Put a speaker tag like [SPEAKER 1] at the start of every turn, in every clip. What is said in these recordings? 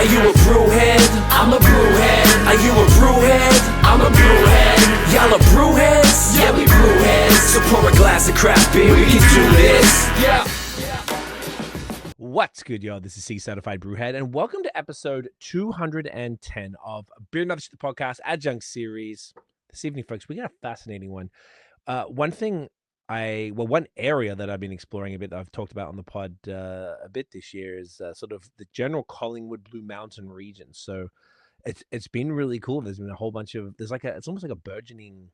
[SPEAKER 1] Are you a brewhead? I'm a brewhead. Are you a brewhead? I'm a brewhead. Y'all are brewheads? Yeah, we brewheads. So pour a glass of craft beer, we can do this. Yeah.
[SPEAKER 2] What's good, y'all? This is C-Certified Brewhead, and welcome to episode 210 of Beer Nuts, the podcast Adjunct series. This evening, folks, we got a fascinating one. One area that I've been exploring a bit, that I've talked about on the pod a bit this year, is sort of the general Collingwood Blue Mountain region. So it's been really cool. There's been a whole bunch of, it's almost like a burgeoning,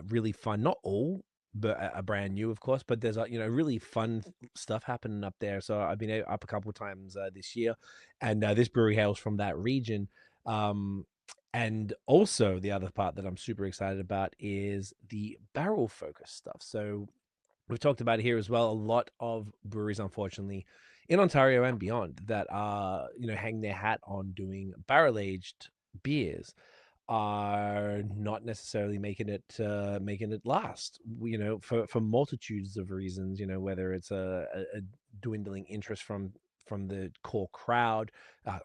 [SPEAKER 2] really fun, not all, but a brand new, of course, but there's really fun stuff happening up there. So I've been up a couple of times this year, and this brewery hails from that region. And also the other part that I'm super excited about is the barrel focus stuff. So we've talked about it here as well. A lot of breweries, unfortunately, in Ontario and beyond, that are hang their hat on doing barrel aged beers, are not necessarily making it last. For multitudes of reasons. Whether it's a dwindling interest from the core crowd,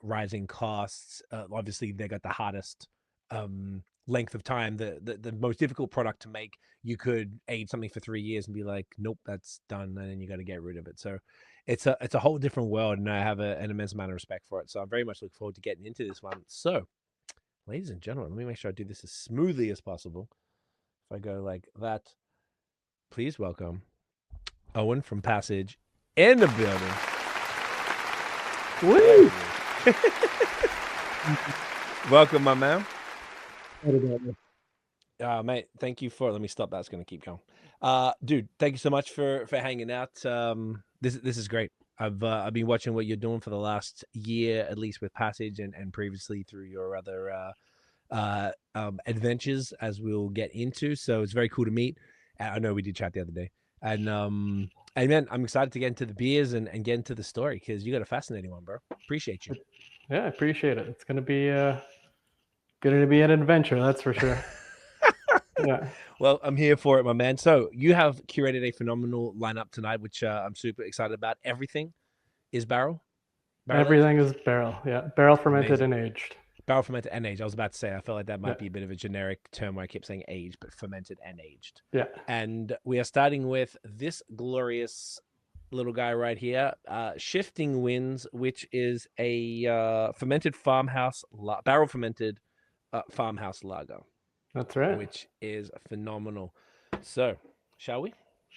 [SPEAKER 2] rising costs. Obviously, they got the hardest length of time, the most difficult product to make. You could age something for 3 years and be like, nope, that's done, and then you got to get rid of it. So it's a whole different world, and I have an immense amount of respect for it. So I'm very much looking forward to getting into this one. So, ladies and gentlemen, let me make sure I do this as smoothly as possible. If I go like that, please welcome Owen from Passage in the building.
[SPEAKER 3] Woo!
[SPEAKER 2] Welcome, my man. Mate, thank you for. Let me stop. That's going to keep going. Dude, thank you so much for hanging out. This is great. I've been watching what you're doing for the last year, at least with Passage, and previously through your other adventures, as we'll get into. So it's very cool to meet. I know we did chat the other day, and man, I'm excited to get into the beers and get into the story, because you got a fascinating one, bro. Appreciate you.
[SPEAKER 3] Yeah, I appreciate it. It's gonna be an adventure, that's for sure. Yeah.
[SPEAKER 2] Well, I'm here for it, my man. So you have curated a phenomenal lineup tonight, which I'm super excited about. Everything is barrel.
[SPEAKER 3] Everything is barrel. Yeah, barrel fermented and aged.
[SPEAKER 2] Barrel fermented and aged. I was about to say, I felt like that might be a bit of a generic term where I keep saying aged, but fermented and aged.
[SPEAKER 3] Yeah.
[SPEAKER 2] And we are starting with this glorious little guy right here, Shifting Winds, which is a fermented barrel fermented farmhouse lager.
[SPEAKER 3] That's right.
[SPEAKER 2] Which is phenomenal. So, shall we?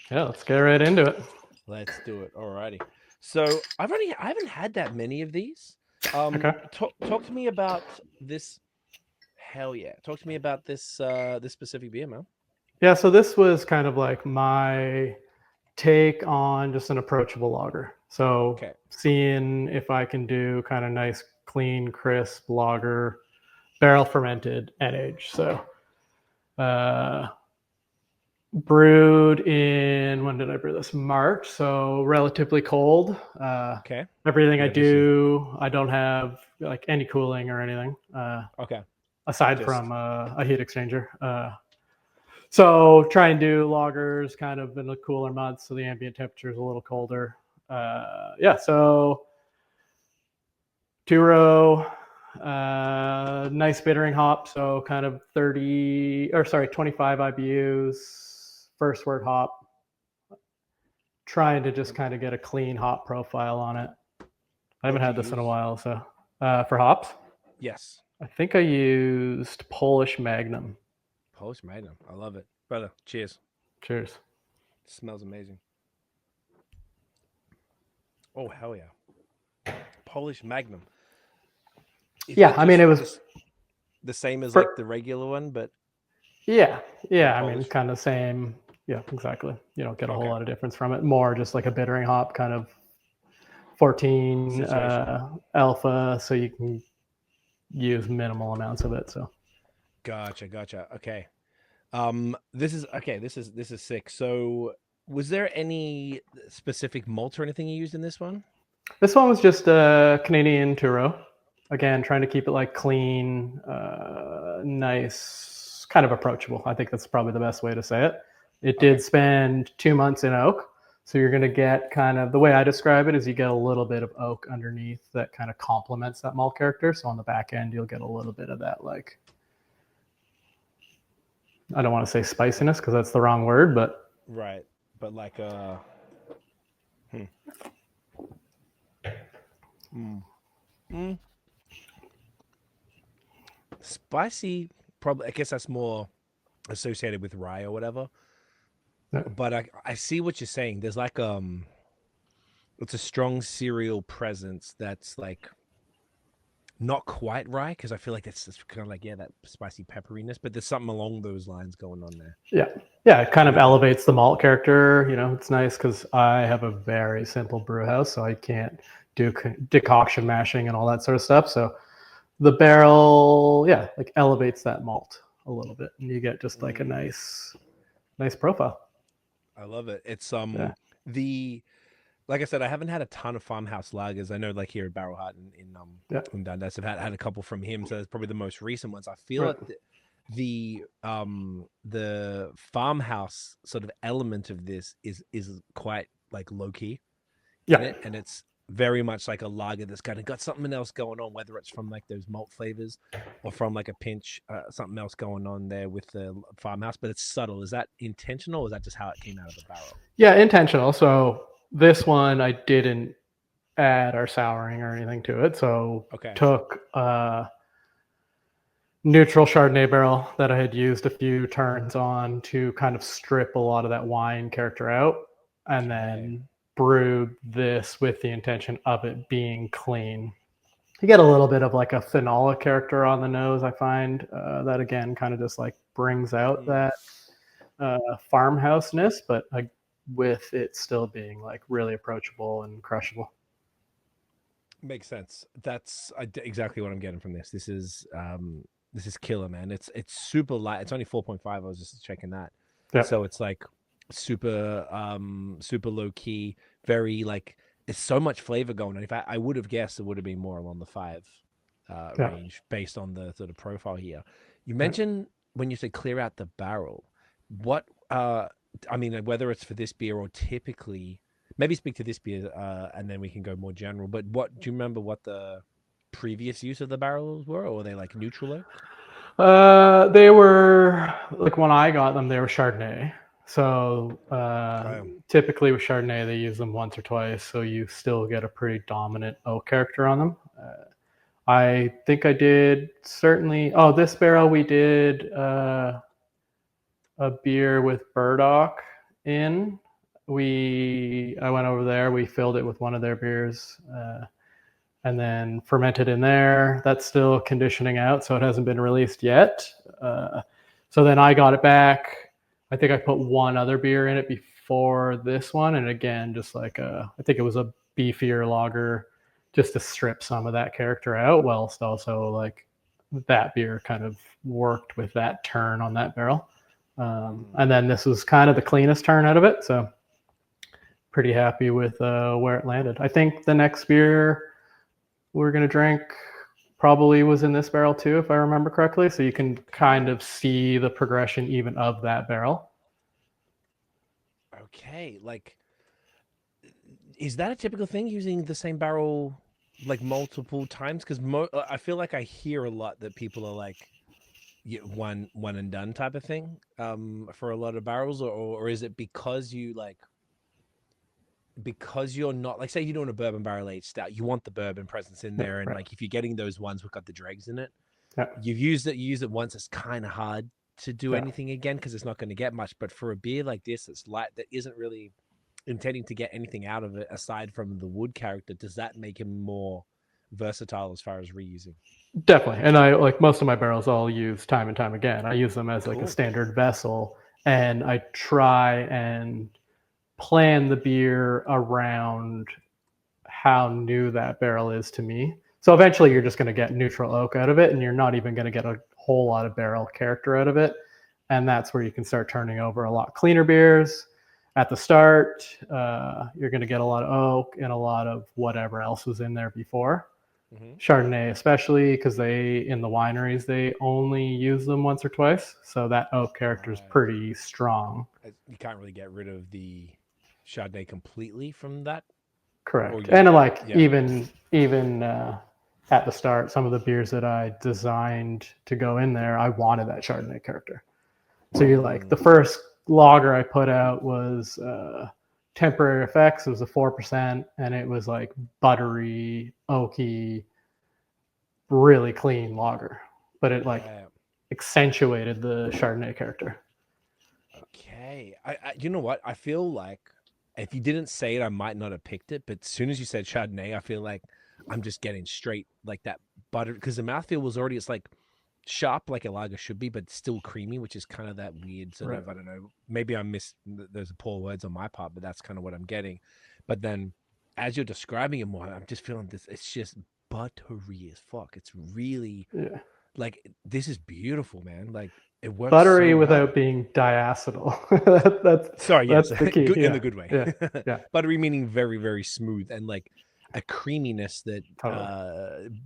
[SPEAKER 3] Yeah, let's get right into it.
[SPEAKER 2] Let's do it. Alrighty. So I haven't had that many of these.
[SPEAKER 3] Okay.
[SPEAKER 2] Talk to me about this. Hell yeah! Talk to me about this this specific beer, man.
[SPEAKER 3] Yeah, so this was kind of like my take on just an approachable lager. So seeing if I can do kind of nice, clean, crisp lager, barrel fermented and aged. So brewed in, when did I brew this? March, so relatively cold. Everything I do, I don't have like any cooling or anything. Aside from a heat exchanger. So try and do lagers kind of in the cooler months, so the ambient temperature is a little colder. So 2-row. Nice bittering hop, so kind of 25 IBUs, first word hop. Trying to just kind of get a clean hop profile on it. I haven't had this in a while, so for hops?
[SPEAKER 2] Yes.
[SPEAKER 3] I think I used Polish Magnum.
[SPEAKER 2] Polish Magnum. I love it. Brother, cheers.
[SPEAKER 3] Cheers.
[SPEAKER 2] It smells amazing. Oh, hell yeah. Polish Magnum.
[SPEAKER 3] I mean, it was
[SPEAKER 2] the same as like the regular one, but
[SPEAKER 3] yeah. I mean, kind of same. Yeah, exactly. You don't get a whole lot of difference from it. More just like a bittering hop, kind of 14 alpha, so you can use minimal amounts of it. So,
[SPEAKER 2] gotcha. Okay, this is sick. So, was there any specific malt or anything you used in this one?
[SPEAKER 3] This one was just a Canadian 2-row. Again, trying to keep it like clean, nice, kind of approachable. I think that's probably the best way to say it. It did spend 2 months in oak, So you're going to get kind of, the way I describe it is you get a little bit of oak underneath that kind of complements that malt character. So on the back end, you'll get a little bit of that, like, I don't want to say spiciness because that's the wrong word, but.
[SPEAKER 2] Right. But like spicy, probably, I guess that's more associated with rye or whatever. Yeah. But I see what you're saying. There's like it's a strong cereal presence that's like not quite rye, because I feel like that's kind of like, yeah, that spicy pepperiness, but there's something along those lines going on there.
[SPEAKER 3] Yeah, it kind of elevates the malt character. You know, it's nice because I have a very simple brew house, so I can't do decoction mashing and all that sort of stuff. So the barrel, like elevates that malt a little bit, and you get just like a nice profile.
[SPEAKER 2] I love it. It's like I said, I haven't had a ton of farmhouse lagers. I know, like here at Barrel Hut in Dundas, I've had a couple from him. So it's probably the most recent ones. I feel like the farmhouse sort of element of this is quite like low key.
[SPEAKER 3] Yeah,
[SPEAKER 2] and it's very much like a lager that's kind of got something else going on, whether it's from like those malt flavors or from like a pinch, something else going on there with the farmhouse. But it's subtle. Is that intentional, or is that just how it came out of the barrel?
[SPEAKER 3] Yeah, intentional. So this one I didn't add our souring or anything to it. So took neutral Chardonnay barrel that I had used a few turns on to kind of strip a lot of that wine character out, and then brewed this with the intention of it being clean. You get a little bit of like a phenolic character on the nose, I find, that again kind of just like brings out that farmhouse-ness, but with it still being like really approachable and crushable.
[SPEAKER 2] Makes sense. That's exactly what I'm getting from this. This is killer, man. It's super light. It's only 4.5. I was just checking that.
[SPEAKER 3] Yeah.
[SPEAKER 2] So it's like super low key, very like, there's so much flavor going on. In fact, I would have guessed it would have been more along the 5 range based on the sort of profile here. You mentioned when you said clear out the barrel, what I mean, whether it's for this beer or typically, maybe speak to this beer and then we can go more general, but do you remember what the previous use of the barrels were, or were they like neutral oak?
[SPEAKER 3] They were, like when I got them, they were Chardonnay. So typically with Chardonnay, they use them once or twice, so you still get a pretty dominant oak character on them. I think I did this barrel we did a beer with burdock in. I went over there, we filled it with one of their beers, and then fermented in there. That's still conditioning out, so it hasn't been released yet. So then I got it back. I think I put one other beer in it before this one, and again, just like I think it was a beefier lager, just to strip some of that character out, whilst also like that beer kind of worked with that turn on that barrel. And then this was kind of the cleanest turn out of it, so pretty happy with where it landed. I think the next beer we're going to drink probably was in this barrel too, if I remember correctly. So you can kind of see the progression even of that barrel.
[SPEAKER 2] Okay. Like, is that a typical thing, using the same barrel like multiple times? Because I feel like I hear a lot that people are like, one and done type of thing for a lot of barrels, or is it because you're not, like, say you're doing a bourbon barrel-aged stout, you want the bourbon presence in there, and like if you're getting those ones with got the dregs in it, you use it once, it's kind of hard to do anything again because it's not going to get much. But for a beer like this, it's light, that isn't really intending to get anything out of it aside from the wood character, does that make him more versatile as far as reusing?
[SPEAKER 3] Definitely. And I, like most of my barrels, I'll use time and time again. I use them as like a standard vessel, and I try and plan the beer around how new that barrel is to me. So eventually you're just going to get neutral oak out of it, and you're not even going to get a whole lot of barrel character out of it. And that's where you can start turning over a lot cleaner beers. At the start, you're going to get a lot of oak and a lot of whatever else was in there before. Chardonnay especially, because in the wineries they only use them once or twice, so that oak character is pretty strong.
[SPEAKER 2] You can't really get rid of the Chardonnay completely from that?
[SPEAKER 3] Correct. And like even at the start, some of the beers that I designed to go in there, I wanted that Chardonnay character. So you like the first lager I put out was Temporary Effects. It was a 4%, and it was like buttery, oaky, really clean lager, but it like accentuated the Chardonnay character.
[SPEAKER 2] Okay, I you know what? I feel like if you didn't say it, I might not have picked it. But as soon as you said Chardonnay, I feel like I'm just getting straight like that butter, because the mouthfeel was already, it's like sharp like a lager should be, but still creamy, which is kind of that weird sort of, I don't know, maybe I missed, there's poor words on my part, but that's kind of what I'm getting. But then as you're describing it more, I'm just feeling this, it's just buttery as fuck. It's really like, this is beautiful, man. Like, it works
[SPEAKER 3] buttery
[SPEAKER 2] so
[SPEAKER 3] without being diacetyl. that's the key.
[SPEAKER 2] in the good way.
[SPEAKER 3] Yeah.
[SPEAKER 2] Buttery meaning very, very smooth, and like a creaminess that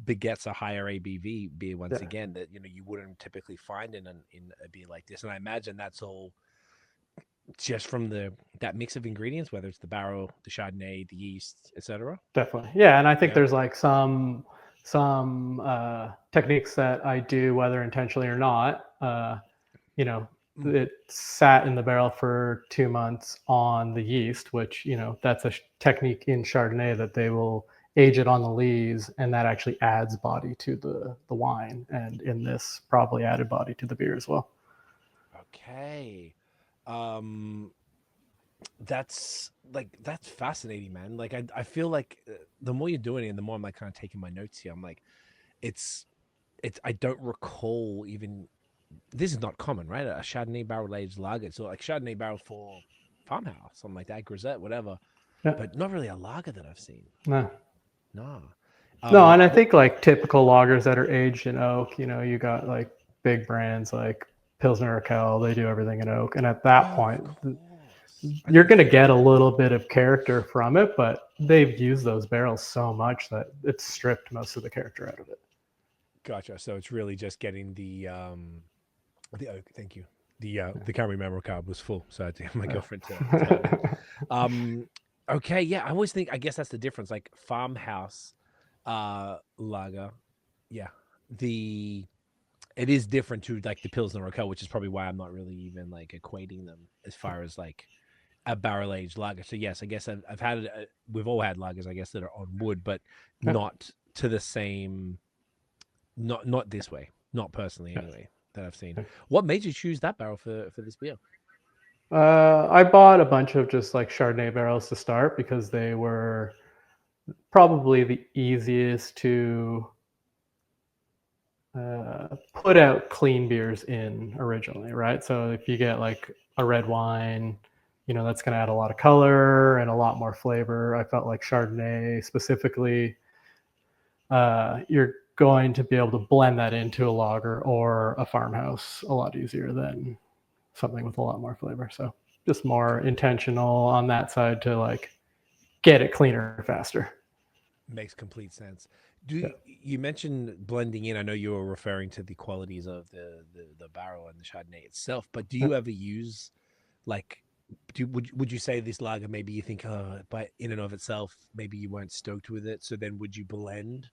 [SPEAKER 2] begets a higher ABV beer once again, that you wouldn't typically find in a beer like this. And I imagine that's all just from that mix of ingredients, whether it's the barrel, the Chardonnay, the yeast, etc.
[SPEAKER 3] Definitely, yeah. And I think there's like some techniques that I do, whether intentionally or not. It sat in the barrel for 2 months on the yeast, which that's a technique in Chardonnay that they will age it on the lees, and that actually adds body to the wine, and in this probably added body to the beer as well.
[SPEAKER 2] Okay. That's fascinating, man. Like, I feel like the more you're doing it, and the more I'm like kind of taking my notes here, I'm like, it's I don't recall even, this is not common, right? A Chardonnay barrel-aged lager. So like Chardonnay barrel for farmhouse, something like that, Grisette, whatever. But not really a lager that I've seen.
[SPEAKER 3] No.
[SPEAKER 2] No,
[SPEAKER 3] and I think like typical lagers that are aged in oak, you got like big brands like Pilsner Urquell, they do everything in oak. And at that point, you're going to get a little bit of character from it, but they've used those barrels so much that it's stripped most of the character out of it.
[SPEAKER 2] Gotcha. So it's really just getting the oak. Thank you. The camera memory card was full, so I had to get my girlfriend to okay, yeah. I always think, I guess that's the difference. Like farmhouse lager, it is different to like the Pilsner Urquell, which is probably why I'm not really even like equating them as far as like a barrel-aged lager. So yes, I guess I've had it. We've all had lagers, I guess, that are on wood, but not to the same. Not this way. Not personally, anyway, that I've seen. What made you choose that barrel for this beer?
[SPEAKER 3] I bought a bunch of just like Chardonnay barrels to start, because they were probably the easiest to put out clean beers in originally, right? So if you get like a red wine, that's going to add a lot of color and a lot more flavor. I felt like Chardonnay specifically, you're going to be able to blend that into a lager or a farmhouse a lot easier than something with a lot more flavor. So just more intentional on that side to like get it cleaner faster.
[SPEAKER 2] Makes complete sense. You mentioned blending in? I know you were referring to the qualities of the barrel and the Chardonnay itself, but do you ever use like, would you say this lager, maybe you think, but in and of itself, maybe you weren't stoked with it, so then would you blend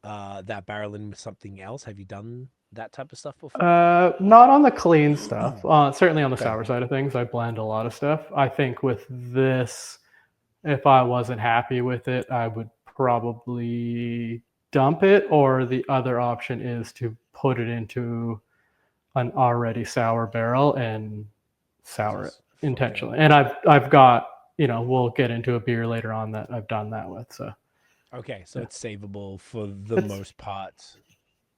[SPEAKER 2] that barrel in with something else? Have you done that type of stuff before?
[SPEAKER 3] Not on the clean stuff. Certainly on the sour side of things, I blend a lot of stuff. I think with this, if I wasn't happy with it, I would probably dump it, or the other option is to put it into an already sour barrel and sour it intentionally. And I've got, we'll get into a beer later on that I've done that with. So
[SPEAKER 2] okay, so it's savable for the most part.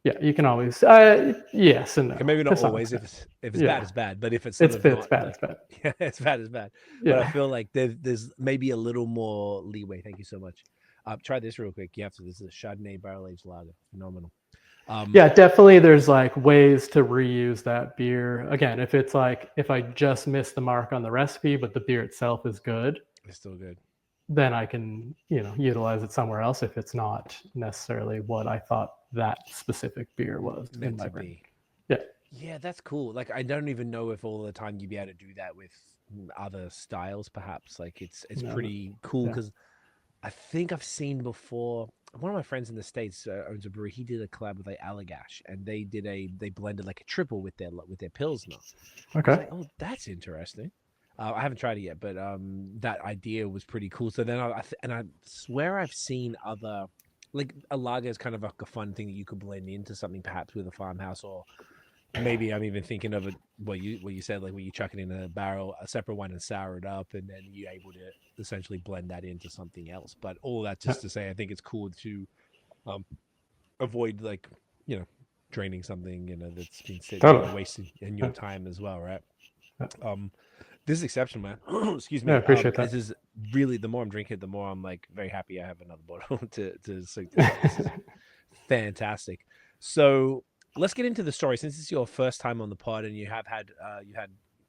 [SPEAKER 3] Yeah, you can always yes and no.
[SPEAKER 2] Okay, maybe not always. If it's bad, it's bad. But if it's bad, it's bad. Yeah, it's bad, it's bad. Yeah. But I feel like there's maybe a little more leeway. Thank you so much. Try this real quick. You have to. This is a Chardonnay barrel-aged lager. Phenomenal.
[SPEAKER 3] Yeah, definitely. There's like ways to reuse that beer. Again, if it's like, if I just missed the mark on the recipe, but the beer itself is good,
[SPEAKER 2] it's still good,
[SPEAKER 3] then I can, utilize it somewhere else if it's not necessarily what I thought that specific beer was
[SPEAKER 2] meant to be.
[SPEAKER 3] Yeah.
[SPEAKER 2] Yeah, that's cool. Like, I don't even know if all the time you'd be able to do that with other styles, perhaps. Like it's pretty cool because I think I've seen before. One of my friends in the States owns a brewery. He did a collab with like Allagash, and they blended like a triple with their Pilsner.
[SPEAKER 3] Okay.
[SPEAKER 2] I was like, oh, that's interesting. I haven't tried it yet, but that idea was pretty cool. So then I swear I've seen other, like a lager is kind of like a fun thing that you could blend into something perhaps with a farmhouse, or maybe I'm even thinking of it. What you said, like when you chuck it in a barrel, a separate one, and sour it up, and then you're able to essentially blend that into something else. But all that just to say, I think it's cool to avoid like draining something that's been sitting, wasting in your time as well, right? This is exceptional, man. Excuse me.
[SPEAKER 3] I appreciate that.
[SPEAKER 2] This is really, the more I'm drinking it, the more I'm like very happy I have another bottle to soak this. This is fantastic. So let's get into the story. Since it's your first time on the pod, and you had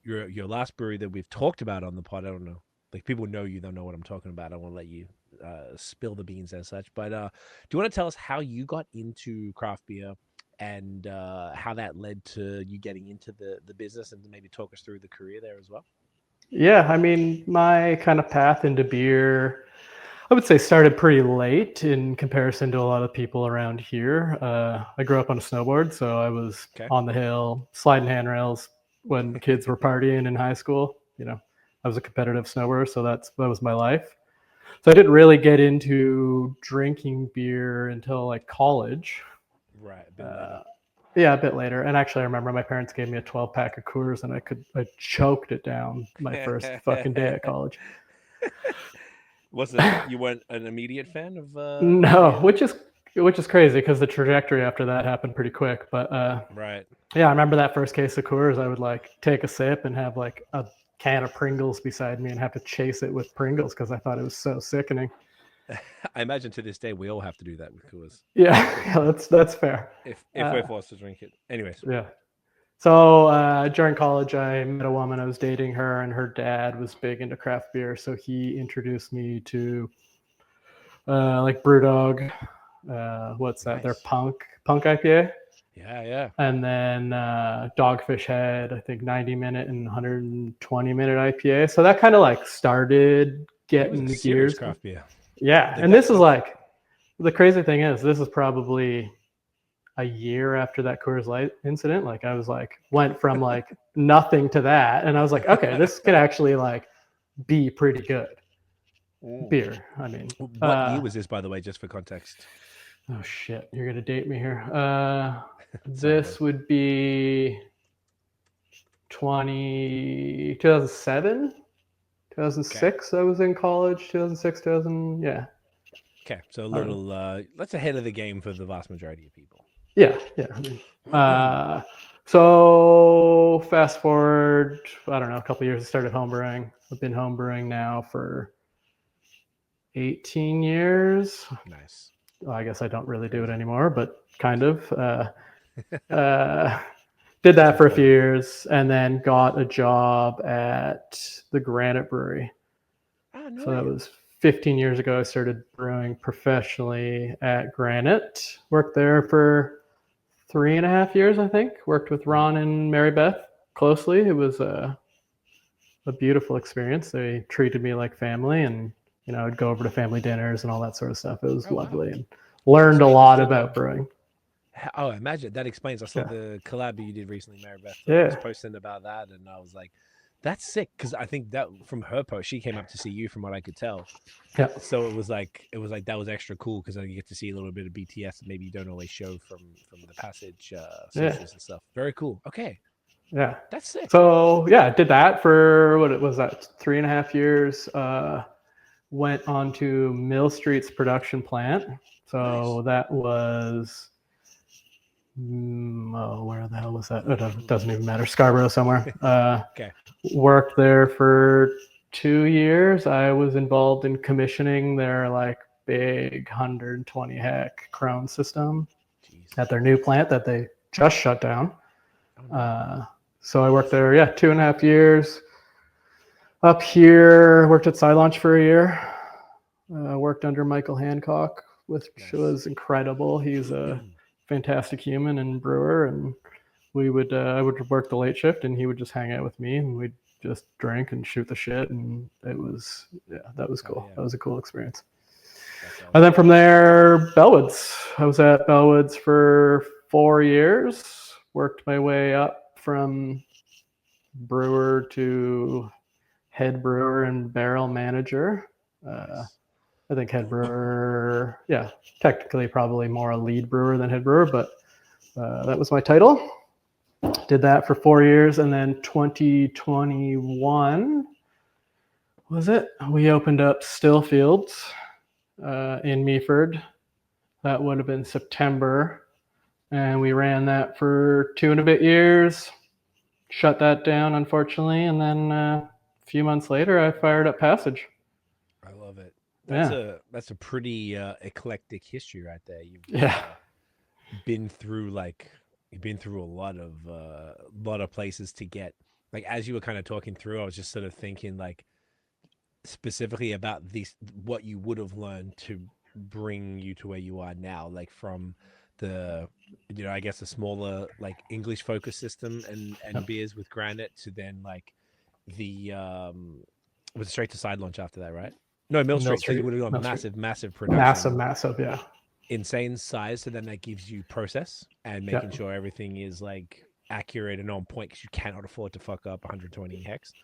[SPEAKER 2] your last brewery that we've talked about on the pod. I don't know, like people know you don't know what I'm talking about. I won't let you spill the beans as such. But do you want to tell us how you got into craft beer? And how that led to you getting into the business, and maybe talk us through the career there as well.
[SPEAKER 3] Yeah, I mean, my kind of path into beer, I would say, started pretty late in comparison to a lot of people around here. I grew up on a snowboard, so I was on the hill, sliding handrails when kids were partying in high school. I was a competitive snowboarder, so that was my life. So I didn't really get into drinking beer until like college.
[SPEAKER 2] Right.
[SPEAKER 3] A bit later. And actually, I remember my parents gave me a 12-pack of Coors, and I choked it down my first fucking day at college.
[SPEAKER 2] You weren't an immediate fan of?
[SPEAKER 3] No, which is crazy because the trajectory after that happened pretty quick. But
[SPEAKER 2] right.
[SPEAKER 3] Yeah, I remember that first case of Coors. I would like take a sip and have like a can of Pringles beside me and have to chase it with Pringles because I thought it was so sickening.
[SPEAKER 2] I imagine to this day we all have to do that with Coors.
[SPEAKER 3] Yeah, that's fair.
[SPEAKER 2] If we're forced to drink it, anyways.
[SPEAKER 3] Yeah. So during college, I met a woman. I was dating her, and her dad was big into craft beer, so he introduced me to like BrewDog. What's that? Nice. Their Punk IPA.
[SPEAKER 2] Yeah.
[SPEAKER 3] And then Dogfish Head, I think 90-minute and 120-minute IPA. So that kind of like started getting the gears.
[SPEAKER 2] Craft beer.
[SPEAKER 3] Yeah, and this is like, the crazy thing is, this is probably a year after that Coors Light incident. Like I was like, went from like nothing to that, and I was like, okay, this could actually like be pretty good beer. I mean,
[SPEAKER 2] what year was this, by the way, just for context?
[SPEAKER 3] Oh shit, you're gonna date me here. This would be 2007. 2006, okay. I was in college. 2006, 2000, yeah.
[SPEAKER 2] Okay, so a little, that's ahead of the game for the vast majority of people.
[SPEAKER 3] Yeah. So fast forward, I don't know, a couple of years, I started homebrewing. I've been homebrewing now for 18 years.
[SPEAKER 2] Nice.
[SPEAKER 3] Well, I guess I don't really do it anymore, but kind of. Did that for a few years, and then got a job at the Granite Brewery.
[SPEAKER 2] Oh, no
[SPEAKER 3] so
[SPEAKER 2] way.
[SPEAKER 3] That was 15 years ago. I started brewing professionally at Granite. Worked there for 3.5 years, I think. Worked with Ron and Mary Beth closely. It was a beautiful experience. They treated me like family, and I'd go over to family dinners and all that sort of stuff. It was lovely, and learned a lot about brewing.
[SPEAKER 2] Oh, I imagine that explains. I saw the collab you did recently, Mary Beth.
[SPEAKER 3] Yeah.
[SPEAKER 2] I was posting about that, and I was like, "That's sick," because I think that from her post, she came up to see you, from what I could tell.
[SPEAKER 3] Yeah.
[SPEAKER 2] So it was like that was extra cool because you get to see a little bit of BTS that maybe you don't always show from the Passage socials and stuff. Very cool. Okay.
[SPEAKER 3] Yeah,
[SPEAKER 2] that's sick.
[SPEAKER 3] So I did that for 3.5 years. Went on to Mill Street's production plant. So that was. Where the hell was that? It doesn't even matter. Scarborough somewhere.
[SPEAKER 2] Okay.
[SPEAKER 3] Worked there for 2 years. I was involved in commissioning their like big 120 hec Krone system at their new plant that they just shut down. So I worked there, 2.5 years. Up here, worked at Sci-Launch for a year. Worked under Michael Hancock, which was incredible. He's a fantastic human and brewer, and I would work the late shift, and he would just hang out with me, and we'd just drink and shoot the shit, and that was cool. That was a cool experience. And then from there, Bellwoods. I was at Bellwoods for 4 years. Worked my way up from brewer to head brewer and barrel manager. I think head brewer, technically probably more a lead brewer than head brewer, but that was my title. Did that for 4 years, and then 2021 was it? We opened up Stillfields in Meaford. That would have been September, and we ran that for 2 and a bit years. Shut that down, unfortunately, and then a few months later, I fired up Passage.
[SPEAKER 2] I love it. That's a pretty eclectic history right there. You've been through a lot of places to get. Like, as you were kind of talking through, I was just sort of thinking like specifically about what you would have learned to bring you to where you are now, like from the I guess the smaller like English focused system and beers with Granite to then like the was straight to side launch after that, right? No, Mill Street. So you would have gone massive production.
[SPEAKER 3] Massive, yeah.
[SPEAKER 2] Insane size. So then that gives you process and making sure everything is like accurate and on point, because you cannot afford to fuck up 120 hex.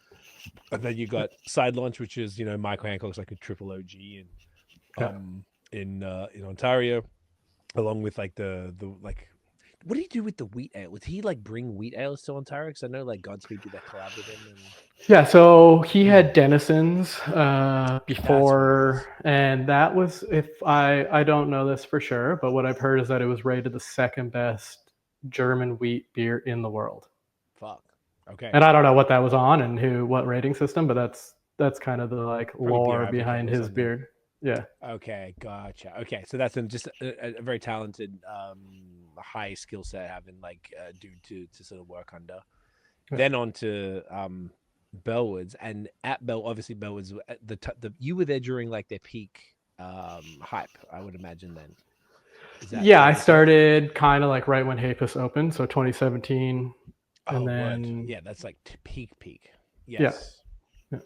[SPEAKER 2] And then you got side launch, which is Michael Hancock's like a triple OG in Ontario, along with like the like. What did he do with the wheat ale? Would he like bring wheat ales to Ontario? Because I know like Godspeed did that collab with him.
[SPEAKER 3] Yeah, so he had Denison's before, and that was, if I don't know this for sure, but what I've heard is that it was rated the second best German wheat beer in the world.
[SPEAKER 2] Fuck. Okay.
[SPEAKER 3] And I don't know what that was on and what rating system, but that's kind of the like lore behind his beer. Yeah. Okay,
[SPEAKER 2] gotcha. Okay, so that's just a very talented, high skill set having like dude to sort of work under. Yeah. Then on to Bellwoods, and at obviously Bellwoods, you were there during like their peak hype, I would imagine. Then.
[SPEAKER 3] I started kind of like right when Hapus opened, so 2017, and then
[SPEAKER 2] that's like peak. Yes.
[SPEAKER 3] Yeah.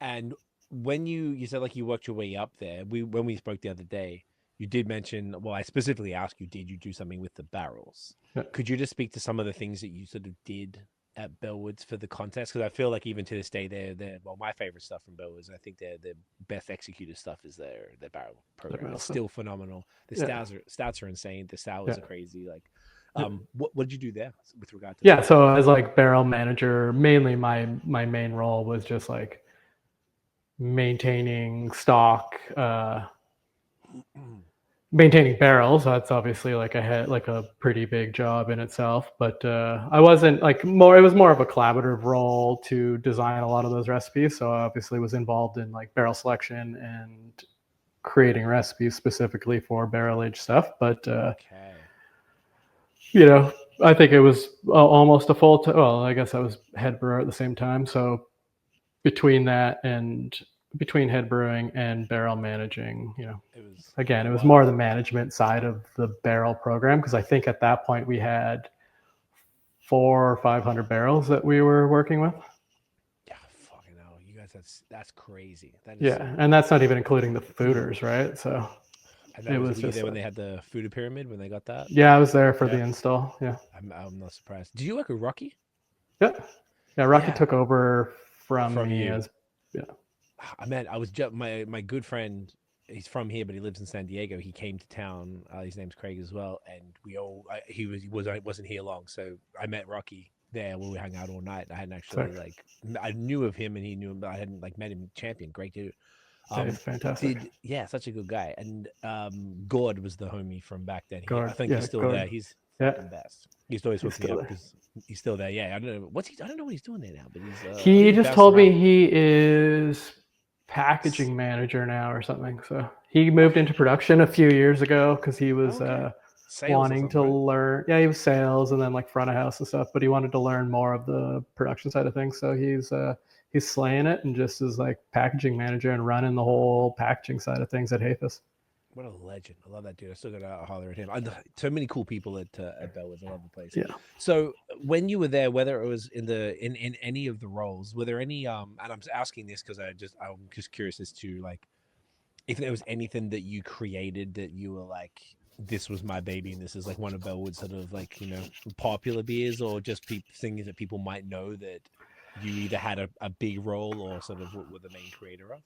[SPEAKER 2] And when you said like you worked your way up there, when we spoke the other day, you did mention, well, I specifically asked you, did you do something with the barrels? Yeah. Could you just speak to some of the things that you sort of did at Bellwoods for the contest? Because I feel like even to this day, they're my favorite stuff from Bellwoods. I think their best executed stuff is their barrel program. It's still phenomenal. The stouts are insane. The sours are crazy. Like, what did you do there with regard to that?
[SPEAKER 3] So as like barrel manager, mainly my main role was just like maintaining stock, maintaining barrels. That's obviously like a pretty big job in itself, but I wasn't like it was more of a collaborative role to design a lot of those recipes. So I obviously was involved in like barrel selection and creating recipes specifically for barrel-aged stuff, but I think it was almost a full time. Well, I guess I was head brewer at the same time, so between head brewing and barrel managing, it was more the management side of the barrel program, because I think at that point we had 400 or 500 barrels that we were working with.
[SPEAKER 2] Yeah, fucking hell, you guys, that's crazy.
[SPEAKER 3] And that's not even including the fooders, right? So
[SPEAKER 2] it was just there when they had the fooded pyramid, when they got that.
[SPEAKER 3] Yeah, I was there for the install. Yeah,
[SPEAKER 2] I'm not surprised. Did you work with Rocky?
[SPEAKER 3] Yeah, Rocky took over from me
[SPEAKER 2] you.
[SPEAKER 3] Yeah.
[SPEAKER 2] I was just my good friend. He's from here, but he lives in San Diego. He came to town. His name's Craig as well, and he wasn't here long, so I met Rocky there when we hung out all night. I hadn't actually I knew of him, and he knew him, but I hadn't like met him. Champion, great dude.
[SPEAKER 3] Fantastic.
[SPEAKER 2] Such a good guy. And Gord was the homie from back then. I think he's still there. He's the best. He's always hooking me up because he's still there. Yeah, I don't know I don't know what he's doing there now, but
[SPEAKER 3] he just told me he is packaging manager now or something. So he moved into production a few years ago because he was wanting to learn. Yeah, he was sales and then like front of house and stuff, but he wanted to learn more of the production side of things. So he's slaying it and just is like packaging manager and running the whole packaging side of things at Hafus.
[SPEAKER 2] What a legend! I love that dude. I still got to holler at him. So many cool people at Bellwoods. I love the place.
[SPEAKER 3] Yeah.
[SPEAKER 2] So when you were there, whether it was in any of the roles, were there any and I'm asking this because I'm just curious as to like if there was anything that you created that you were like, this was my baby and this is like one of Bellwood's sort of like, you know, popular beers, or just things that people might know that you either had a big role or sort of were the main creator of?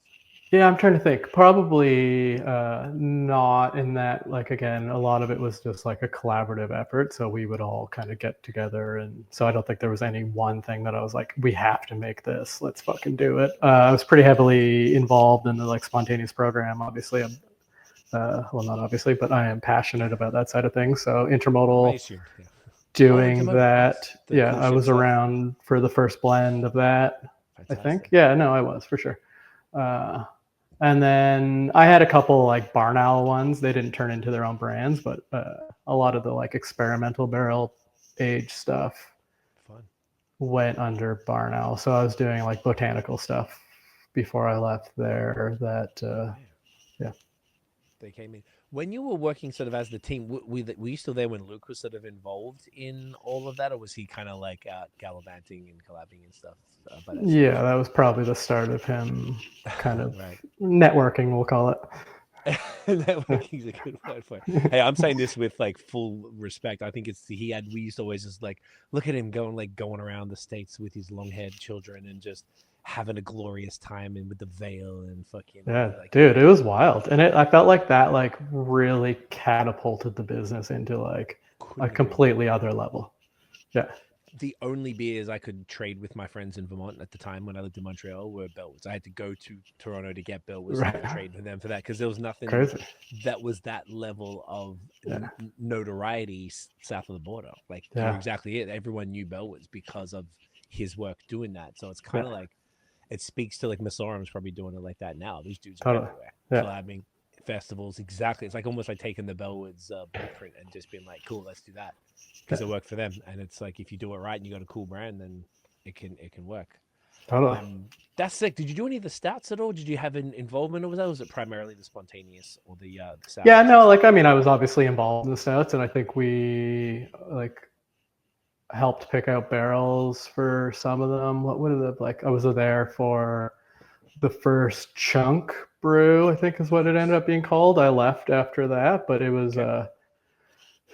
[SPEAKER 3] Yeah, I'm trying to think. Probably not in that, like, again, a lot of it was just like a collaborative effort. So we would all kind of get together. And so I don't think there was any one thing that I was like, we have to make this. Let's fucking do it. I was pretty heavily involved in the like spontaneous program. Obviously, I'm, well, not obviously, but I am passionate about that side of things. So intermodal, doing that. Yeah, I was around for the first blend of that. Fantastic. I think. Yeah, no, I was for sure. And then I had a couple like Barn Owl ones. They didn't turn into their own brands, but a lot of the like experimental barrel age stuff went under Barn Owl. So I was doing like botanical stuff before I left there. Yeah.
[SPEAKER 2] They came in. When you were working sort of as the team, were you still there when Luke was sort of involved in all of that, or was he kind of like out gallivanting and collabing and stuff?
[SPEAKER 3] Yeah, that was probably the start of him kind of networking, we'll call it.
[SPEAKER 2] Networking is a good word for it. Hey, I'm saying this with like full respect. I think we used to always just like look at him going around the States with his long-haired children and just having a glorious time and with the veil and fucking
[SPEAKER 3] dude, it was wild. And I felt like that like really catapulted the business into like a completely other level. Yeah.
[SPEAKER 2] The only beers I could trade with my friends in Vermont at the time when I lived in Montreal were Bellwoods. I had to go to Toronto to get Bellwoods and trade with them for that because there was nothing that was that level of notoriety south of the border. Like you're exactly it. Everyone knew Bellwoods because of his work doing that. So it's kind of like it speaks to like Massorum's probably doing it like that now. These dudes are everywhere, collabing, festivals. Exactly. It's like almost like taking the Bellwoods blueprint and just being like, cool, let's do that. Because it worked for them, and it's like if you do it right and you got a cool brand, then it can work.
[SPEAKER 3] Totally.
[SPEAKER 2] That's sick. Did you do any of the stouts at all? Did you have an involvement with that? Or was it primarily the spontaneous or the stouts?
[SPEAKER 3] Yeah, no. Like I mean, I was obviously involved in the stouts, and I think we like helped pick out barrels for some of them. What would it like? I was there for the first chunk brew, I think is what it ended up being called. I left after that, but it was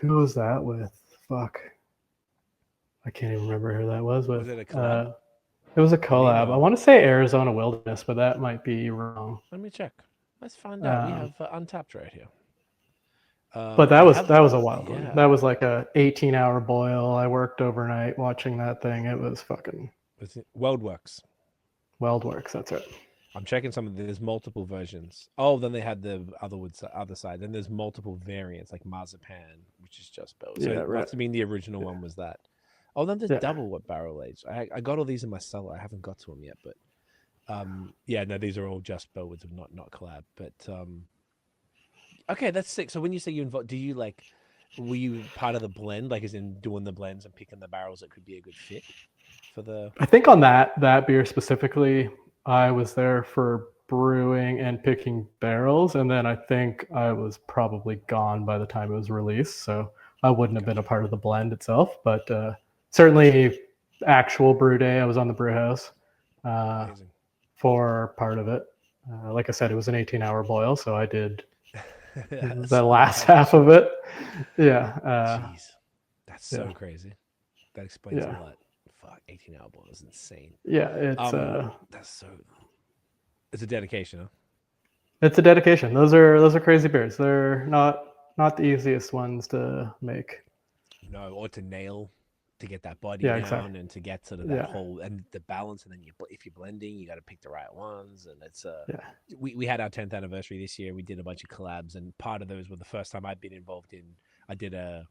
[SPEAKER 3] who was that with? Fuck. I can't even remember who that was with.
[SPEAKER 2] Was it a collab?
[SPEAKER 3] It was a collab. I want to say Arizona Wilderness, but that might be wrong.
[SPEAKER 2] Let me check. Let's find out. We have Untapped right here.
[SPEAKER 3] But that was a wild one. That was like a 18-hour boil. I worked overnight watching that thing. It was fucking.
[SPEAKER 2] Was it Weldworks?
[SPEAKER 3] Weldworks, that's it.
[SPEAKER 2] I'm checking some of there's multiple versions. Oh, then they had the other side. Then there's multiple variants like Marzipan, which is just Bellwoods. So it must have been the original one was that. Oh, then there's double barrel aged. I got all these in my cellar. I haven't got to them yet, but no, these are all just Bellwoods and not collab. But okay, that's sick. So when you say you involved, were you part of the blend, like as in doing the blends and picking the barrels that could be a good fit for the?
[SPEAKER 3] I think on that beer specifically, I was there for brewing and picking barrels, and then I think I was probably gone by the time it was released, so I wouldn't have been a part of the blend itself. But certainly, actual brew day, I was on the brew house for part of it. Like I said, it was an 18-hour boil, so I did the last half of it. Yeah.
[SPEAKER 2] Jeez, that's so crazy. That explains a lot. Fuck, 18-hour boil is insane.
[SPEAKER 3] Yeah, it's
[SPEAKER 2] it's a dedication, huh?
[SPEAKER 3] It's a dedication. Those are crazy beers. They're not the easiest ones to make.
[SPEAKER 2] No, or to nail, to get that body down and to get sort of that whole and the balance. And then if you're blending, you got to pick the right ones. And it's we had our 10th anniversary this year. We did a bunch of collabs, and part of those were the first time I'd been involved in. I did a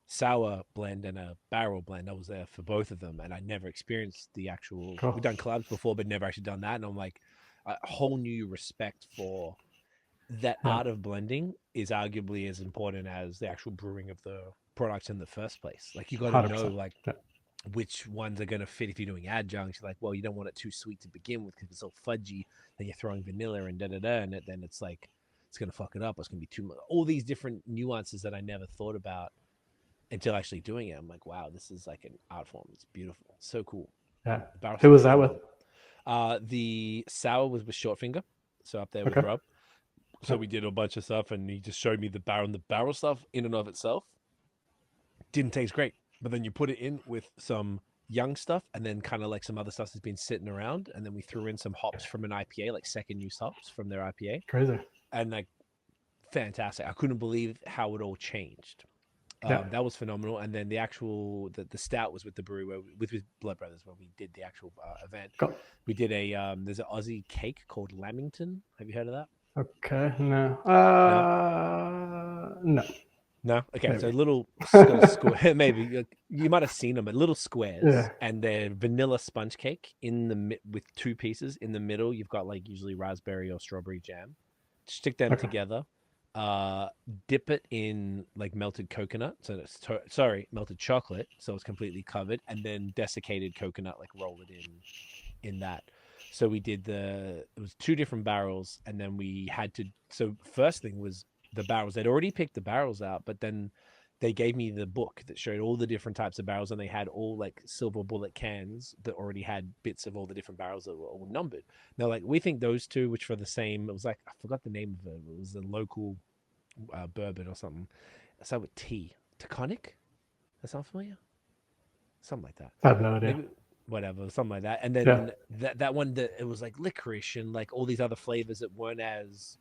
[SPEAKER 2] sour blend and a barrel blend. I was there for both of them, and I never experienced the actual. Cool. We've done collabs before, but never actually done that. And I'm like, a whole new respect for that art of blending is arguably as important as the actual brewing of the products in the first place. Like you got to know which ones are going to fit. If you're doing adjuncts, you're like, well, you don't want it too sweet to begin with because it's so fudgy. Then you're throwing vanilla and and then it's like it's going to fuck it up. It's going to be too much. All these different nuances that I never thought about until actually doing it. I'm like, wow, this is like an art form. It's beautiful. It's so cool.
[SPEAKER 3] Yeah. Who was that with?
[SPEAKER 2] The sour was with Shortfinger. So up there with Rob. So we did a bunch of stuff, and he just showed me the barrel stuff in and of itself. Didn't taste great, but then you put it in with some young stuff, and then kind of like some other stuff that's been sitting around, and then we threw in some hops from an IPA, like second use hops from their IPA.
[SPEAKER 3] Crazy.
[SPEAKER 2] And like, fantastic. I couldn't believe how it all changed. That was phenomenal. And then the stout was with the brewery with Blood Brothers, where we did the actual event.
[SPEAKER 3] Cool.
[SPEAKER 2] We did there's an Aussie cake called Lamington. Have you heard of that?
[SPEAKER 3] Okay, no.
[SPEAKER 2] No. Okay,
[SPEAKER 3] maybe.
[SPEAKER 2] So little square. Maybe you might have seen them, but little squares, and they're vanilla sponge cake with two pieces in the middle. You've got like usually raspberry or strawberry jam. Stick them together. Dip it in like melted coconut. So melted chocolate. So it's completely covered, and then desiccated coconut. Like roll it in that. So we did it was 2 different barrels, and then we had to. So first thing was the barrels. They'd already picked the barrels out, but then they gave me the book that showed all the different types of barrels, and they had all like silver bullet cans that already had bits of all the different barrels that were all numbered. Now, like we think those 2, which were the same, it was like I forgot the name of it. It was a local bourbon or something. It's like with T. Taconic? That sound familiar? Something like that.
[SPEAKER 3] I have no idea.
[SPEAKER 2] Maybe, whatever, something like that. And then that one that it was like licorice and like all these other flavors that weren't as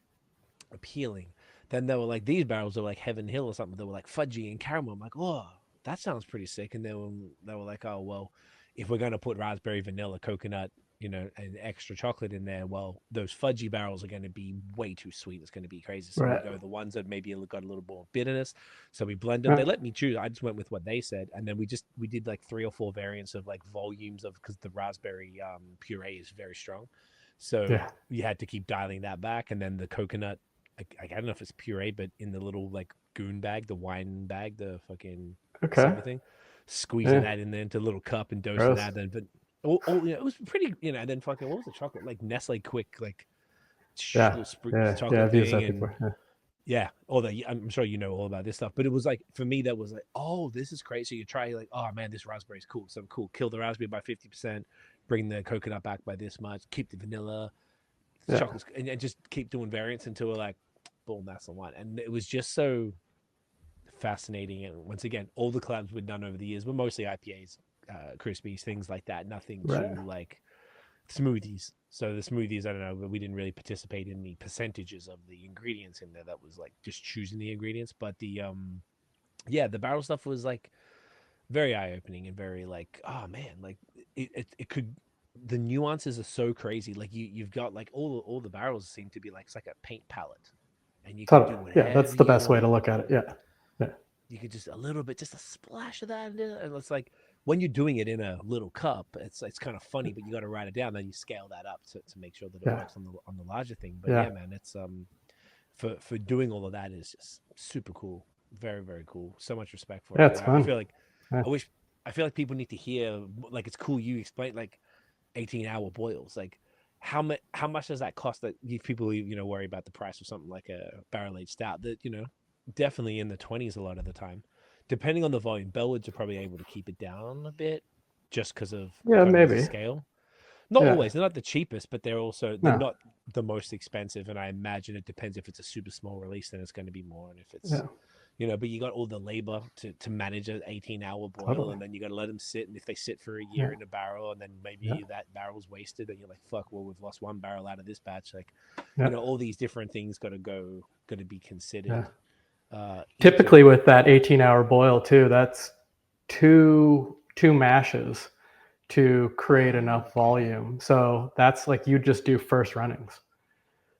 [SPEAKER 2] appealing. Then they were like these barrels are like Heaven Hill or something. They were like fudgy and caramel. I'm like, oh, that sounds pretty sick. And then they were like, oh well, if we're gonna put raspberry, vanilla, coconut, and extra chocolate in there, well, those fudgy barrels are going to be way too sweet. It's going to be crazy. So we go the ones that maybe got a little more bitterness. So we blend them. They let me choose. I just went with what they said, and then we did like 3 or 4 variants of like volumes of because the raspberry puree is very strong, so you had to keep dialing that back. And then the coconut, I don't know if it's puree, but in the little like goon bag, the wine bag, the fucking thing, squeezing that in there into a little cup and dosing that. Then but. It was pretty, and then fucking, what was the chocolate? Like Nestle Quick, like chocolate
[SPEAKER 3] I've used that before.
[SPEAKER 2] I'm sure you know all about this stuff, but it was like, for me, that was like, oh, this is crazy. So you try like, oh man, this raspberry is cool. So cool. Kill the raspberry by 50%, bring the coconut back by this much, keep the vanilla, chocolate, and just keep doing variants until we're like, boom, that's the one. And it was just so fascinating. And once again, all the collabs we've done over the years were mostly IPAs. Crispies, things like that, nothing too like smoothies. So the smoothies, I don't know, but we didn't really participate in the percentages of the ingredients in there. That was like just choosing the ingredients. But the the barrel stuff was like very eye-opening and very like, oh man, like it could, the nuances are so crazy. Like you've got like all the barrels seem to be like, it's like a paint palette, and you can do whatever
[SPEAKER 3] that's the best way to look at it.
[SPEAKER 2] You could just a little bit, just a splash of that, and it's like, when you're doing it in a little cup, it's kind of funny, but you got to write it down. Then you scale that up to make sure that it works on the larger thing. But man, it's for doing all of that is just super cool, very very cool. So much respect for it.
[SPEAKER 3] It's fun.
[SPEAKER 2] I feel like I feel like people need to hear, like, it's cool you explain like 18-hour boils. Like how much does that cost? That if people worry about the price of something like a barrel-aged stout that definitely in the 20s a lot of the time. Depending on the volume, Bellwoods are probably able to keep it down a bit just because of
[SPEAKER 3] maybe
[SPEAKER 2] scale. Not always. They're not the cheapest, but they're not the most expensive. And I imagine it depends. If it's a super small release, then it's going to be more. And if it's, but you got all the labor to manage an 18-hour boil, and then you got to let them sit. And if they sit for a year in a barrel, and then maybe that barrel's wasted, and you're like, fuck, well, we've lost 1 barrel out of this batch. Like, all these different things got to be considered.
[SPEAKER 3] Typically with that 18-hour boil too, that's two mashes to create enough volume. So that's like, you just do first runnings.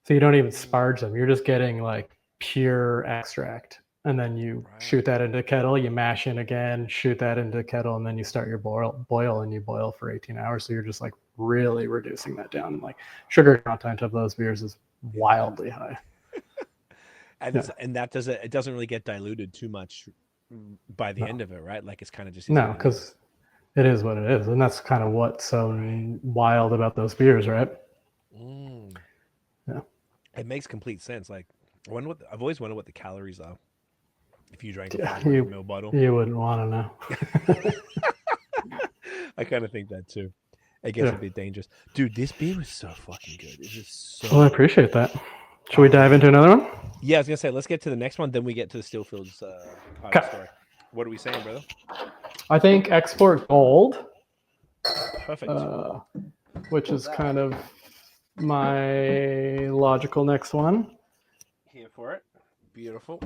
[SPEAKER 3] So you don't even sparge them. You're just getting like pure extract. And then you shoot that into kettle, you mash in again, shoot that into kettle, and then you start your boil and you boil for 18 hours. So you're just like really reducing that down. And like sugar content of those beers is wildly high.
[SPEAKER 2] And it doesn't really get diluted too much by the end of it, right? Like it's kind of just
[SPEAKER 3] because it is what it is, and that's kind of what's so wild about those beers, right?
[SPEAKER 2] It makes complete sense. Like I've always wondered what the calories are if you drank a 500 ml bottle.
[SPEAKER 3] You wouldn't want to know.
[SPEAKER 2] I kind of think that too. I guess it'd be dangerous. Dude, this beer is so fucking good. This is so
[SPEAKER 3] Well, I appreciate that. Should we dive into another one?
[SPEAKER 2] Yeah, I was going to say, let's get to the next one, then we get to the Stillfields part of the story. What are we saying, brother?
[SPEAKER 3] I think Export Gold.
[SPEAKER 2] Perfect.
[SPEAKER 3] Which is kind of my logical next one.
[SPEAKER 2] Here for it. Beautiful.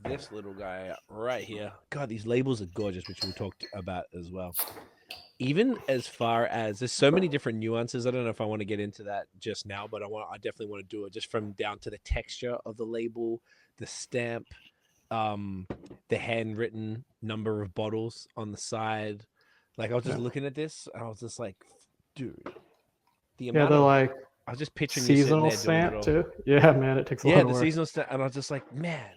[SPEAKER 2] This little guy right here. God, these labels are gorgeous, which we talked about as well. Even as far as there's so many different nuances. I don't know if I want to get into that just now, but I definitely want to do it just from down to the texture of the label, the stamp, the handwritten number of bottles on the side. Like I was just looking at this, and I was just like, dude, the amount
[SPEAKER 3] they're
[SPEAKER 2] of,
[SPEAKER 3] like
[SPEAKER 2] I was just picturing
[SPEAKER 3] seasonal stamp too. Yeah, man, it takes a lot of work.
[SPEAKER 2] Yeah, the seasonal stamp, and I was just like, man,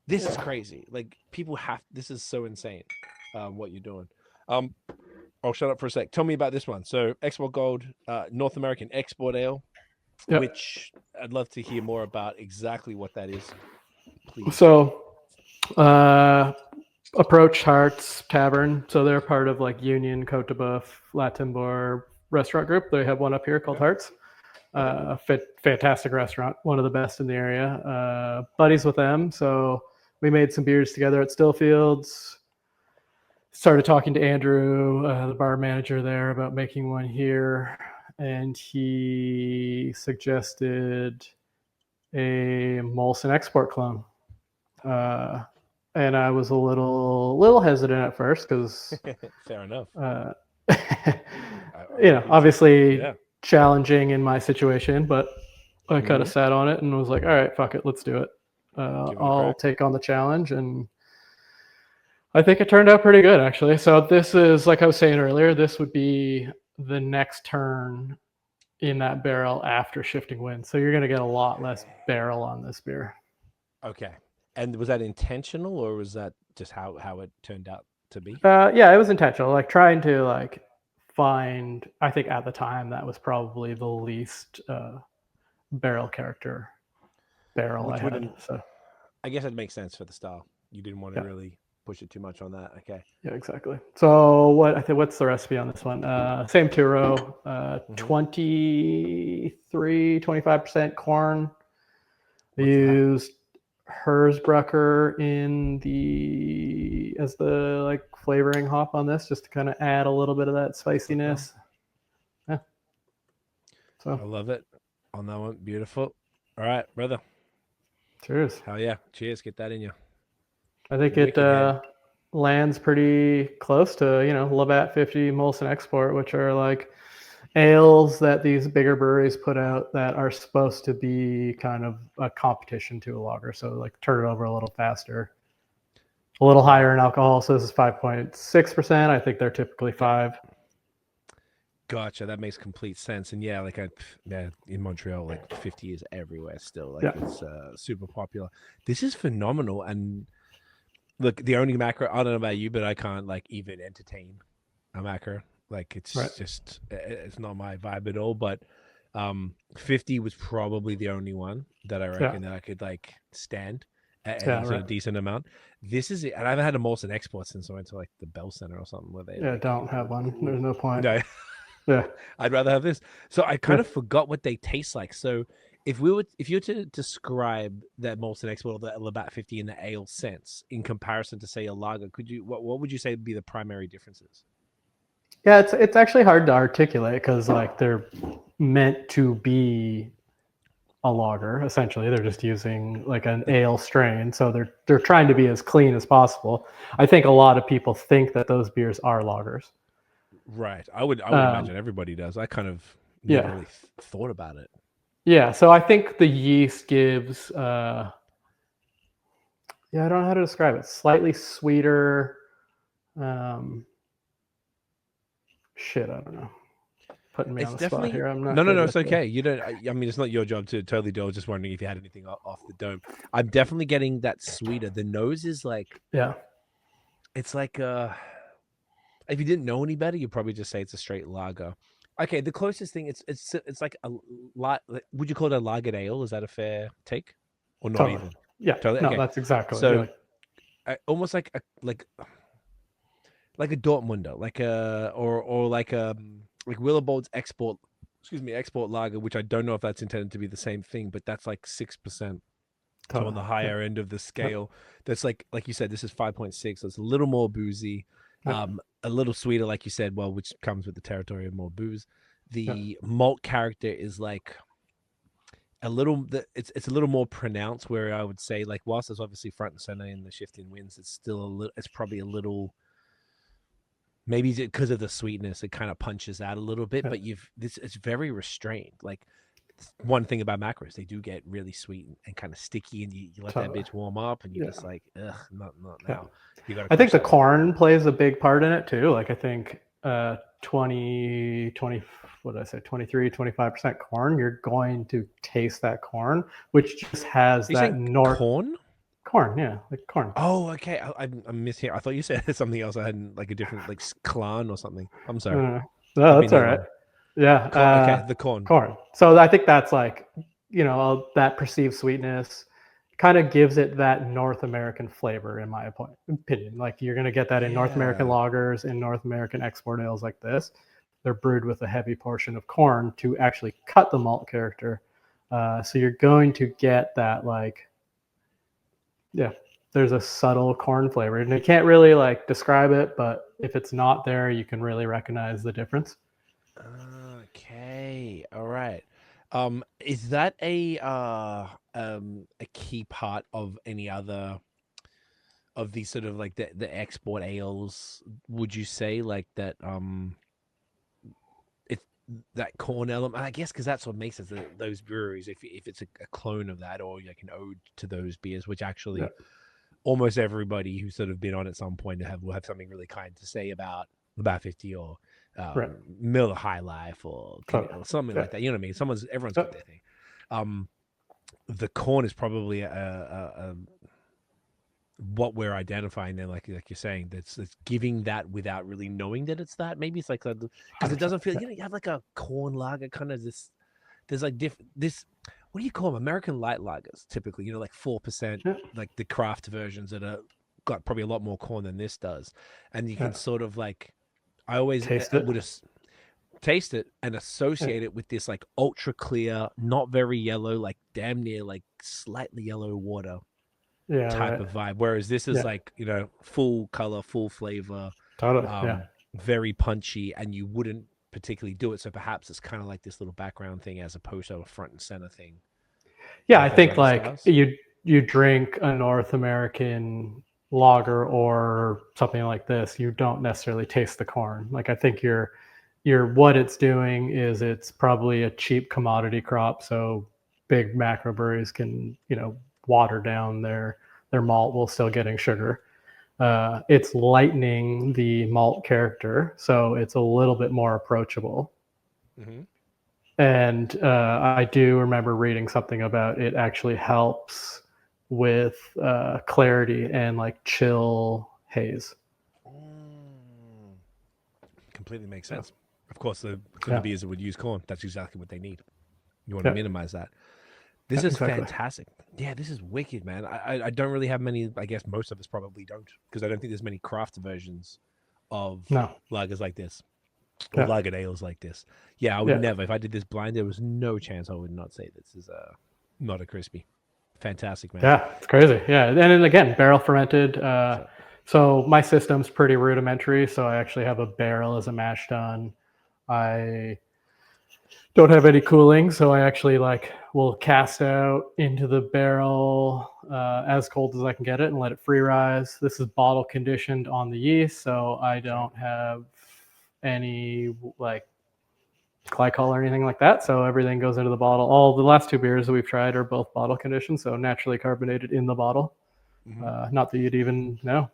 [SPEAKER 2] this is crazy. Like people this is so insane, what you're doing. I'll shut up for a sec. Tell me about this one. So Export Gold, North American Export Ale, which I'd love to hear more about exactly what that is, please.
[SPEAKER 3] So Approach Hearts Tavern. So they're part of like Union, Cote de Boeuf, La Timbour restaurant group. They have one up here called Hearts. Fantastic restaurant. One of the best in the area. Buddies with them. So we made some beers together at Stillfields. Started talking to Andrew, the bar manager there, about making one here, and he suggested a Molson Export clone. And I was a little hesitant at first because
[SPEAKER 2] fair enough.
[SPEAKER 3] Obviously challenging in my situation, but I kind of sat on it and was like, all right, fuck it, let's do it. I'll take on the challenge, and I think it turned out pretty good, actually. So this is, like I was saying earlier, this would be the next turn in that barrel after shifting winds. So you're going to get a lot less barrel on this beer.
[SPEAKER 2] Okay. And was that intentional, or was that just how it turned out to be?
[SPEAKER 3] Yeah, it was intentional. Like trying to find, I think at the time that was probably the least barrel character barrel I had. So
[SPEAKER 2] I guess it makes sense for the style. You didn't want to really push it too much on that. Okay.
[SPEAKER 3] Yeah, exactly. So what's the recipe on this one? Same two-row, 25% corn. They used Hersbrucker as the flavoring hop on this, just to kind of add a little bit of that spiciness. Yeah. So
[SPEAKER 2] I love it on that one. Beautiful. All right, brother.
[SPEAKER 3] Cheers.
[SPEAKER 2] Hell yeah. Cheers. Get that in you.
[SPEAKER 3] I think it lands pretty close to, Labatt 50 Molson Export, which are like ales that these bigger breweries put out that are supposed to be kind of a competition to a lager. So turn it over a little faster, a little higher in alcohol. So this is 5.6%. I think they're typically 5.
[SPEAKER 2] Gotcha. That makes complete sense. And in Montreal, 50 is everywhere still. It's super popular. This is phenomenal. And look, the only macro, I don't know about you, but I can't even entertain a macro. It's just, it's not my vibe at all. But 50 was probably the only one that I reckon that I could stand at a decent amount. This is it. And I haven't had a Molson Export since I went to the Bell Center or something where they
[SPEAKER 3] don't have one. There's no point.
[SPEAKER 2] No. Yeah, I'd rather have this. So I kind of forgot what they taste like. So if you were to describe that Molson Export or the Labatt 50 in the ale sense in comparison to say a lager, what would you say would be the primary differences?
[SPEAKER 3] Yeah, it's actually hard to articulate because they're meant to be a lager. Essentially, they're just using an ale strain, so they're trying to be as clean as possible. I think a lot of people think that those beers are lagers.
[SPEAKER 2] Right. I would imagine everybody does. I kind of never really thought about it.
[SPEAKER 3] Yeah. So I think the yeast gives, I don't know how to describe it. Slightly sweeter. I don't know. Putting me on the spot here. I'm not.
[SPEAKER 2] No. It's okay. You don't. I mean, it's not your job to totally do. I was just wondering if you had anything off the dome. I'm definitely getting that sweeter. The nose is it's if you didn't know any better, you'd probably just say it's a straight lager. Okay, the closest thing it's like a lot. Would you call it a lagered ale? Is that a fair take, or not
[SPEAKER 3] Totally.
[SPEAKER 2] even?
[SPEAKER 3] Yeah.
[SPEAKER 2] Totally.
[SPEAKER 3] No,
[SPEAKER 2] Okay,
[SPEAKER 3] that's exactly
[SPEAKER 2] so
[SPEAKER 3] like,
[SPEAKER 2] almost like a Dortmunder, like a or like Willibald's export lager, which I don't know if that's intended to be the same thing, but that's like 6%. So on
[SPEAKER 3] totally.
[SPEAKER 2] the higher end of the scale, that's like you said, this is 5.6. So it's a little more boozy, a little sweeter, like you said, well, which comes with the territory of more booze. The malt character is like a little, it's a little more pronounced. Where I would say, like, whilst it's obviously front and center in the shifting winds, it's still a little, it's probably a little. Maybe because of the sweetness, it kind of punches out a little bit, but it's very restrained. Like, one thing about macros, they do get really sweet and kind of sticky, and you let that bitch warm up, and you're just like, ugh, not now. You got.
[SPEAKER 3] I think the corn plays a big part in it too. Like I think 20, what did I say, 23, 25% corn, you're going to taste that corn, which just has that corn, yeah, like corn.
[SPEAKER 2] Oh, okay. I'm mishearing. I thought you said something else. I had like a different, like clan or something. I'm sorry.
[SPEAKER 3] No, that's all right. Yeah.
[SPEAKER 2] Okay, the corn.
[SPEAKER 3] Corn. So I think that's like, that perceived sweetness kind of gives it that North American flavor, in my opinion. Like you're going to get that in North American lagers, in North American export ales like this. They're brewed with a heavy portion of corn to actually cut the malt character. So you're going to get that like, there's a subtle corn flavor, and you can't really like describe it, but if it's not there, you can really recognize the difference.
[SPEAKER 2] Okay, all right. Is that a key part of any other of these sort of like the export ales? Would you say like that? It's that corn element, I guess, because that's what makes it those breweries. If it's a clone of that, or like an ode to those beers, which actually. Almost everybody who's sort of been on at some point will have something really kind to say about 50 or Miller High Life or something like that. You know what I mean? Everyone's got their thing. The corn is probably a what we're identifying there, like you're saying, that's giving that without really knowing that it's that. Maybe it's like because it doesn't feel. You have like a corn lager kind of this. There's like this. What do you call them? American light lagers, typically, like 4%, like the craft versions that are got probably a lot more corn than this does. And you can sort of like, I always would taste it and associate it with this like ultra clear, not very yellow, like damn near like slightly yellow water type of vibe. Whereas this is like, full color, full flavor, very punchy, and you wouldn't particularly do it, so perhaps it's kind of like this little background thing as opposed to a front and center thing.
[SPEAKER 3] I think like you drink a North American lager or something like this, you don't necessarily taste the corn. Like I think you're what it's doing is it's probably a cheap commodity crop, so big macro breweries can water down their malt while still getting sugar. It's lightening the malt character, so it's a little bit more approachable. Mm-hmm. And I do remember reading something about it actually helps with clarity and like chill haze.
[SPEAKER 2] Completely makes sense. Of course, the beers that would use corn, that's exactly what they need. You want to minimize that. This is fantastic. Yeah, this is wicked, man. I don't really have many. I guess most of us probably don't, because I don't think there's many craft versions of lagers like this, or lagered ales like this. Yeah, I would never. If I did this blind, there was no chance I would not say this is not a crispy. Fantastic, man.
[SPEAKER 3] Yeah, it's crazy. Yeah, and then again, barrel fermented. So my system's pretty rudimentary. So I actually have a barrel as a mash tun. I don't have any cooling, so I actually will cast out into the barrel as cold as I can get it and let it free rise. This is bottle conditioned on the yeast, so I don't have any glycol or anything like that. So everything goes into the bottle. All the last two beers that we've tried are both bottle conditioned, so naturally carbonated in the bottle. Mm-hmm. Not that you'd even know,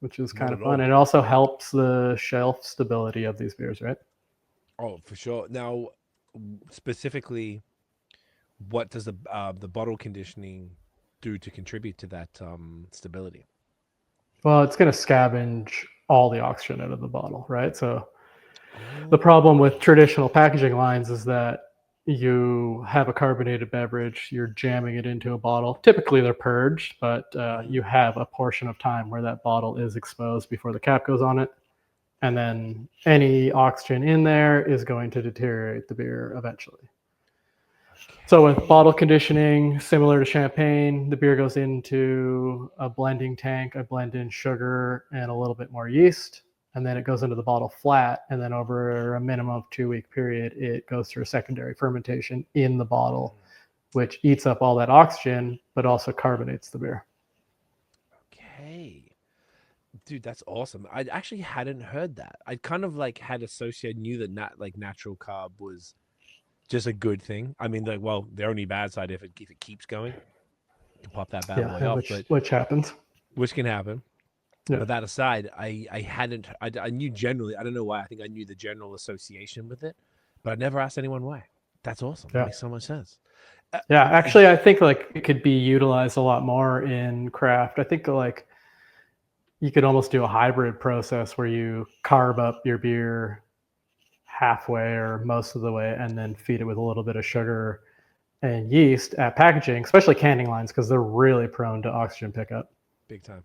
[SPEAKER 3] which is kind of fun. And it also helps the shelf stability of these beers, right?
[SPEAKER 2] Oh, for sure. Now, specifically, what does the bottle conditioning do to contribute to that stability?
[SPEAKER 3] Well, it's going to scavenge all the oxygen out of the bottle, right? So The problem with traditional packaging lines is that you have a carbonated beverage, you're jamming it into a bottle. Typically they're purged, but you have a portion of time where that bottle is exposed before the cap goes on it. And then any oxygen in there is going to deteriorate the beer eventually. Okay. So with bottle conditioning, similar to champagne, the beer goes into a blending tank. I blend in sugar and a little bit more yeast. And then it goes into the bottle flat. And then over a minimum of 2-week period, it goes through a secondary fermentation in the bottle, which eats up all that oxygen, but also carbonates the beer.
[SPEAKER 2] Okay. Dude, that's awesome. I actually hadn't heard that. I kind of like had associated, knew that natural carb was just a good thing. I mean, like, well, the only bad side if it keeps going, you can pop that bad boy off.
[SPEAKER 3] Which happens.
[SPEAKER 2] Which can happen.
[SPEAKER 3] Yeah.
[SPEAKER 2] But that aside, I knew generally, I don't know why, I think I knew the general association with it, but I never asked anyone why. That's awesome. Yeah. That makes so much sense.
[SPEAKER 3] Yeah, actually, I think like it could be utilized a lot more in craft. I think like you could almost do a hybrid process where you carb up your beer halfway or most of the way and then feed it with a little bit of sugar and yeast at packaging, especially canning lines, because they're really prone to oxygen pickup.
[SPEAKER 2] Big time.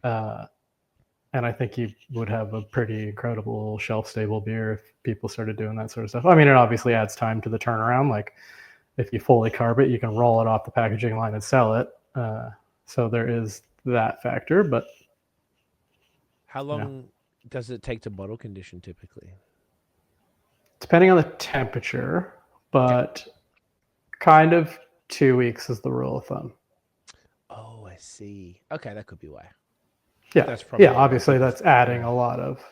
[SPEAKER 3] And I think you would have a pretty incredible shelf-stable beer if people started doing that sort of stuff. I mean, it obviously adds time to the turnaround. Like if you fully carb it, you can roll it off the packaging line and sell it. So there is that factor. But
[SPEAKER 2] how long does it take to bottle condition typically?
[SPEAKER 3] Depending on the temperature, but kind of 2 weeks is the rule of thumb.
[SPEAKER 2] Oh, I see. Okay, that could be why.
[SPEAKER 3] Yeah, that's probably obviously that's adding a lot of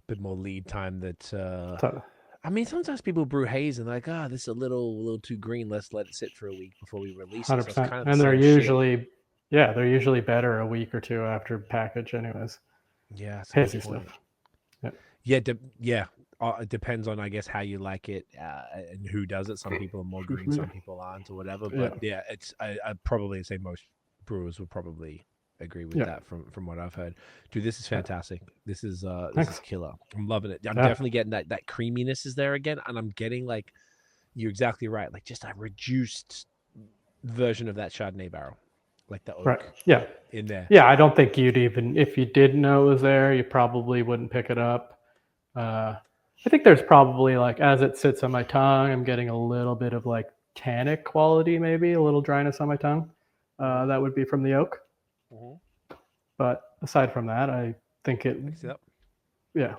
[SPEAKER 2] bit more lead time. That I mean, sometimes people brew haze and like, this is a little too green. Let's let it sit for a week before we release it.
[SPEAKER 3] 100%. So and they're usually they're usually better a week or two after package, anyways.
[SPEAKER 2] Yeah,
[SPEAKER 3] hazy stuff.
[SPEAKER 2] It depends on, I guess, how you like it and who does it. Some people are more green, some people aren't, or whatever. But it's I probably say most brewers would probably agree with that from what I've heard. Dude, this is fantastic. This is killer. I'm loving it. I'm definitely getting that creaminess is there again, and I'm getting like, you're exactly right, like just a reduced version of that Chardonnay barrel, like the oak in there.
[SPEAKER 3] Yeah, I don't think you'd even, if you didn't know it was there, you probably wouldn't pick it up. I think there's probably, like, as it sits on my tongue, I'm getting a little bit of like tannic quality, maybe a little dryness on my tongue. That would be from the oak. Mm-hmm. But aside from that, I think it mix it up. Yeah.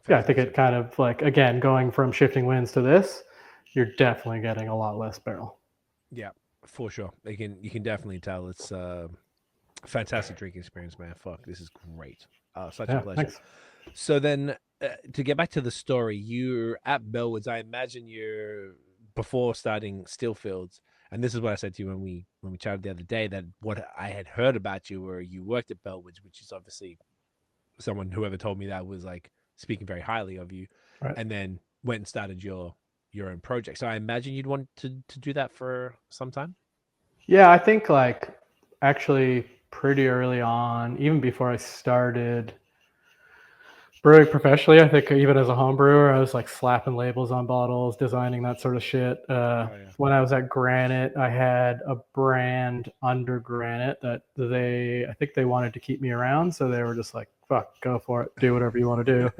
[SPEAKER 3] I think it kind of like, again, going from Shifting Winds to this, you're definitely getting a lot less barrel.
[SPEAKER 2] Yeah, for sure. You can definitely tell it's a fantastic drinking experience, man. Fuck, this is great. Such a pleasure. Thanks. So then, to get back to the story, you're at Bellwoods. I imagine you're before starting Stillfields. And this is what I said to you when we chatted the other day, that what I had heard about you were you worked at Bellwoods, which is obviously whoever told me that was like speaking very highly of you, and then went and started your own project. So I imagine you'd want to do that for some time.
[SPEAKER 3] Yeah, I think like actually pretty early on, even before I started brewing professionally, I think even as a home brewer, I was like slapping labels on bottles, designing that sort of shit. When I was at Granite, I had a brand under Granite that I think they wanted to keep me around. So they were just like, fuck, go for it. Do whatever you want to do.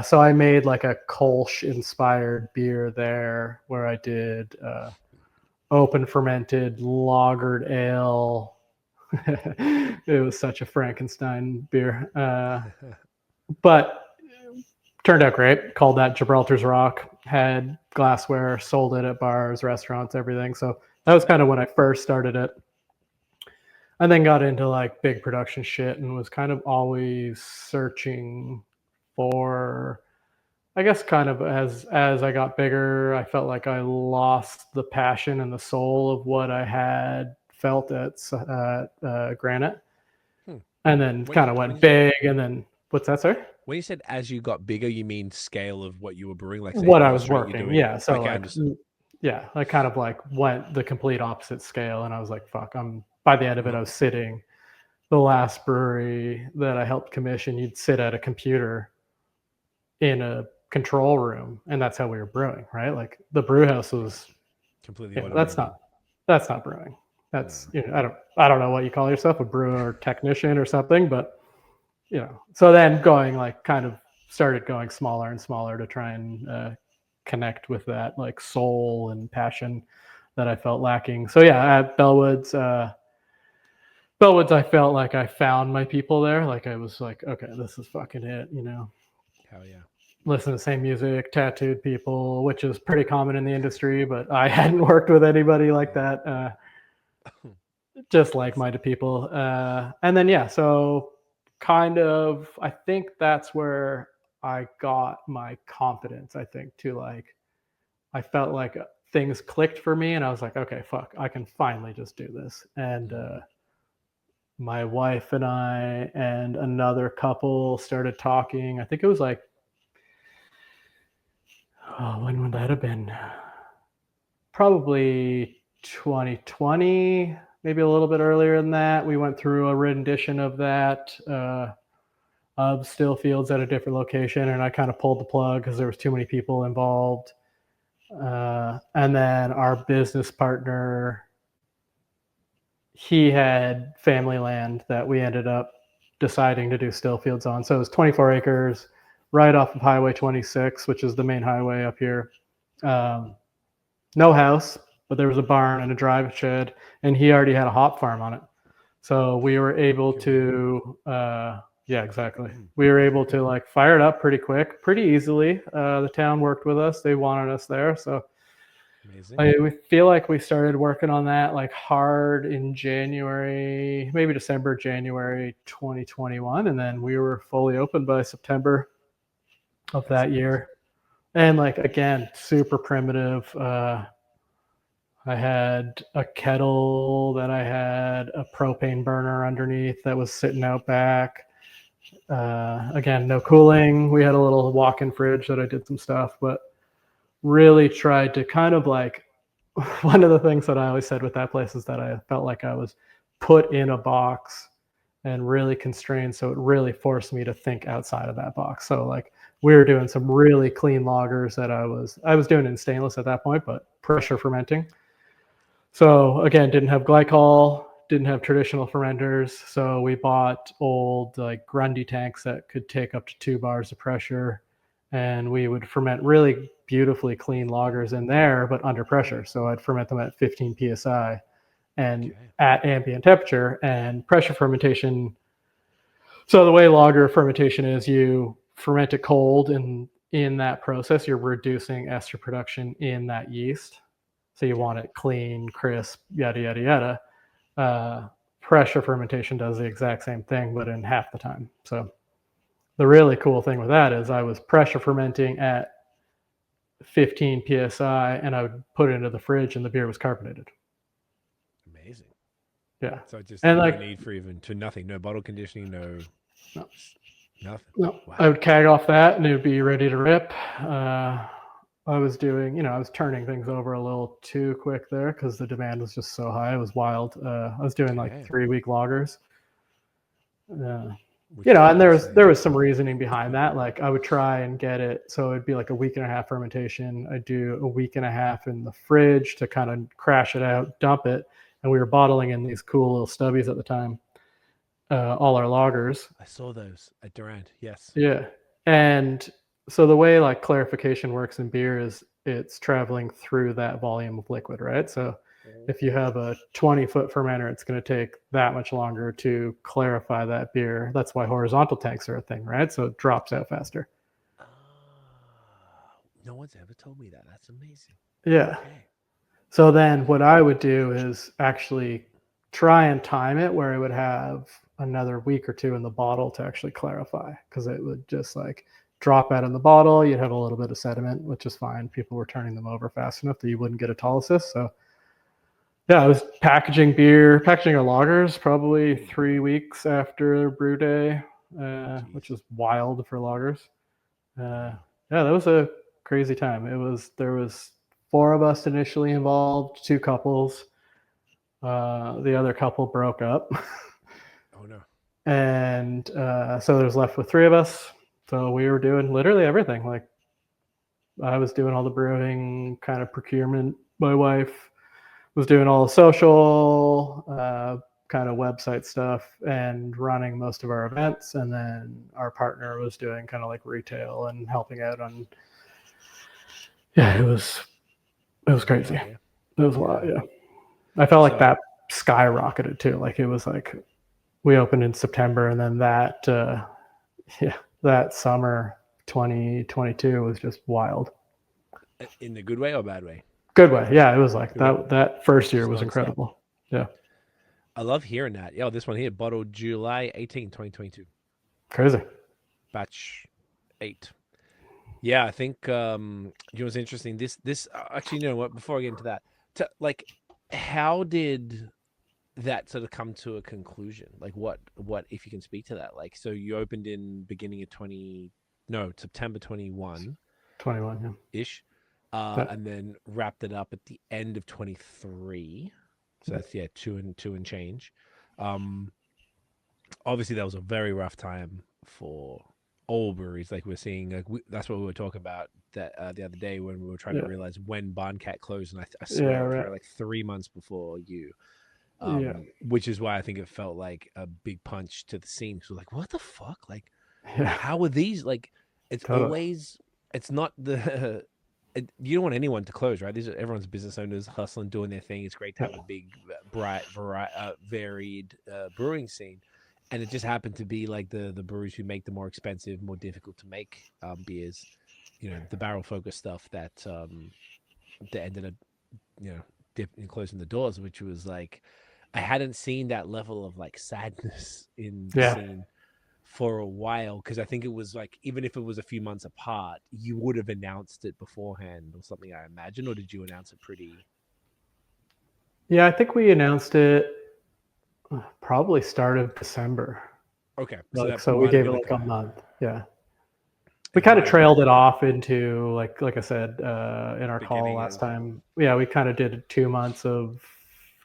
[SPEAKER 3] So I made like a Kolsch inspired beer there where I did open fermented lagered ale. It was such a Frankenstein beer. But turned out great. Called that Gibraltar's Rock. Had glassware, sold it at bars, restaurants, everything. So that was kind of when I first started it. And then got into like big production shit and was kind of always searching for, I guess, kind of as I got bigger, I felt like I lost the passion and the soul of what I had felt at Granite. And then kind of went big and then... What's that, sir?
[SPEAKER 2] When you said as you got bigger, you mean scale of what you were brewing, like
[SPEAKER 3] what I was working. Yeah, so
[SPEAKER 2] like,
[SPEAKER 3] I kind of like went the complete opposite scale, and I was like, "Fuck!" By the end of it, I was sitting. The last brewery that I helped commission, you'd sit at a computer in a control room, and that's how we were brewing, right? Like the brew house was
[SPEAKER 2] completely
[SPEAKER 3] that's not brewing. That's I don't know what you call yourself, a brewer or technician or something, but so then started going smaller and smaller to try and connect with that like soul and passion that I felt lacking. So yeah, at Bellwoods, I felt like I found my people there. Like I was like, okay, this is fucking it,
[SPEAKER 2] Hell yeah.
[SPEAKER 3] Listen to the same music, tattooed people, which is pretty common in the industry, but I hadn't worked with anybody like that. Just like-minded people. And then, so kind of, I think that's where I got my confidence, I think, to like, I felt like things clicked for me and I was like, okay, fuck, I can finally just do this. And my wife and I and another couple started talking. I think it was like, when would that have been? Probably 2020, maybe a little bit earlier than that. We went through a rendition of that, of Still Fields at a different location, and I kind of pulled the plug because there was too many people involved. And then our business partner, he had family land that we ended up deciding to do Still Fields on. So it was 24 acres right off of Highway 26, which is the main highway up here. No house, but there was a barn and a drive shed, and he already had a hop farm on it. So we were able to, exactly. We were able to like fire it up pretty quick, pretty easily. The town worked with us. They wanted us there. So we feel like we started working on that like hard in January, maybe January 2021. And then we were fully open by September of that year. And like, again, super primitive. I had a kettle that I had a propane burner underneath that was sitting out back. Again, no cooling. We had a little walk-in fridge that I did some stuff, but really tried to kind of like, one of the things that I always said with that place is that I felt like I was put in a box and really constrained. So it really forced me to think outside of that box. So like we were doing some really clean lagers that I was doing in stainless at that point, but pressure fermenting. So again, didn't have glycol, didn't have traditional fermenters. So we bought old like Grundy tanks that could take up to 2 bars of pressure. And we would ferment really beautifully clean lagers in there, but under pressure. So I'd ferment them at 15 PSI and at ambient temperature and pressure fermentation. So the way lager fermentation is, you ferment it cold, and in that process, you're reducing ester production in that yeast. So you want it clean, crisp, yada, yada, yada. Pressure fermentation does the exact same thing, but in half the time. So the really cool thing with that is I was pressure fermenting at 15 PSI and I would put it into the fridge and the beer was carbonated.
[SPEAKER 2] Amazing.
[SPEAKER 3] Yeah.
[SPEAKER 2] So just
[SPEAKER 3] and
[SPEAKER 2] no
[SPEAKER 3] like
[SPEAKER 2] need for even to nothing, no bottle conditioning, no. Nothing.
[SPEAKER 3] No.
[SPEAKER 2] Wow.
[SPEAKER 3] I would keg off that and it would be ready to rip. I was doing, I was turning things over a little too quick there because the demand was just so high. It was wild. I was doing like 3-week lagers. And there was some reasoning behind that. Like I would try and get it so it'd be like a week and a half fermentation. I'd do a week and a half in the fridge to kind of crash it out, dump it, and we were bottling in these cool little stubbies at the time. All our lagers.
[SPEAKER 2] I saw those at Durant. Yes.
[SPEAKER 3] Yeah, and so the way like clarification works in beer is it's traveling through that volume of liquid, right? So if you have a 20-foot fermenter, it's going to take that much longer to clarify that beer. That's why horizontal tanks are a thing, right? So it drops out faster.
[SPEAKER 2] No one's ever told me that. That's amazing.
[SPEAKER 3] Yeah. Okay. So then what I would do is actually try and time it where it would have another week or two in the bottle to actually clarify, because it would just like drop out in the bottle. You'd have a little bit of sediment, which is fine. People were turning them over fast enough that you wouldn't get autolysis. So yeah, I was packaging our lagers probably 3 weeks after brew day, which is wild for lagers. Yeah, that was a crazy time. There was 4 of us initially involved, 2 couples. The other couple broke up.
[SPEAKER 2] Oh no.
[SPEAKER 3] And so there's left with 3 of us. So we were doing literally everything. Like I was doing all the brewing, kind of procurement. My wife was doing all the social, kind of website stuff and running most of our events. And then our partner was doing kind of like retail and helping out on. Yeah, it was crazy. It was a lot. Yeah. I felt like that skyrocketed too. Like it was like we opened in September, and then that summer 2022 was just wild.
[SPEAKER 2] In the good way or bad way?
[SPEAKER 3] Good way. Yeah, it was like that first year was incredible. Yeah.
[SPEAKER 2] I love hearing that. Yeah, this one here, bottled July 18, 2022.
[SPEAKER 3] Crazy.
[SPEAKER 2] Batch 8. Yeah, I think you know what's interesting. This actually, you know what? Before I get into that, like, how did that sort of come to a conclusion? Like, what if you can speak to that? Like, so you opened in beginning of September 21.
[SPEAKER 3] 21, yeah.
[SPEAKER 2] Ish. And then wrapped it up at the end of 23. So that's two and change. Obviously that was a very rough time for all breweries. Like we're seeing, like that's what we were talking about that the other day when we were trying to realize when Barncat closed, and I swear it was like 3 months before you. Which is why I think it felt like a big punch to the scene. So like, what the fuck? Like, how are these? Like, it's always, it's not the. You don't want anyone to close, right? These are everyone's business owners hustling, doing their thing. It's great to have a big, bright, varied brewing scene, and it just happened to be like the breweries who make the more expensive, more difficult to make beers. You know, the barrel focused stuff that ended up, you know, closing the doors, which was like, I hadn't seen that level of like sadness in the scene for a while, because I think it was like, even if it was a few months apart, you would have announced it beforehand or something, I imagine. Or did you announce it pretty?
[SPEAKER 3] Yeah, I think we announced it probably start of December.
[SPEAKER 2] Okay,
[SPEAKER 3] so we gave it like a month. Yeah, we kind of trailed it off into like I said in our call last time. Yeah, we kind of did 2 months of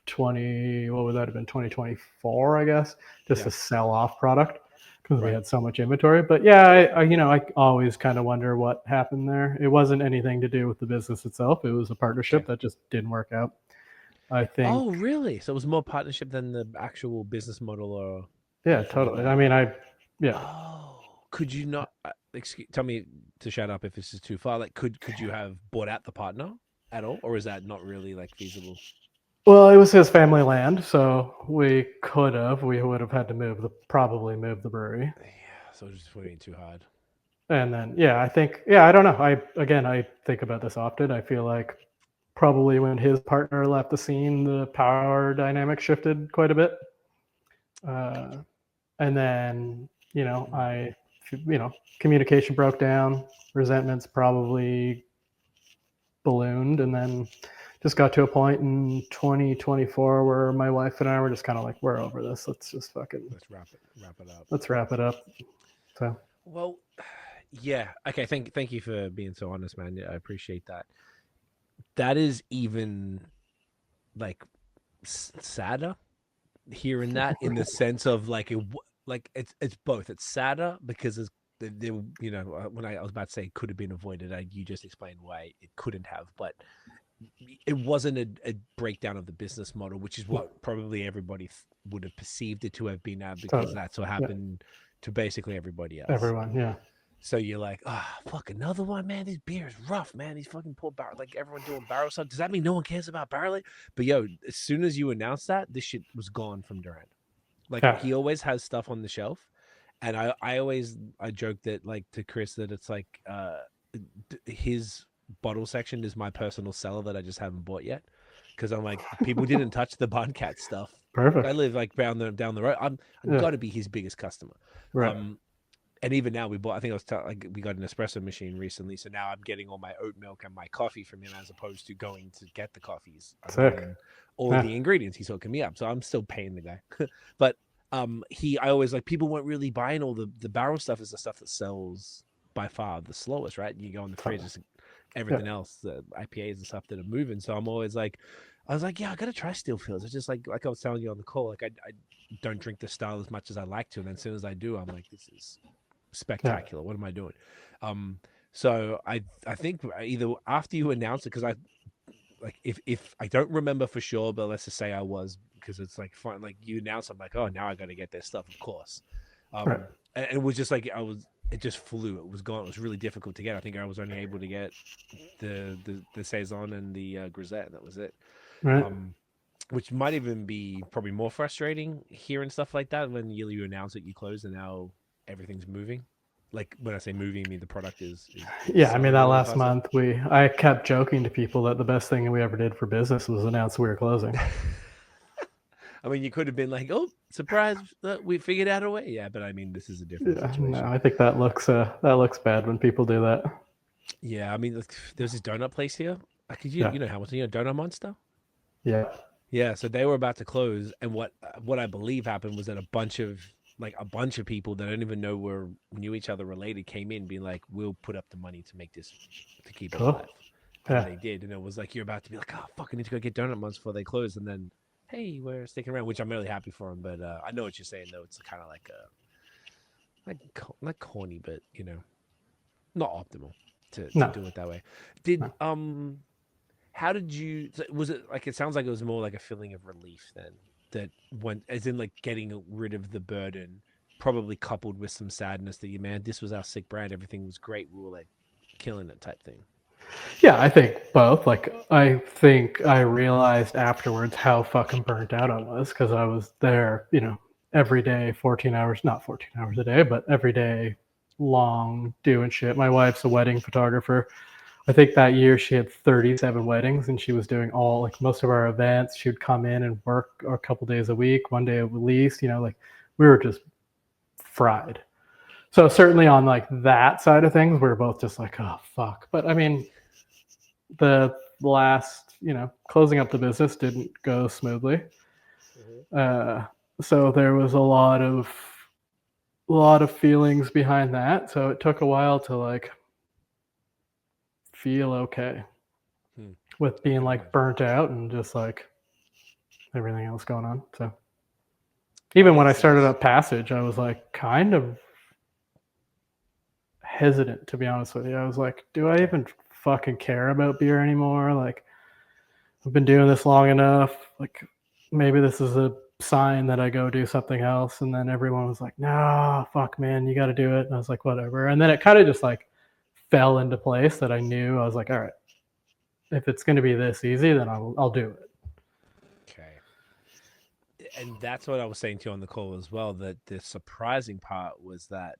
[SPEAKER 3] 20. What would that have been? 2024, I guess, just to sell off product. Because we had so much inventory. But yeah, I always kind of wonder what happened there. It wasn't anything to do with the business itself. It was a partnership that just didn't work out, I think.
[SPEAKER 2] Oh, really? So it was more partnership than the actual business model? Or
[SPEAKER 3] yeah, totally. I mean,
[SPEAKER 2] Oh, could you not tell me to shut up if this is too far? Like, could you have bought out the partner at all? Or is that not really like feasible?
[SPEAKER 3] Well, it was his family land, so we could have. We would have had to probably move the brewery.
[SPEAKER 2] Yeah, so just putting it too hard.
[SPEAKER 3] And then, I think, I don't know. I think about this often. I feel like probably when his partner left the scene, the power dynamic shifted quite a bit. And then, communication broke down, resentments probably ballooned, and then just got to a point in 2024 where my wife and I were just kind of like, we're over this. Let's just fucking
[SPEAKER 2] wrap it up.
[SPEAKER 3] Let's wrap it up. So,
[SPEAKER 2] well, yeah. Okay. Thank you for being so honest, man. I appreciate that. That is even like sadder hearing that, in the sense of like it's both. It's sadder because when I was about to say it could have been avoided, you just explained why it couldn't have, but it wasn't a breakdown of the business model, which is what probably everybody would have perceived it to have been at, because that's what happened to basically everybody else.
[SPEAKER 3] Everyone, yeah.
[SPEAKER 2] So you're like, fuck, another one, man. This beer is rough, man. These fucking poor barrel, like everyone doing barrel stuff. Does that mean no one cares about barreling? But yo, as soon as you announced that, this shit was gone from Durant. Like he always has stuff on the shelf, and I joke that, like, to Chris, that it's like his bottle section is my personal cellar that I just haven't bought yet, because I'm like, people didn't touch the Barncat stuff.
[SPEAKER 3] Perfect.
[SPEAKER 2] I live like down the road. I've got to be his biggest customer.
[SPEAKER 3] Right.
[SPEAKER 2] And even now we got an espresso machine recently, so now I'm getting all my oat milk and my coffee from him, as opposed to going to get the coffees. All of the ingredients he's hooking me up, so I'm still paying the guy. But I always, like, people weren't really buying all the barrel stuff. Is the stuff that sells by far the slowest, right? You go in the fridge, everything else, the IPAs and stuff that are moving. So I'm always like, I was like, yeah, I gotta try Steel Fields. It's just like I was telling you on the call, like I don't drink this style as much as I like to, and then as soon as I do, I'm like, this is spectacular. What am I doing? So I think either after you announced it, because I like if I don't remember for sure, but let's just say I was, because it's like fun. Like you announced, I'm like, oh, now I got to get this stuff, of course. And it was just like it just flew. It was gone. It was really difficult to get. I think I was only able to get the saison and the grisette, and that was it.
[SPEAKER 3] Right.
[SPEAKER 2] Which might even be probably more frustrating hearing stuff like that when you announce it, you close, and now everything's moving. Like when I say moving, I mean the product is
[SPEAKER 3] yeah, I mean that last month I kept joking to people that the best thing we ever did for business was announce we were closing.
[SPEAKER 2] I mean, you could have been like, "Oh, surprise! We figured out a way." Yeah, but I mean, this is a different situation.
[SPEAKER 3] No, I think that looks bad when people do that.
[SPEAKER 2] Yeah, I mean, there's this donut place here. You know Hamilton, Donut Monster.
[SPEAKER 3] Yeah.
[SPEAKER 2] Yeah, so they were about to close, and what I believe happened was that a bunch of people that I don't even know knew each other related came in, being like, "We'll put up the money to make this to keep it alive." And they did, and it was like you're about to be like, "Oh fuck, I need to go get Donut Monster before they close," and then, hey, we're sticking around, which I'm really happy for them. But I know what you're saying, though. It's kind of like corny, but not optimal to do it that way. How did you? Was it like? It sounds like it was more like a feeling of relief then. That when, as in like getting rid of the burden, probably coupled with some sadness that this was our sick brand. Everything was great. We were like killing it type thing.
[SPEAKER 3] Yeah, I think both. Like, I think I realized afterwards how fucking burnt out I was because I was there, every day, 14 hours, not 14 hours a day, but every day long doing shit. My wife's a wedding photographer. I think that year she had 37 weddings and she was doing most of our events. She would come in and work a couple days a week, one day at least, we were just fried. So certainly on like that side of things, we were both just like, oh, fuck. But I mean, the last, closing up the business didn't go smoothly. So there was a lot of feelings behind that. So it took a while to like feel okay with being like burnt out and just like everything else going on. So even when I started up Passage, I was like kind of hesitant, to be honest with you. I was like, do I even fucking care about beer anymore? Like, I've been doing this long enough. Like, maybe this is a sign that I go do something else. And then everyone was like, no, fuck, man, you got to do it. And I was like, whatever. And then it kind of just like fell into place that I knew. I was like, all right, if it's going to be this easy, then I'll do it. Okay.
[SPEAKER 2] And that's what I was saying to you on the call as well, that the surprising part was that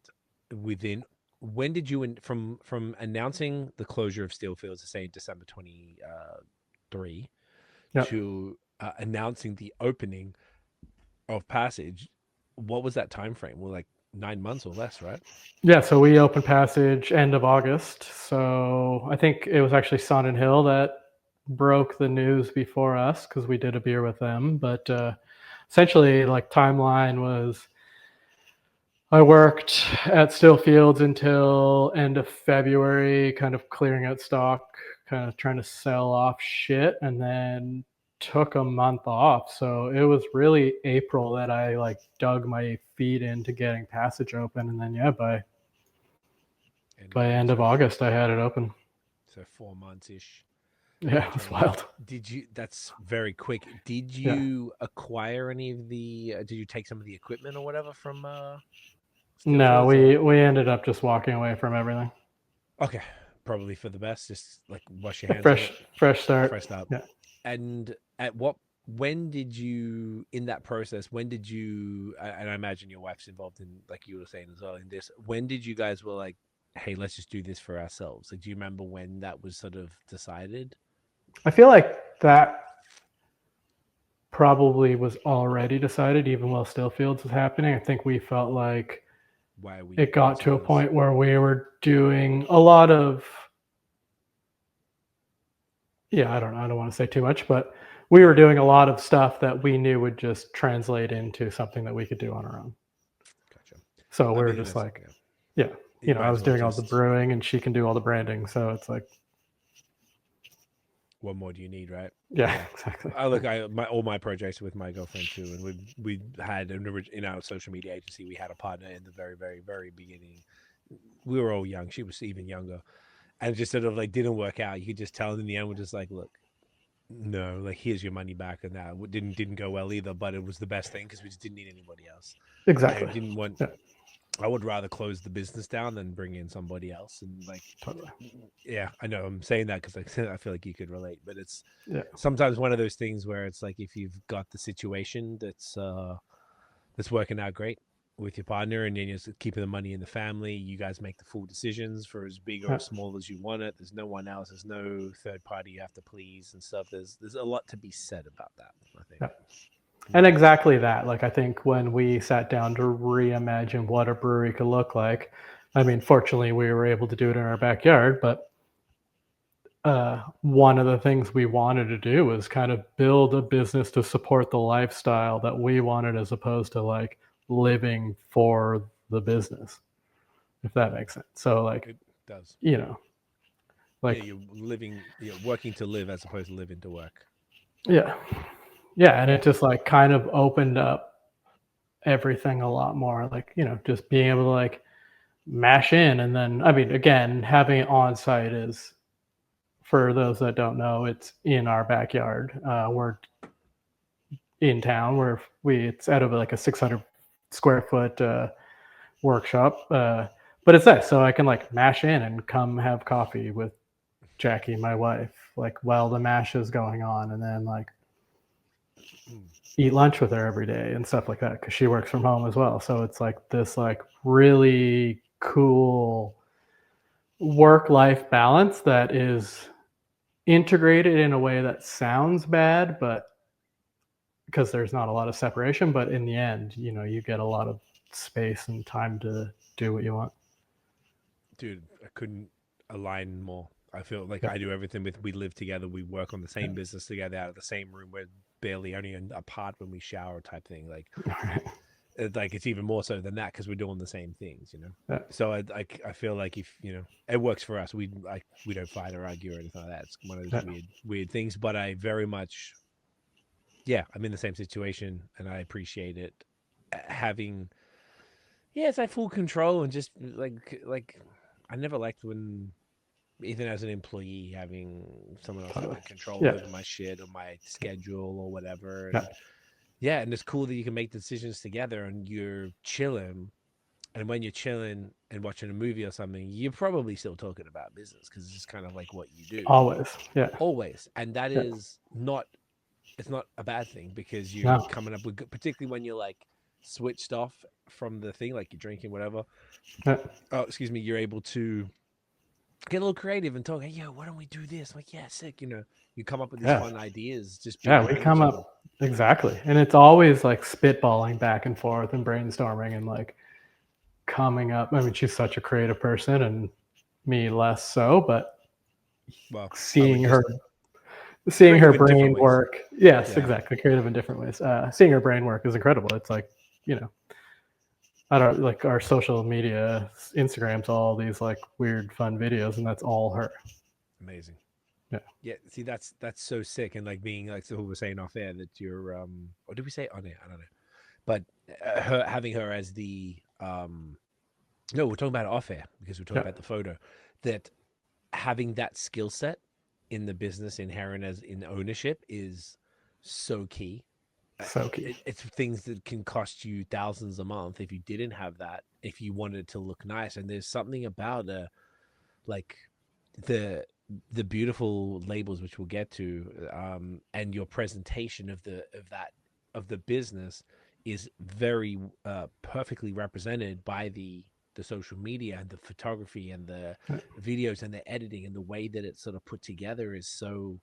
[SPEAKER 2] when did you, from announcing the closure of Steelfields, say December 23, to announcing the opening of Passage, what was that time frame? Well, like 9 months or less, right?
[SPEAKER 3] Yeah, so we opened Passage end of August. So I think it was actually Sun and Hill that broke the news before us because we did a beer with them. But essentially, like, timeline was I worked at Steelfields until end of February, kind of clearing out stock, kind of trying to sell off shit, and then took a month off. So it was really April that I like dug my feet into getting Passage open, and then by end of August I had it open.
[SPEAKER 2] So 4 months ish.
[SPEAKER 3] Yeah, it was wild.
[SPEAKER 2] That's very quick. Did you acquire any of did you take some of the equipment or whatever from
[SPEAKER 3] No, we ended up just walking away from everything.
[SPEAKER 2] Okay, probably for the best. Just like wash your hands.
[SPEAKER 3] Fresh start.
[SPEAKER 2] Yeah. And when did you, in that process, and I imagine your wife's involved in, like you were saying as well, in this, when did you guys were like, hey, let's just do this for ourselves? Like, do you remember when that was sort of decided?
[SPEAKER 3] I feel like that probably was already decided even while Steelfields was happening. I think we felt like it got to a point where we were doing a lot of, I don't know, I don't want to say too much, but we were doing a lot of stuff that we knew would just translate into something that we could do on our own. Gotcha. So we were just like, I was doing all the brewing and she can do all the branding. So it's like,
[SPEAKER 2] what more do you need, right?
[SPEAKER 3] Yeah. Exactly.
[SPEAKER 2] All my projects with my girlfriend too, and we had in our social media agency, we had a partner in the very, very, very beginning. We were all young. She was even younger, and it just sort of like didn't work out. You could just tell in the end, we're just like, look, no, like here's your money back, and that didn't go well either. But it was the best thing because we just didn't need anybody else.
[SPEAKER 3] Exactly.
[SPEAKER 2] I didn't want. Yeah. I would rather close the business down than bring in somebody else. And like,
[SPEAKER 3] totally.
[SPEAKER 2] Yeah, I know I'm saying that because I feel like you could relate, but it's sometimes one of those things where it's like if you've got the situation that's working out great with your partner, and then you're keeping the money in the family, you guys make the full decisions for as big or as small as you want it. There's no one else. There's no third party you have to please and stuff. There's a lot to be said about that, I think.
[SPEAKER 3] Yeah. And exactly that. Like, I think when we sat down to reimagine what a brewery could look like, I mean, fortunately, we were able to do it in our backyard, but one of the things we wanted to do was kind of build a business to support the lifestyle that we wanted, as opposed to like living for the business, if that makes sense. So like,
[SPEAKER 2] it does,
[SPEAKER 3] like
[SPEAKER 2] you're working to live as opposed to living to work.
[SPEAKER 3] Yeah, and it just like kind of opened up everything a lot more, like, just being able to like mash in. And then, I mean, again, having it on site is, for those that don't know, it's in our backyard. We're in town it's out of like a 600 square foot workshop. But it's nice. So I can like mash in and come have coffee with Jackie, my wife, like while the mash is going on, and then like eat lunch with her every day and stuff like that, because she works from home as well. So it's like this like really cool work-life balance that is integrated in a way that sounds bad, but because there's not a lot of separation, but in the end, you get a lot of space and time to do what you want.
[SPEAKER 2] Dude, I couldn't align more. I feel like I do everything we live together. We work on the same business together, out of the same room. We're barely only apart when we shower, type thing. Like, it's even more so than that because we're doing the same things, So I feel like if it works for us, we don't fight or argue or anything like that. It's one of those weird things. But I very much, I'm in the same situation, and I appreciate it. Having, it's like full control, and just like I never liked when, even as an employee, having someone else having control over my shit or my schedule or whatever. And it's cool that you can make decisions together and you're chilling. And when you're chilling and watching a movie or something, you're probably still talking about business because it's just kind of like what you do. Always. And that is not, it's not a bad thing, because you're coming up with, particularly when you're like switched off from the thing, like you're drinking, whatever. You're able to get a little creative and talk. Hey, yo, why don't we do this? I'm like, sick. You come up with these fun ideas. Just
[SPEAKER 3] we come up exactly, and it's always like spitballing back and forth and brainstorming and like coming up. I mean, she's such a creative person, and me less so. But seeing her brain work, exactly, creative in different ways. Seeing her brain work is incredible. It's like, I don't like our social media, Instagram's all these like weird fun videos, and that's all her.
[SPEAKER 2] Amazing. Yeah. See, that's so sick. And like being like, so we were saying off air that you're or did we say on air? I don't know. But having her as the no, we're talking about it off air because we're talking about the photo. That having that skill set in the business inherent as in ownership is so key. It's things that can cost you thousands a month if you didn't have that, if you wanted to look nice. And there's something about like the beautiful labels, which we'll get to, and your presentation of the business is very perfectly represented by the social media and the photography and the videos and the editing, and the way that it's sort of put together is so.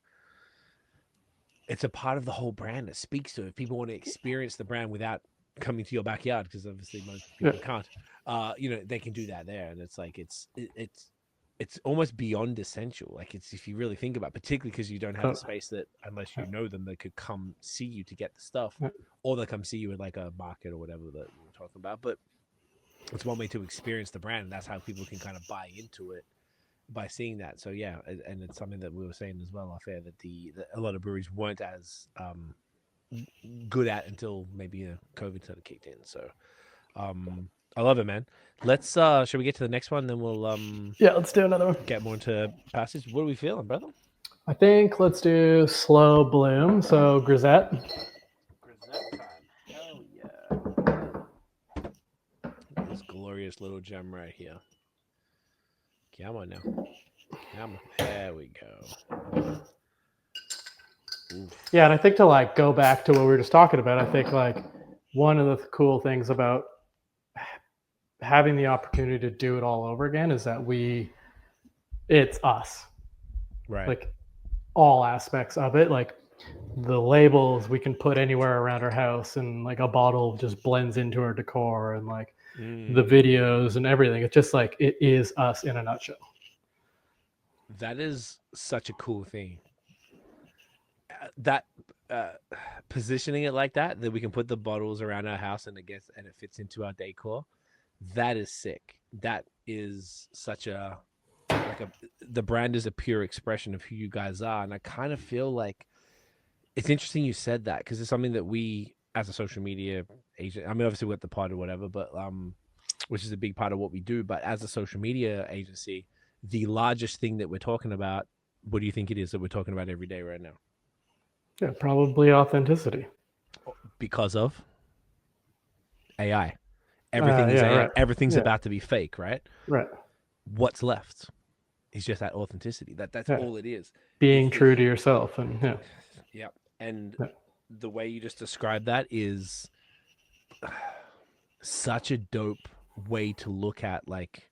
[SPEAKER 2] It's a part of the whole brand. It speaks to it. If people want to experience the brand without coming to your backyard, because obviously most people can't, they can do that there. And it's like, it's almost beyond essential. Like, it's, if you really think about it, particularly because you don't have a space that, unless you know them, they could come see you to get the stuff, or they'll come see you at like a market or whatever that we're talking about. But it's one way to experience the brand. And that's how people can kind of buy into it by seeing that. So yeah, and it's something that we were saying as well off air, that a lot of breweries weren't as good at until maybe COVID sort of kicked in. So I love it, man. Let's should we get to the next one, then we'll
[SPEAKER 3] yeah, let's do another one.
[SPEAKER 2] Get more into passage. What are we feeling, brother?
[SPEAKER 3] I think let's do slow bloom. So Grisette.
[SPEAKER 2] Grisette time. Hell yeah. This glorious little gem right here. Come on now. Come on. There we go. Oof.
[SPEAKER 3] Yeah, and I think to like go back to what we were just talking about, I think like one of the cool things about having the opportunity to do it all over again is that it's us.
[SPEAKER 2] Right.
[SPEAKER 3] Like all aspects of it, like the labels we can put anywhere around our house, and like a bottle just blends into our decor, and like the videos and everything. It's just like it is us in a nutshell.
[SPEAKER 2] That is such a cool thing. That positioning it like that we can put the bottles around our house and it fits into our decor. That is sick. That is such the brand is a pure expression of who you guys are. And I kind of feel like it's interesting you said that, because it's something that we, as a social media agent, I mean, obviously we're at the pod or whatever, but which is a big part of what we do. But as a social media agency, the largest thing that we're talking about, what do you think it is that we're talking about every day right now?
[SPEAKER 3] Yeah, probably authenticity.
[SPEAKER 2] Because of AI. Everything is AI. Right. Everything's about to be fake, right?
[SPEAKER 3] Right.
[SPEAKER 2] What's left is just that authenticity. That's all it is.
[SPEAKER 3] Being true to yourself. And
[SPEAKER 2] yeah. And the way you just described that is such a dope way to look at like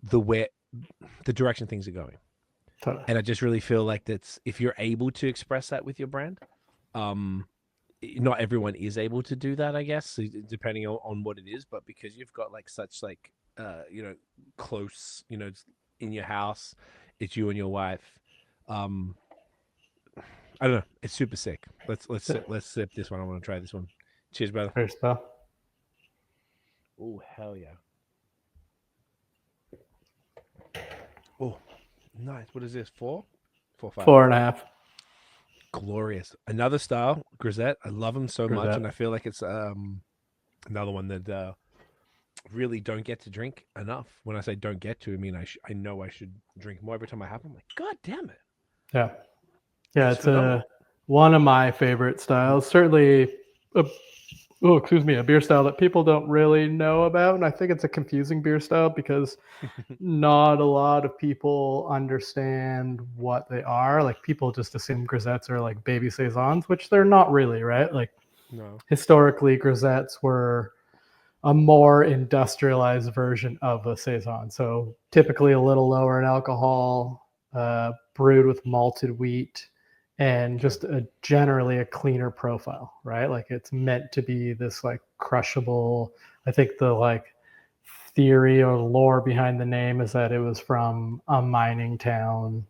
[SPEAKER 2] the direction things are going. Totally. And I just really feel like that's, if you're able to express that with your brand, not everyone is able to do that, I guess, depending on what it is. But because you've got like such like close, in your house, it's you and your wife. I don't know. It's super sick. Let's sip this one. I want to try this one. Cheers, brother.
[SPEAKER 3] Cheers, pal.
[SPEAKER 2] Oh, hell yeah. Oh, nice. What is this? 4? 4, 5.
[SPEAKER 3] 4.5.
[SPEAKER 2] Glorious. Another style, Grisette. I love them so much, and I feel like it's another one that really don't get to drink enough. When I say don't get to, I mean I know I should drink more. Every time I have them, I'm like, God damn it.
[SPEAKER 3] Yeah. Yeah, it's one of my favorite styles. Certainly a beer style that people don't really know about. And I think it's a confusing beer style because not a lot of people understand what they are. Like people just assume grisettes are like baby saisons, which they're not really, right? Like historically grisettes were a more industrialized version of a saison. So typically a little lower in alcohol, brewed with malted wheat, and just generally a cleaner profile, right? Like it's meant to be this like crushable. I think the like theory or lore behind the name is that it was from a mining town,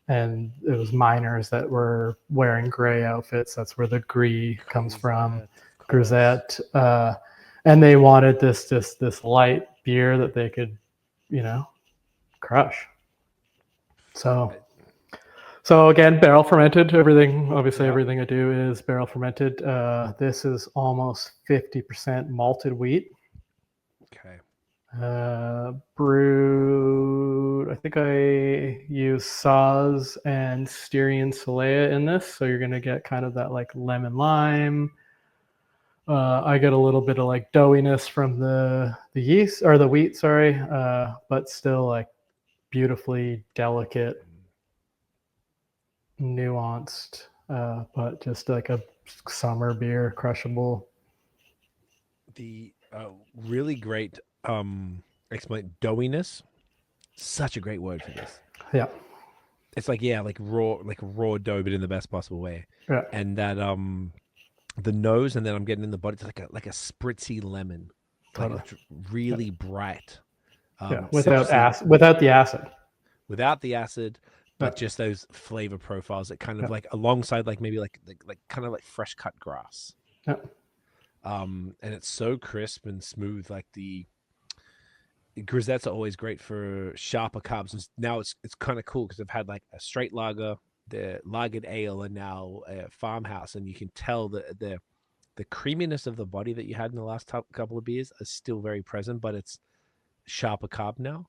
[SPEAKER 3] and it was miners that were wearing gray outfits. That's where the gris comes from, grisette. And they wanted this light beer that they could, crush. So again, barrel fermented. Everything I do is barrel fermented. This is almost 50% malted wheat.
[SPEAKER 2] Okay.
[SPEAKER 3] Brewed. I think I use Saaz and Styrian Solea in this, so you're gonna get kind of that like lemon lime. I get a little bit of like doughiness from the yeast or the wheat, sorry, but still like beautifully delicate, nuanced, but just like a summer beer, crushable.
[SPEAKER 2] The really great explain doughiness. Such a great word for this.
[SPEAKER 3] Yeah,
[SPEAKER 2] it's like raw dough, but in the best possible way.
[SPEAKER 3] Yeah,
[SPEAKER 2] and that the nose, and then I'm getting in the body. It's like a spritzy lemon,
[SPEAKER 3] totally.
[SPEAKER 2] Like really bright.
[SPEAKER 3] Without the acid.
[SPEAKER 2] Without the acid, but just those flavor profiles that kind of like alongside, like maybe like kind of like fresh cut grass.
[SPEAKER 3] Yeah.
[SPEAKER 2] And it's so crisp and smooth. Like grisettes are always great for sharper carbs. And now it's kind of cool because I've had like a straight lager, the lagered ale, and now a farmhouse, and you can tell the creaminess of the body that you had in the last couple of beers is still very present, but it's sharper carb now,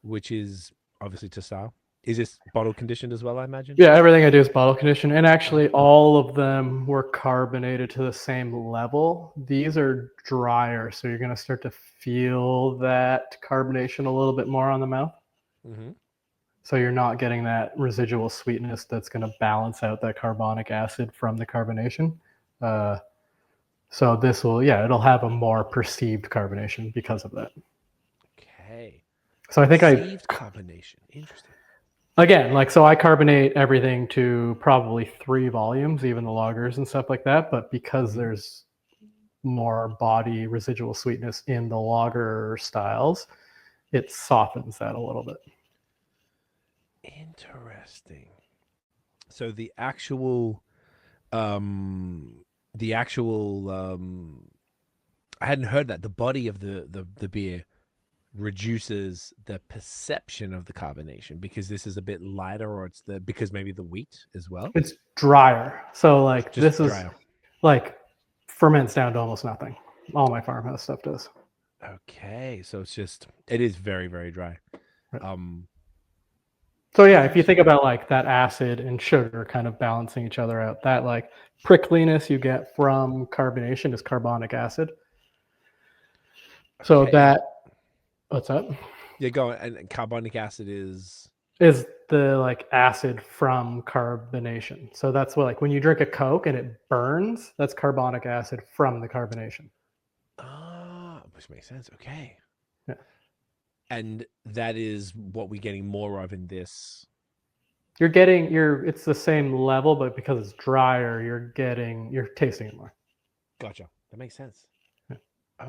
[SPEAKER 2] which is obviously to style. Is this bottle conditioned as well, I imagine?
[SPEAKER 3] Yeah, everything I do is bottle conditioned, and actually all of them were carbonated to the same level. These are drier, so you're going to start to feel that carbonation a little bit more on the mouth.
[SPEAKER 2] Mm-hmm.
[SPEAKER 3] So you're not getting that residual sweetness that's going to balance out that carbonic acid from the carbonation. So this will, it'll have a more perceived carbonation because of that.
[SPEAKER 2] Okay.
[SPEAKER 3] So I think
[SPEAKER 2] perceived carbonation. Interesting.
[SPEAKER 3] Again, like, so I carbonate everything to probably 3 volumes, even the lagers and stuff like that. But because there's more body residual sweetness in the lager styles, it softens that a little bit.
[SPEAKER 2] Interesting. So the actual I hadn't heard that the body of the beer reduces the perception of the carbonation because this is a bit lighter, or it's because maybe the wheat as well.
[SPEAKER 3] It's drier. So like
[SPEAKER 2] just
[SPEAKER 3] this
[SPEAKER 2] drier.
[SPEAKER 3] Is like ferments down to almost nothing. All my farmhouse stuff does.
[SPEAKER 2] Okay, so it is very, very dry.
[SPEAKER 3] Right. So yeah, if you think about like that acid and sugar kind of balancing each other out, that like prickliness you get from carbonation is carbonic acid. So what's that?
[SPEAKER 2] Yeah, go on. And carbonic acid is
[SPEAKER 3] the like acid from carbonation. So that's what, like when you drink a Coke and it burns, that's carbonic acid from the carbonation.
[SPEAKER 2] Which makes sense. Okay.
[SPEAKER 3] Yeah.
[SPEAKER 2] And that is what we're getting more of in this.
[SPEAKER 3] It's the same level, but because it's drier, you're tasting it more.
[SPEAKER 2] Gotcha. That makes sense.
[SPEAKER 3] Yeah.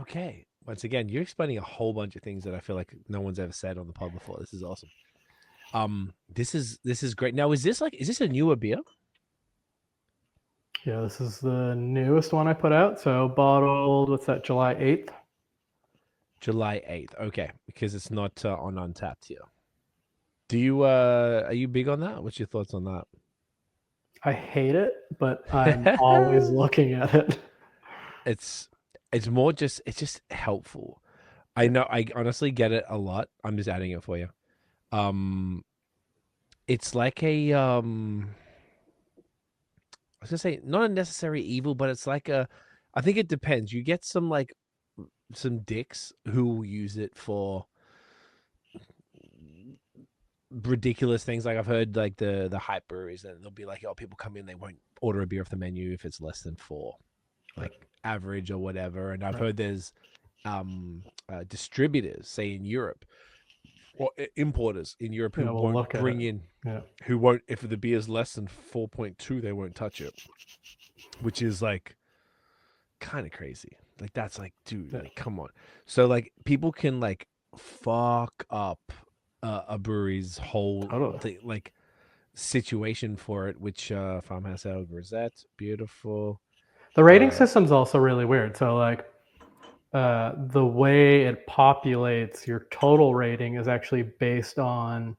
[SPEAKER 2] Okay. Once again, you're explaining a whole bunch of things that I feel like no one's ever said on the pod before. This is awesome. This is great. Now, is this a newer beer?
[SPEAKER 3] Yeah, this is the newest one I put out. So bottled, what's that, July 8th?
[SPEAKER 2] July 8th. Okay, because it's not on Untapped here. Are you big on that? What's your thoughts on that?
[SPEAKER 3] I hate it, but I'm always looking at it.
[SPEAKER 2] It's more just, it's just helpful. I know, I honestly get it a lot. I'm just adding it for you. It's like I was gonna say not a necessary evil, but it's like I think it depends. You get some dicks who will use it for ridiculous things. Like I've heard like the hype breweries, and they'll be like, oh, people come in, they won't order a beer off the menu if it's less than 4, like average or whatever. And I've heard there's distributors, say in Europe, or importers in Europe who won't bring in, who won't, if the beer is less than 4.2, they won't touch it, which is like kind of crazy. Like that's like, dude, like come on. So like people can like fuck up a brewery's whole thing, like situation for it, which Farmhouse Ale Grisette, beautiful.
[SPEAKER 3] The rating system's also really weird. So like the way it populates your total rating is actually based on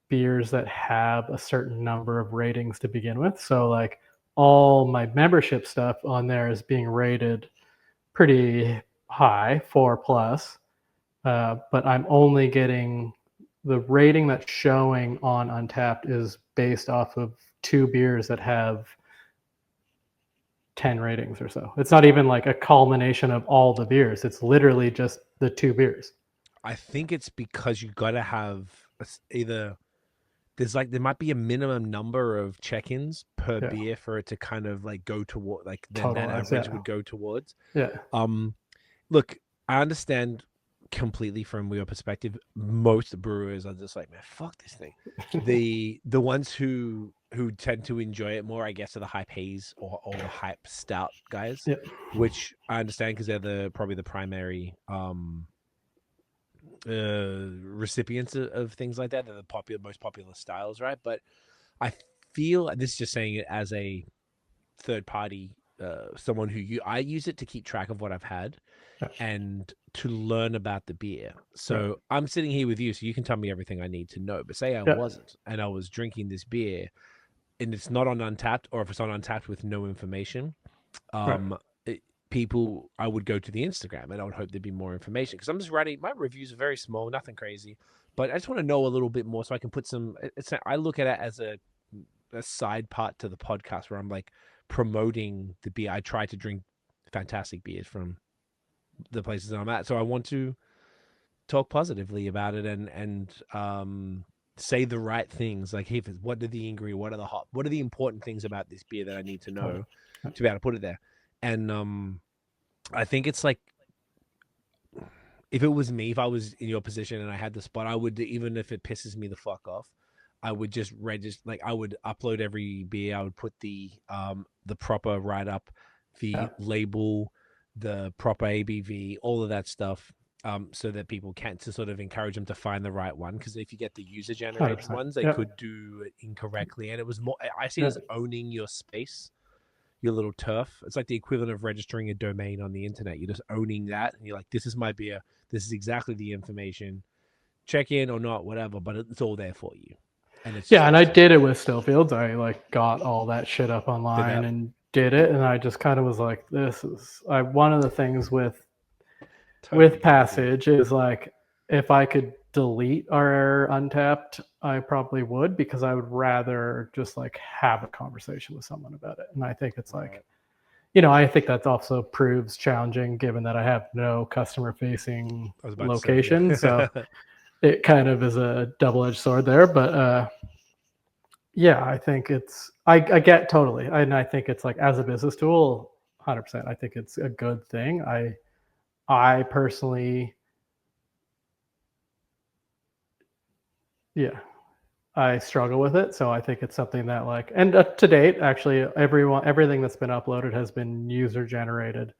[SPEAKER 3] beers that have a certain number of ratings to begin with. So like all my membership stuff on there is being rated pretty high, 4+, but I'm only getting the rating that's showing on Untapped is based off of 2 beers that have 10 ratings or so. It's not even like a culmination of all the beers. It's literally just the 2 beers.
[SPEAKER 2] I think it's because you got to have either there might be a minimum number of check-ins per beer for it to kind of like go toward, like then that average would go towards.
[SPEAKER 3] Yeah.
[SPEAKER 2] Look, I understand completely from your perspective. Most brewers are just like, man, fuck this thing. The ones who tend to enjoy it more, I guess, are the hype haze or the hype stout guys, which I understand because they're probably the primary recipients of things like that. They're the most popular styles, right? But I feel, this is just saying it as a third party, someone I use it to keep track of what I've had, and to learn about the beer. So I'm sitting here with you, so you can tell me everything I need to know. But say I wasn't, and I was drinking this beer, and it's not on Untapped, or if it's on Untapped with no information, people, I would go to the Instagram and I would hope there'd be more information, because I'm just writing, my reviews are very small, nothing crazy, but I just want to know a little bit more so I can put some, I look at it as a side part to the podcast where I'm like promoting the beer. I try to drink fantastic beers from the places that I'm at. So I want to talk positively about it and say the right things. Like, hey, what are the ingredients? What are the important things about this beer that I need to know to be able to put it there? And I think it's like, if it was me, if I was in your position and I had the spot, I would, even if it pisses me the fuck off, I would just register, like I would upload every beer. I would put the proper write up, the label, the proper ABV, all of that stuff, so that people can, to sort of encourage them to find the right one. Because if you get the user generated ones, they could do it incorrectly. And it was more, I see it as owning your space, your little turf. It's like the equivalent of registering a domain on the internet. You're just owning that, and you're like, this is my beer. This is exactly the information. Check in or not, whatever, but it's all there for you. And it's
[SPEAKER 3] and I did it with Stillfields. I like got all that shit up online and did it, and I just kind of was like, this is one of the things with Passage is like, if I could delete our Untapped, I probably would, because I would rather just like have a conversation with someone about it. And I think it's like, I think that also proves challenging given that I have no customer facing location. So it kind of is a double-edged sword there, but I think I get totally. And I think it's like, as a business tool, 100%, I think it's a good thing. I personally, I struggle with it. So I think it's something that like, and to date, actually, everything that's been uploaded has been user generated,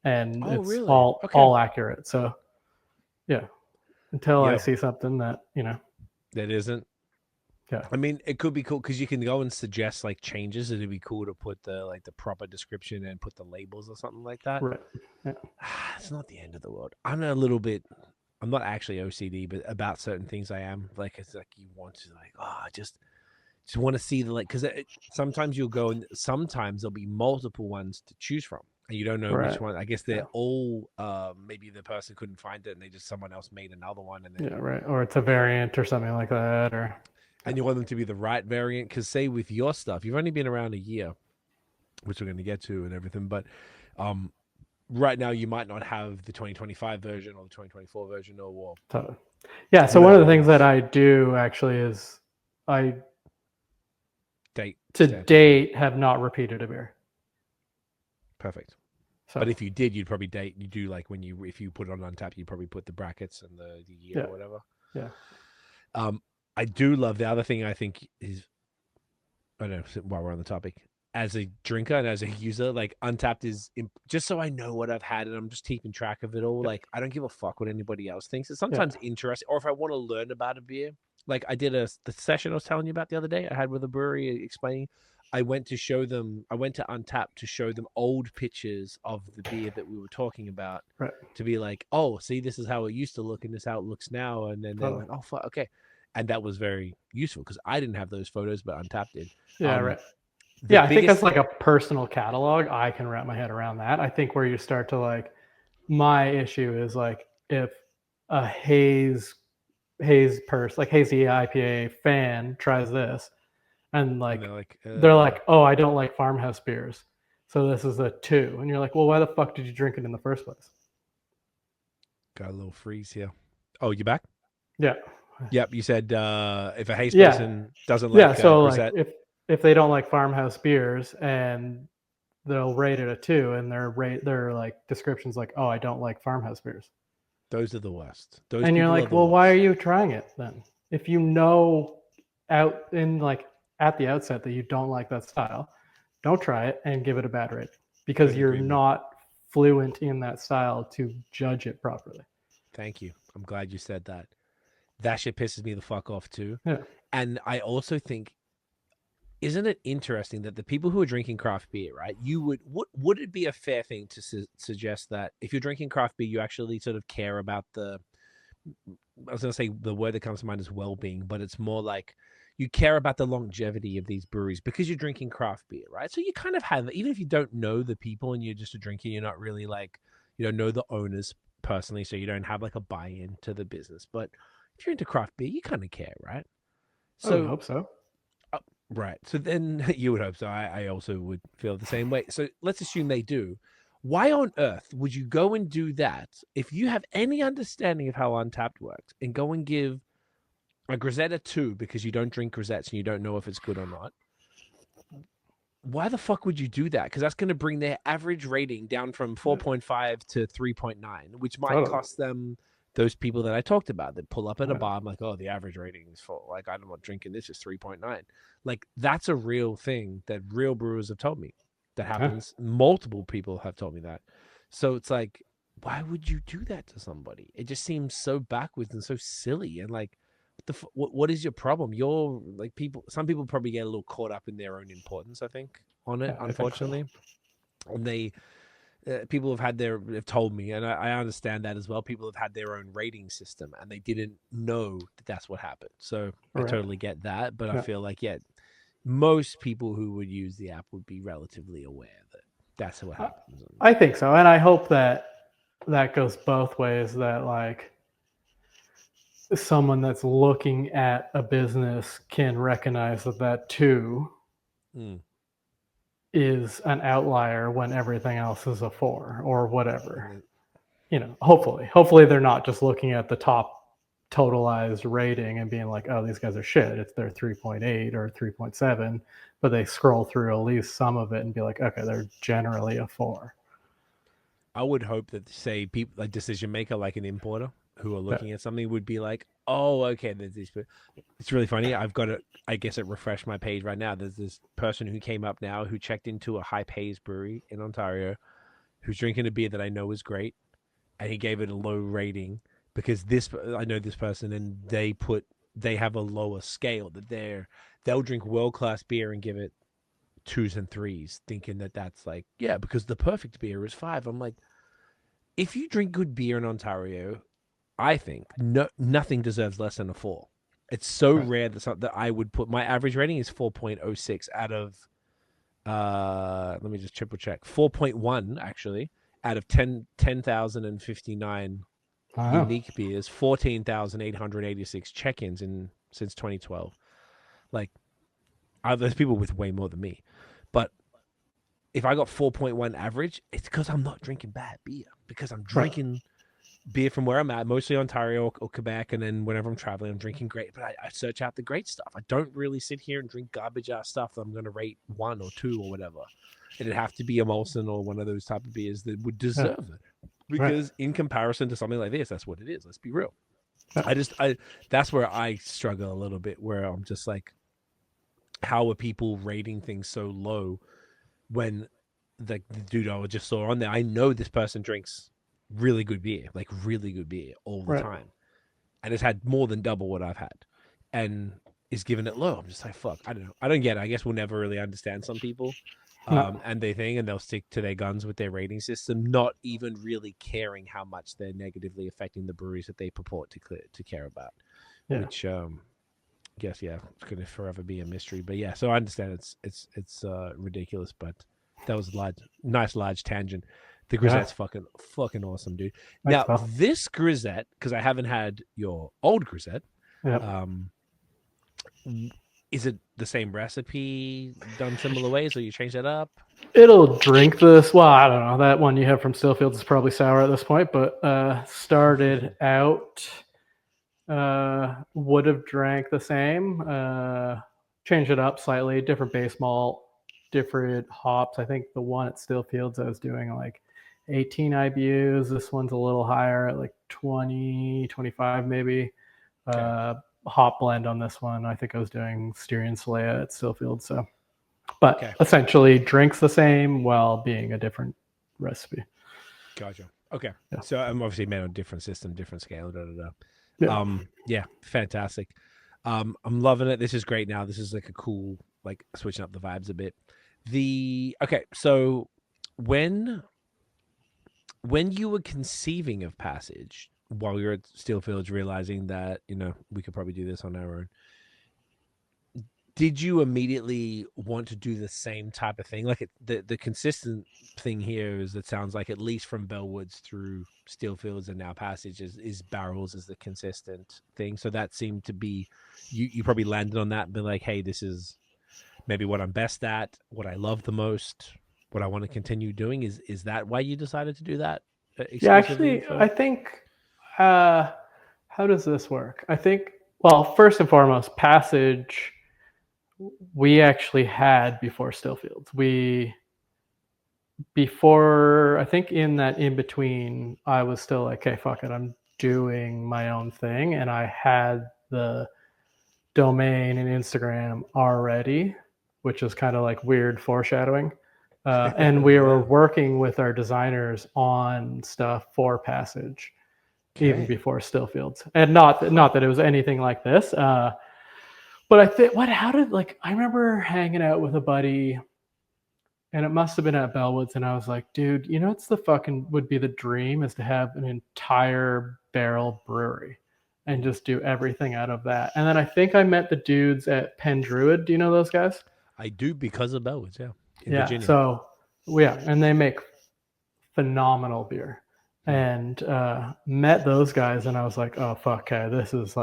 [SPEAKER 3] and it's
[SPEAKER 2] really?
[SPEAKER 3] all accurate. So until I see something that,
[SPEAKER 2] that isn't.
[SPEAKER 3] Yeah.
[SPEAKER 2] I mean, it could be cool because you can go and suggest like changes. It'd be cool to put the proper description and put the labels or something like that.
[SPEAKER 3] Right. Yeah.
[SPEAKER 2] It's not the end of the world. I'm not actually OCD, but about certain things I am. Like, it's like you want to just want to see the, like, because sometimes you'll go and sometimes there'll be multiple ones to choose from, and you don't know which one. I guess they're all maybe the person couldn't find it and someone else made another one, and then,
[SPEAKER 3] or it's a variant or something like that, or.
[SPEAKER 2] And you want them to be the right variant, because say with your stuff, you've only been around a year, which we're going to get to and everything, but right now you might not have the 2025 version or the 2024 version or
[SPEAKER 3] totally. Yeah, so one of the things that I do actually is I date have not repeated a beer.
[SPEAKER 2] Perfect. So, but if you did, you'd probably you do like if you put it on Untapped, you'd probably put the brackets and the year or whatever.
[SPEAKER 3] Yeah.
[SPEAKER 2] I do love the other thing I think is, I don't know, while we're on the topic, as a drinker and as a user, like Untapped is just so I know what I've had and I'm just keeping track of it all. Like, I don't give a fuck what anybody else thinks. It's sometimes interesting, or if I want to learn about a beer, like I did the session I was telling you about the other day I had with a brewery explaining. I went to Untapped to show them old pictures of the beer that we were talking about, to be like, oh, see, this is how it used to look and this is how it looks now. And then they went, oh, fuck, okay. And that was very useful because I didn't have those photos, but Untapped did.
[SPEAKER 3] Right. I think that's like a personal catalog. I can wrap my head around that. I think where you start to like, my issue is like, if a hazy IPA fan tries this, and they're like, oh, I don't like farmhouse beers, so this is a 2, and you're like, well, why the fuck did you drink it in the first place?
[SPEAKER 2] Got a little freeze here. Oh, you back?
[SPEAKER 3] Yeah.
[SPEAKER 2] Yep, you said if a haze person doesn't like
[SPEAKER 3] so
[SPEAKER 2] Grisette.
[SPEAKER 3] Like if they don't like farmhouse beers and they'll rate it a 2, and their like descriptions like, oh, I don't like farmhouse beers.
[SPEAKER 2] Those are the worst.
[SPEAKER 3] And you're like, well, why are you trying it then? If you know at the outset that you don't like that style, don't try it and give it a bad rate, because you're not fluent in that style to judge it properly.
[SPEAKER 2] Thank you. I'm glad you said that. That shit pisses me the fuck off too.
[SPEAKER 3] Yeah.
[SPEAKER 2] And I also think isn't it interesting that the people who are drinking craft beer, right? Would it be a fair thing to suggest that if you're drinking craft beer, you actually sort of care about I was going to say the word that comes to mind is well-being, but it's more like you care about the longevity of these breweries because you're drinking craft beer, right? So you kind of have, even if you don't know the people and you're just a drinker, you're not really like, you don't know the owners personally, so you don't have like a buy-in to the business. But if you're into craft beer, you kind of care, right?
[SPEAKER 3] So, I would hope so.
[SPEAKER 2] Right. So then you would hope so. I also would feel the same way. So let's assume they do. Why on earth would you go and do that if you have any understanding of how Untapped works and go and give a Grisette a 2 because you don't drink Grisettes and you don't know if it's good or not? Why the fuck would you do that? Because that's going to bring their average rating down from 4.5 to 3.9, which might cost them those people that I talked about that pull up at a bar. I'm like, oh, the average rating is 4. Like, I'm not drinking this, is 3.9. Like, that's a real thing that real brewers have told me. That happens. Multiple people have told me that. So it's like, why would you do that to somebody? It just seems so backwards and so silly. And like, what is your problem? You're like some people probably get a little caught up in their own importance, I think, on it, unfortunately. So. And people have told me, and I understand that as well. People have had their own rating system and they didn't know that that's what happened. So I totally get that. But I feel like, most people who would use the app would be relatively aware that that's what happens.
[SPEAKER 3] I think so. And I hope that goes both ways, that like someone that's looking at a business can recognize that too is an outlier when everything else is a 4 or whatever. Hopefully they're not just looking at the top totalized rating and being like, oh, these guys are shit, it's their 3.8 or 3.7, but they scroll through at least some of it and be like, okay, they're generally a 4.
[SPEAKER 2] I would hope that, say, people like decision maker, like an importer who are looking at something, would be like, oh, okay, there's this. It's really funny. I've got it. I guess it refreshed my page right now. There's this person who came up now who checked into a high-paced brewery in Ontario, who's drinking a beer that I know is great, and he gave it a low rating. Because I know this person, and they have a lower scale that they'll drink world-class beer and give it 2s and 3s, thinking that that's like, because the perfect beer is 5. I'm like, if you drink good beer in Ontario, I think nothing deserves less than a 4. It's so rare that I would put, my average rating is 4.06 out of let me just triple check, 4.1 actually out of 10,059 unique beers, 14,886 check-ins since 2012. Like, there's people with way more than me, but if I got 4.1 average, it's because I'm not drinking bad beer, because I'm drinking beer from where I'm at, mostly Ontario or Quebec, and then whenever I'm traveling, I'm drinking great. But I search out the great stuff. I don't really sit here and drink garbage ass stuff that I'm going to rate 1 or 2 or whatever. It'd have to be a Molson or one of those type of beers that would deserve it. Because in comparison to something like this, that's what it is. Let's be real. That's where I struggle a little bit, where I'm just like, how are people rating things so low when the dude I just saw on there, I know this person drinks really good beer all the time, and has had more than double what I've had, and is giving it low. I'm just like, fuck, I don't know. I don't get it. I guess we'll never really understand some people. And they'll stick to their guns with their rating system, not even really caring how much they're negatively affecting the breweries that they purport to care about. Which, I guess, it's going to forever be a mystery. But so I understand it's ridiculous. But that was a nice large tangent. The Grisette's fucking awesome, dude. Thanks, now this Grisette, because I haven't had your old Grisette. Is it the same recipe, done similar ways, or you change that up?
[SPEAKER 3] It'll drink this. Well, I don't know. That one you have from Stillfields is probably sour at this point, but started out, would have drank the same. Changed it up slightly, different base malt, different hops. I think the one at Stillfields I was doing like 18 IBUs. This one's a little higher at like 20, 25 maybe. Hop blend on this one. I think I was doing Styrian Solea at Stillfield. So, but essentially drinks the same while being a different recipe.
[SPEAKER 2] Gotcha. Okay. So I'm obviously made on a different system, different scale. Fantastic. I'm loving it. This is great. Now this is like a cool like switching up the vibes a bit. Okay, so when you were conceiving of Passage while we were at Steelfields, realizing that we could probably do this on our own, did you immediately want to do the same type of thing? Like the consistent thing here is, it sounds like, at least from Bellwoods through Steelfields and now Passage, is barrels is the consistent thing. So that seemed to be, you probably landed on that and been like, hey, this is maybe what I'm best at, what I love the most, what I want to continue doing. Is that why you decided to do that?
[SPEAKER 3] Yeah, actually, I think, how does this work? I think, well, first and foremost, Passage, we actually had before Steelfields. I think in that in between, I was still like, okay, fuck it, I'm doing my own thing. And I had the domain and Instagram already, which is kind of like weird foreshadowing. And we were working with our designers on stuff for Passage, even before Steelfields. And not that it was anything like this. But I think, I remember hanging out with a buddy, and it must have been at Bellwoods, and I was like, dude, it's would be the dream, is to have an entire barrel brewery and just do everything out of that. And then I think I met the dudes at Penn Druid. Do you know those guys?
[SPEAKER 2] I do, because of Bellwoods, yeah.
[SPEAKER 3] In Virginia. So, yeah, and they make phenomenal beer. And met those guys, and I was like, oh, fuck, okay, this is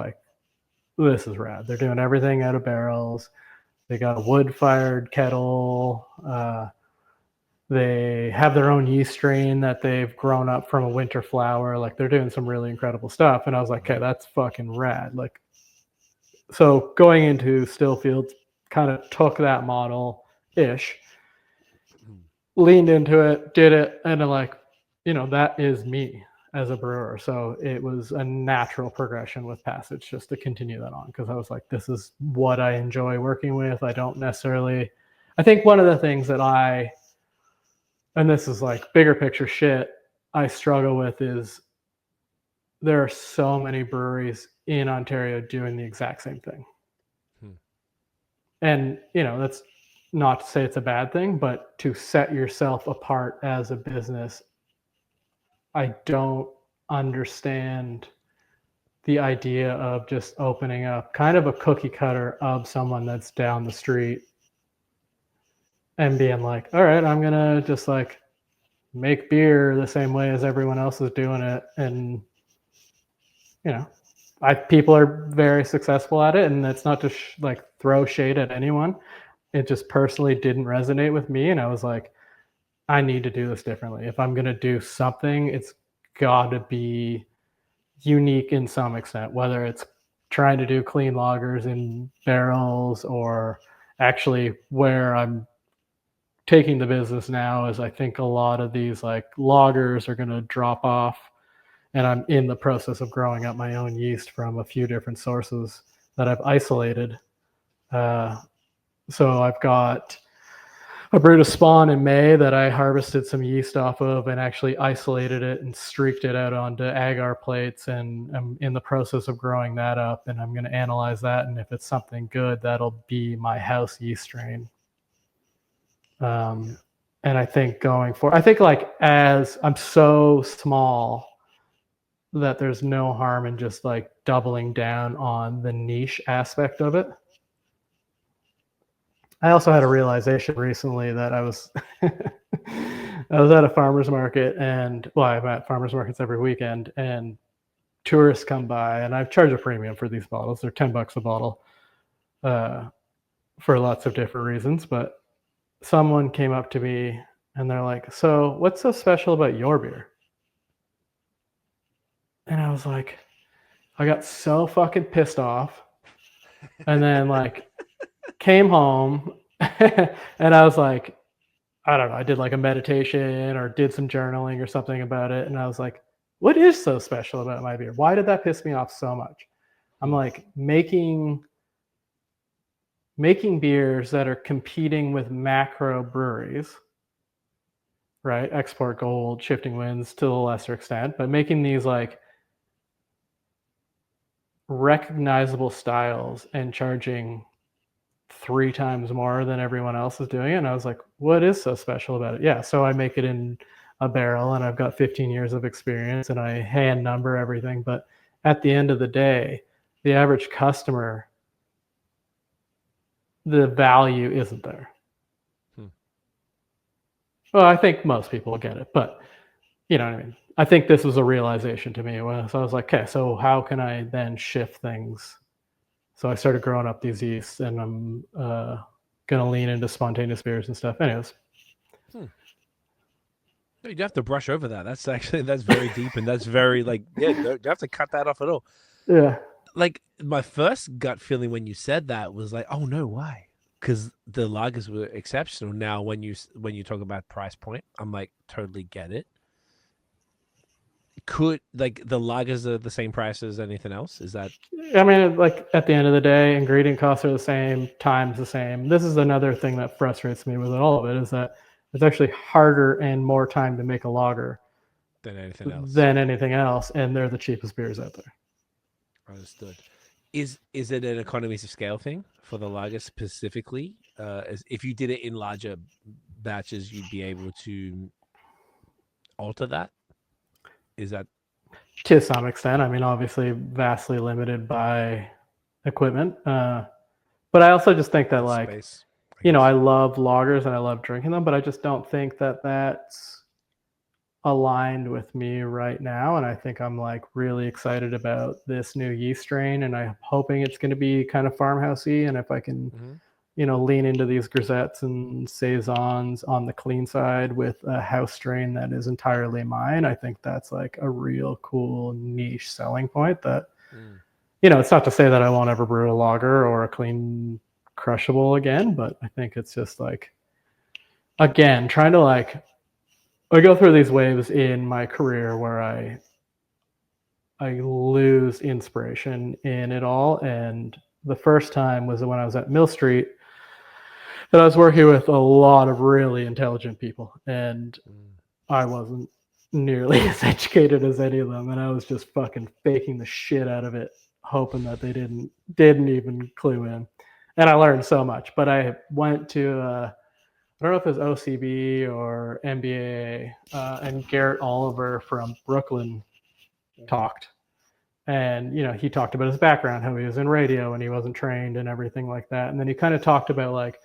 [SPEAKER 3] rad. They're doing everything out of barrels. They got a wood-fired kettle. They have their own yeast strain that they've grown up from a winter flower. Like, they're doing some really incredible stuff. And I was like, okay, that's fucking rad. Like, so going into Steelfields, kind of took that model-ish, leaned into it, did it, and I'm like, that is me as a brewer. So it was a natural progression with Passage just to continue that on, because I was like, this is what I enjoy working with. I think one of the things that and this is like bigger picture shit, I struggle with is there are so many breweries in Ontario doing the exact same thing. And, that's not to say it's a bad thing, but to set yourself apart as a business, I don't understand the idea of just opening up kind of a cookie cutter of someone that's down the street and being like, all right, I'm going to just like make beer the same way as everyone else is doing it. And, people are very successful at it, and it's not to throw shade at anyone. It just personally didn't resonate with me. And I was like, I need to do this differently. If I'm going to do something, it's got to be unique in some extent, whether it's trying to do clean lagers in barrels, or actually where I'm taking the business now is I think a lot of these like lagers are going to drop off, and I'm in the process of growing up my own yeast from a few different sources that I've isolated. So I've got a brewed a spawn in May that I harvested some yeast off of and actually isolated it and streaked it out onto agar plates, and I'm in the process of growing that up, and I'm going to analyze that, and if it's something good, that'll be my house yeast strain. And I think as I'm so small that there's no harm in just like doubling down on the niche aspect of it. I also had a realization recently that I was at a farmer's market, and I'm at farmer's markets every weekend, and tourists come by, and I charge a premium for these bottles. They're $10 a bottle for lots of different reasons. But someone came up to me and they're like, so what's so special about your beer? And I was like, I got so fucking pissed off. And then like came home and I was like, I don't know, I did like a meditation or did some journaling or something about it. And I was like, what is so special about my beer? Why did that piss me off so much? I'm like, making beers that are competing with macro breweries, right? Export Gold, Shifting Winds to a lesser extent, but making these like recognizable styles and charging 3 times more than everyone else is doing it. And I was like, what is so special about it? Yeah, so I make it in a barrel, and I've got 15 years of experience, and I hand number everything. But at the end of the day, the average customer, the value isn't there. Well, I think most people get it, but you know what I mean? I think this was a realization to me. So I was like, okay, so how can I then shift things? So I started growing up these yeasts, and I'm going to lean into spontaneous beers and stuff. Anyways.
[SPEAKER 2] You have to brush over that. That's very deep, and that's very you have to cut that off at all.
[SPEAKER 3] Yeah.
[SPEAKER 2] Like my first gut feeling when you said that was like, oh no, why? Because the lagers were exceptional. Now, when you talk about price point, I'm like, totally get it. Could the lagers are the same price as anything else? Is that?
[SPEAKER 3] I mean, like at the end of the day, ingredient costs are the same, time's the same. This is another thing that frustrates me with all of it, is that it's actually harder and more time to make a lager
[SPEAKER 2] than anything else,
[SPEAKER 3] and they're the cheapest beers out there.
[SPEAKER 2] Understood. Is it an economies of scale thing for the lager specifically? If you did it in larger batches, you'd be able to alter that? Is that?
[SPEAKER 3] To some extent. I mean, obviously vastly limited by equipment. But I also just think that space, I love lagers and I love drinking them, but I just don't think that that's aligned with me right now. And I think I'm really excited about this new yeast strain, and I'm hoping it's going to be kind of farmhousey. And if I can, lean into these grisettes and saisons on the clean side with a house strain that is entirely mine, I think that's a real cool niche selling point that, it's not to say that I won't ever brew a lager or a clean crushable again, but I think it's just again, trying to I go through these waves in my career where I lose inspiration in it all. And the first time was when I was at Mill Street, and I was working with a lot of really intelligent people, and I wasn't nearly as educated as any of them, and I was just fucking faking the shit out of it, hoping that they didn't even clue in. And I learned so much. But I went to I don't know if it was OCB or MBA, and Garrett Oliver from Brooklyn talked. And, he talked about his background, how he was in radio and he wasn't trained and everything like that. And then he kind of talked about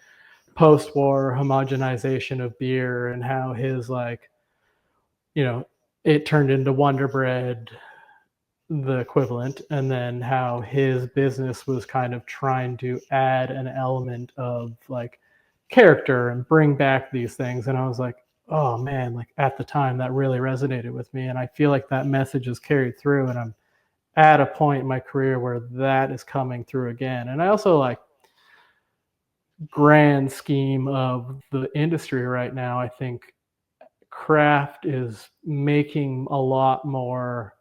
[SPEAKER 3] post-war homogenization of beer and how his it turned into Wonder Bread, the equivalent, and then how his business was kind of trying to add an element of character and bring back these things. And I was like, oh man, at the time that really resonated with me. And I feel like that message is carried through, and I'm at a point in my career where that is coming through again. And I also grand scheme of the industry right now, I think craft is making a lot more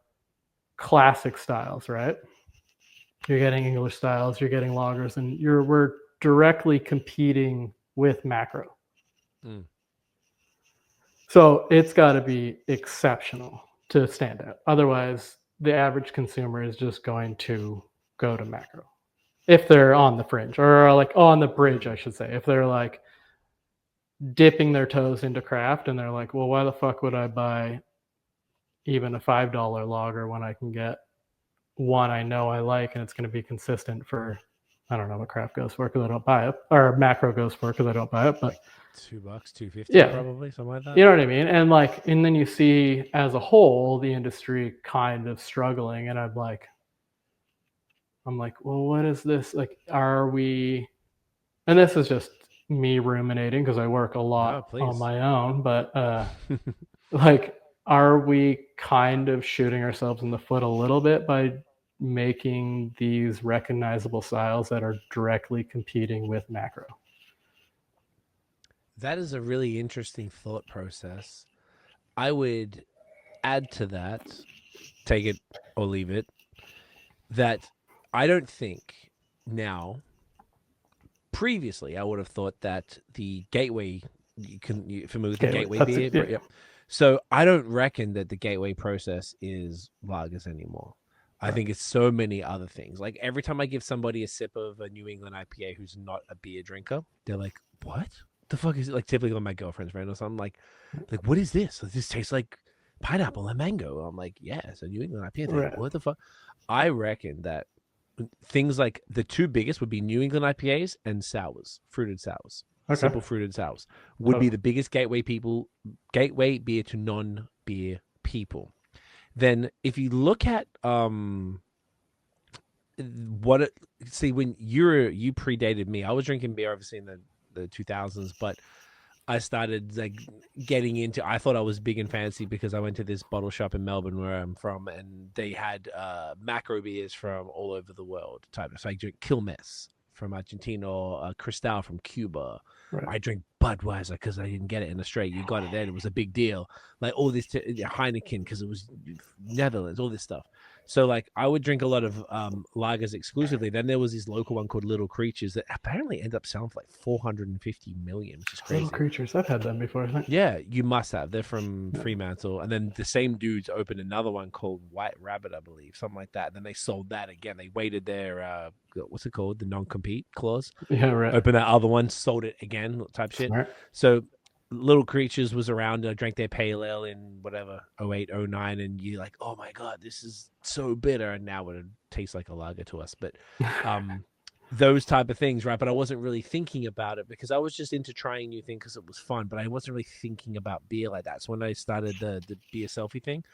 [SPEAKER 3] classic styles, right? You're getting English styles, you're getting lagers, and we're directly competing with macro. So it's got to be exceptional to stand out. Otherwise, the average consumer is just going to go to macro if they're on the fringe, or on the bridge, I should say. If they're dipping their toes into craft and they're well, why the fuck would I buy even a $5 lager when I can get one I know I like and it's going to be consistent for, I don't know what craft goes for because I don't buy it, or macro goes for because I don't buy it, but
[SPEAKER 2] $2, $2.50, probably something like that.
[SPEAKER 3] You know what I mean? And and then you see as a whole the industry kind of struggling, and I'm like, well, what is this? Are we? And this is just me ruminating because I work a lot on my own, but are we kind of shooting ourselves in the foot a little bit by making these recognizable styles that are directly competing with macro?
[SPEAKER 2] That is a really interesting thought process. I would add to that, take it or leave it, that I don't think now, previously, I would have thought that the gateway, you familiar with the gateway beer?
[SPEAKER 3] Yeah.
[SPEAKER 2] Yep. So I don't reckon that the gateway process is lagers anymore. I think it's so many other things. Like every time I give somebody a sip of a New England IPA who's not a beer drinker, they're like, "What the fuck is it?" Like typically my girlfriend's friend or something. Like, what is this? This tastes like pineapple and mango. I'm like, yeah, it's a New England IPA. They're like, what the fuck? I reckon that things like the two biggest would be New England IPAs and sours, fruited sours. Simple fruited sours would be the biggest gateway beer to non-beer people. Then if you look at when you predated me, I was drinking beer obviously in the 2000s, but I started like getting into, I thought I was big and fancy because I went to this bottle shop in Melbourne where I'm from, and they had macro beers from all over the world type. So I drink Quilmes from Argentina or Cristal from Cuba. Right. I drink Budweiser because I didn't get it in Australia. You got it there. It was a big deal. Like all this Heineken because it was Netherlands, all this stuff. So like I would drink a lot of lagers exclusively. Then there was this local one called Little Creatures that apparently ended up selling for like 450 million, which is crazy.
[SPEAKER 3] Little Creatures, I've had them before, I think.
[SPEAKER 2] Yeah, you must have. They're from Fremantle. And then the same dudes opened another one called White Rabbit, I believe, something like that. And then they sold that again. They waited their what's it called? The non-compete clause.
[SPEAKER 3] Yeah, right.
[SPEAKER 2] Opened that other one, sold it again, type shit. Smart. So Little Creatures was around. I drank their pale ale in whatever 08, 09, and you're like, oh my god, this is so bitter, and now it tastes like a lager to us. But those type of things, right? But I wasn't really thinking about it because I was just into trying new things because it was fun. But I wasn't really thinking about beer like that. So when I started the beer selfie thing,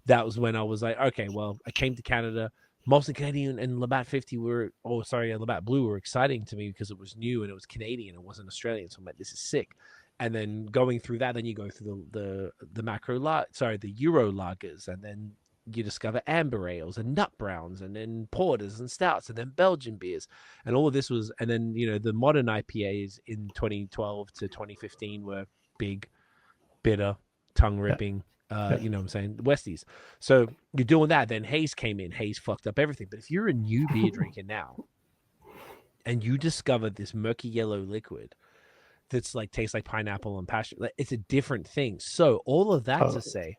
[SPEAKER 2] that was when I was like, okay, well, I came to Canada. Mostly Canadian and Labatt 50 Labatt Blue were exciting to me because it was new and it was Canadian. It wasn't Australian. So I'm like, this is sick. And then going through that, then you go through the Euro lagers, and then you discover amber ales and nut browns, and then porters and stouts, and then Belgian beers, and all of this was, and then the modern IPAs in 2012 to 2015 were big, bitter, tongue ripping. You know what I'm saying? Westies. So you're doing that. Then Haze came in. Haze fucked up everything. But if you're a new beer drinker now, and you discover this murky yellow liquid that's like tastes like pineapple and passion, like, it's a different thing. So all of that to say,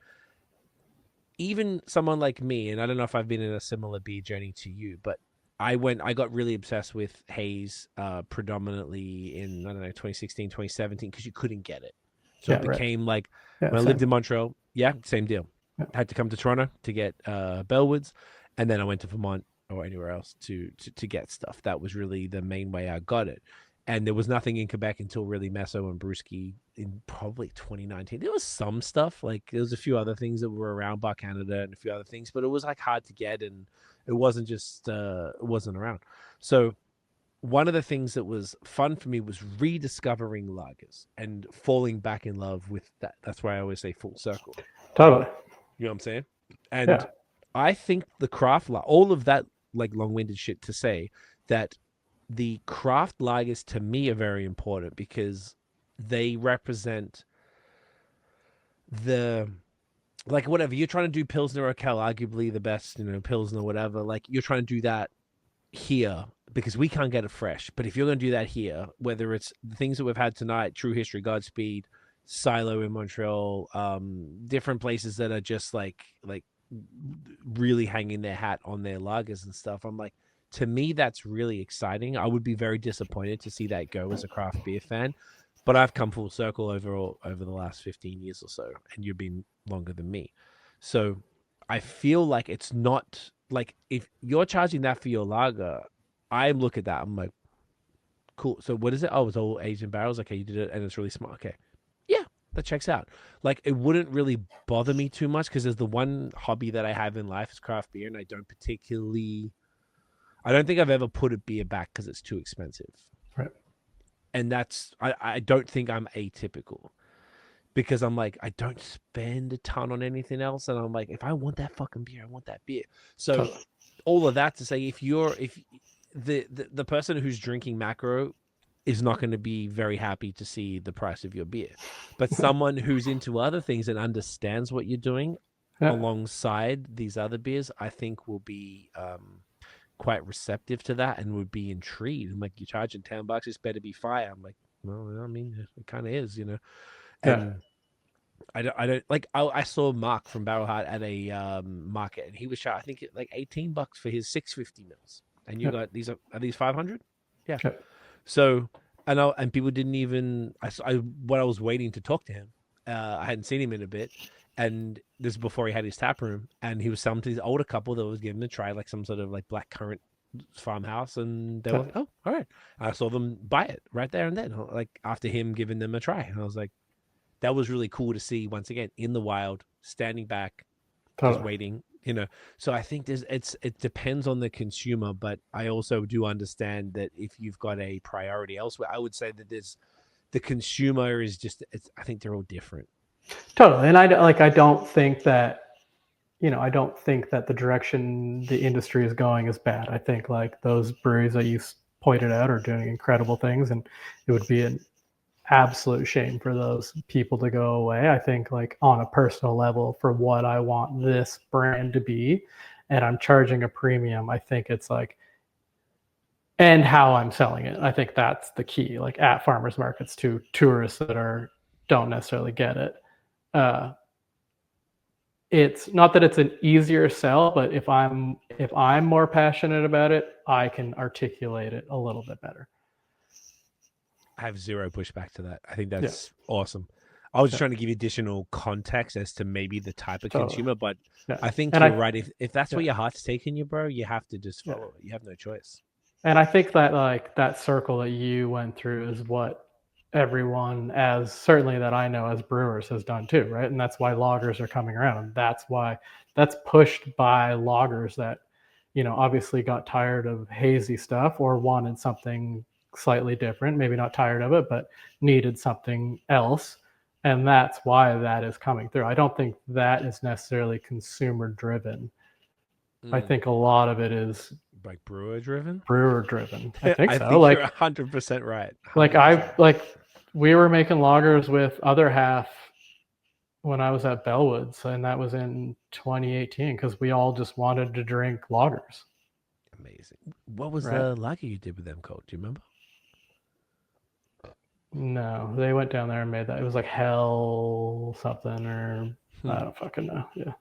[SPEAKER 2] even someone like me, and I don't know if I've been in a similar beer journey to you, but I got really obsessed with Haze predominantly in 2016, 2017 because you couldn't get it. So it became like when I lived in Montreal, same deal. I had to come to Toronto to get Bellwoods, and then I went to Vermont or anywhere else to get stuff. That was really the main way I got it. And there was nothing in Quebec until really Meso and Brewski in probably 2019. There was some stuff, like there was a few other things that were around Bar Canada and a few other things, but it was like hard to get, and it wasn't just it wasn't around. So one of the things that was fun for me was rediscovering lagers and falling back in love with that. That's why I always say full circle.
[SPEAKER 3] Totally.
[SPEAKER 2] You know what I'm saying? And I think the craft, all of that, like long-winded shit to say that the craft lagers to me are very important because they represent the, like, whatever you're trying to do, Pilsner or Kel, arguably the best, Pilsner, whatever, like you're trying to do that here because we can't get it fresh. But if you're going to do that here, whether it's the things that we've had tonight, True History, Godspeed, Silo in Montreal, different places that are just like really hanging their hat on their lagers and stuff, I'm like, to me, that's really exciting. I would be very disappointed to see that go as a craft beer fan, but I've come full circle over the last 15 years or so, and you've been longer than me. So I feel like it's not like if you're charging that for your lager, I look at that, I'm like, cool. So what is it? Oh, it's all aged in barrels. Okay, you did it, and it's really smart. Okay, yeah, that checks out. Like it wouldn't really bother me too much because there's the one hobby that I have in life is craft beer, and I don't think I've ever put a beer back because it's too expensive.
[SPEAKER 3] Right.
[SPEAKER 2] And I don't think I'm atypical because I'm like, I don't spend a ton on anything else. And I'm like, if I want that fucking beer, I want that beer. So all of that to say, if the person who's drinking macro is not going to be very happy to see the price of your beer, but someone who's into other things and understands what you're doing alongside these other beers, I think will be, quite receptive to that and would be intrigued. I'm like, you're charging $10, it's better be fire. I'm like, well, I mean, it kind of is, And I don't like. I saw Mark from Barrel Heart at a market, and he was I think like $18 for his 650 mils. And you got these are these 500? Yeah. So and people didn't even I was waiting to talk to him. I hadn't seen him in a bit, and this is before he had his tap room, and he was selling to this older couple that was giving him a try, like some sort of like black currant farmhouse, and they were like, oh, all right. I saw them buy it right there and then, like after him giving them a try, and I was like, that was really cool to see once again in the wild, standing back, just waiting. So I think it depends on the consumer, but I also do understand that if you've got a priority elsewhere, I would say that the consumer is just, I think they're all different.
[SPEAKER 3] Totally. And I don't think that, I don't think that the direction the industry is going is bad. I think like those breweries that you pointed out are doing incredible things, and it would be an absolute shame for those people to go away. I think like on a personal level, for what I want this brand to be, and I'm charging a premium, I think it's like, and how I'm selling it. I think that's the key. Like at farmers markets to tourists that don't necessarily get it. It's not that it's an easier sell, but if I'm more passionate about it, I can articulate it a little bit better.
[SPEAKER 2] I have zero pushback to that. I think that's awesome. I was just trying to give you additional context as to maybe the type of consumer, but I think you're right. If that's where your heart's taking you, bro, you have to just follow it. You have no choice.
[SPEAKER 3] And I think that like that circle that you went through is what everyone, as certainly that I know as brewers, has done too, right? And that's why lagers are coming around. And that's pushed by loggers that, obviously got tired of hazy stuff or wanted something slightly different, maybe not tired of it, but needed something else. And that's why that is coming through. I don't think that is necessarily consumer driven. I think a lot of it is
[SPEAKER 2] like brewer driven.
[SPEAKER 3] I think so.
[SPEAKER 2] Think you're 100% right.
[SPEAKER 3] 100%. We were making lagers with other half when I was at Bellwoods, and that was in 2018 because we all just wanted to drink lagers.
[SPEAKER 2] Amazing. What was the lager you did with them called? Do you remember?
[SPEAKER 3] No, they went down there and made that. It was like Hell something, or I don't fucking know. Yeah.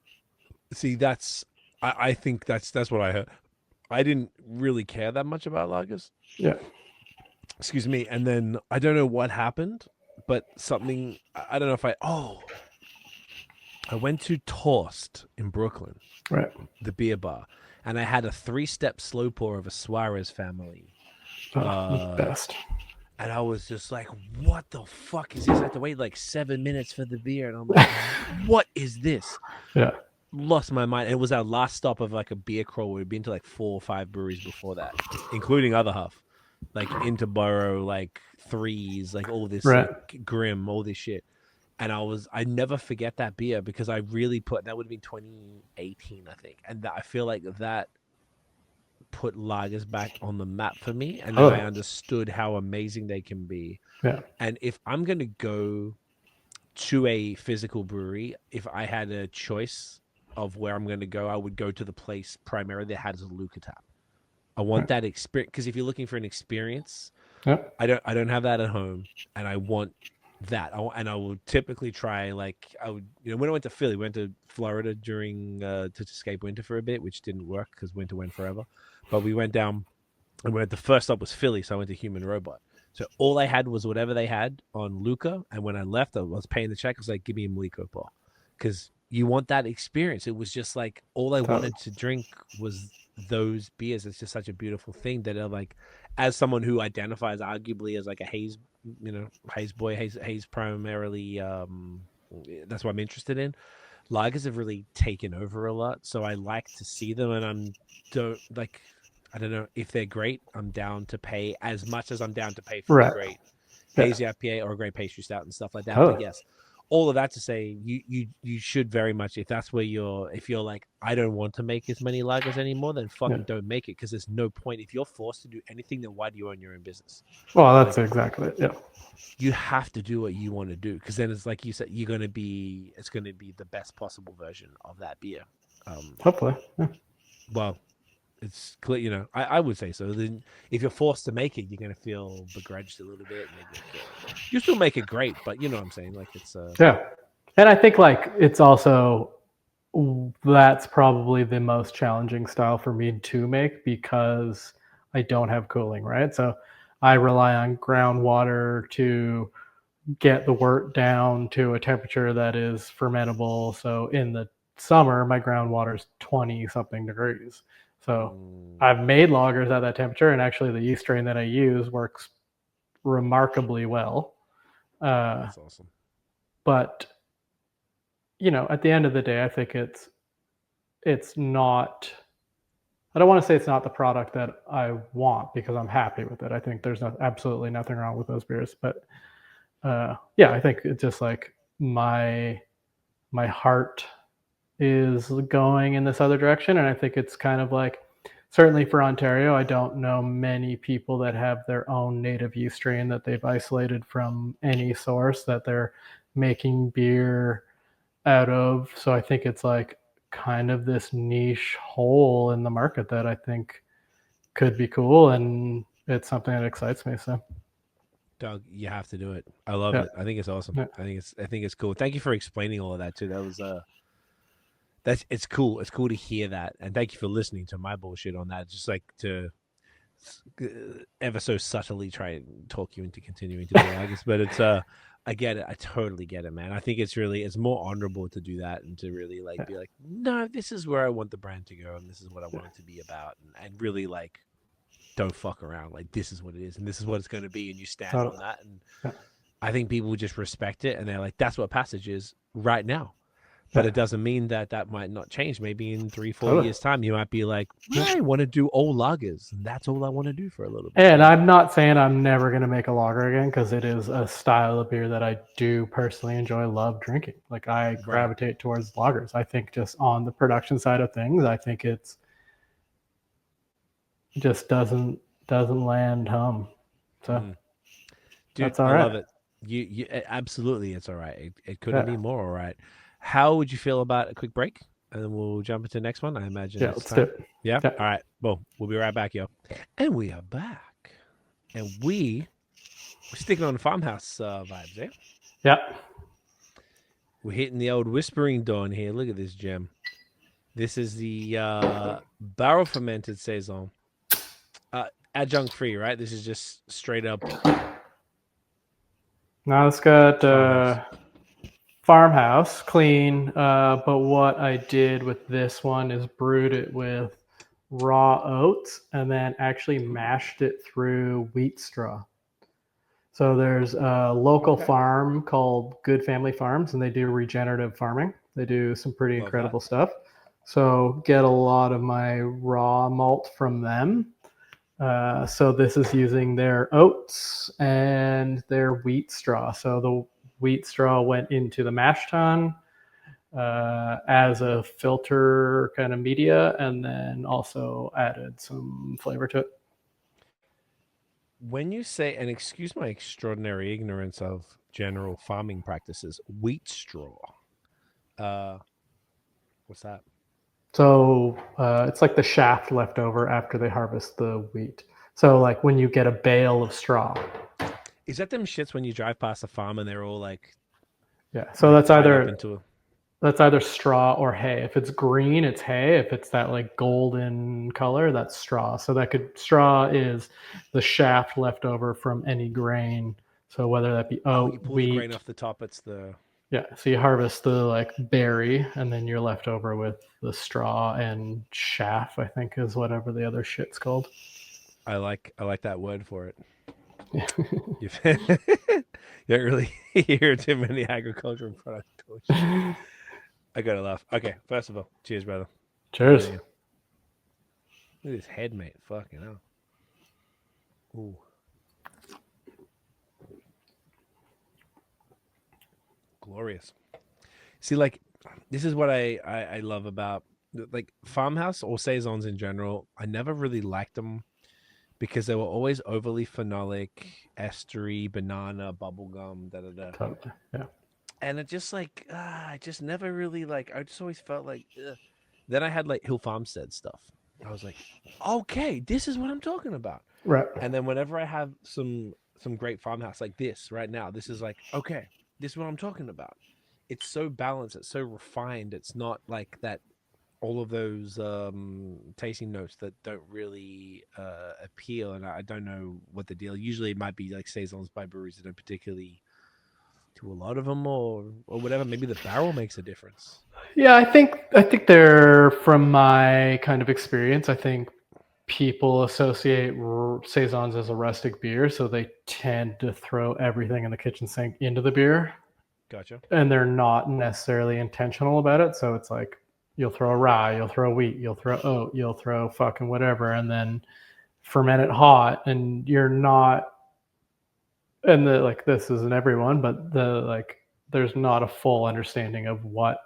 [SPEAKER 2] See, I think that's what I heard. I didn't really care that much about lagers.
[SPEAKER 3] Yeah.
[SPEAKER 2] Excuse me. And then I don't know what happened, but something, I don't know if I went to Toast in Brooklyn,
[SPEAKER 3] right?
[SPEAKER 2] The beer bar, and I had a 3-step slow pour of a Suarez family.
[SPEAKER 3] Best.
[SPEAKER 2] And I was just like, what the fuck is this? I had to wait like 7 minutes for the beer. And I'm like, what is this?
[SPEAKER 3] Yeah.
[SPEAKER 2] Lost my mind. It was our last stop of like a beer crawl. We'd been to like 4 or 5 breweries before that, including other half, like Interborough, like Threes, like all this like, Grim, all this shit. And I never forget that beer because I really that would have been 2018, I think. And I feel like that put lagers back on the map for me, and then I understood how amazing they can be.
[SPEAKER 3] Yeah.
[SPEAKER 2] And if I'm going to go to a physical brewery, if I had a choice of where I'm going to go, I would go to the place primarily that has a Luca tap. I want that experience, because if you're looking for an experience, I don't have that at home, and I want that. I will typically try, like, when I went to Philly, we went to Florida during to escape winter for a bit, which didn't work because winter went forever. But we went down, and the first stop was Philly, so I went to Human Robot. So all I had was whatever they had on Luca, and when I left, I was paying the check. I was like, give me a Mliko Paul, because you want that experience. It was just like all I wanted to drink was those beers. It's just such a beautiful thing that are like, as someone who identifies arguably as like a haze, haze boy, haze primarily, that's what I'm interested in. Lagers have really taken over a lot, so I like to see them, and I don't know if they're great. I'm down to pay as much as I'm down to pay for a great hazy IPA or a great pastry stout and stuff like that. But yes, all of that to say, you should very much, if that's where if you're like, I don't want to make as many lagers anymore, then fucking don't make it, because there's no point. If you're forced to do anything, then why do you own your own business?
[SPEAKER 3] Well, that's exactly it. Yeah.
[SPEAKER 2] You have to do what you want to do, because then it's like you said, it's going to be the best possible version of that beer.
[SPEAKER 3] Hopefully. Yeah.
[SPEAKER 2] Well, it's clear, I would say so. Then if you're forced to make it, you're going to feel begrudged a little bit. Maybe you still make it great, but you know what I'm saying? Like it's
[SPEAKER 3] And I think like it's also, that's probably the most challenging style for me to make because I don't have cooling, right? So I rely on groundwater to get the wort down to a temperature that is fermentable. So in the summer, my groundwater is 20 something degrees. So I've made lagers at that temperature, and actually the yeast strain that I use works remarkably well.
[SPEAKER 2] That's awesome.
[SPEAKER 3] But at the end of the day, I think it's not. I don't want to say it's not the product that I want because I'm happy with it. I think there's absolutely nothing wrong with those beers, but yeah, I think it's just like my heart is going in this other direction, and I think it's kind of like, certainly for Ontario, I don't know many people that have their own native yeast strain that they've isolated from any source that they're making beer out of. So I think it's like kind of this niche hole in the market that I think could be cool, and it's something that excites me. So
[SPEAKER 2] Doug, you have to do it. I love it. I think it's awesome. I think it's cool. Thank you for explaining all of that too. That was it's cool. It's cool to hear that, and thank you for listening to my bullshit on that. Just like to ever so subtly try and talk you into continuing to do lagers, but it's I get it. I totally get it, man. I think it's more honorable to do that and to really like be like, no, this is where I want the brand to go, and this is what I want it to be about, and really like don't fuck around. Like, this is what it is, and this is what it's going to be, and you stand on that. And I think people just respect it, and they're like, that's what Passage is right now. But it doesn't mean that might not change. Maybe in 3-4 years' time, you might be like, I want to do all lagers, and that's all I want to do for a little bit.
[SPEAKER 3] And I'm not saying I'm never going to make a lager again, because it is a style of beer that I do personally enjoy, love drinking. Like, I gravitate towards lagers. I think just on the production side of things, I think it's just doesn't land home. So
[SPEAKER 2] Dude,
[SPEAKER 3] that's all right.
[SPEAKER 2] I love it. You absolutely, it's all right. It couldn't be more all right. How would you feel about a quick break? And then we'll jump into the next one. I imagine.
[SPEAKER 3] Yeah, let's do it.
[SPEAKER 2] Yeah? All right. Well, we'll be right back, yo. And we are back. And we're sticking on the farmhouse vibes, eh?
[SPEAKER 3] Yeah.
[SPEAKER 2] We're hitting the old whispering dawn here. Look at this gem. This is the barrel-fermented saison. Adjunct free, right? This is just straight up.
[SPEAKER 3] Now it's got farmhouse clean, but what I did with this one is brewed it with raw oats and then actually mashed it through wheat straw. So there's a local farm called Good Family Farms, and they do regenerative farming. They do some pretty incredible stuff. So get a lot of my raw malt from them. So this is using their oats and their wheat straw. So the wheat straw went into the mash tun as a filter kind of media, and then also added some flavor to it.
[SPEAKER 2] When you say, and excuse my extraordinary ignorance of general farming practices, wheat straw, what's that?
[SPEAKER 3] So it's like the shaft left over after they harvest the wheat. So like when you get a bale of straw.
[SPEAKER 2] Is that them shits when you drive past a farm and they're all like...
[SPEAKER 3] Yeah, so that's either straw or hay. If it's green, it's hay. If it's that like golden color, that's straw. So straw is the shaft left over from any grain. So whether that be oat,
[SPEAKER 2] you pull
[SPEAKER 3] wheat,
[SPEAKER 2] the grain off the top, it's the...
[SPEAKER 3] Yeah, so you harvest the like berry, and then you're left over with the straw and chaff, I think is whatever the other shit's called. I
[SPEAKER 2] like that word for it. You don't really hear too many agricultural product talks. I gotta laugh. Okay, first of all, cheers, brother.
[SPEAKER 3] Cheers.
[SPEAKER 2] Look at this head, mate. Fucking hell. Ooh. Glorious. See, like, this is what I love about like farmhouse or saisons in general. I never really liked them because they were always overly phenolic, estery, banana, bubblegum,
[SPEAKER 3] Totally. Yeah.
[SPEAKER 2] And it just like I just never really like. I just always felt like. Ugh. Then I had like Hill Farmstead stuff. I was like, okay, this is what I'm talking about.
[SPEAKER 3] Right.
[SPEAKER 2] And then whenever I have some great farmhouse like this right now, this is like, okay, this is what I'm talking about. it's so balanced, it's so refined. It's not like that all of those tasting notes that don't really appeal, and I don't know what the deal. Usually it might be like saisons by breweries that don't particularly do a lot of them, or whatever. Maybe the barrel makes a difference.
[SPEAKER 3] Yeah, I think they're, from my kind of experience, I think people associate saisons as a rustic beer, so they tend to throw everything in the kitchen sink into the beer.
[SPEAKER 2] Gotcha.
[SPEAKER 3] And they're not necessarily intentional about it. So it's like you'll throw a rye, you'll throw wheat, you'll throw oat, you'll throw fucking whatever, and then ferment it hot. And you're not, and the like, this isn't everyone, but the like, there's not a full understanding of what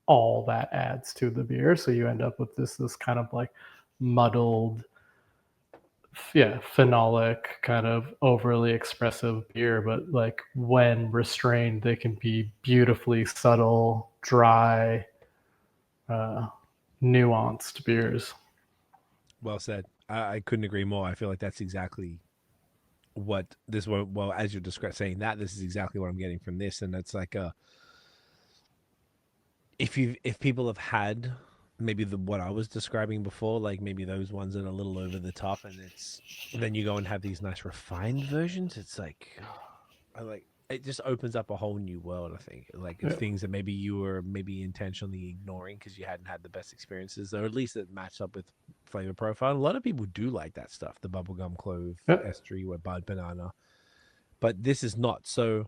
[SPEAKER 3] all that adds to the beer. So you end up with this kind of like muddled, phenolic, kind of overly expressive beer. But like when restrained, they can be beautifully subtle, dry, nuanced beers.
[SPEAKER 2] Well said. I couldn't agree more. I feel like that's exactly what this one. Well, as you're saying that, this is exactly what I'm getting from this, and it's like if people have had maybe what I was describing before, like maybe those ones that are a little over the top, and then you go and have these nice refined versions. It's like, it just opens up a whole new world. I think like things that maybe you were intentionally ignoring because you hadn't had the best experiences, or at least it matched up with flavor profile. A lot of people do like that stuff, the bubblegum clove, estery, or bud banana, but this is not. So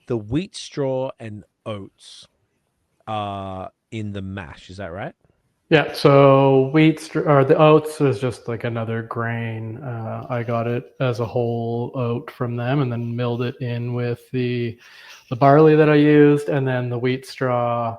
[SPEAKER 2] the wheat straw and oats are in the mash, is that right?
[SPEAKER 3] Yeah, so or the oats is just like another grain. I got it as a whole oat from them, and then milled it in with the barley that I used, and then the wheat straw.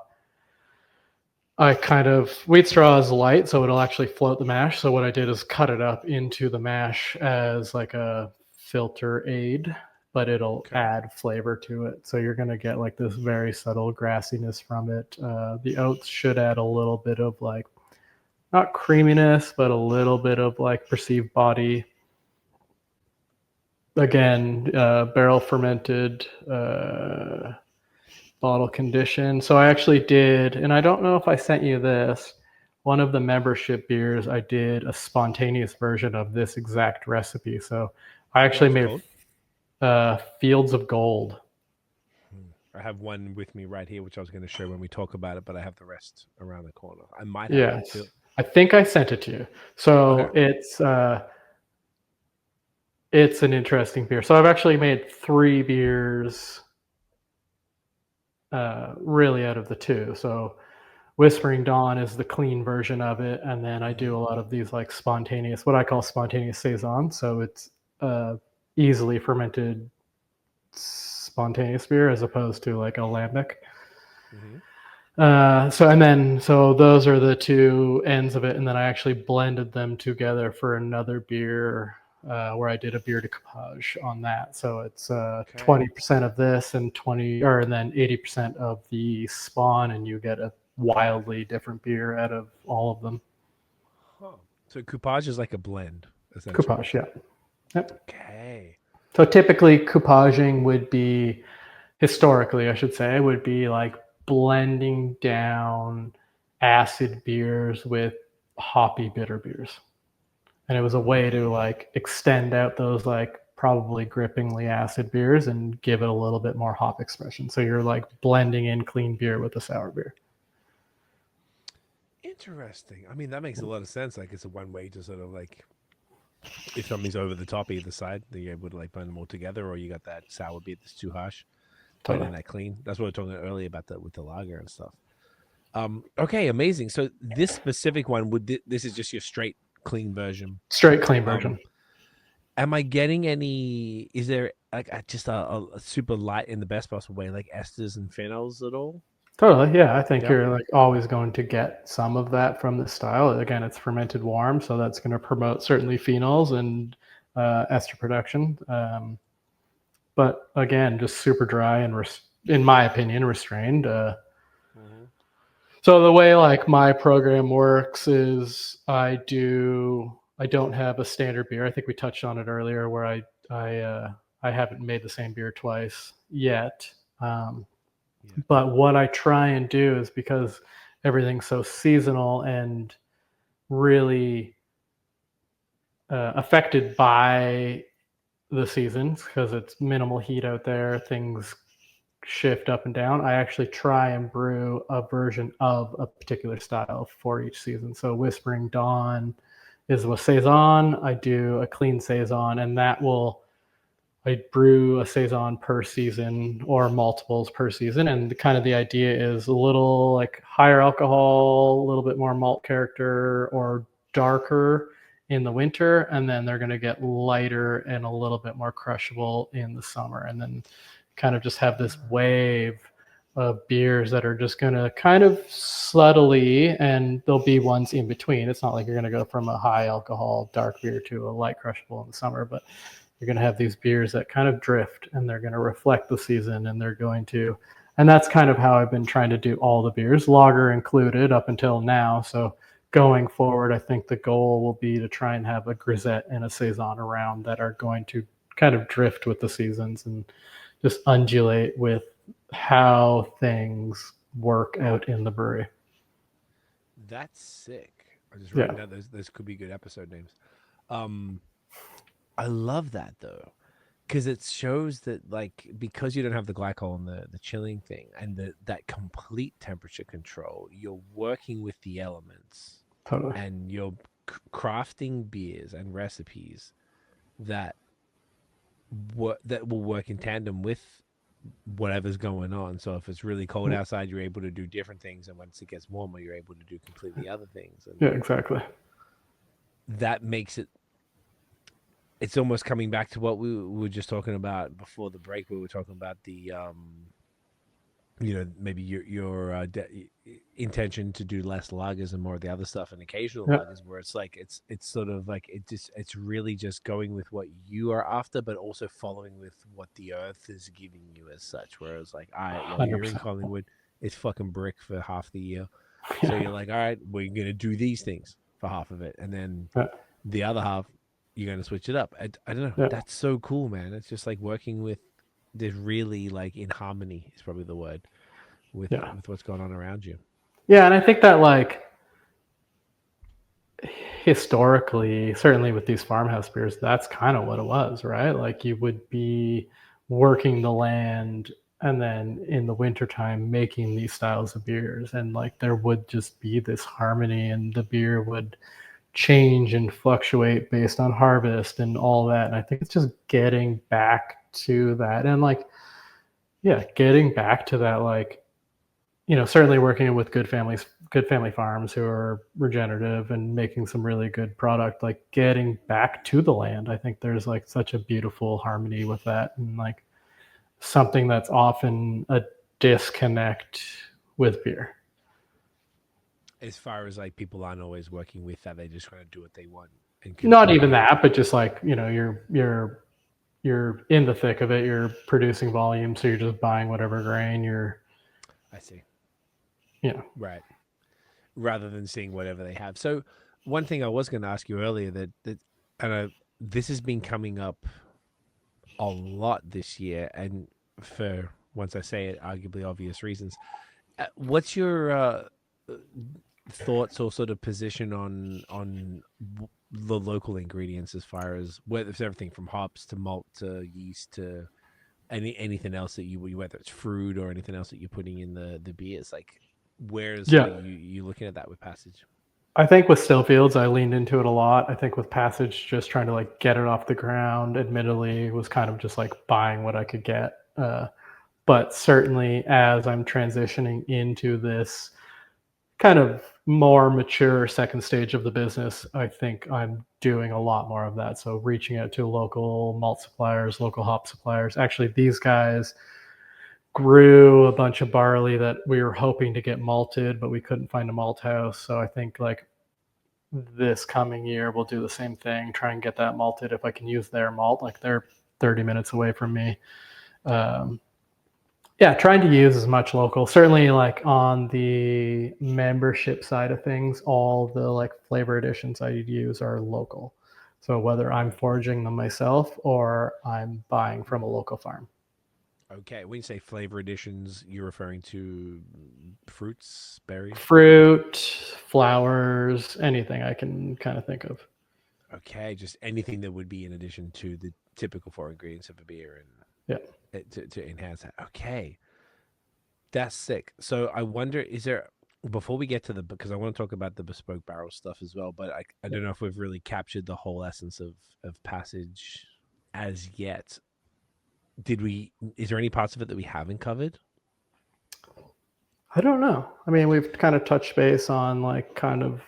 [SPEAKER 3] Wheat straw is light, so it'll actually float the mash. So what I did is cut it up into the mash as like a filter aid, but it'll add flavor to it. So you're going to get like this very subtle grassiness from it. The oats should add a little bit of like, not creaminess, but a little bit of like perceived body. Again, barrel fermented, bottle condition. So I actually did, and I don't know if I sent you this, one of the membership beers, I did a spontaneous version of this exact recipe. So I actually made Fields of Gold.
[SPEAKER 2] I have one with me right here, which I was going to show when we talk about it, but I have the rest around the corner. I might have it too.
[SPEAKER 3] I think I sent it to you. So it's an interesting beer. So I've actually made 3 beers really out of the 2. So Whispering Dawn is the clean version of it, and then I do a lot of these like spontaneous, what I call spontaneous saisons. So it's easily fermented spontaneous beer as opposed to like a lambic. So those are the 2 ends of it, and then I actually blended them together for another beer where I did a bière de coupage on that. So it's 20% of this and then 80% of the spawn, and you get a wildly different beer out of all of them.
[SPEAKER 2] So coupage is like a blend, essentially.
[SPEAKER 3] Coupage, yeah. Yep.
[SPEAKER 2] Okay.
[SPEAKER 3] So typically coupaging would be, historically I should say, would be like blending down acid beers with hoppy bitter beers. And it was a way to like extend out those like probably grippingly acid beers and give it a little bit more hop expression. So you're like blending in clean beer with a sour beer.
[SPEAKER 2] Interesting. I mean, that makes a lot of sense. Like it's a one way to sort of like, if something's over the top either side, then you're able to like blend them all together, or you got that sour beer that's too harsh, blending that clean. That's what we were talking earlier about that with the lager and stuff. Okay, amazing. So this specific one, this is just your straight clean version?
[SPEAKER 3] Straight clean version.
[SPEAKER 2] Am I getting any? Is there like just a super light in the best possible way, like esters and phenols at all?
[SPEAKER 3] Totally, yeah. I think you're like always going to get some of that from the style. Again, it's fermented warm, so that's going to promote certainly phenols and ester production. But again, just super dry and, in my opinion, restrained. So the way like my program works is I don't have a standard beer. I think we touched on it earlier, where I haven't made the same beer twice yet. But what I try and do is, because everything's so seasonal and really affected by the seasons, because it's minimal heat out there, things shift up and down. I actually try and brew a version of a particular style for each season. So Whispering Dawn is a saison. I do a clean saison, and I brew a saison per season or multiples per season. And the idea is a little like higher alcohol, a little bit more malt character, or darker in the winter. And then they're going to get lighter and a little bit more crushable in the summer. And then kind of just have this wave of beers that are just going to kind of subtly, and there'll be ones in between. It's not like you're going to go from a high alcohol dark beer to a light crushable in the summer, but you're going to have these beers that kind of drift, and they're going to reflect the season, and that's kind of how I've been trying to do all the beers, lager included, up until now. So going forward, I think the goal will be to try and have a grisette and a saison around that are going to kind of drift with the seasons and just undulate with how things work out in the brewery.
[SPEAKER 2] That's sick. I just wrote down those could be good episode names. I love that though, because it shows that, like, because you don't have the glycol and the chilling thing and that complete temperature control, you're working with the elements.
[SPEAKER 3] Totally.
[SPEAKER 2] And you're crafting beers and recipes that will work in tandem with whatever's going on. So if it's really cold outside, you're able to do different things, and once it gets warmer, you're able to do completely other things. And
[SPEAKER 3] exactly.
[SPEAKER 2] That makes it's almost coming back to what we were just talking about before the break. We were talking about the maybe your intention to do less lagers and more of the other stuff, and occasional lagers, where it's like it's sort of like it's really just going with what you are after, but also following with what the earth is giving you as such. Whereas like, all right, well, you're in Collingwood, it's fucking brick for half the year, so you're like, all right, we're gonna do these things for half of it, and then the other half you're gonna switch it up. I don't know. That's so cool, man. It's just like working with this really, like, in harmony is probably the word with what's going on around you.
[SPEAKER 3] Yeah, and I think that, like, historically, certainly with these farmhouse beers, that's kind of what it was, right? Like, you would be working the land and then in the wintertime making these styles of beers, and like there would just be this harmony, and the beer would change and fluctuate based on harvest and all that. And I think it's just getting back to that, and like, getting back to that, like, certainly working with good family farms who are regenerative and making some really good product, like getting back to the land. I think there's like such a beautiful harmony with that, and like something that's often a disconnect with beer.
[SPEAKER 2] As far as like people aren't always working with that, they just want to do what they want.
[SPEAKER 3] Not even that, but just like, you're in the thick of it. You're producing volume, so you're just buying whatever grain
[SPEAKER 2] I see.
[SPEAKER 3] Yeah.
[SPEAKER 2] Right. Rather than seeing whatever they have. So one thing I was going to ask you earlier and this has been coming up a lot this year, and for, once I say it, arguably obvious reasons. What's your thoughts or sort of position on the local ingredients, as far as whether it's everything from hops to malt to yeast to anything else that whether it's fruit or anything else that you're putting in the beers? Like, where's you looking at that with Passage?
[SPEAKER 3] I think with Stillfields, I leaned into it a lot. I think with Passage, just trying to like get it off the ground, admittedly, was kind of just like buying what I could get. But certainly as I'm transitioning into this kind of more mature second stage of the business, I think I'm doing a lot more of that. So reaching out to local malt suppliers, local hop suppliers. Actually, these guys grew a bunch of barley that we were hoping to get malted, but we couldn't find a malt house. So I think like this coming year, we'll do the same thing, try and get that malted if I can use their malt. Like, they're 30 minutes away from me. Trying to use as much local. Certainly, like on the membership side of things, all the like flavor additions I use are local. So whether I'm foraging them myself or I'm buying from a local farm.
[SPEAKER 2] Okay, when you say flavor additions, you're referring to fruits, berries?
[SPEAKER 3] Fruit, flowers, anything I can kind of think of.
[SPEAKER 2] Okay, just anything that would be in addition to the typical four ingredients of a beer and to enhance that. Okay, that's sick. So I wonder, is there, before we get to because I want to talk about the bespoke barrel stuff as well, but I don't know if we've really captured the whole essence of Passage as yet. Is there any parts of it that we haven't covered?
[SPEAKER 3] I don't know. I mean, we've kind of touched base on like kind of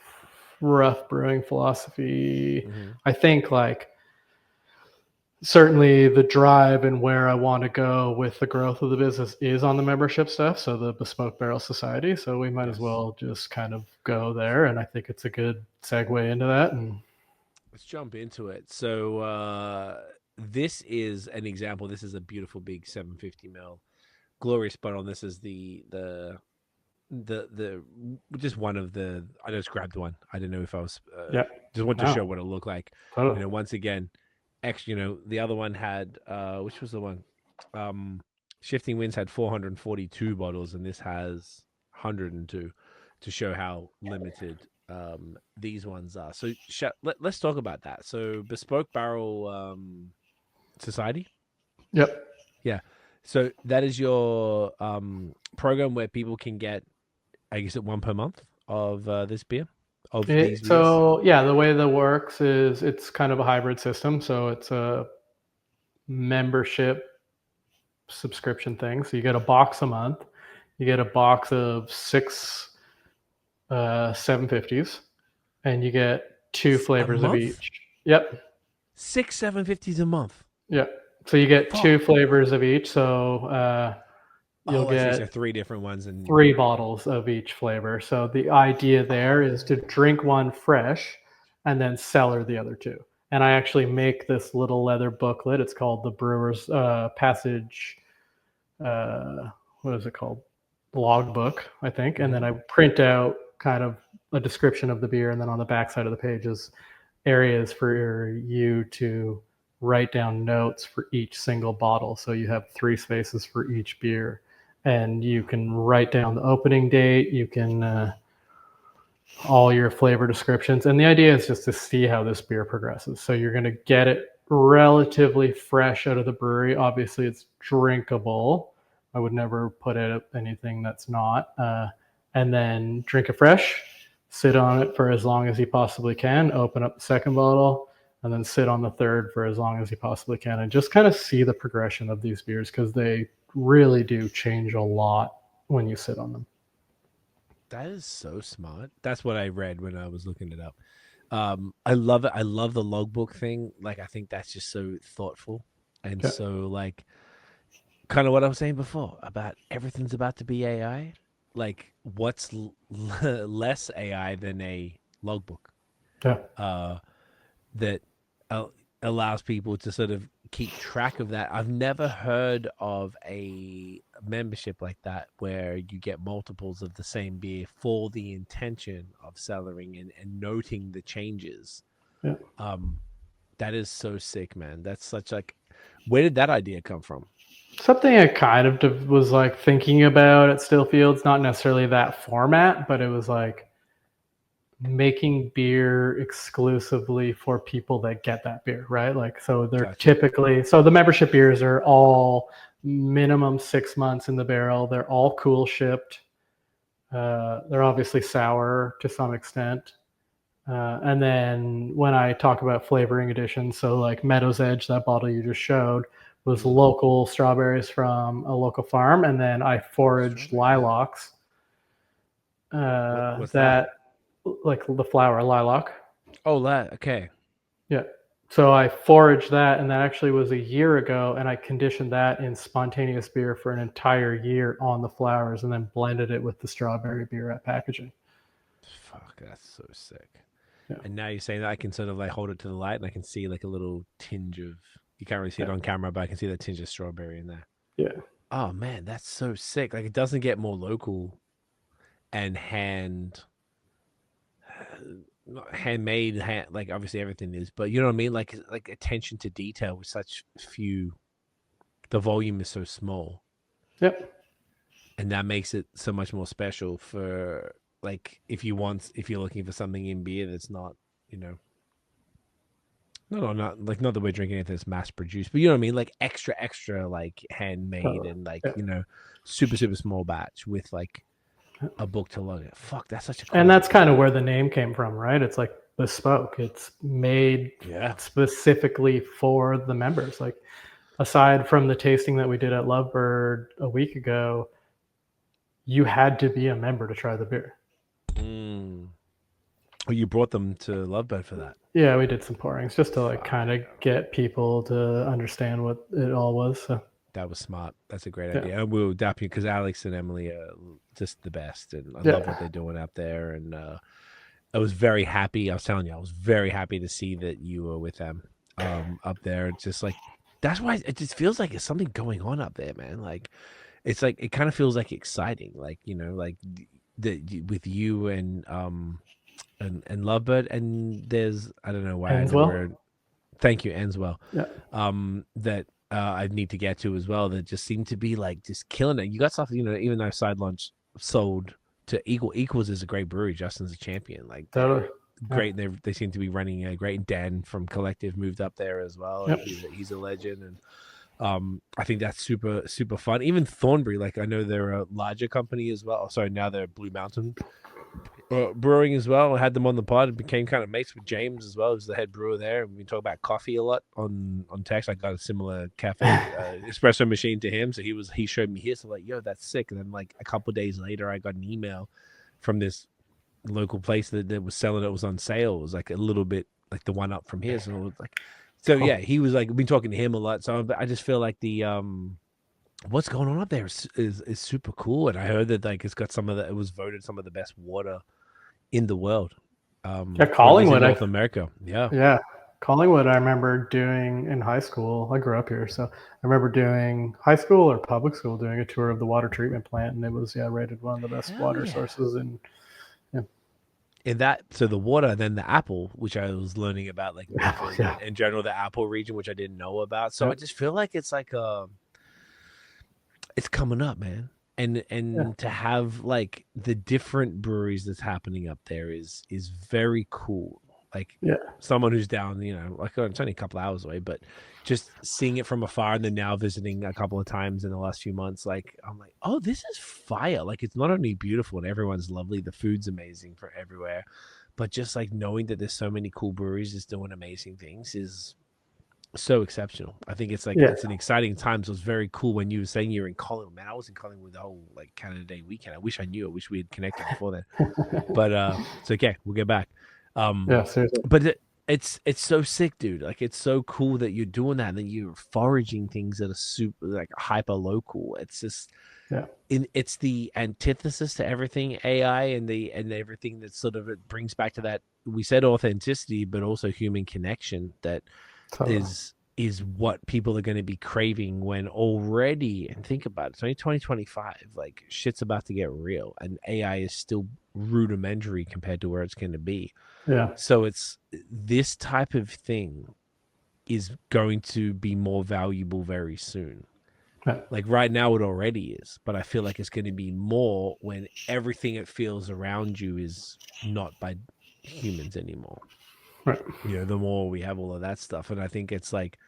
[SPEAKER 3] rough brewing philosophy.
[SPEAKER 2] Mm-hmm.
[SPEAKER 3] I think like certainly the drive and where I want to go with the growth of the business is on the membership stuff. So the Bespoke Barrel Society. So we might as well just kind of go there. And I think it's a good segue into that. And
[SPEAKER 2] let's jump into it. So this is an example. This is a beautiful big 750 ml glorious bottle. This is the just one of the. I just grabbed one. I didn't know if I was. Just wanted to show what it looked like.
[SPEAKER 3] Totally.
[SPEAKER 2] Once again, the other one had which was the one? Shifting Winds had 442 bottles, and this has 102, to show how limited these ones are. So let's talk about that. So Bespoke Barrel Society.
[SPEAKER 3] Yep.
[SPEAKER 2] Yeah. So that is your program where people can get, I guess, one per month of this beer.
[SPEAKER 3] So yeah, the way that works is it's kind of a hybrid system. So it's a membership subscription thing. So you get a box a month. You get a box of 6 750s, and you get 2 flavors of each. Yep.
[SPEAKER 2] 6 750s a month.
[SPEAKER 3] Yep. So you get 2 flavors of each. So you'll get
[SPEAKER 2] 3 different ones and
[SPEAKER 3] 3 bottles of each flavor. So the idea there is to drink one fresh and then cellar the other 2. And I actually make this little leather booklet. It's called the Brewer's Passage. What is it called? Logbook, I think. And then I print out kind of a description of the beer, and then on the back side of the page is areas for you to write down notes for each single bottle. So you have 3 spaces for each beer, and you can write down the opening date. You can all your flavor descriptions, and the idea is just to see how this beer progresses. So you're going to get it relatively fresh out of the brewery. Obviously, it's drinkable. I would never put out anything that's not. And then drink it fresh, sit on it for as long as you possibly can, open up the second bottle, and then sit on the third for as long as you possibly can, and just kind of see the progression of these beers, because they really do change a lot when you sit on them.
[SPEAKER 2] That is so smart. That's what I read when I was looking it up. I love it. I love the logbook thing. Like, I think that's just so thoughtful and so like kind of what I was saying before about everything's about to be AI. Like, what's less AI than a logbook? That allows people to sort of keep track of that. I've never heard of a membership like that where you get multiples of the same beer for the intention of cellaring and noting the changes. That is so sick, man. That's such like, where did that idea come from?
[SPEAKER 3] Something I kind of was like thinking about at Stillfields, not necessarily that format, but it was like making beer exclusively for people that get that beer, right? Like, so they're typically, so the membership beers are all minimum 6 months in the barrel. They're all cool shipped. They're obviously sour to some extent. And then when I talk about flavoring additions, so like Meadow's Edge, that bottle you just showed, was local strawberries from a local farm. And then I foraged lilacs.
[SPEAKER 2] What's that?
[SPEAKER 3] Like the flower, lilac.
[SPEAKER 2] Oh, that, okay.
[SPEAKER 3] Yeah. So I foraged that, and that actually was a year ago, and I conditioned that in spontaneous beer for an entire year on the flowers, and then blended it with the strawberry beer at packaging.
[SPEAKER 2] Fuck, that's so sick.
[SPEAKER 3] Yeah.
[SPEAKER 2] And now you're saying that I can sort of like hold it to the light, and I can see like a little tinge of, you can't really see it on camera, but I can see that tinge of strawberry in there.
[SPEAKER 3] Yeah.
[SPEAKER 2] Oh man, that's so sick. Like, it doesn't get more local and handmade, like obviously everything is, but you know what I mean, like attention to detail with such few the volume is so small.
[SPEAKER 3] Yep.
[SPEAKER 2] And that makes it so much more special for like if you're looking for something in beer that's not, not like not that we're drinking anything that's mass produced, but you know what I mean, like extra like handmade and like super small batch with like a book to look at. Fuck, that's such a cool
[SPEAKER 3] and that's kind of where the name came from, right? It's like bespoke. It's made specifically for the members. Like aside from the tasting that we did at Lovebird a week ago, you had to be a member to try the beer.
[SPEAKER 2] Well, you brought them to Lovebird for that.
[SPEAKER 3] Yeah, we did some pourings just to like kind of get people to understand what it all was. So
[SPEAKER 2] that was smart. That's a great idea. And we'll adapt you because Alex and Emily are just the best, and I love what they're doing out there. And I was very happy. I was telling you, I was very happy to see that you were with them up there. It's just like that's why it just feels like there's something going on up there, man. Like it's like it kind of feels like exciting, like like with you and Lovebird, and there's I don't know why thank you Enswell that I need to get to as well, that just seem to be like just killing it. You got stuff, even though Side Launch sold to Equals is a great brewery. Justin's a champion, like
[SPEAKER 3] totally
[SPEAKER 2] great. They seem to be running great. Dan from Collective moved up there as well. He's a legend, and I think that's super fun. Even Thornbury, like I know they're a larger company as well. Sorry, now they're Blue Mountain Brewing as well. I had them on the pod. Became kind of mates with James as well, who's the head brewer there. We talk about coffee a lot on text. I got a similar cafe espresso machine to him, so he showed me his. So like, yo, that's sick. And then like a couple of days later, I got an email from this local place that was selling it. Was on sale. It was like a little bit like the one up from his, and it was like, so yeah, he was like, we've been talking to him a lot. So I just feel like the what's going on up there is super cool. And I heard that like it's got it was voted some of the best water in the world.
[SPEAKER 3] Collingwood,
[SPEAKER 2] North America.
[SPEAKER 3] Yeah. Collingwood, I remember doing in high school. I grew up here, so I remember doing high school or public school doing a tour of the water treatment plant, and it was rated one of the best water sources in.
[SPEAKER 2] In that, so the water, then the apple, which I was learning about, like in general, the apple region, which I didn't know about. So I just feel like it's like it's coming up, man. And to have like the different breweries that's happening up there is very cool. Like someone who's down, like it's only a couple hours away, but just seeing it from afar and then now visiting a couple of times in the last few months, like I'm like, oh, this is fire. Like it's not only beautiful and everyone's lovely, the food's amazing for everywhere, but just like knowing that there's so many cool breweries just doing amazing things is so exceptional. I think it's like it's an exciting time. So it's very cool when you were saying you're in Collingwood. Man, I was in Collingwood the whole like Canada Day weekend. I wish I knew. I wish we had connected before then. But it's okay. We'll get back.
[SPEAKER 3] Seriously.
[SPEAKER 2] But it's so sick, dude. Like it's so cool that you're doing that and then you're foraging things that are super like hyper local. It's just it's the antithesis to everything AI and everything that sort of it brings back to that. We said authenticity, but also human connection that is what people are going to be craving when already, and think about it, it's only 2025, like shit's about to get real and AI is still rudimentary compared to where it's going to be. So it's this type of thing is going to be more valuable very soon. Like right now it already is, but I feel like it's going to be more when everything it feels around you is not by humans anymore.
[SPEAKER 3] Right.
[SPEAKER 2] The more we have all of that stuff. And I think it's like,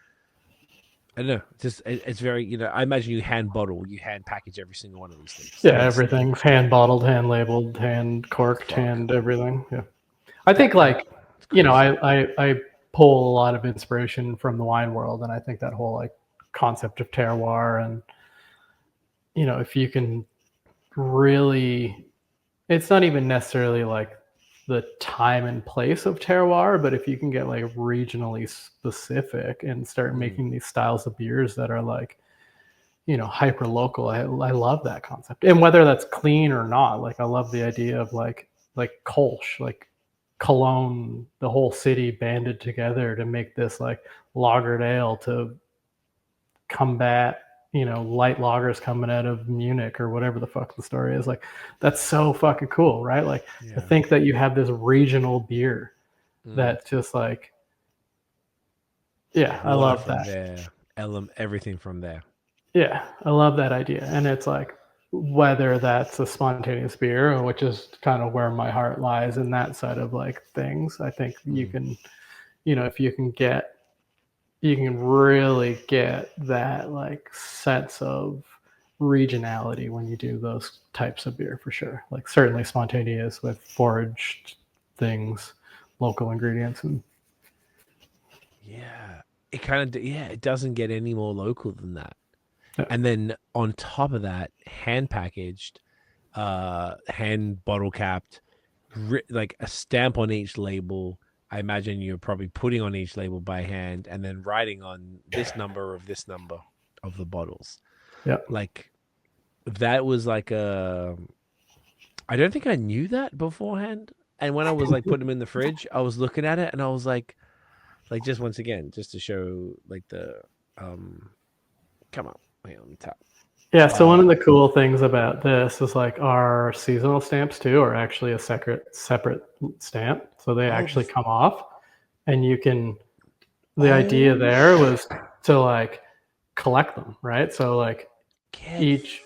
[SPEAKER 2] I don't know, just it's very, I imagine you hand package every single one of these things.
[SPEAKER 3] Yeah, everything's hand bottled, hand labeled, hand corked, hand everything. Yeah. I think like, I pull a lot of inspiration from the wine world. And I think that whole like concept of terroir and, if you can really, it's not even necessarily like the time and place of terroir, but if you can get like regionally specific and start making these styles of beers that are like, hyper local, I love that concept. And whether that's clean or not, like I love the idea of like Kolsch, like Cologne, the whole city banded together to make this like lagered ale to combat light lagers coming out of Munich or whatever the fuck the story is. Like that's so fucking cool, right? Like to think that you have this regional beer that just like I love that.
[SPEAKER 2] Everything from there.
[SPEAKER 3] Yeah, I love that idea. And it's like, whether that's a spontaneous beer, which is kind of where my heart lies in that side of like things. I think you can, if you can really get that like sense of regionality when you do those types of beer for sure. Like certainly spontaneous with foraged things, local ingredients, and
[SPEAKER 2] it doesn't get any more local than that.
[SPEAKER 3] yeah.
[SPEAKER 2] And then on top of that, hand packaged, hand bottle capped, like a stamp on each label. I imagine you're probably putting on each label by hand and then writing on this number of the bottles.
[SPEAKER 3] Yeah.
[SPEAKER 2] Like that was like I don't think I knew that beforehand. And when I was like putting them in the fridge, I was looking at it and I was like just once again, just to show like the come on, wait, let me tap.
[SPEAKER 3] Yeah, so one of the cool things about this is like our seasonal stamps too are actually a separate stamp. So they actually come off, and you can, the idea there was to like collect them, right? So like each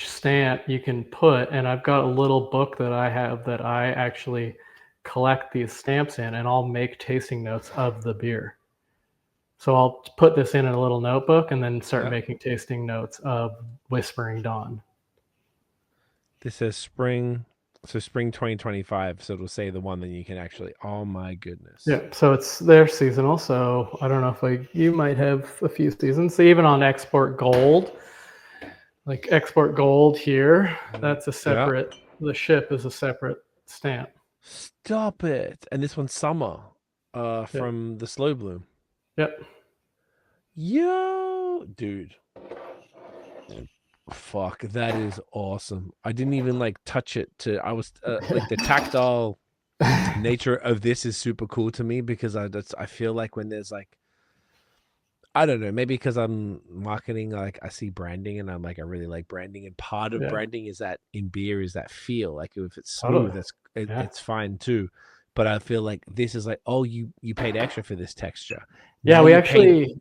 [SPEAKER 3] stamp you can put, and I've got a little book that I have that I actually collect these stamps in, and I'll make tasting notes of the beer. So I'll put this in a little notebook and then start making tasting notes of Whispering Dawn.
[SPEAKER 2] This says spring 2025. So it'll say the one that you can actually, oh my goodness.
[SPEAKER 3] Yeah, so they're seasonal. So I don't know if you might have a few seasons. So even on Export Gold, like Export Gold here, that's a separate, the ship is a separate stamp.
[SPEAKER 2] Stop it. And this one's summer from the Slow Bloom.
[SPEAKER 3] Yep.
[SPEAKER 2] Yo, dude. Fuck, that is awesome. I didn't even like touch it I was like the tactile nature of this is super cool to me because I feel like when there's like, I don't know, maybe because I'm marketing, like I see branding and I'm like, I really like branding, and part of branding is that in beer is that feel. Like if it's smooth, it's fine too. But I feel like this is like, oh, you paid extra for this texture.
[SPEAKER 3] Yeah, we actually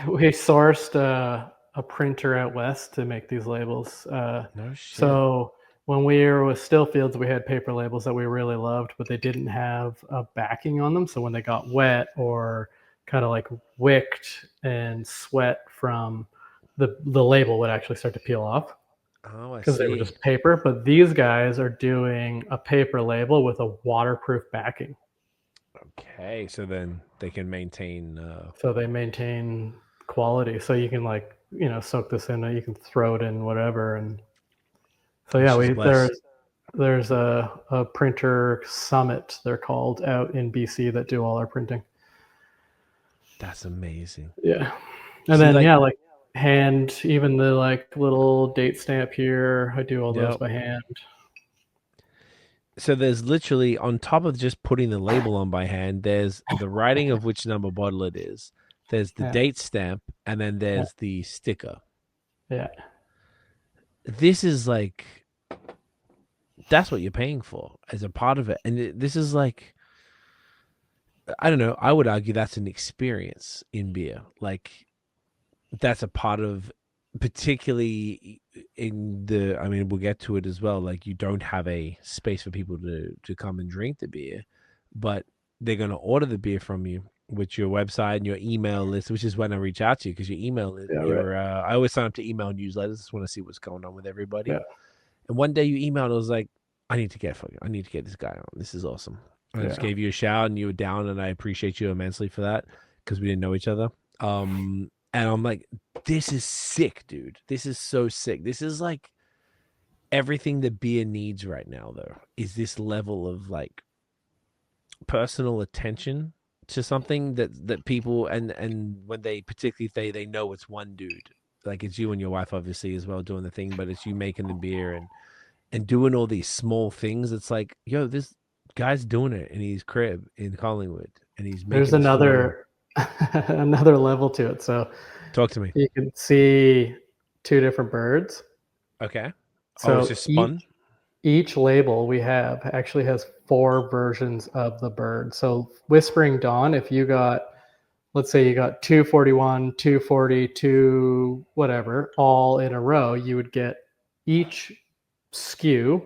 [SPEAKER 3] we sourced a printer out west to make these labels.
[SPEAKER 2] No shit.
[SPEAKER 3] So when we were with Stillfields, we had paper labels that we really loved, but they didn't have a backing on them. So when they got wet or kind of like wicked and sweat from the label would actually start to peel off.
[SPEAKER 2] Oh, I see.
[SPEAKER 3] Because they were just paper. But these guys are doing a paper label with a waterproof backing.
[SPEAKER 2] Okay, so then they can maintain.
[SPEAKER 3] So they maintain quality. So you can like, soak this in. You can throw it in whatever. And so yeah, there's a printer summit, they're called, out in BC that do all our printing.
[SPEAKER 2] That's amazing.
[SPEAKER 3] Yeah. And then like hand, even the like little date stamp here, I do all those by hand.
[SPEAKER 2] So there's literally, on top of just putting the label on by hand, there's the writing of which number bottle it is. There's the date stamp, and then there's the sticker.
[SPEAKER 3] Yeah.
[SPEAKER 2] This is like, that's what you're paying for as a part of it. And this is like, I don't know, I would argue that's an experience in beer. Like, that's a part of, particularly in I mean, we'll get to it as well. Like, you don't have a space for people to come and drink the beer, but they're going to order the beer from you with your website and your email list, which is when I reach out to you, because your email is, I always sign up to email newsletters. Just want to see what's going on with everybody. Yeah. And one day you emailed, I was like, I need to get this guy on. This is awesome. I just gave you a shout and you were down, and I appreciate you immensely for that because we didn't know each other. And I'm like, this is sick, dude. This is so sick. This is like everything that beer needs right now, though, is this level of like personal attention to something that people, and when they particularly they know it's one dude, like it's you and your wife obviously as well doing the thing, but it's you making the beer and doing all these small things. It's like, yo, this guy's doing it in his crib in Collingwood, and he's making.
[SPEAKER 3] There's another level to it. So
[SPEAKER 2] talk to me.
[SPEAKER 3] You can see two different birds.
[SPEAKER 2] Okay. So it's just spun.
[SPEAKER 3] Each label we have actually has 4 versions of the bird. So Whispering Dawn, if you got let's say you got 241, 240, 2 whatever, all in a row, you would get each SKU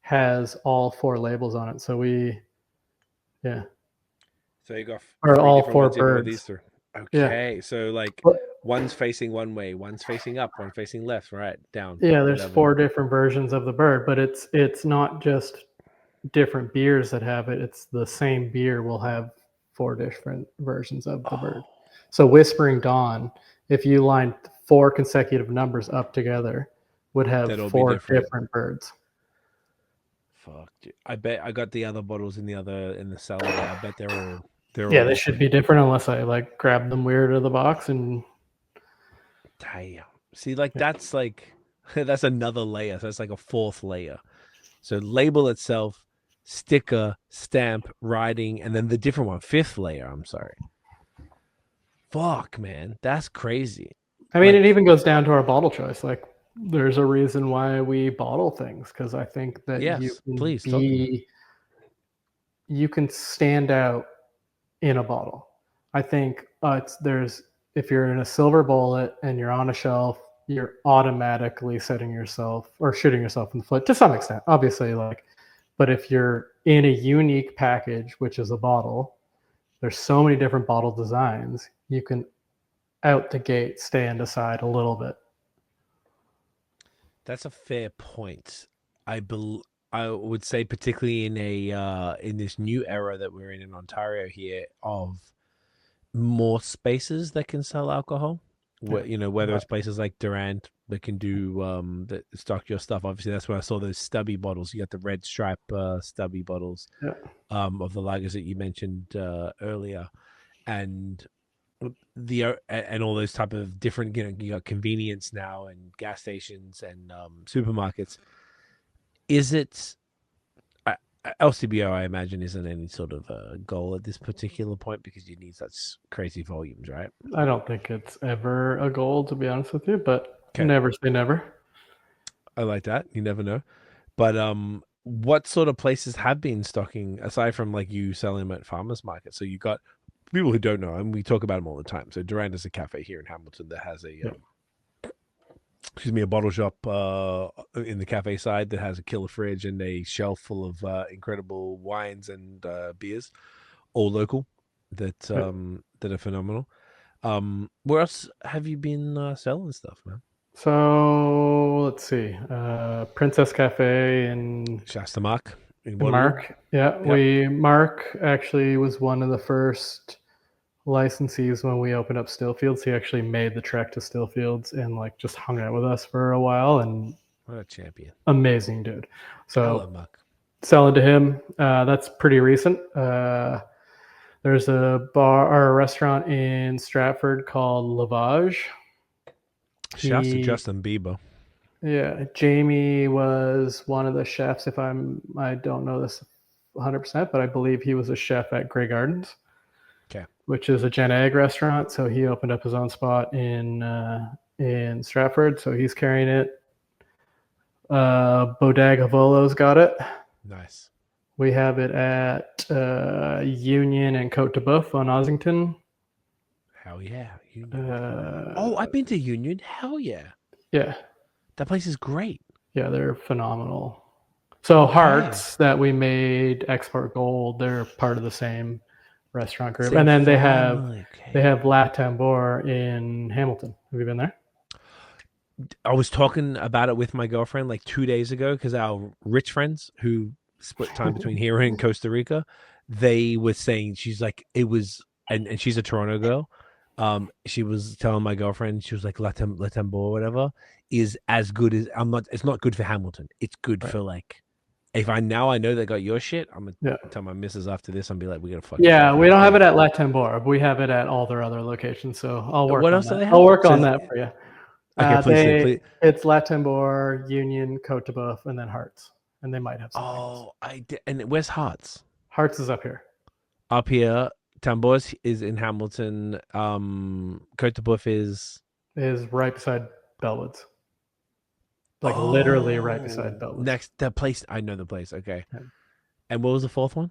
[SPEAKER 3] has all 4 labels on it. So yeah.
[SPEAKER 2] So you got
[SPEAKER 3] or all 4
[SPEAKER 2] ones, even with these
[SPEAKER 3] birds.
[SPEAKER 2] 3. Okay, yeah. So like one's facing one way, one's facing up, one facing left, right, down.
[SPEAKER 3] Yeah, there's 4 different versions of the bird, but it's not just different beers that have it. It's the same beer will have 4 different versions of the bird. So Whispering Dawn, if you lined 4 consecutive numbers up together, would have 4 different birds.
[SPEAKER 2] Fuck, dude. I bet I got the other bottles in the cellar. I bet they're all
[SPEAKER 3] yeah, they should be different unless I like grab them weird out of the box and.
[SPEAKER 2] Damn. See, like that's like that's another layer. So it's like a 4th layer. So label itself, sticker, stamp, writing, and then the different one, 5th layer. I'm sorry. Fuck, man, that's crazy.
[SPEAKER 3] I mean, it even goes down to our bottle choice. Like, there's a reason why we bottle things, because I think that you can stand out in a bottle. I think if you're in a silver bullet and you're on a shelf, you're automatically setting yourself or shooting yourself in the foot to some extent, obviously. But if you're in a unique package, which is a bottle, there's so many different bottle designs, you can out the gate stand aside a little bit.
[SPEAKER 2] That's a fair point. I would say, particularly in this new era that we're in Ontario here, of more spaces that can sell alcohol. Whether it's places like Durant that can do that stock your stuff. Obviously, that's where I saw those stubby bottles. You got the red stripe stubby bottles of the lagers that you mentioned earlier, and all those type of different. You got convenience now and gas stations and supermarkets. Is it LCBO? I imagine isn't any sort of a goal at this particular point because you need such crazy volumes, right?
[SPEAKER 3] I don't think it's ever a goal, to be honest with you, but never say never.
[SPEAKER 2] I like that. You never know. But what sort of places have been stocking aside from like you selling them at farmers market? So you got people who don't know, and we talk about them all the time. So Durand is a cafe here in Hamilton that has a bottle shop in the cafe side that has a killer fridge and a shelf full of incredible wines and beers, all local, that are phenomenal. Where else have you been selling stuff, man?
[SPEAKER 3] So let's see, Princess Cafe in
[SPEAKER 2] Shasta Mark.
[SPEAKER 3] Mark, Mark actually was one of the first licensees when we opened up Stillfields. He actually made the trek to Stillfields and like just hung out with us for a while. And
[SPEAKER 2] what a champion!
[SPEAKER 3] Amazing dude. So
[SPEAKER 2] I love Mark.
[SPEAKER 3] Selling to him, that's pretty recent. There's a bar or a restaurant in Stratford called Lavage.
[SPEAKER 2] Shouts to Justin Bieber.
[SPEAKER 3] Yeah, Jamie was one of the chefs. I don't know this 100%, but I believe he was a chef at Grey Gardens, which is a Gen Ag restaurant. So he opened up his own spot in Stratford. So he's carrying it. Bodega Volo's got it.
[SPEAKER 2] Nice.
[SPEAKER 3] We have it at Union and Côte de Boeuf on Ossington.
[SPEAKER 2] Hell yeah. I've been to Union. Hell yeah.
[SPEAKER 3] Yeah.
[SPEAKER 2] That place is great.
[SPEAKER 3] Yeah, they're phenomenal. So Hearts that we made Export Gold, they're part of the same restaurant group. And then they have La Tambour in Hamilton. Have you been there?
[SPEAKER 2] I was talking about it with my girlfriend like 2 days ago because our rich friends who split time between here and Costa Rica, they were saying, she's like, it was, and she's a Toronto girl. She was telling my girlfriend, she was like, La Tambour or whatever is as good as it's not good for Hamilton. It's good for like, if I know they got your shit, I'm gonna tell my missus after this and be like, we gotta fucking.
[SPEAKER 3] Yeah, we don't have it at La Tambour. We have it at all their other locations. So I'll work on that. I'll work on that for you. Okay, please. It's La Tambour, Union, Côte de Boeuf, and then Hearts. And they might have something else.
[SPEAKER 2] I did. And where's Hearts?
[SPEAKER 3] Hearts is up here.
[SPEAKER 2] Up here. Tambours is in Hamilton. Côte de Boeuf is
[SPEAKER 3] right beside Bellwoods. Like literally right beside Bellwoods.
[SPEAKER 2] Next, that place. I know the place. Okay. Yeah. And what was the fourth one?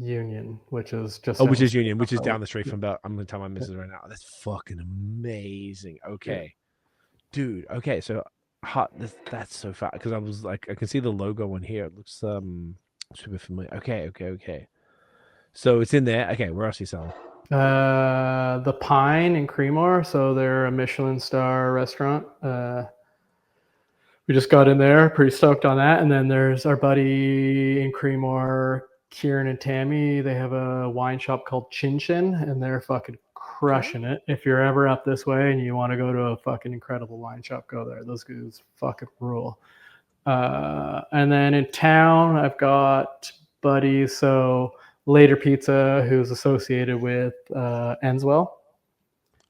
[SPEAKER 3] Union, which is just
[SPEAKER 2] which is Union, which is down the street from Bell. I'm gonna tell my missus right now. That's fucking amazing. Okay, dude. Okay, so hot. That's so fat because I was like, I can see the logo on here. It looks super familiar. Okay. So it's in there. Okay, where else are you selling?
[SPEAKER 3] The Pine in Creemore, so they're a Michelin star restaurant. We just got in there, pretty stoked on that. And then there's our buddy in Creemore, Kieran and Tammy. They have a wine shop called Chin Chin, and they're fucking crushing it. If you're ever up this way and you want to go to a fucking incredible wine shop, go there. Those guys fucking rule. And then in town, I've got buddies. So Later Pizza, who's associated with Enswell.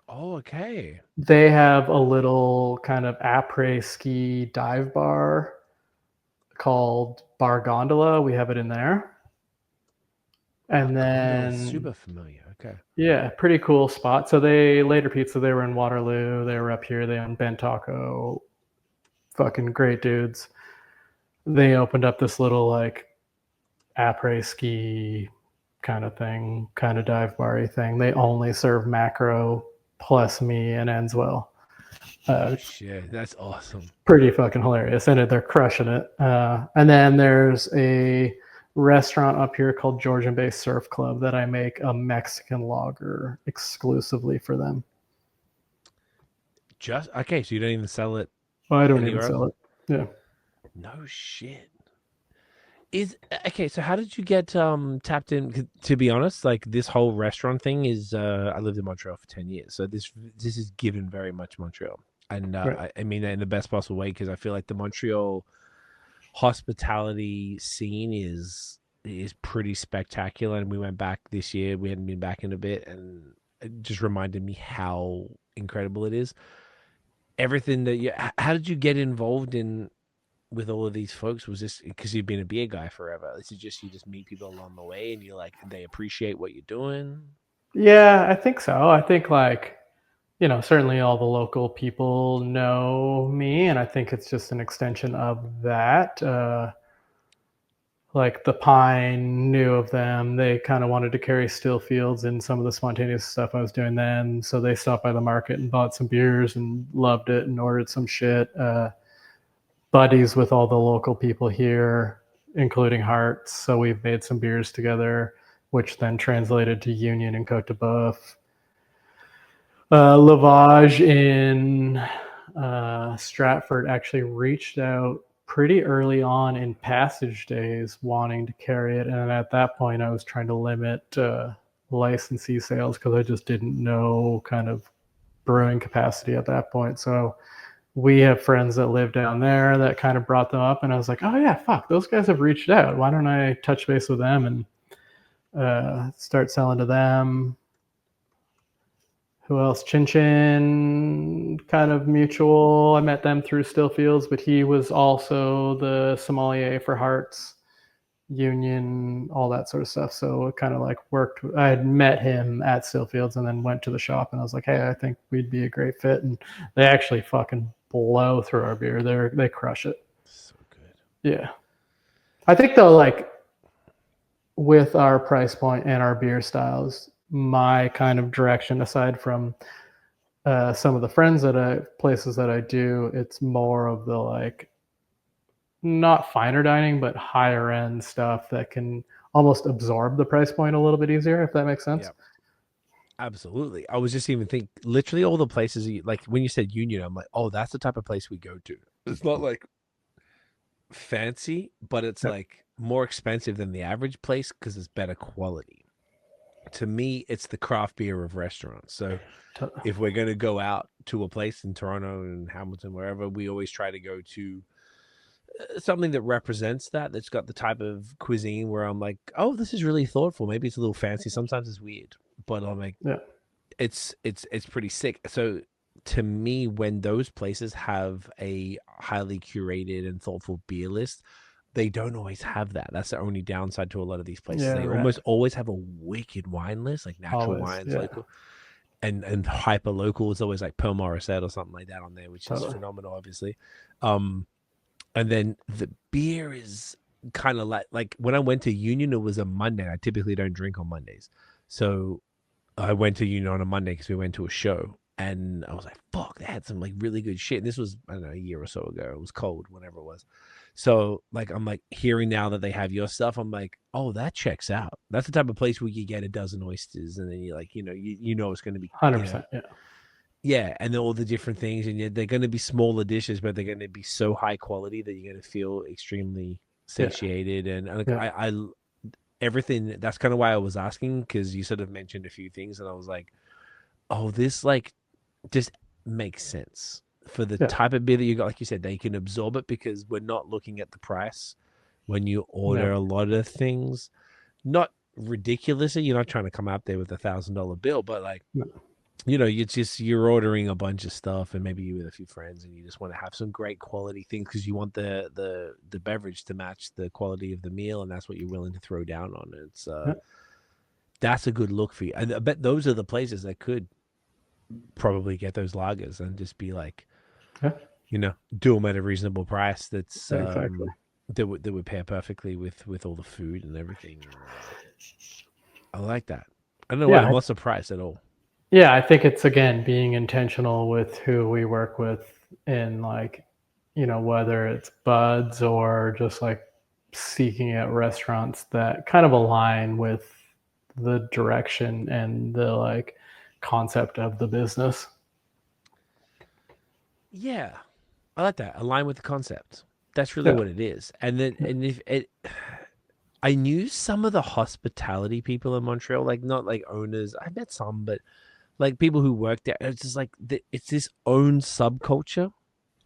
[SPEAKER 2] Oh, okay.
[SPEAKER 3] They have a little kind of après-ski dive bar called Bar Gondola. We have it in there. And then
[SPEAKER 2] super familiar. Okay.
[SPEAKER 3] Yeah, pretty cool spot. So Later Pizza, they were in Waterloo. They were up here. They own Ben Taco. Fucking great dudes. They opened up this little like après-ski kind of thing, kind of dive bar-y thing. They only serve macro plus me and Enswell.
[SPEAKER 2] Shit, that's awesome.
[SPEAKER 3] Pretty fucking hilarious. And they're crushing it. And then there's a restaurant up here called Georgian Bay Surf Club that I make a Mexican lager exclusively for them.
[SPEAKER 2] Just okay, so you don't even sell it?
[SPEAKER 3] I don't even sell it. Yeah.
[SPEAKER 2] No shit. So how did you get tapped in? To be honest, like this whole restaurant thing is I lived in Montreal for 10 years, so this is given very much Montreal, and right. I mean that in the best possible way, because I feel like the Montreal hospitality scene is pretty spectacular, and we went back this year. We hadn't been back in a bit, and it just reminded me how incredible it is. Everything that how did you get involved in with all of these folks? Was this because you've been a beer guy forever? This is just, you just meet people along the way and you're like, they appreciate what you're doing? Yeah,
[SPEAKER 3] I think so. I think like, certainly all the local people know me, and I think it's just an extension of that. Like the Pine knew of them. They kind of wanted to carry still fields in some of the spontaneous stuff I was doing then. So they stopped by the market and bought some beers and loved it and ordered some shit. Buddies with all the local people here, including Hearts. So we've made some beers together, which then translated to Union and Cote de Boeuf. Lavage in Stratford actually reached out pretty early on in Passage days wanting to carry it. And at that point, I was trying to limit licensee sales because I just didn't know kind of brewing capacity at that point. So we have friends that live down there that kind of brought them up, and I was like, oh yeah, fuck, those guys have reached out. Why don't I touch base with them and start selling to them? Who else? Chin Chin, kind of mutual. I met them through Stillfields, but he was also the sommelier for Hearts, Union, all that sort of stuff. So it kind of like worked. I had met him at Stillfields and then went to the shop, and I was like, hey, I think we'd be a great fit. And they actually fucking blow through our beer. They crush it.
[SPEAKER 2] So good.
[SPEAKER 3] Yeah. I think though, like with our price point and our beer styles, my kind of direction, aside from some of the places that I do, it's more of the like not finer dining, but higher end stuff that can almost absorb the price point a little bit easier, if that makes sense.
[SPEAKER 2] Yeah. Absolutely. I was just even think literally all the places like when you said Union, I'm like, oh, that's the type of place we go to. It's not like fancy, but it's like more expensive than the average place because it's better quality. To me, it's the craft beer of restaurants. So if we're going to go out to a place in Toronto and Hamilton, wherever, we always try to go to something that represents that's got the type of cuisine where I'm like, oh, this is really thoughtful. Maybe it's a little fancy. Sometimes it's weird, but I'm like, it's pretty sick. So to me, when those places have a highly curated and thoughtful beer list, they don't always have that. That's the only downside to a lot of these places. They almost always have a wicked wine list, like natural wines, local, and hyper local. It's always like Pearl Morissette or something like that on there, which is phenomenal, obviously. And then the beer is kind of like when I went to Union, it was a Monday. I typically don't drink on Mondays. So I went to Union on a Monday because we went to a show. And I was like, fuck, they had some like really good shit. And this was, I don't know, a year or so ago. It was cold, whenever it was. So like, I'm like hearing now that they have your stuff. I'm like, oh, that checks out. That's the type of place where you get a dozen oysters and then you like, you know, it's going to be
[SPEAKER 3] 100%. Yeah.
[SPEAKER 2] Yeah. And then all the different things. And they're going to be smaller dishes, but they're going to be so high quality that you're going to feel extremely satiated. And I everything, that's kind of why I was asking, because you sort of mentioned a few things and I was like, oh, this like just makes sense for the type of beer that you got. Like you said, they can absorb it because we're not looking at the price when you order a lot of things. Not ridiculously, you're not trying to come out there with $1,000 bill, but like, you know, you're ordering a bunch of stuff and maybe you with a few friends and you just want to have some great quality things because you want the beverage to match the quality of the meal, and that's what you're willing to throw down on. It's that's a good look for you. And I bet those are the places that could probably get those lagers and just be like, you know, do them at a reasonable price. That's that would pair perfectly with all the food and everything. I like that. I don't know why I'm not surprised at all.
[SPEAKER 3] Yeah, I think it's, again, being intentional with who we work with in, like, you know, whether it's buds or just like seeking out restaurants that kind of align with the direction and the like concept of the business.
[SPEAKER 2] Yeah, I like that. Align with the concept. That's really what it is. And then, and if it, I knew some of the hospitality people in Montreal, like not like owners. I met some, but like people who work there. It's just like it's this own subculture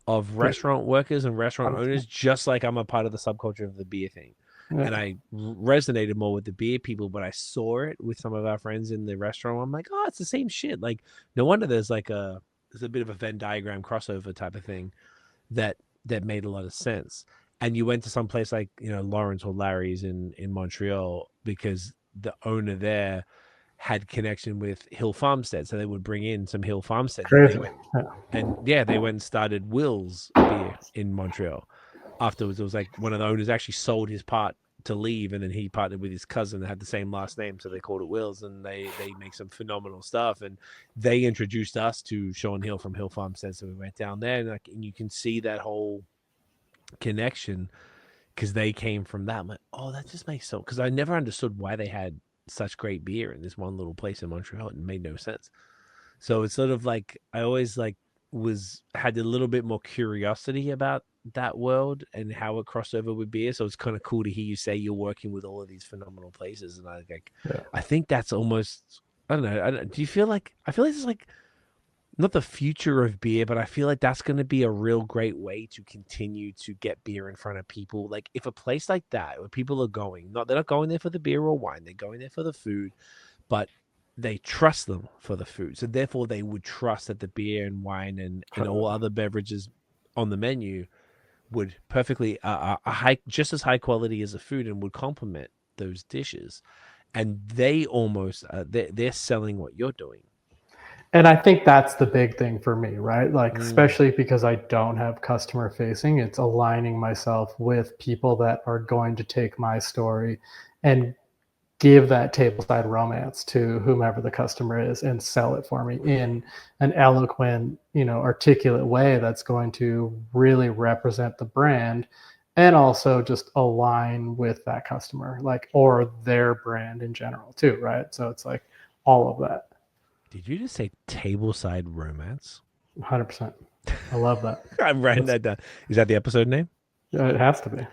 [SPEAKER 2] of restaurant workers and restaurant owners, just like I'm a part of the subculture of the beer thing. And I resonated more with the beer people, but I saw it with some of our friends in the restaurant. I'm like, oh, it's the same shit. Like, no wonder there's like there's a bit of a Venn diagram crossover type of thing that made a lot of sense. And you went to some place like, you know, Lawrence or Larry's in Montreal because the owner there had connection with Hill Farmstead, so they would bring in some Hill Farmstead. They went and started Will's beer in Montreal. Afterwards, it was like one of the owners actually sold his part to leave, and then he partnered with his cousin that had the same last name, so they called it Will's, and they make some phenomenal stuff. And they introduced us to Sean Hill from Hill Farmstead, so we went down there, and like, and you can see that whole connection because they came from that. I'm like, oh, that just makes so, because I never understood why they had such great beer in this one little place in Montreal. It made no sense. So it's sort of like I always like had a little bit more curiosity about that world and how it crossed over with beer. So it's kind of cool to hear you say you're working with all of these phenomenal places. And I think that's almost, I don't know. Do you feel like, I feel like it's like not the future of beer, but I feel like that's going to be a real great way to continue to get beer in front of people. Like if a place like that where people are going, they're not going there for the beer or wine, they're going there for the food, but they trust them for the food. So therefore they would trust that the beer and wine and all other beverages on the menu would perfectly just as high quality as the food and would complement those dishes. And they almost they're selling what you're doing.
[SPEAKER 3] And I think that's the big thing for me, right? Like, especially because I don't have customer facing, it's aligning myself with people that are going to take my story and give that tableside romance to whomever the customer is and sell it for me in an eloquent, you know, articulate way that's going to really represent the brand and also just align with that customer, like, or their brand in general too, right? So it's like all of that.
[SPEAKER 2] Did you just say tableside romance?
[SPEAKER 3] 100%. I love that.
[SPEAKER 2] I'm writing that down. Is that the episode name?
[SPEAKER 3] It has to be.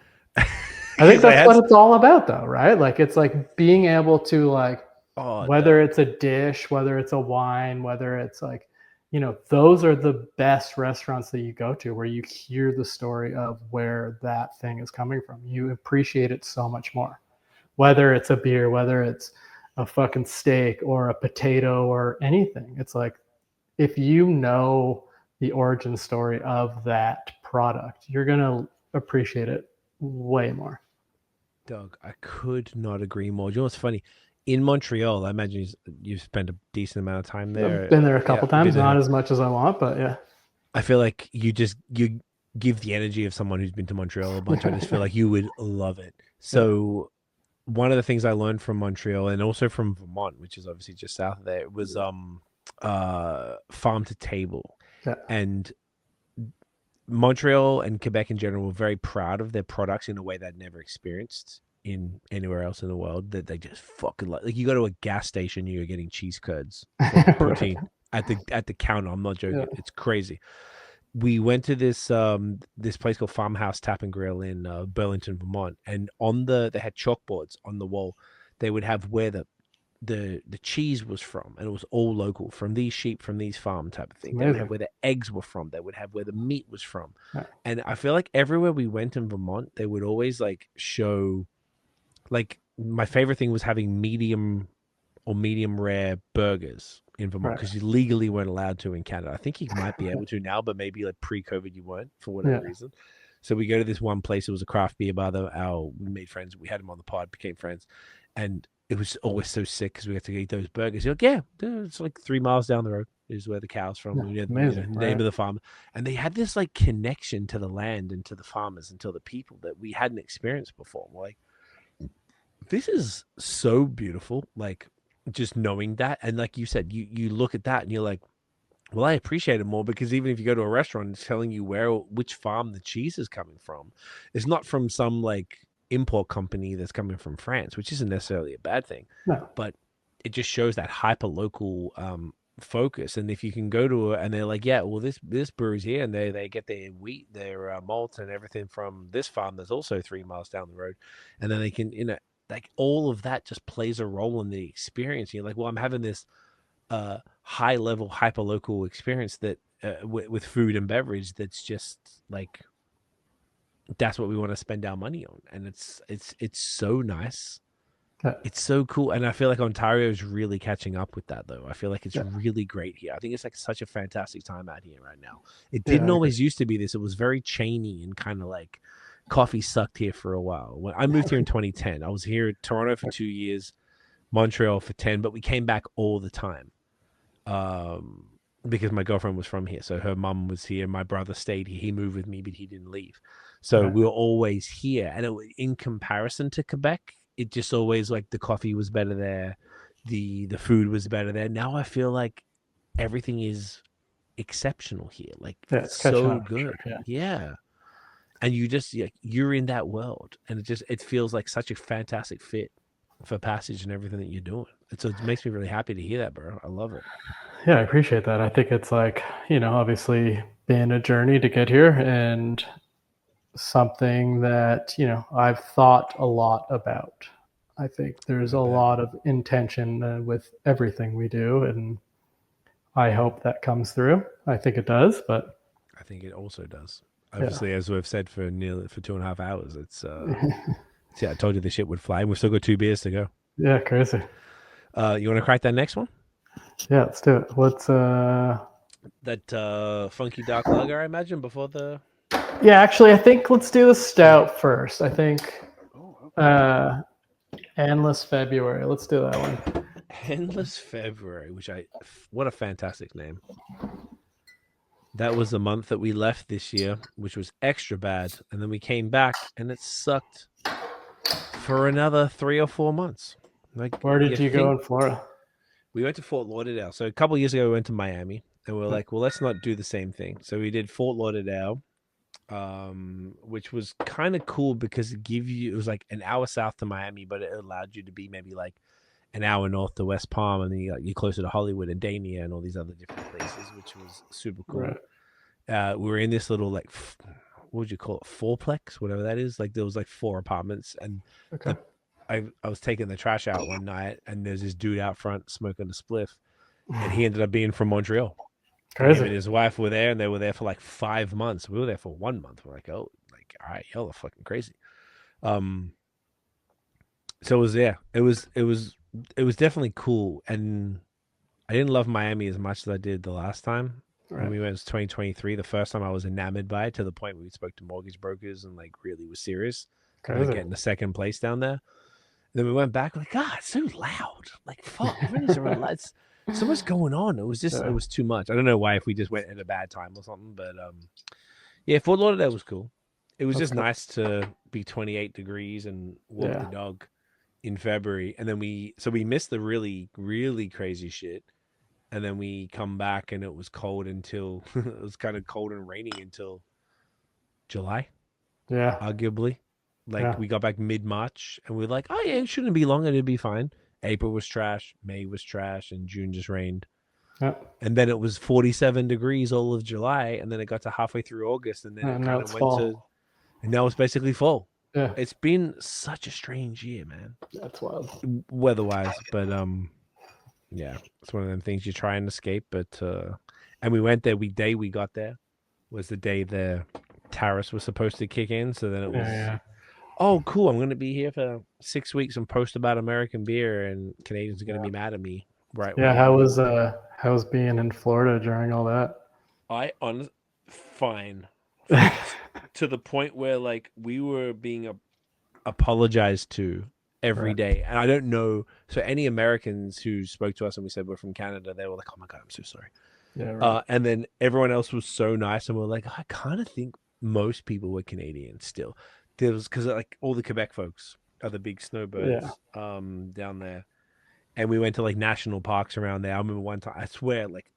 [SPEAKER 3] I think that's what it's all about, though, right? Like, it's like being able to, like, whether it's a dish, whether it's a wine, whether it's like, you know, those are the best restaurants that you go to where you hear the story of where that thing is coming from. You appreciate it so much more. Whether it's a beer, whether it's a fucking steak or a potato or anything. It's like, if you know the origin story of that product, you're going to appreciate it way more.
[SPEAKER 2] Doug, I could not agree more. You know what's funny? In Montreal, I imagine you've spent a decent amount of time there.
[SPEAKER 3] I've been there a couple times, not as much as I want, but yeah.
[SPEAKER 2] I feel like you give the energy of someone who's been to Montreal a bunch. I just feel like you would love it. So one of the things I learned from Montreal and also from Vermont, which is obviously just south of there, was farm to table. And Montreal and Quebec in general were very proud of their products in a way they'd never experienced in anywhere else in the world. That they just fucking like you go to a gas station, you're getting cheese curds for protein at the counter. I'm not joking. It's crazy. We went to this this place called Farmhouse Tap and Grill in Burlington, Vermont, and they had chalkboards on the wall. They would have where the cheese was from, and it was all local, from these sheep, from these farm type of thing. They would have where the eggs were from. They would have where the meat was from. And I feel like everywhere we went in Vermont, they would always like show, like my favorite thing was having medium or medium rare burgers in Vermont, because you legally weren't allowed to in Canada. I think you might be able to now, but maybe like pre-COVID you weren't for whatever reason. So we go to this one place. It was a craft beer bar. We made friends. We had them on the pod, became friends, and it was always so sick because we got to eat those burgers. You're like, yeah, it's like 3 miles down the road is where the cow's from. Amazing, name of the farm. And they had this like connection to the land and to the farmers and to the people that we hadn't experienced before. We're like, this is so beautiful. Like just knowing that. And like you said, you look at that and you're like, well, I appreciate it more, because even if you go to a restaurant, it's telling you which farm the cheese is coming from. It's not from some like import company that's coming from France, which isn't necessarily a bad thing, but it just shows that hyper local focus. And if you can go to and they're like, yeah, well, this brewery's here, and they get their wheat, their malt and everything from this farm that's also 3 miles down the road, and then they can, like all of that just plays a role in the experience. You're like, well, I'm having this high level hyper local experience that with food and beverage that's just like, that's what we want to spend our money on. And it's so nice. It's so cool. And I feel like Ontario is really catching up with that, though. I feel like it's really great here. I think it's like such a fantastic time out here right now. It didn't always used to be this. It was very chainy and kind of like coffee sucked here for a while. When I moved here in 2010, I was here in Toronto for 2 years, Montreal for 10, but we came back all the time because my girlfriend was from here. So her mum was here. My brother stayed here. He moved with me, but he didn't leave. So we were always here. And in comparison to Quebec, it just always like the coffee was better there. The food was better there. Now I feel like everything is exceptional here. Like it's so good.
[SPEAKER 3] Sure,
[SPEAKER 2] yeah. And you just, you're in that world, and it feels like such a fantastic fit for Passage and everything that you're doing. So it makes me really happy to hear that, bro. I love it.
[SPEAKER 3] Yeah, I appreciate that. I think it's like, obviously been a journey to get here, and something that, I've thought a lot about. I think there's a lot of intention with everything we do, and I hope that comes through. I think it does, but
[SPEAKER 2] I think it also does. Obviously, as we've said for 2.5 hours, it's I told you this shit would fly, and we've still got 2 beers to go.
[SPEAKER 3] Yeah, crazy.
[SPEAKER 2] You want to crack that next one?
[SPEAKER 3] Yeah, let's do it. What's
[SPEAKER 2] that funky dark lager, I imagine, before the...
[SPEAKER 3] Yeah, actually, I think let's do the stout first. I think Endless February. Let's do that one.
[SPEAKER 2] Endless February, what a fantastic name. That was the month that we left this year, which was extra bad. And then we came back and it sucked for another 3 or 4 months. Like,
[SPEAKER 3] where did you go in Florida?
[SPEAKER 2] We went to Fort Lauderdale. So a couple of years ago, we went to Miami, and we were like, well, let's not do the same thing. So we did Fort Lauderdale, which was kind of cool because it was like an hour south to Miami, but it allowed you to be maybe like an hour north to West Palm, and then you're closer to Hollywood and Dania and all these other different places, which was super cool. Right. We were in this little, like, what would you call it? Fourplex, whatever that is. Like, there was like 4 apartments, and I was taking the trash out one night, and there's this dude out front smoking a spliff, and he ended up being from Montreal. Crazy. Him and his wife were there, and they were there for like 5 months. We were there for 1 month. We're like, oh, like, all right, y'all are fucking crazy. So it was, it was definitely cool, and I didn't love Miami as much as I did the last time. Right. When we went, it was 2023. The first time I was enamored by it, to the point where we spoke to mortgage brokers and like really was serious about getting the second place down there. And then we went back, like, God, it's so loud. Like, fuck, everything's so loud. So much going on. It was just, it was too much. I don't know why, if we just went at a bad time or something, but Yeah, Fort Lauderdale was cool. It was
[SPEAKER 3] That's
[SPEAKER 2] just
[SPEAKER 3] cool.
[SPEAKER 2] nice to be 28 degrees and walk the dog in February. And then we missed the really, really crazy shit. And then we come back and it was cold until it was kind of cold and raining until July.
[SPEAKER 3] Yeah.
[SPEAKER 2] Arguably. Like we got back mid-March and we were like, oh yeah, it shouldn't be long and it'd be fine. April was trash, May was trash, and June just rained.
[SPEAKER 3] Yeah.
[SPEAKER 2] And then it was 47 degrees all of July, and then it got to halfway through August, and then it kind of went
[SPEAKER 3] fall.
[SPEAKER 2] and now it's basically fall.
[SPEAKER 3] Yeah.
[SPEAKER 2] It's been such a strange year, man.
[SPEAKER 3] That's wild.
[SPEAKER 2] Weather-wise, but yeah, it's one of them things you try and escape, but and we went there. We got there was the day the tariffs were supposed to kick in, so then it was oh cool, I'm gonna be here for 6 weeks and post about American beer, and Canadians are gonna be mad at me, right?
[SPEAKER 3] Yeah, how was being in Florida during all that?
[SPEAKER 2] Fine. To the point where like we were being apologized to every day, and I don't know. So any Americans who spoke to us and we said we're from Canada, they were like, "Oh my god, I'm so sorry."
[SPEAKER 3] Yeah. Right.
[SPEAKER 2] And then everyone else was so nice, and we're like, I kind of think most people were Canadian still. There was because like all the Quebec folks are the big snowbirds down there, and we went to like national parks around there. I remember one time, I swear, like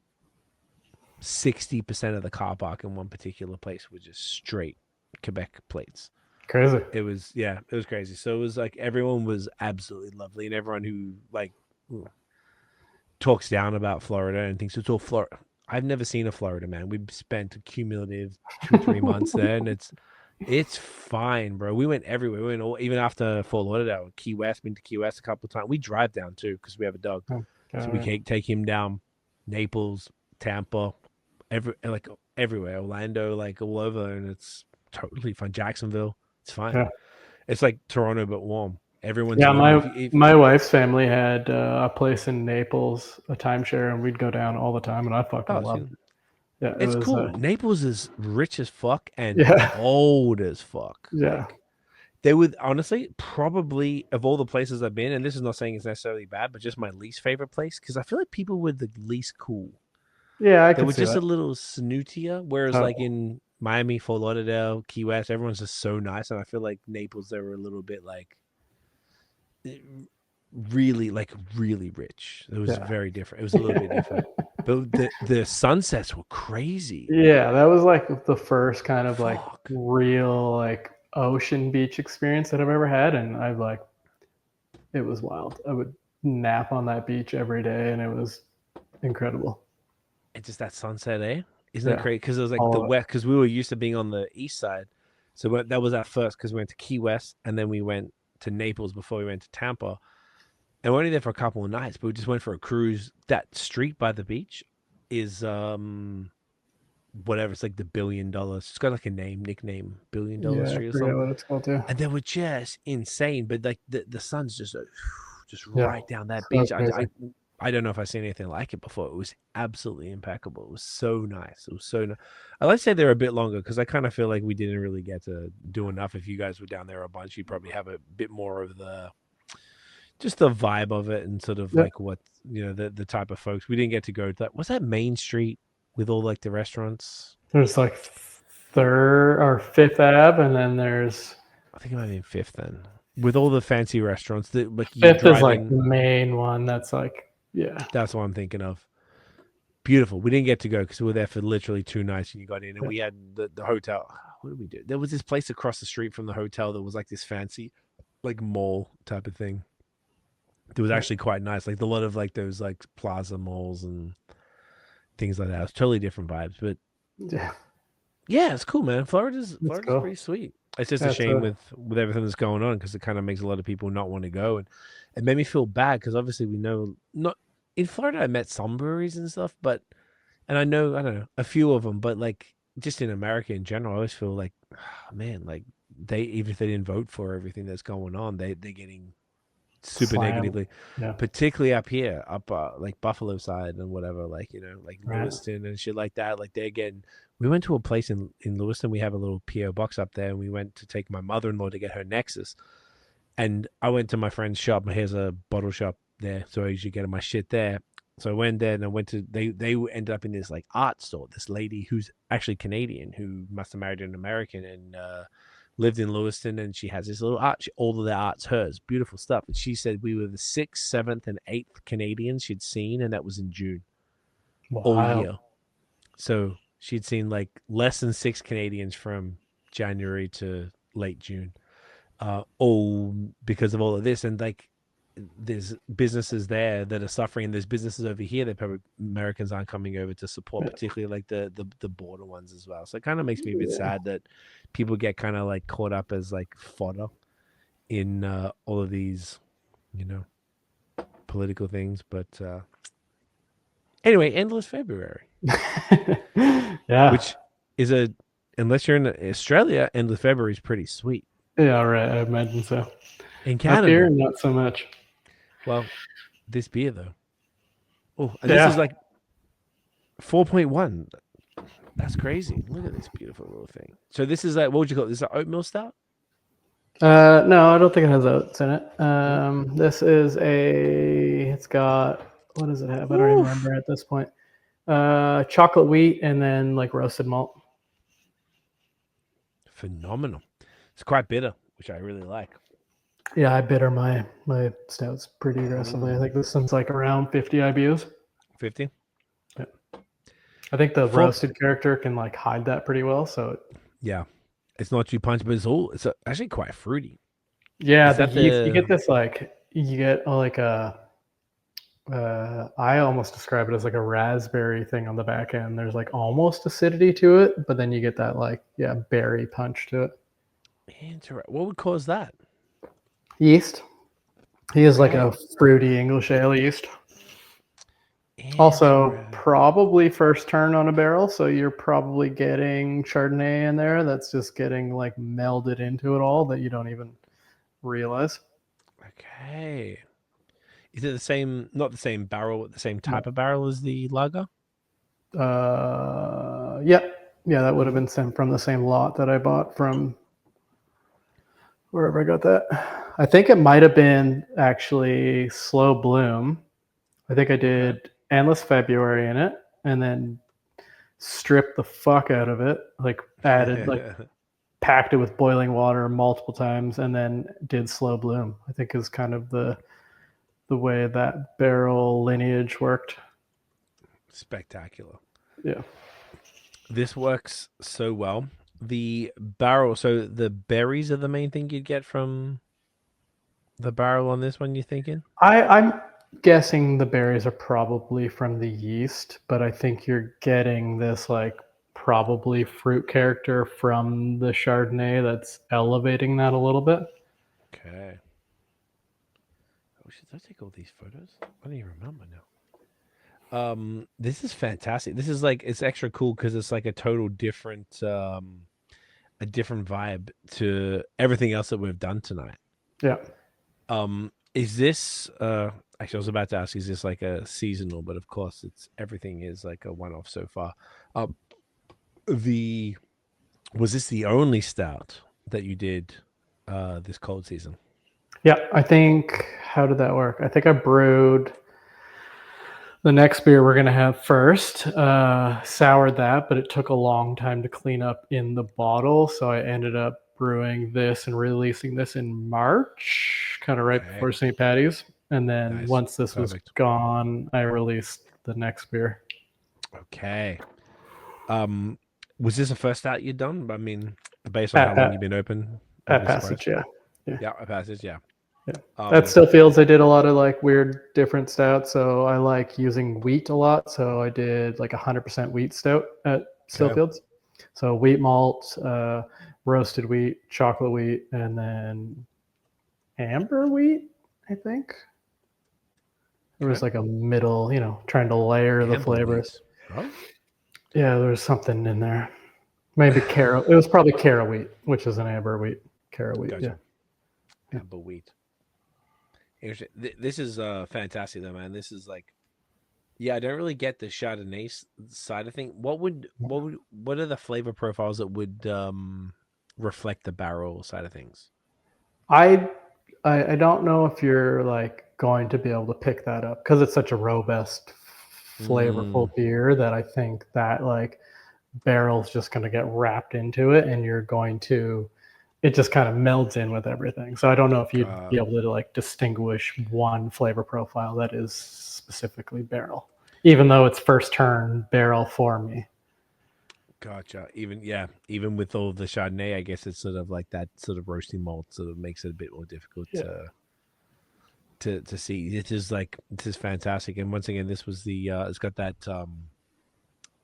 [SPEAKER 2] 60% of the car park in one particular place was just straight Quebec plates.
[SPEAKER 3] Crazy.
[SPEAKER 2] It was crazy. So it was like everyone was absolutely lovely, and everyone who like talks down about Florida and thinks it's all Florida. I've never seen a Florida, man. We've spent a cumulative 2-3 months there, and it's fine, bro. We went everywhere. We went even after Fort Lauderdale, Key West. Been to Key West a couple of times. We drive down too because we have a dog, so we can take him down. Naples, Tampa, everywhere. Orlando, like all over, and it's totally fun. Jacksonville, it's fine. Yeah. It's like Toronto but warm. Everyone's
[SPEAKER 3] my wife's family had a place in Naples, a timeshare, and we'd go down all the time, and I fucking loved it. Yeah,
[SPEAKER 2] it's cool. Naples is rich as fuck and old as fuck.
[SPEAKER 3] Yeah.
[SPEAKER 2] Like, they would honestly probably of all the places I've been, and this is not saying it's necessarily bad, but just my least favorite place because I feel like people were the least cool.
[SPEAKER 3] Yeah,
[SPEAKER 2] they were just a little snootier. Whereas like in Miami, Fort Lauderdale, Key West, everyone's just so nice, and I feel like Naples they were a little bit like really rich. It was very different. It was a little bit different. But the sunsets were crazy.
[SPEAKER 3] Yeah, that was like the first kind of like real like ocean beach experience that I've ever had, and it was wild. I would nap on that beach every day, and it was incredible.
[SPEAKER 2] It's just that sunset, Isn't it crazy? Because it was like the west. Because we were used to being on the east side, so that was our first. Because we went to Key West, and then we went to Naples before we went to Tampa. And we're only there for a couple of nights, but we just went for a cruise. That street by the beach is whatever. It's like the $1 billion. It's got like a nickname, $1 billion street or something.
[SPEAKER 3] What it's called too.
[SPEAKER 2] And they were just insane. But like the sun's just right down that beach. I don't know if I've seen anything like it before. It was absolutely impeccable. It was so nice. It was so nice. I like to say they're a bit longer because I kind of feel like we didn't really get to do enough. If you guys were down there a bunch, you'd probably have a bit more of the vibe of it and sort of like what the type of folks. We didn't get to go to that. Was that Main Street with all like the restaurants?
[SPEAKER 3] There's like 3rd or 5th Ave, and then there's
[SPEAKER 2] I think it might be 5th then with all the fancy restaurants. That like
[SPEAKER 3] 5th is like the main one. That's like
[SPEAKER 2] that's what I'm thinking of. Beautiful. We didn't get to go because we were there for literally 2 nights, and you got in, and we had the hotel. What did we do? There was this place across the street from the hotel that was like this fancy, like mall type of thing. It was actually quite nice. Like a lot of like those like plaza malls and things like that. It's totally different vibes, but yeah, it's cool, man. Florida's cool. Pretty sweet. It's just a shame with everything that's going on because it kind of makes a lot of people not want to go, and it made me feel bad because obviously we know not in Florida. I met some breweries and stuff, and I don't know a few of them, but like just in America in general, I always feel like, oh, man, like they even if they didn't vote for everything that's going on, they're getting super negatively, particularly up here, like Buffalo side and whatever, like like Lewiston and shit like that. Like they're getting. We went to a place in Lewiston. We have a little PO box up there, and we went to take my mother-in-law to get her Nexus. And I went to my friend's shop. Here's a bottle shop there, so I usually get my shit there. So I went there and I went to they ended up in this like art store. This lady who's actually Canadian who must have married an American and lived in Lewiston, and she has this little art. All of the art's hers, beautiful stuff. And she said we were the 6th, 7th, and 8th Canadians she'd seen, and that was in June, all year. So she'd seen like less than 6 Canadians from January to late June, all because of all of this. And like, there's businesses there that are suffering, and there's businesses over here that probably Americans aren't coming over to support, particularly like the border ones as well. So it kind of makes me a bit sad that people get kind of like caught up as like fodder in all of these, political things. But anyway, Endless February.
[SPEAKER 3] Yeah.
[SPEAKER 2] Which is unless you're in Australia, Endless February is pretty sweet.
[SPEAKER 3] Yeah, right. I imagine so.
[SPEAKER 2] In Canada,
[SPEAKER 3] up here, not so much.
[SPEAKER 2] Well, this beer though. Oh, and this is like 4.1. That's crazy. Look at this beautiful little thing. So this is like, what would you call it? This is an oatmeal stout?
[SPEAKER 3] No, I don't think it has oats in it. This is it's got, what does it have? I don't even remember at this point. Chocolate wheat and then like roasted malt.
[SPEAKER 2] Phenomenal. It's quite bitter, which I really like.
[SPEAKER 3] Yeah, I bitter my stouts pretty aggressively. I think this one's like around 50 IBUs.
[SPEAKER 2] 50?
[SPEAKER 3] Yeah. I think the roasted character can like hide that pretty well. So
[SPEAKER 2] yeah, it's not too punchy, but it's actually quite fruity.
[SPEAKER 3] Yeah, you get this you get like a I almost describe it as like a raspberry thing on the back end. There's like almost acidity to it, but then you get that like berry punch to it.
[SPEAKER 2] Interesting. What would cause that?
[SPEAKER 3] Yeast. He is like a fruity English ale yeast. Also, probably first turn on a barrel, so you're probably getting Chardonnay in there that's just getting like melded into it all that you don't even realize.
[SPEAKER 2] Okay. Is it the same, not the same barrel, the same type of barrel as the lager?
[SPEAKER 3] Yeah, that would have been sent from the same lot that I bought from wherever I got that. I think it might have been actually Slow Bloom. I think I did Endless February in it and then stripped the fuck out of it, like added, like packed it with boiling water multiple times and then did Slow Bloom. I think is kind of the way that barrel lineage worked.
[SPEAKER 2] Spectacular.
[SPEAKER 3] Yeah.
[SPEAKER 2] This works so well. The barrel, so the berries are the main thing you'd get from the barrel on this one, you thinking?
[SPEAKER 3] I'm guessing the berries are probably from the yeast, but I think you're getting this like probably fruit character from the Chardonnay that's elevating that a little bit.
[SPEAKER 2] Okay. Oh, should I take all these photos? I don't even remember now. This is fantastic. This is like, it's extra cool because it's like a total different a different vibe to everything else that we've done tonight.
[SPEAKER 3] Yeah.
[SPEAKER 2] Is this actually I was about to ask, is this like a seasonal, but of course everything is like a one-off so far. Was this the only stout that you did this cold season?
[SPEAKER 3] Yeah, I think, how did that work? I think I brewed the next beer we're going to have first, soured that, but it took a long time to clean up in the bottle. So I ended up brewing this and releasing this in March, kind of right before St. Patty's. And then once this was gone, I released the next beer.
[SPEAKER 2] Okay. Was this the first stout you'd done? I mean, based on how long you've been open?
[SPEAKER 3] At Passage, yeah.
[SPEAKER 2] Yeah, at Passage, yeah.
[SPEAKER 3] Yeah. At Stillfields, I did a lot of like weird different stouts. So I like using wheat a lot. So I did like 100% wheat stout at Stillfields. So wheat malt, roasted wheat, chocolate wheat, and then amber wheat, I think. There was like a middle, trying to layer the flavors.
[SPEAKER 2] Oh.
[SPEAKER 3] Yeah, there was something in there. Maybe Cara. It was probably Cara wheat, which is an amber wheat. Cara wheat,
[SPEAKER 2] gotcha. Yeah. Amber wheat. This is fantastic though, man. This is like, I don't really get the Chardonnay side of thing. What are the flavor profiles that would reflect the barrel side of things?
[SPEAKER 3] I don't know if you're like going to be able to pick that up because it's such a robust flavorful beer that I think that like barrel's just going to get wrapped into it, and it just kind of melds in with everything. So I don't know if you'd be able to like distinguish one flavor profile that is specifically barrel, even though it's first turn barrel for me.
[SPEAKER 2] Gotcha. Even with all the Chardonnay, I guess it's sort of like that sort of roasting malt sort of makes it a bit more difficult to see. This is fantastic. And once again, this was it's got that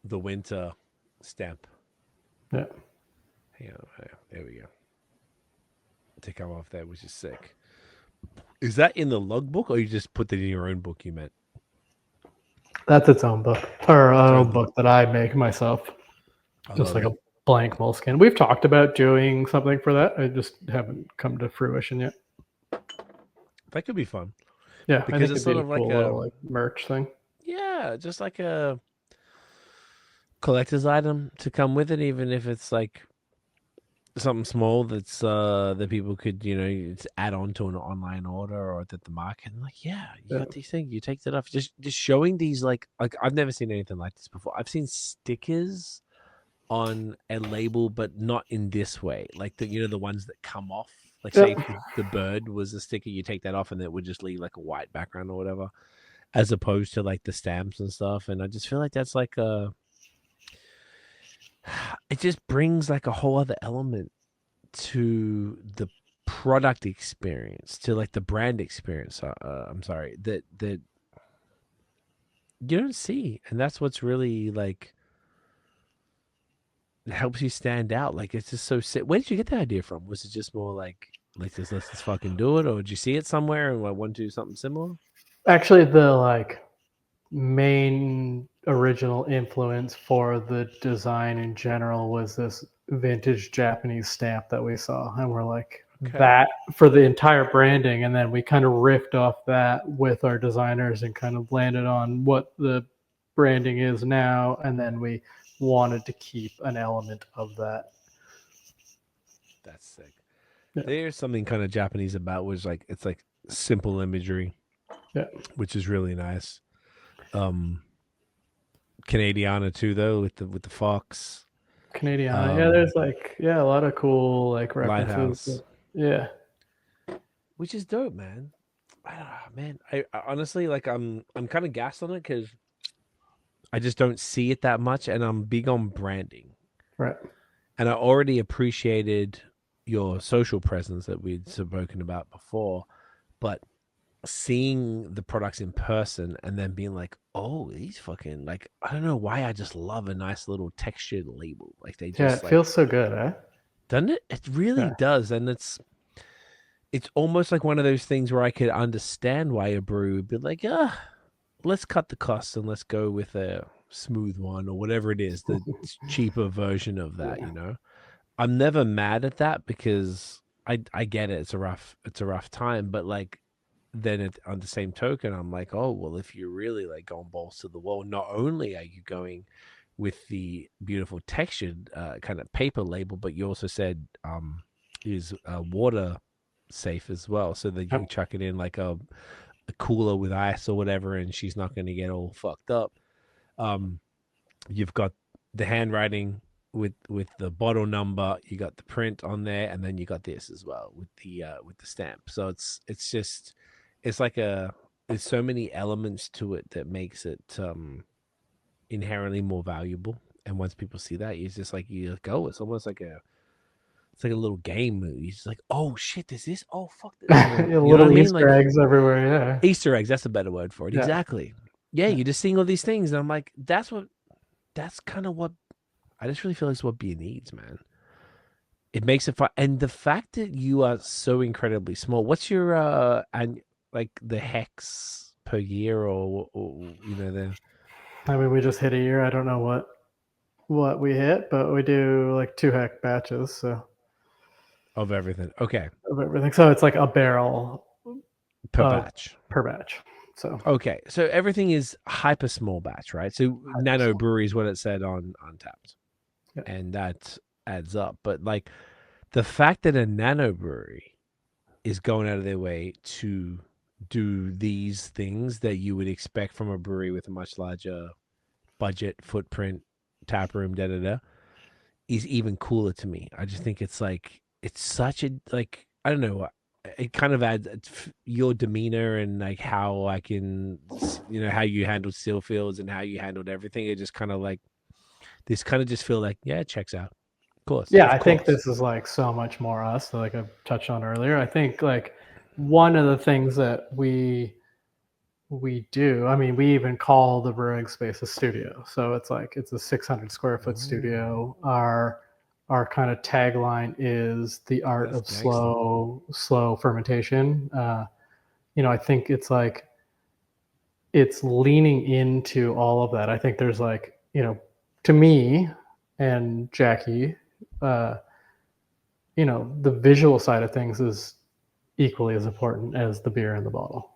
[SPEAKER 2] the winter stamp.
[SPEAKER 3] Yeah.
[SPEAKER 2] Hang on, there we go. To come off that, which is sick. Is that in the logbook, or you just put that in your own book? You meant
[SPEAKER 3] that's its own book, or an own book that I make myself. Just like a blank moleskin. We've talked about doing something for that. I just haven't come to fruition yet.
[SPEAKER 2] That could be fun.
[SPEAKER 3] Yeah,
[SPEAKER 2] because it's sort of like a
[SPEAKER 3] like merch thing.
[SPEAKER 2] Yeah, just like a collector's item to come with it, even if it's like something small that's that people could it's add on to an online order or that the market. And like, you got these things, you take that off. Just showing these like I've never seen anything like this before. I've seen stickers on a label, but not in this way. Like the ones that come off. Like say if the bird was a sticker, you take that off and it would just leave like a white background or whatever, as opposed to like the stamps and stuff. And I just feel like that's like it just brings like a whole other element to the product experience, to like the brand experience. I'm sorry, that you don't see, and that's what's really like helps you stand out. Like it's just so sick. Where did you get the idea from? Was it just more like this, let's just fucking do it, or did you see it somewhere and want to do something similar?
[SPEAKER 3] Actually, the like main original influence for the design in general was this vintage Japanese stamp that we saw, and we're like that for the entire branding, and then we kind of riffed off that with our designers and kind of landed on what the branding is now, and then we wanted to keep an element of that.
[SPEAKER 2] That's sick. There's something kind of Japanese about which like it's like simple imagery, which is really nice. Canadiana too, though, with the fox.
[SPEAKER 3] Canadiana, there's like a lot of cool like references.
[SPEAKER 2] Lighthouse. Which is dope, man. I don't know, man. I honestly like I'm kind of gassed on it because I just don't see it that much, and I'm big on branding.
[SPEAKER 3] Right.
[SPEAKER 2] And I already appreciated your social presence that we'd spoken about before, but seeing the products in person and then being like, oh, these fucking like I don't know why I just love a nice little textured label. Like they just
[SPEAKER 3] it feels so good, eh?
[SPEAKER 2] Doesn't it? It really does, and it's almost like one of those things where I could understand why a brew would be like, let's cut the costs and let's go with a smooth one or whatever it is, the cheaper version of that. I'm never mad at that because I get it. It's a rough time, but like then on the same token, I'm like, oh well, if you're really like going balls to the wall, not only are you going with the beautiful textured kind of paper label, but you also said is water safe as well, so that you can chuck it in like a cooler with ice or whatever, and she's not going to get all fucked up. You've got the handwriting with the bottle number, you got the print on there, and then you got this as well with the stamp. So it's like there's so many elements to it that makes it inherently more valuable. And once people see that, it's just like it's almost like it's like a little game. You're just like, oh shit, there's this. Oh fuck, this.
[SPEAKER 3] Little Easter eggs everywhere. Yeah,
[SPEAKER 2] Easter eggs. That's a better word for it. Yeah. Exactly. Yeah, you're just seeing all these things, and I'm like, that's kind of what I just really feel like is what beer needs, man. It makes it fun, and the fact that you are so incredibly small. What's your and like the hex per year, or the?
[SPEAKER 3] I mean, we just hit a year. I don't know what we hit, but we do like 2 hex batches, so.
[SPEAKER 2] Of everything. Okay.
[SPEAKER 3] Of everything. So it's like a barrel
[SPEAKER 2] per batch.
[SPEAKER 3] Per batch. So
[SPEAKER 2] okay. So everything is hyper small batch, right? So nano brewery is what it said on Tapped. Yeah. And that adds up. But like the fact that a nano brewery is going out of their way to do these things that you would expect from a brewery with a much larger budget footprint, tap room, is even cooler to me. I just think it's like it's such a like I don't know. It kind of adds your demeanor and like how I can, how you handled steel fields and how you handled everything. It just kind of like this kind of just feel like it checks out. Of course.
[SPEAKER 3] Yeah,
[SPEAKER 2] of
[SPEAKER 3] I
[SPEAKER 2] course.
[SPEAKER 3] think this is like so much more us, like I touched on earlier. I think like one of the things that we do, I mean, we even call the brewing space a studio. So it's like it's a 600 square foot studio. Our kind of tagline is the art of slow fermentation. I think it's like it's leaning into all of that. I think there's like, to me and Jackie, the visual side of things is equally as important as the beer in the bottle,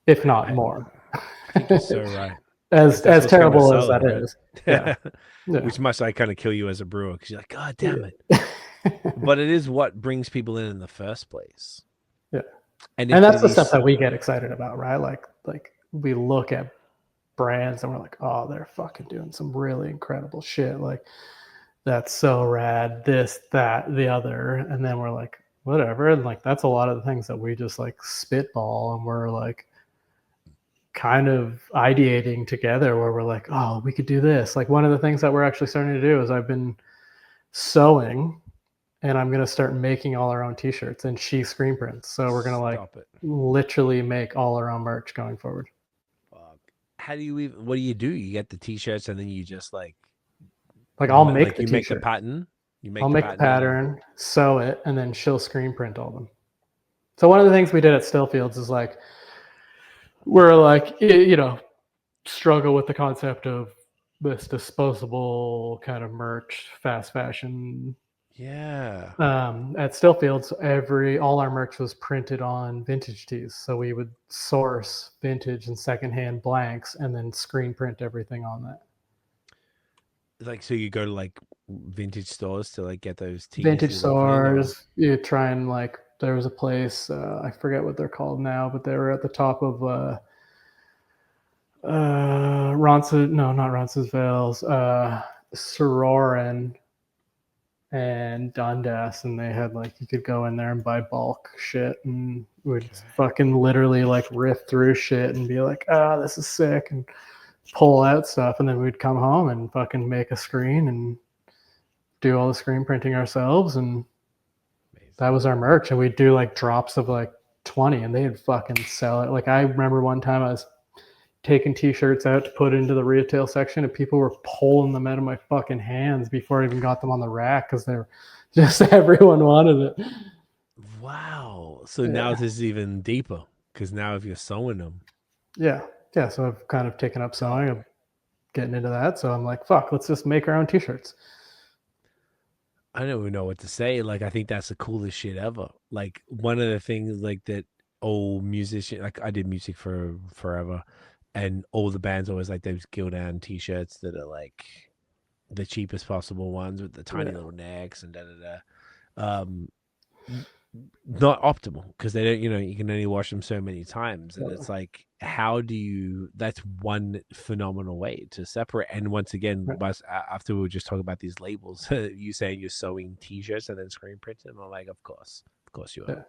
[SPEAKER 3] if not more.
[SPEAKER 2] I think you're so right.
[SPEAKER 3] as terrible as that is. Yeah.
[SPEAKER 2] Which must like kind of kill you as a brewer because you're like, God damn it. But it is what brings people in the first place.
[SPEAKER 3] Yeah. And that's the stuff that we get excited about, right? Like we look at brands and we're like, oh, they're fucking doing some really incredible shit. Like, that's so rad, this, that, the other. And then we're like, whatever. And like, that's a lot of the things that we just like spitball and we're like kind of ideating together where we're like, oh, we could do this. Like one of the things that we're actually starting to do is I've been sewing and I'm going to start making all our own t-shirts and she screen prints. So we're going to like literally make all our own merch going forward.
[SPEAKER 2] How do you what do? You get the t-shirts and then you just like
[SPEAKER 3] I'll make the
[SPEAKER 2] you
[SPEAKER 3] t-shirt.
[SPEAKER 2] Make the pattern.
[SPEAKER 3] I'll make the pattern, sew it, and then she'll screen print all of them. So one of the things we did at Stillfields is like, we're like, struggle with the concept of this disposable kind of merch, fast fashion.
[SPEAKER 2] Yeah.
[SPEAKER 3] At Stillfields, all our merch was printed on vintage tees. So we would source vintage and secondhand blanks and then screen print everything on that.
[SPEAKER 2] Like, so you go to like vintage stores to like get those tees?
[SPEAKER 3] Vintage stores, you try and like, there was a place, I forget what they're called now, but they were at the top of not Roncesvalles, Sororan and Dundas, and they had like, you could go in there and buy bulk shit and would fucking literally like riff through shit and be like, this is sick, and pull out stuff, and then we'd come home and fucking make a screen and do all the screen printing ourselves, and that was our merch. And we'd do like drops of like 20 and they'd fucking sell it. Like I remember one time I was taking t-shirts out to put into the retail section and people were pulling them out of my fucking hands before I even got them on the rack because they're just everyone wanted it.
[SPEAKER 2] Wow. So now this is even deeper because now if you're sewing them.
[SPEAKER 3] Yeah. So I've kind of taken up sewing. I'm getting into that. So I'm like, fuck, let's just make our own t-shirts.
[SPEAKER 2] I don't even know what to say. Like, I think that's the coolest shit ever. Like, one of the things like that old musician, like I did music for forever, and all the bands always like those Gildan t-shirts that are like the cheapest possible ones with the tiny little necks and not optimal because they don't, you can only wash them so many times, and it's like, how do you? That's one phenomenal way to separate. And once again, after we were just talking about these labels, you saying you're sewing t-shirts and then screen printing, I'm like, of course you are, of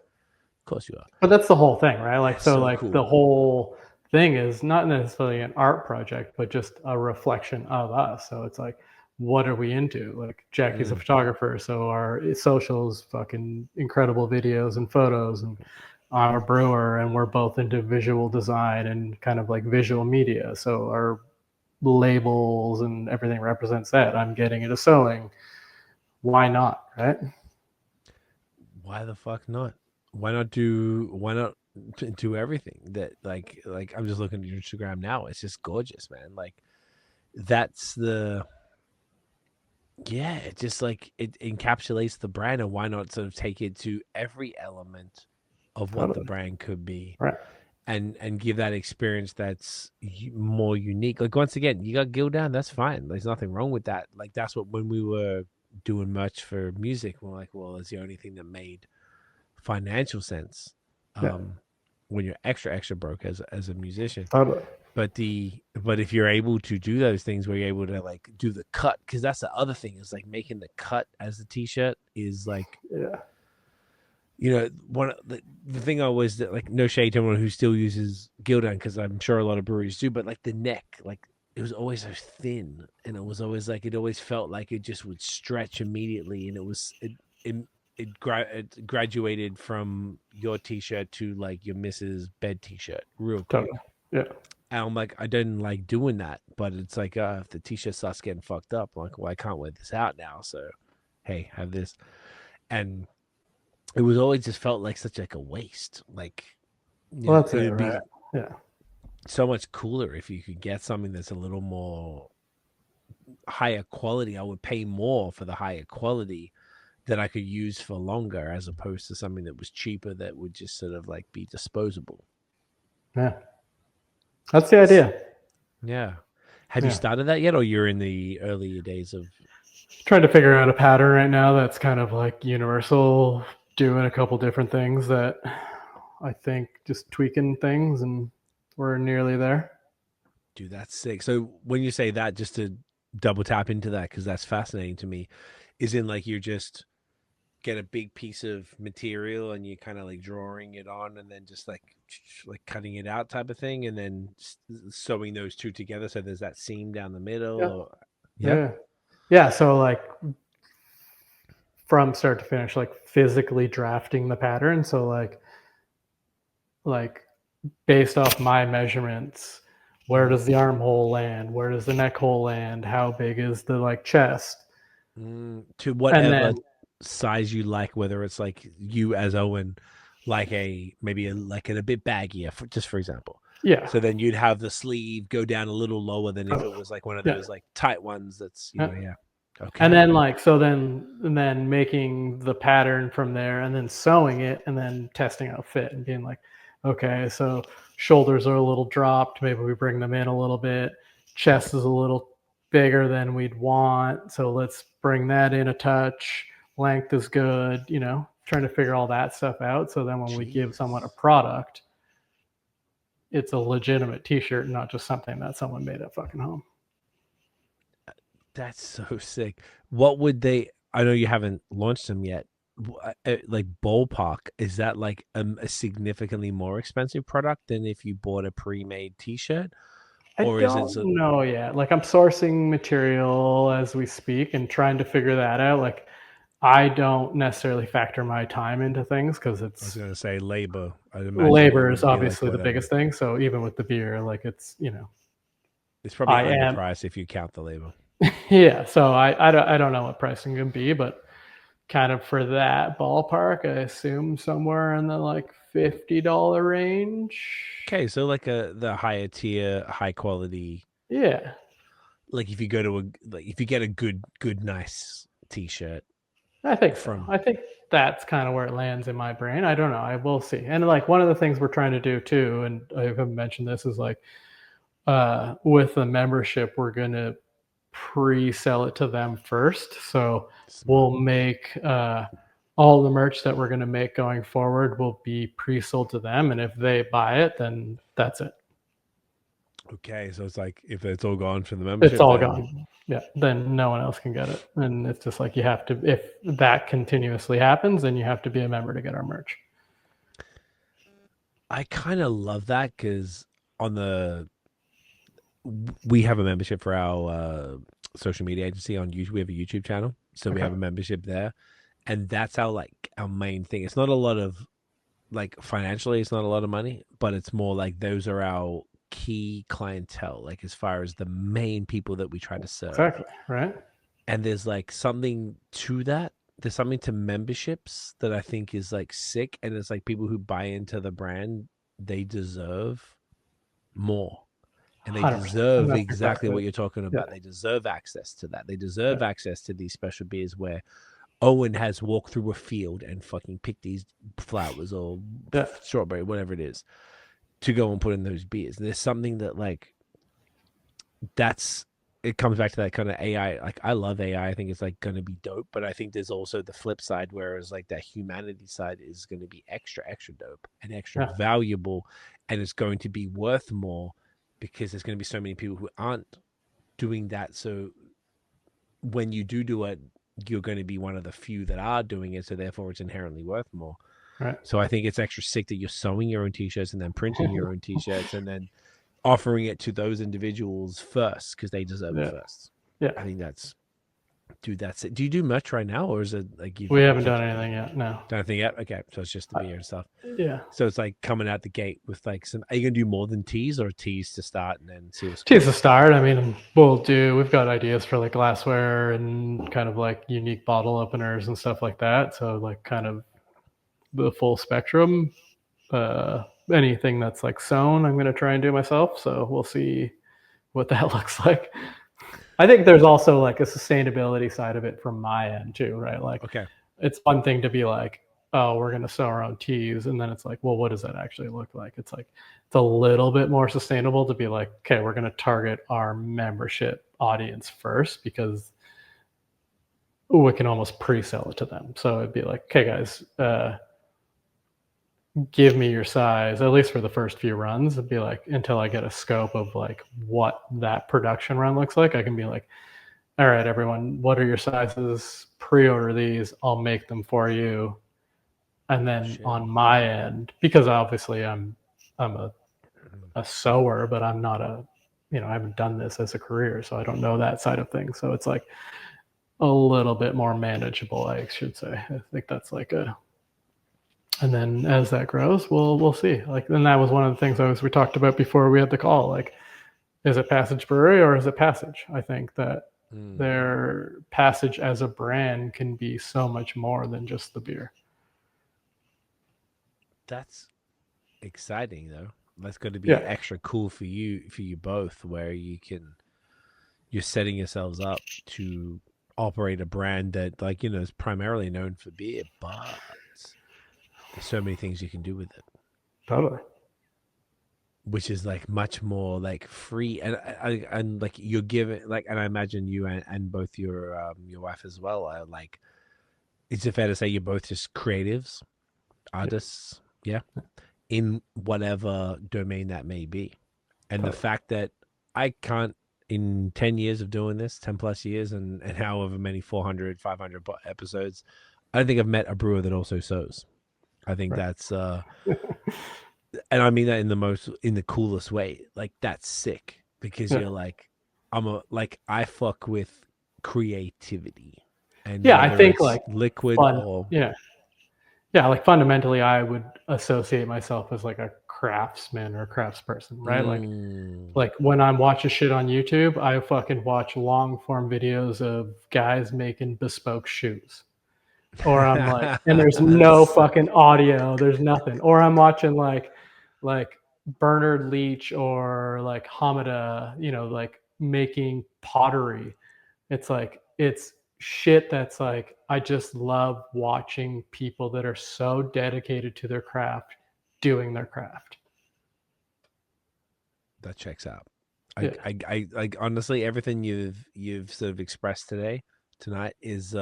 [SPEAKER 2] course you are.
[SPEAKER 3] But that's the whole thing, right? Like, so like
[SPEAKER 2] cool.
[SPEAKER 3] The whole thing is not necessarily an art project, but just a reflection of us. So it's like, what are we into? Like Jackie's a photographer, so our socials, fucking incredible videos and photos, and I'm a brewer and we're both into visual design and kind of like visual media. So our labels and everything represents that. I'm getting into sewing. Why not, right?
[SPEAKER 2] Why the fuck not? Why not do everything that like I'm just looking at your Instagram now. It's just gorgeous, man. Like that's it just like it encapsulates the brand, and why not sort of take it to every element of what the brand could be,
[SPEAKER 3] right?
[SPEAKER 2] And give that experience that's more unique. Like once again, you got Gildan, that's fine. There's nothing wrong with that. Like that's what when we were doing merch for music, we're like, well, it's the only thing that made financial sense. when you're extra broke as a musician.
[SPEAKER 3] Totally.
[SPEAKER 2] But if you're able to do those things where you're able to like do the cut, because that's the other thing is like making the cut as a t-shirt is like, one the thing I always like, no shade to anyone who still uses Gildan, because I'm sure a lot of breweries do, but like the neck, like it was always so thin, and it was always like it always felt like it just would stretch immediately, and it graduated from your t-shirt to like your Mrs. Bed t-shirt real quick.
[SPEAKER 3] Totally. Yeah.
[SPEAKER 2] And I'm like, I didn't like doing that, but it's like, if the t-shirt starts getting fucked up, I'm like, well, I can't wear this out now. So, hey, have this. And it was always just felt like such like a waste. Like,
[SPEAKER 3] that's it, right? Yeah.
[SPEAKER 2] So much cooler if you could get something that's a little more higher quality. I would pay more for the higher quality that I could use for longer, as opposed to something that was cheaper that would just sort of like be disposable.
[SPEAKER 3] Yeah. That's the idea.
[SPEAKER 2] Yeah. Have you started that yet, or you're in the early days of
[SPEAKER 3] trying to figure out a pattern right now that's kind of like universal, doing a couple different things that I think just tweaking things, and we're nearly there.
[SPEAKER 2] Dude, that's sick. So when you say that, just to double tap into that, because that's fascinating to me, is in like you just get a big piece of material and you kind of like drawing it on and then just like cutting it out type of thing, and then sewing those two together so there's that seam down the middle.
[SPEAKER 3] Yeah. So like from start to finish, like physically drafting the pattern. So like based off my measurements, where does the armhole land? Where does the neck hole land? How big is the like chest?
[SPEAKER 2] To whatever size you like, whether it's like you as Owen, like maybe a bit baggier, for example.
[SPEAKER 3] Yeah.
[SPEAKER 2] So then you'd have the sleeve go down a little lower than if it was like one of those like tight ones. That's Okay.
[SPEAKER 3] And then then making the pattern from there, and then sewing it, and then testing out fit and being like, okay, so shoulders are a little dropped. Maybe we bring them in a little bit. Chest is a little bigger than we'd want, so let's bring that in a touch. Length is good, trying to figure all that stuff out. So then when we give someone a product, it's a legitimate t-shirt, not just something that someone made at fucking home.
[SPEAKER 2] That's so sick. What would they, I know you haven't launched them yet, like ballpark, is that like a significantly more expensive product than if you bought a pre-made t-shirt?
[SPEAKER 3] Or I don't know yet. Like I'm sourcing material as we speak and trying to figure that out. Like I don't necessarily factor my time into things because it's.
[SPEAKER 2] I was going to say labor.
[SPEAKER 3] Labor is obviously the biggest thing. So even with the beer, like it's
[SPEAKER 2] it's probably under price if you count the labor.
[SPEAKER 3] Yeah, so I don't know what pricing can be, but kind of for that ballpark, I assume somewhere in the like $50 range.
[SPEAKER 2] Okay, so like the higher tier, high quality.
[SPEAKER 3] Yeah.
[SPEAKER 2] Like if you go to if you get a good nice t-shirt.
[SPEAKER 3] I think I think that's kind of where it lands in my brain. I don't know. I will see. And like one of the things we're trying to do too, and I haven't mentioned this, is like with the membership, we're gonna pre-sell it to them first. So we'll make all the merch that we're going to make going forward will be pre-sold to them, and if they buy it, then that's it.
[SPEAKER 2] Okay, so it's like if it's all gone from the membership,
[SPEAKER 3] it's all gone. Yeah, then no one else can get it, and it's just like you have to. If that continuously happens, then you have to be a member to get our merch.
[SPEAKER 2] I kind of love that because we have a membership for our social media agency on YouTube. We have a YouTube channel, so we have a membership there, and that's our main thing. It's not a lot of financially, it's not a lot of money, but it's more like those are our key clientele, like as far as the main people that we try to serve.
[SPEAKER 3] Exactly, right?
[SPEAKER 2] And there's something to that. There's something to memberships that I think is sick, and it's like people who buy into the brand, they deserve more. And they deserve exactly what you're talking about. Yeah. They deserve access to that. They deserve access to these special beers where Owen has walked through a field and fucking picked these flowers or strawberry, whatever it is, to go and put in those beers. And there's something that that's it comes back to that kind of AI. Like, I love AI. I think it's like going to be dope, but I think there's also the flip side, whereas like that humanity side is going to be extra, extra dope and extra valuable, and it's going to be worth more because there's going to be so many people who aren't doing that. So when you do it, you're going to be one of the few that are doing it. So therefore, it's inherently worth more.
[SPEAKER 3] Right.
[SPEAKER 2] So I think it's extra sick that you're sewing your own t-shirts and then printing your own t-shirts and then offering it to those individuals first because they deserve it first.
[SPEAKER 3] Yeah,
[SPEAKER 2] I think that's, dude, that's it. Do you do much right now, or is it like
[SPEAKER 3] we haven't done anything yet? No,
[SPEAKER 2] done anything yet? Okay, so it's just the beer and stuff.
[SPEAKER 3] Yeah.
[SPEAKER 2] So it's like coming out the gate with like some. Are you gonna do more than teas or teas to start and then see what's
[SPEAKER 3] teas to start? I mean, we've got ideas for like glassware and kind of like unique bottle openers and stuff like that. So like kind of the full spectrum. Anything that's like sewn, I'm going to try and do myself. So we'll see what that looks like. I think there's also like a sustainability side of it from my end too, right? Like,
[SPEAKER 2] okay,
[SPEAKER 3] it's one thing to be like, oh, we're going to sew our own teas. And then it's like, well, what does that actually look like? It's like, it's a little bit more sustainable to be like, okay, we're going to target our membership audience first because we can almost pre-sell it to them. So it'd be like, okay, guys, give me your size, at least for the first few runs. It'd be like, until I get a scope of like what that production run looks like, I can be like, all right, everyone, what are your sizes? Pre-order these, I'll make them for you. And then on my end, because obviously I'm a sewer, but I'm not I haven't done this as a career, so I don't know that side of things. So it's like a little bit more manageable, I should say. I think that's like and then as that grows, we'll see. Like, and that was one of the things we talked about before we had the call. Like, is it Passage Brewery or is it Passage? I think that their Passage as a brand can be so much more than just the beer.
[SPEAKER 2] That's exciting though. That's going to be extra cool for you both, where you're setting yourselves up to operate a brand that, like, is primarily known for beer, but there's so many things you can do with it.
[SPEAKER 3] Totally.
[SPEAKER 2] Which is like much more like free, and like you're given, like, and I imagine you and both your wife as well are like, is it fair to say you're both just creatives, artists, in whatever domain that may be. And the fact that I can't, in 10 years of doing this, 10 plus years, and however many 400, 500 episodes, I don't think I've met a brewer that also sews. I think that's and I mean that in the coolest way. Like, that's sick, because you're like, I fuck with creativity. And
[SPEAKER 3] I think like
[SPEAKER 2] liquid or
[SPEAKER 3] like fundamentally I would associate myself as like a craftsman or a craftsperson, right? Like when I'm watching shit on YouTube, I fucking watch long form videos of guys making bespoke shoes. Or I'm like, and there's no fucking audio, there's nothing. Or I'm watching like Bernard Leach or like Hamada, like making pottery. It's like, it's shit that's like, I just love watching people that are so dedicated to their craft doing their craft.
[SPEAKER 2] That checks out. I like, honestly, everything you've sort of expressed tonight is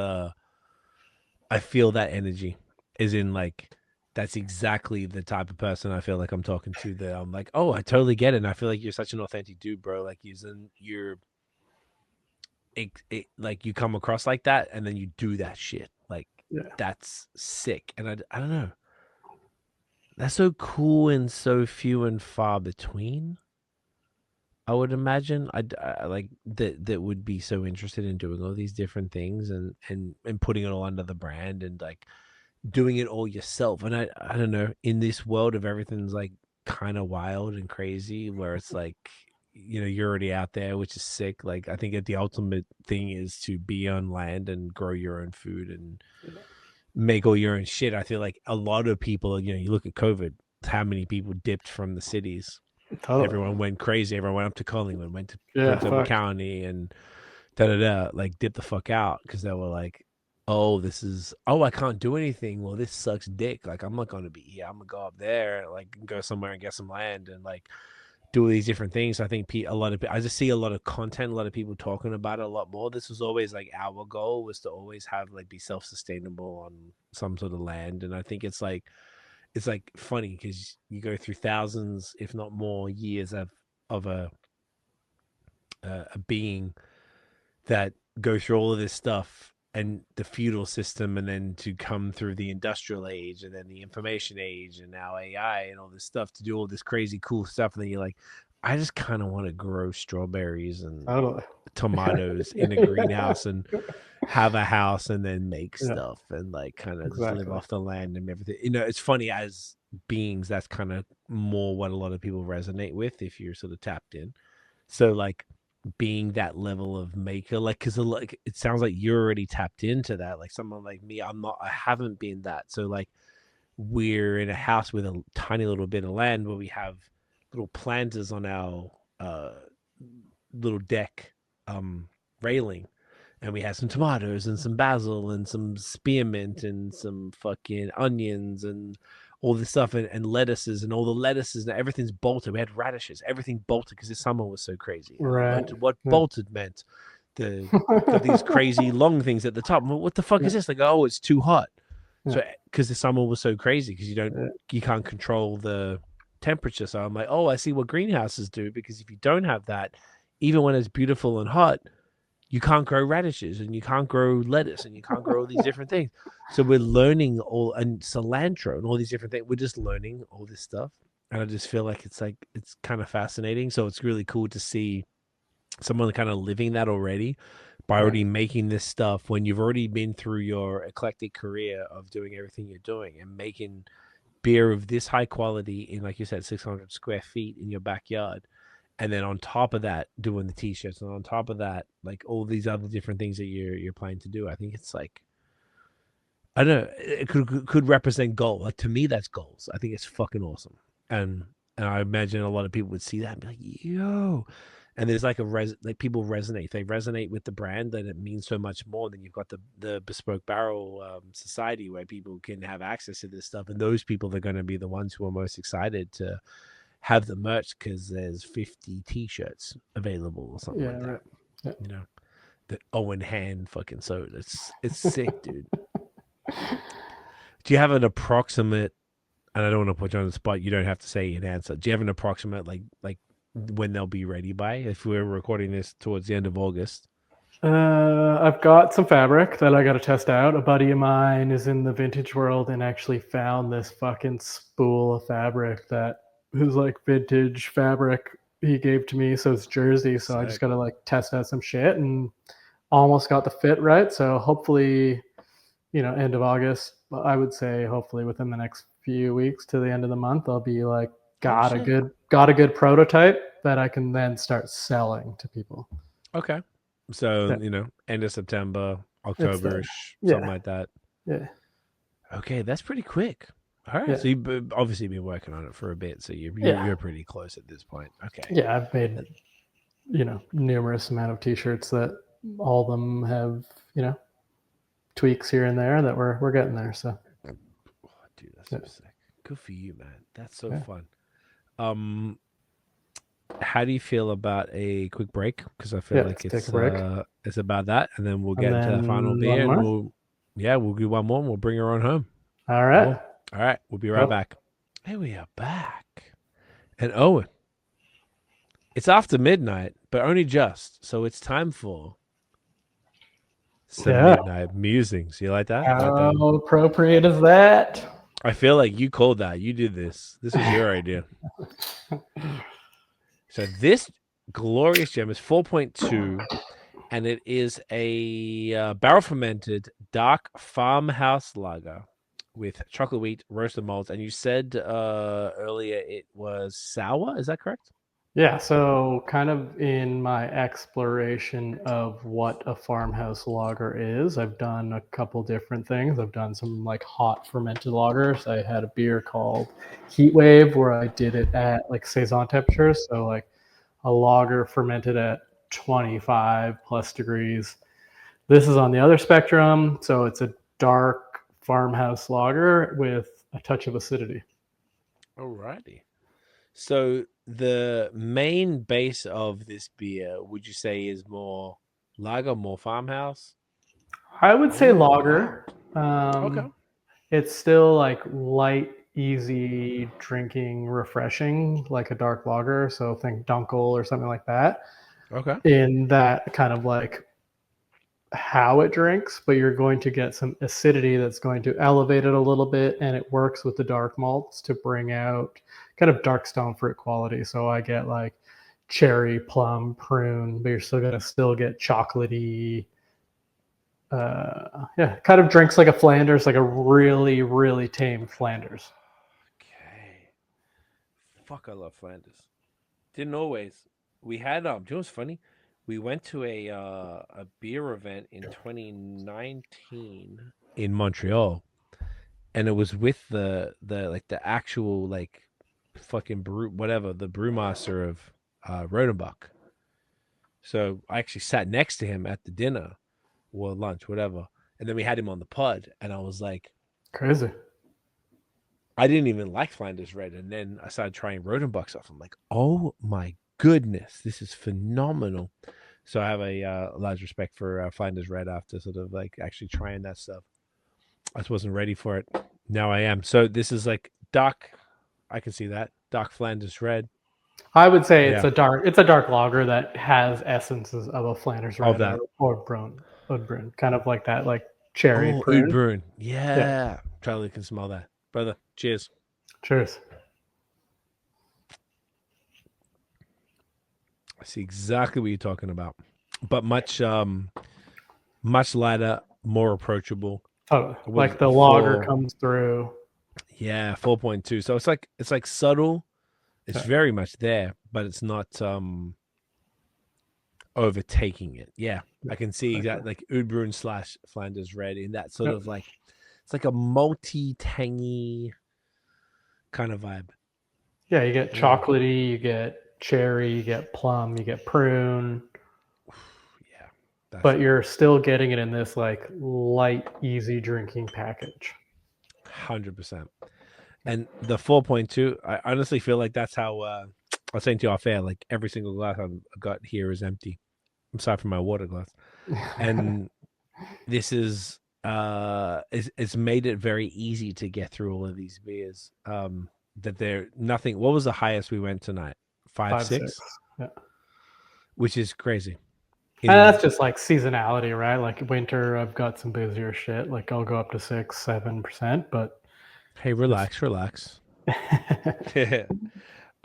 [SPEAKER 2] I feel that energy, is in like, that's exactly the type of person I feel like I'm talking to, that I'm like, oh, I totally get it. And I feel like you're such an authentic dude, bro. Like, like you come across like that, and then you do that shit. Like, that's sick. And I don't know. That's so cool and so few and far between. I would imagine I like that would be so interested in doing all these different things and putting it all under the brand and like doing it all yourself. And I don't know, in this world of everything's like kind of wild and crazy, where it's like, you're already out there, which is sick. Like, I think the ultimate thing is to be on land and grow your own food and make all your own shit. I feel like a lot of people, you look at COVID, how many people dipped from the cities. Totally. Everyone went crazy. Everyone went up to Collingwood, went to Prince County, and like dipped the fuck out, because they were like, I can't do anything. Well, this sucks dick. Like, I'm not going to be here. I'm going to go up there, like go somewhere and get some land. And like, do all these different things. I think I just see a lot of content, a lot of people talking about it a lot more. This was always like our goal was to always have like be self-sustainable on some sort of land. And I think it's like funny because you go through thousands, if not more, years of a being that go through all of this stuff and the feudal system, and then to come through the industrial age and then the information age and now AI and all this stuff to do all this crazy cool stuff. And then you're like, I just kind of want to grow strawberries and tomatoes in a greenhouse and have a house and then make stuff and like kind of just live off the land and everything. It's funny, as beings, that's kind of more what a lot of people resonate with if you're sort of tapped in. So like being that level of maker, like, because like it sounds like you're already tapped into that. Like someone like me, I haven't been that. So like we're in a house with a tiny little bit of land where we have little planters on our little deck railing, and we have some tomatoes and some basil and some spearmint and some fucking onions and all this stuff, and lettuces, and all the lettuces and everything's bolted. We had radishes, everything bolted because this summer was so crazy.
[SPEAKER 3] Right.
[SPEAKER 2] What bolted meant got these crazy long things at the top. What the fuck is this? Like, oh, it's too hot. So because the summer was so crazy, because you can't control the temperature. So I'm like, oh, I see what greenhouses do, because if you don't have that, even when it's beautiful and hot, you can't grow radishes and you can't grow lettuce and you can't grow all these different things. So we're learning and cilantro and all these different things. We're just learning all this stuff. And I just feel like it's kind of fascinating. So it's really cool to see someone kind of living that already by already making this stuff when you've already been through your eclectic career of doing everything you're doing and making beer of this high quality in, like you said, 600 square feet in your backyard. And then on top of that, doing the t-shirts, and on top of that, like all these other different things that you're planning to do. I think it's like, I don't know, it could represent goal. Like, to me, that's goals. I think it's fucking awesome. And I imagine a lot of people would see that and be like, yo. And there's like people resonate. They resonate with the brand, that it means so much more. Then you've got the Bespoke Barrel Society, where people can have access to this stuff. And those people are going to be the ones who are most excited to have the merch, because there's 50 t-shirts available or something like that. Right. Yeah. You know, the Owen hand fucking soda. It's sick, dude. Do you have an approximate, and I don't want to put you on the spot, you don't have to say an answer. Do you have an approximate like when they'll be ready by, if we're recording this towards the end of August?
[SPEAKER 3] I've got some fabric that I got to test out. A buddy of mine is in the vintage world and actually found this fucking spool of fabric that was like vintage fabric he gave to me. So it's jersey. So I just got to like test out some shit, and almost got the fit right. So hopefully, end of August, I would say hopefully within the next few weeks to the end of the month, I'll be like, got a good prototype that I can then start selling to people.
[SPEAKER 2] Okay. So, end of September, October-ish, something like that.
[SPEAKER 3] Yeah.
[SPEAKER 2] Okay, that's pretty quick. All right. Yeah. So you've obviously been working on it for a bit, so you're pretty close at this point. Okay.
[SPEAKER 3] Yeah, I've made, numerous amount of t-shirts that all of them have, tweaks here and there that we're getting there. So.
[SPEAKER 2] Oh, dude, that's so sick. Good for you, man. That's so fun. How do you feel about a quick break? Because I feel like it's about that, and then we'll get into the final beer, and we'll do one more, and we'll bring her on home.
[SPEAKER 3] All right.
[SPEAKER 2] Cool. All right, we'll be right back. Hey, we are back. And Owen, it's after midnight, but only just, so it's time for some midnight musings. You like that?
[SPEAKER 3] How appropriate is that?
[SPEAKER 2] I feel like you called that. You did this. This was your idea. So this glorious gem is 4.2, and it is a barrel-fermented dark farmhouse lager with chocolate wheat, roasted malts. And you said earlier it was sour. Is that correct?
[SPEAKER 3] Yeah. So kind of in my exploration of what a farmhouse lager is, I've done a couple different things. I've done some like hot fermented lagers. I had a beer called Heat Wave where I did it at like Saison temperatures. So like a lager fermented at 25 plus degrees. This is on the other spectrum. So it's a dark farmhouse lager with a touch of acidity.
[SPEAKER 2] Alrighty. So the main base of this beer, would you say, is more lager, more farmhouse?
[SPEAKER 3] I would say lager.
[SPEAKER 2] Okay.
[SPEAKER 3] It's still like light, easy drinking, refreshing, like a dark lager. So think Dunkel or something like that.
[SPEAKER 2] Okay.
[SPEAKER 3] In that kind of like how it drinks, but you're going to get some acidity that's going to elevate it a little bit, and it works with the dark malts to bring out kind of dark stone fruit quality. So I get like cherry, plum, prune, but you're still going to still get chocolatey. Kind of drinks like a Flanders, like a really, really tame Flanders.
[SPEAKER 2] Okay. Fuck, I love Flanders. Didn't always. We had do you know what's funny? We went to a beer event in 2019 in Montreal, and it was with the actual like fucking the brewmaster of Rodenbach. So I actually sat next to him at the dinner or lunch, whatever, and then we had him on the pod, and I was like,
[SPEAKER 3] crazy.
[SPEAKER 2] I didn't even like Flanders Red, and then I started trying Rodenbach stuff. I'm like, oh my goodness, this is phenomenal. So I have a large respect for Flanders Red after sort of like actually trying that stuff. I just wasn't ready for it. Now I am. So this is like dark. I can see that dark Flanders Red.
[SPEAKER 3] I would say it's a dark lager that has essences of a Flanders Red or Brun, kind of like that, like cherry.
[SPEAKER 2] Oh, Oud Brun. Yeah. Charlie can smell that, brother. Cheers.
[SPEAKER 3] Cheers.
[SPEAKER 2] I see exactly what you're talking about, but much lighter, more approachable.
[SPEAKER 3] Like the lager comes through.
[SPEAKER 2] Yeah, 4.2. So it's like subtle. It's very much there, but it's not overtaking it. Yeah, I can see exactly like Oud Brun / Flanders Red in that sort of like, it's like a malty, tangy kind of vibe.
[SPEAKER 3] Yeah, you get chocolatey, you get cherry, you get plum, you get prune. But you're still getting it in this like light, easy drinking package.
[SPEAKER 2] 100%. And the 4.2, I honestly feel like that's how I was saying to you off air, like every single glass I've got here is empty, aside from my water glass. And this is it's made it very easy to get through all of these beers. That they're nothing. What was the highest we went tonight? 5, 6?
[SPEAKER 3] Yeah.
[SPEAKER 2] Which is crazy.
[SPEAKER 3] And that's just like seasonality, right? Like winter, I've got some busier shit. Like I'll go up to 6-7%, but
[SPEAKER 2] hey, relax.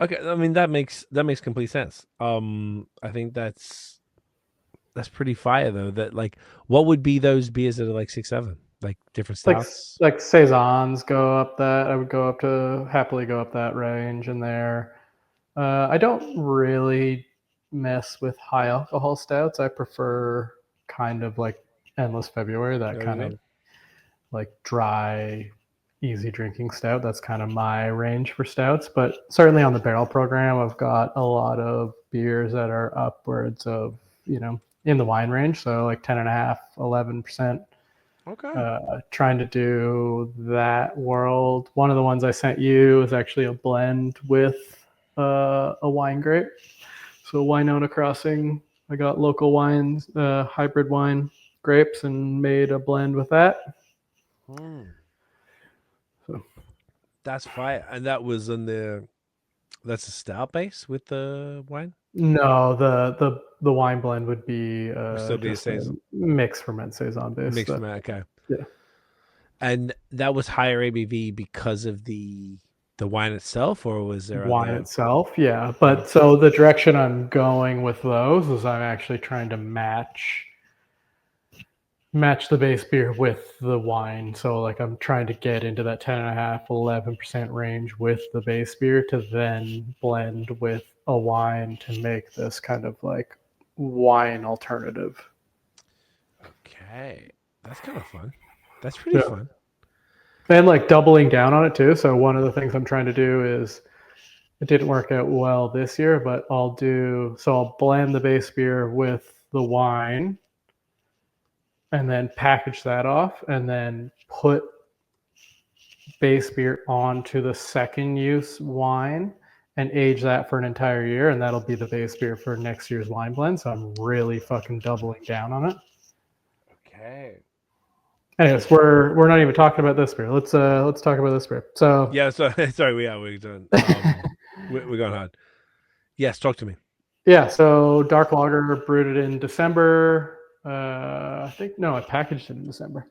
[SPEAKER 2] Okay, I mean that makes complete sense. I think that's pretty fire though. That like, what would be those beers that are like 6, 7? Like different stouts?
[SPEAKER 3] Like saisons go up that. I would happily go up that range in there. I don't really mess with high alcohol stouts. I prefer kind of like Endless February, that kind of like dry, easy drinking stout. That's kind of my range for stouts. But certainly on the barrel program, I've got a lot of beers that are upwards of, in the wine range. So like 10.5, 11%.
[SPEAKER 2] Okay.
[SPEAKER 3] Trying to do that world. One of the ones I sent you is actually a blend with a wine grape. So Winona Crossing, I got local wines, hybrid wine grapes, and made a blend with that.
[SPEAKER 2] So that's fire. And that was that's a stout base with the wine?
[SPEAKER 3] No, the wine blend would be
[SPEAKER 2] still be just a
[SPEAKER 3] mixed ferment saison base.
[SPEAKER 2] Mixed ferment, okay.
[SPEAKER 3] Yeah.
[SPEAKER 2] And that was higher ABV because of the wine itself, or was there
[SPEAKER 3] wine itself? Yeah, but so the direction I'm going with those is I'm actually trying to match the base beer with the wine. So like I'm trying to get into that 10.5, 11% range with the base beer to then blend with a wine to make this kind of like wine alternative.
[SPEAKER 2] Okay, that's kind of fun. That's pretty fun.
[SPEAKER 3] And like doubling down on it too. So one of the things I'm trying to do is, it didn't work out well this year, but I'll blend the base beer with the wine and then package that off and then put base beer onto the second use wine and age that for an entire year, and that'll be the base beer for next year's wine blend. So I'm really fucking doubling down on it.
[SPEAKER 2] Okay.
[SPEAKER 3] Anyways, we're not even talking about this beer. Let's talk about this beer. So
[SPEAKER 2] yeah, sorry, we're done. We're going hard. Yes, talk to me.
[SPEAKER 3] Yeah, so dark lager, brewed it in December. I packaged it in December.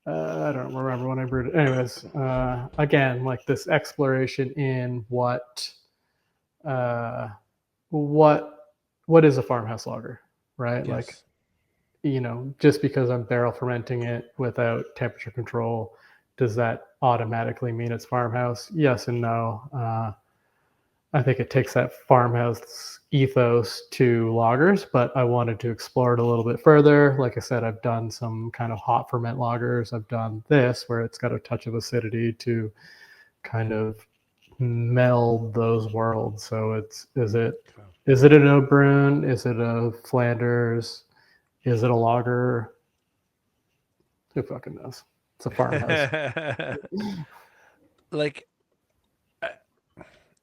[SPEAKER 3] I don't remember when I brewed it. Anyways, again, like this exploration in what is a farmhouse lager, right?
[SPEAKER 2] Yes.
[SPEAKER 3] Like, just because I'm barrel fermenting it without temperature control, does that automatically mean it's farmhouse? Yes and no. I think it takes that farmhouse ethos to lagers, but I wanted to explore it a little bit further. Like I said, I've done some kind of hot ferment lagers. I've done this where it's got a touch of acidity to kind of meld those worlds. So is it an Obrun? Is it a Flanders? Is it a lager? Who fucking knows? It's a farmhouse.
[SPEAKER 2] Like,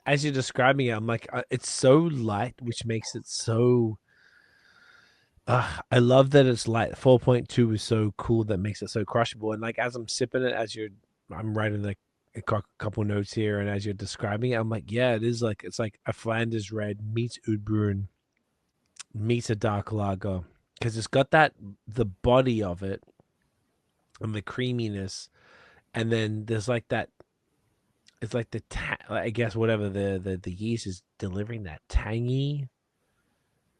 [SPEAKER 2] as you're describing it, I'm like, it's so light, which makes it so. I love that it's light. 4.2 is so cool that makes it so crushable. And like as I'm sipping it, I'm writing like a couple notes here, and as you're describing it, I'm like, yeah, it is like it's like a Flanders red meets Oud Bruin meets a dark lager, because it's got the body of it and the creaminess, and then there's like that. It's like I guess whatever the yeast is delivering, that tangy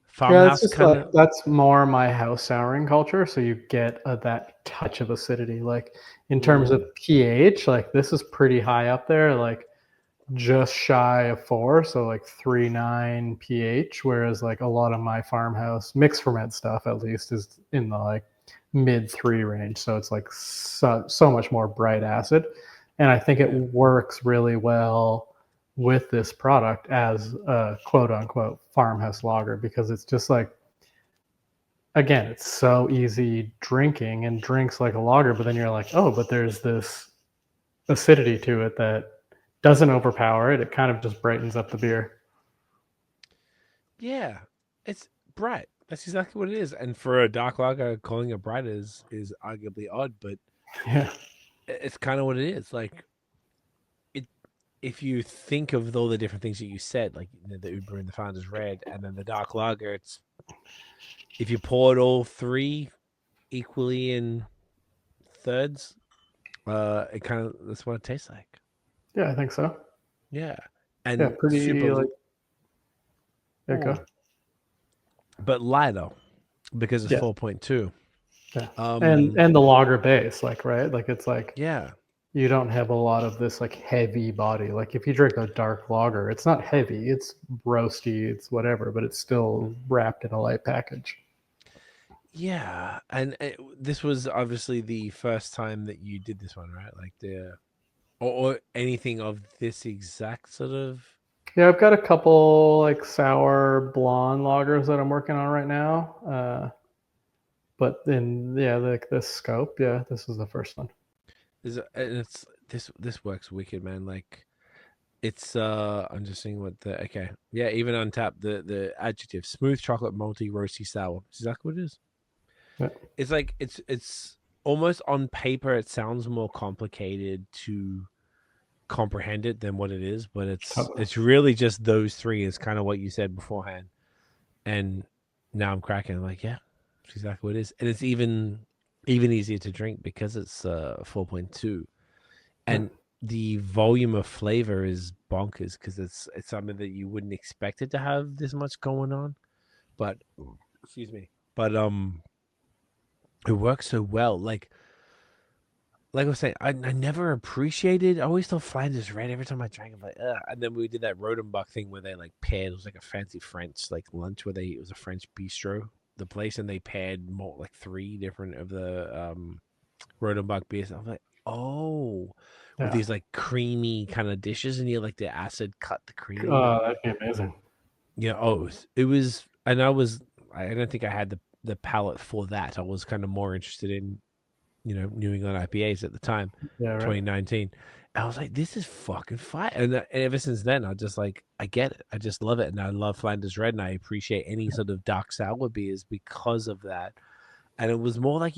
[SPEAKER 2] farmhouse kind of.
[SPEAKER 3] That's more my house souring culture. So you get that touch of acidity. Like in terms of pH, like this is pretty high up there, like just shy of 4, so like 3.9 pH. Whereas like a lot of my farmhouse mixed ferment stuff, at least, is in the like mid 3 range. So it's like so much more bright acid. And I think it works really well with this product as a quote unquote farmhouse lager, because it's just like, again, it's so easy drinking and drinks like a lager, but then you're like, oh, but there's this acidity to it that doesn't overpower it. It kind of just brightens up the beer.
[SPEAKER 2] Yeah, it's bright. That's exactly what it is. And for a dark lager, calling it bright is arguably odd, but
[SPEAKER 3] yeah.
[SPEAKER 2] It's kind of what it is. Like, if you think of all the different things that you said, like the Uber and the Founder's Red, and then the dark lager, it's if you poured all 3 equally in thirds, it kind of that's what it tastes like.
[SPEAKER 3] Yeah, I think so.
[SPEAKER 2] Yeah, and
[SPEAKER 3] yeah, pretty
[SPEAKER 2] super,
[SPEAKER 3] like. Yeah, go.
[SPEAKER 2] But lighter because it's 4.2.
[SPEAKER 3] Yeah. And the lager base, like, right? Like it's like,
[SPEAKER 2] yeah,
[SPEAKER 3] you don't have a lot of this like heavy body. Like if you drink a dark lager, it's not heavy, it's roasty, it's whatever, but it's still wrapped in a light package.
[SPEAKER 2] Yeah. And this was obviously the first time that you did this one, right? Like or anything of this exact sort of.
[SPEAKER 3] Yeah, I've got a couple like sour blonde lagers that I'm working on right now. But in like this scope, this is the first one.
[SPEAKER 2] This works wicked, man. Like it's I'm just seeing what even on tap the adjective smooth chocolate malty roasty sour. Is exactly what it is.
[SPEAKER 3] Yeah.
[SPEAKER 2] It's like it's almost on paper it sounds more complicated to comprehend it than what it is, but it's really just those 3 is kind of what you said beforehand, and now I'm cracking. I'm like, yeah, that's exactly what it is, and it's even easier to drink because it's 4.2, and the volume of flavor is bonkers because it's something that you wouldn't expect it to have this much going on, but it works so well. Like I was saying, I never appreciated. I always thought Flanders Red every time I drank. I'm like, ugh. And then we did that Rodenbach thing where they like paired. It was like a fancy French like lunch where it was a French bistro, the place, and they paired more like 3 different of the Rodenbach beers. I'm like, oh, with these like creamy kind of dishes, and you like the acid cut the cream.
[SPEAKER 3] Oh, that'd be amazing.
[SPEAKER 2] Yeah. Oh, it was, and I don't think I had the palate for that. I was kind of more interested in, New England IPAs at the time, 2019. I was like, this is fucking fire. And ever since then, I just like, I get it. I just love it. And I love Flanders Red, and I appreciate any sort of dark sour beers because of that. And it was more like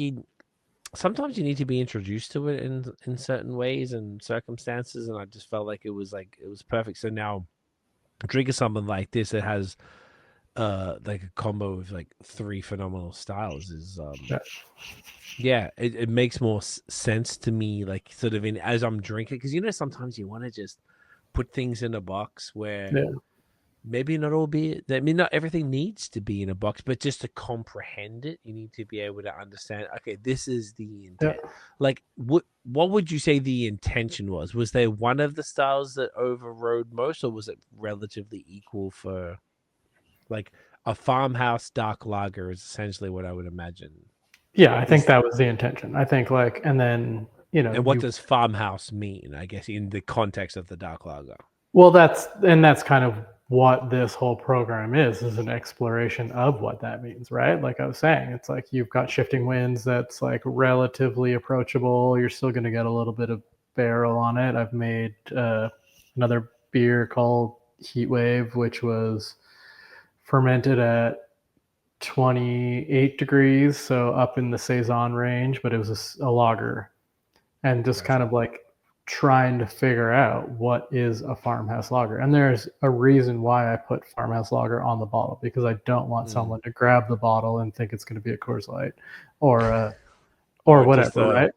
[SPEAKER 2] sometimes you need to be introduced to it in certain ways and circumstances. And I just felt like it was perfect. So now drinking something like this, it has like a combo of like 3 phenomenal styles is yeah, it makes more sense to me, like sort of as I'm drinking, because sometimes you want to just put things in a box where maybe not all be, I mean, not everything needs to be in a box, but just to comprehend it, you need to be able to understand, okay, this is the intent. Like what would you say the intention was? Was there one of the styles that overrode most, or was it relatively equal for like a farmhouse dark lager is essentially what I would imagine?
[SPEAKER 3] Yeah, I think that was the intention. I think and then,
[SPEAKER 2] and what does farmhouse mean, I guess, in the context of the dark lager?
[SPEAKER 3] Well, that's kind of what this whole program is an exploration of what that means, right? Like I was saying, it's like you've got shifting winds that's like relatively approachable. You're still going to get a little bit of barrel on it. I've made another beer called Heat Wave, which was fermented at 28 degrees, so up in the Saison range, but it was a lager. And just kind of like trying to figure out what is a farmhouse lager. And there's a reason why I put farmhouse lager on the bottle, because I don't want someone to grab the bottle and think it's going to be a Coors Light or whatever, right?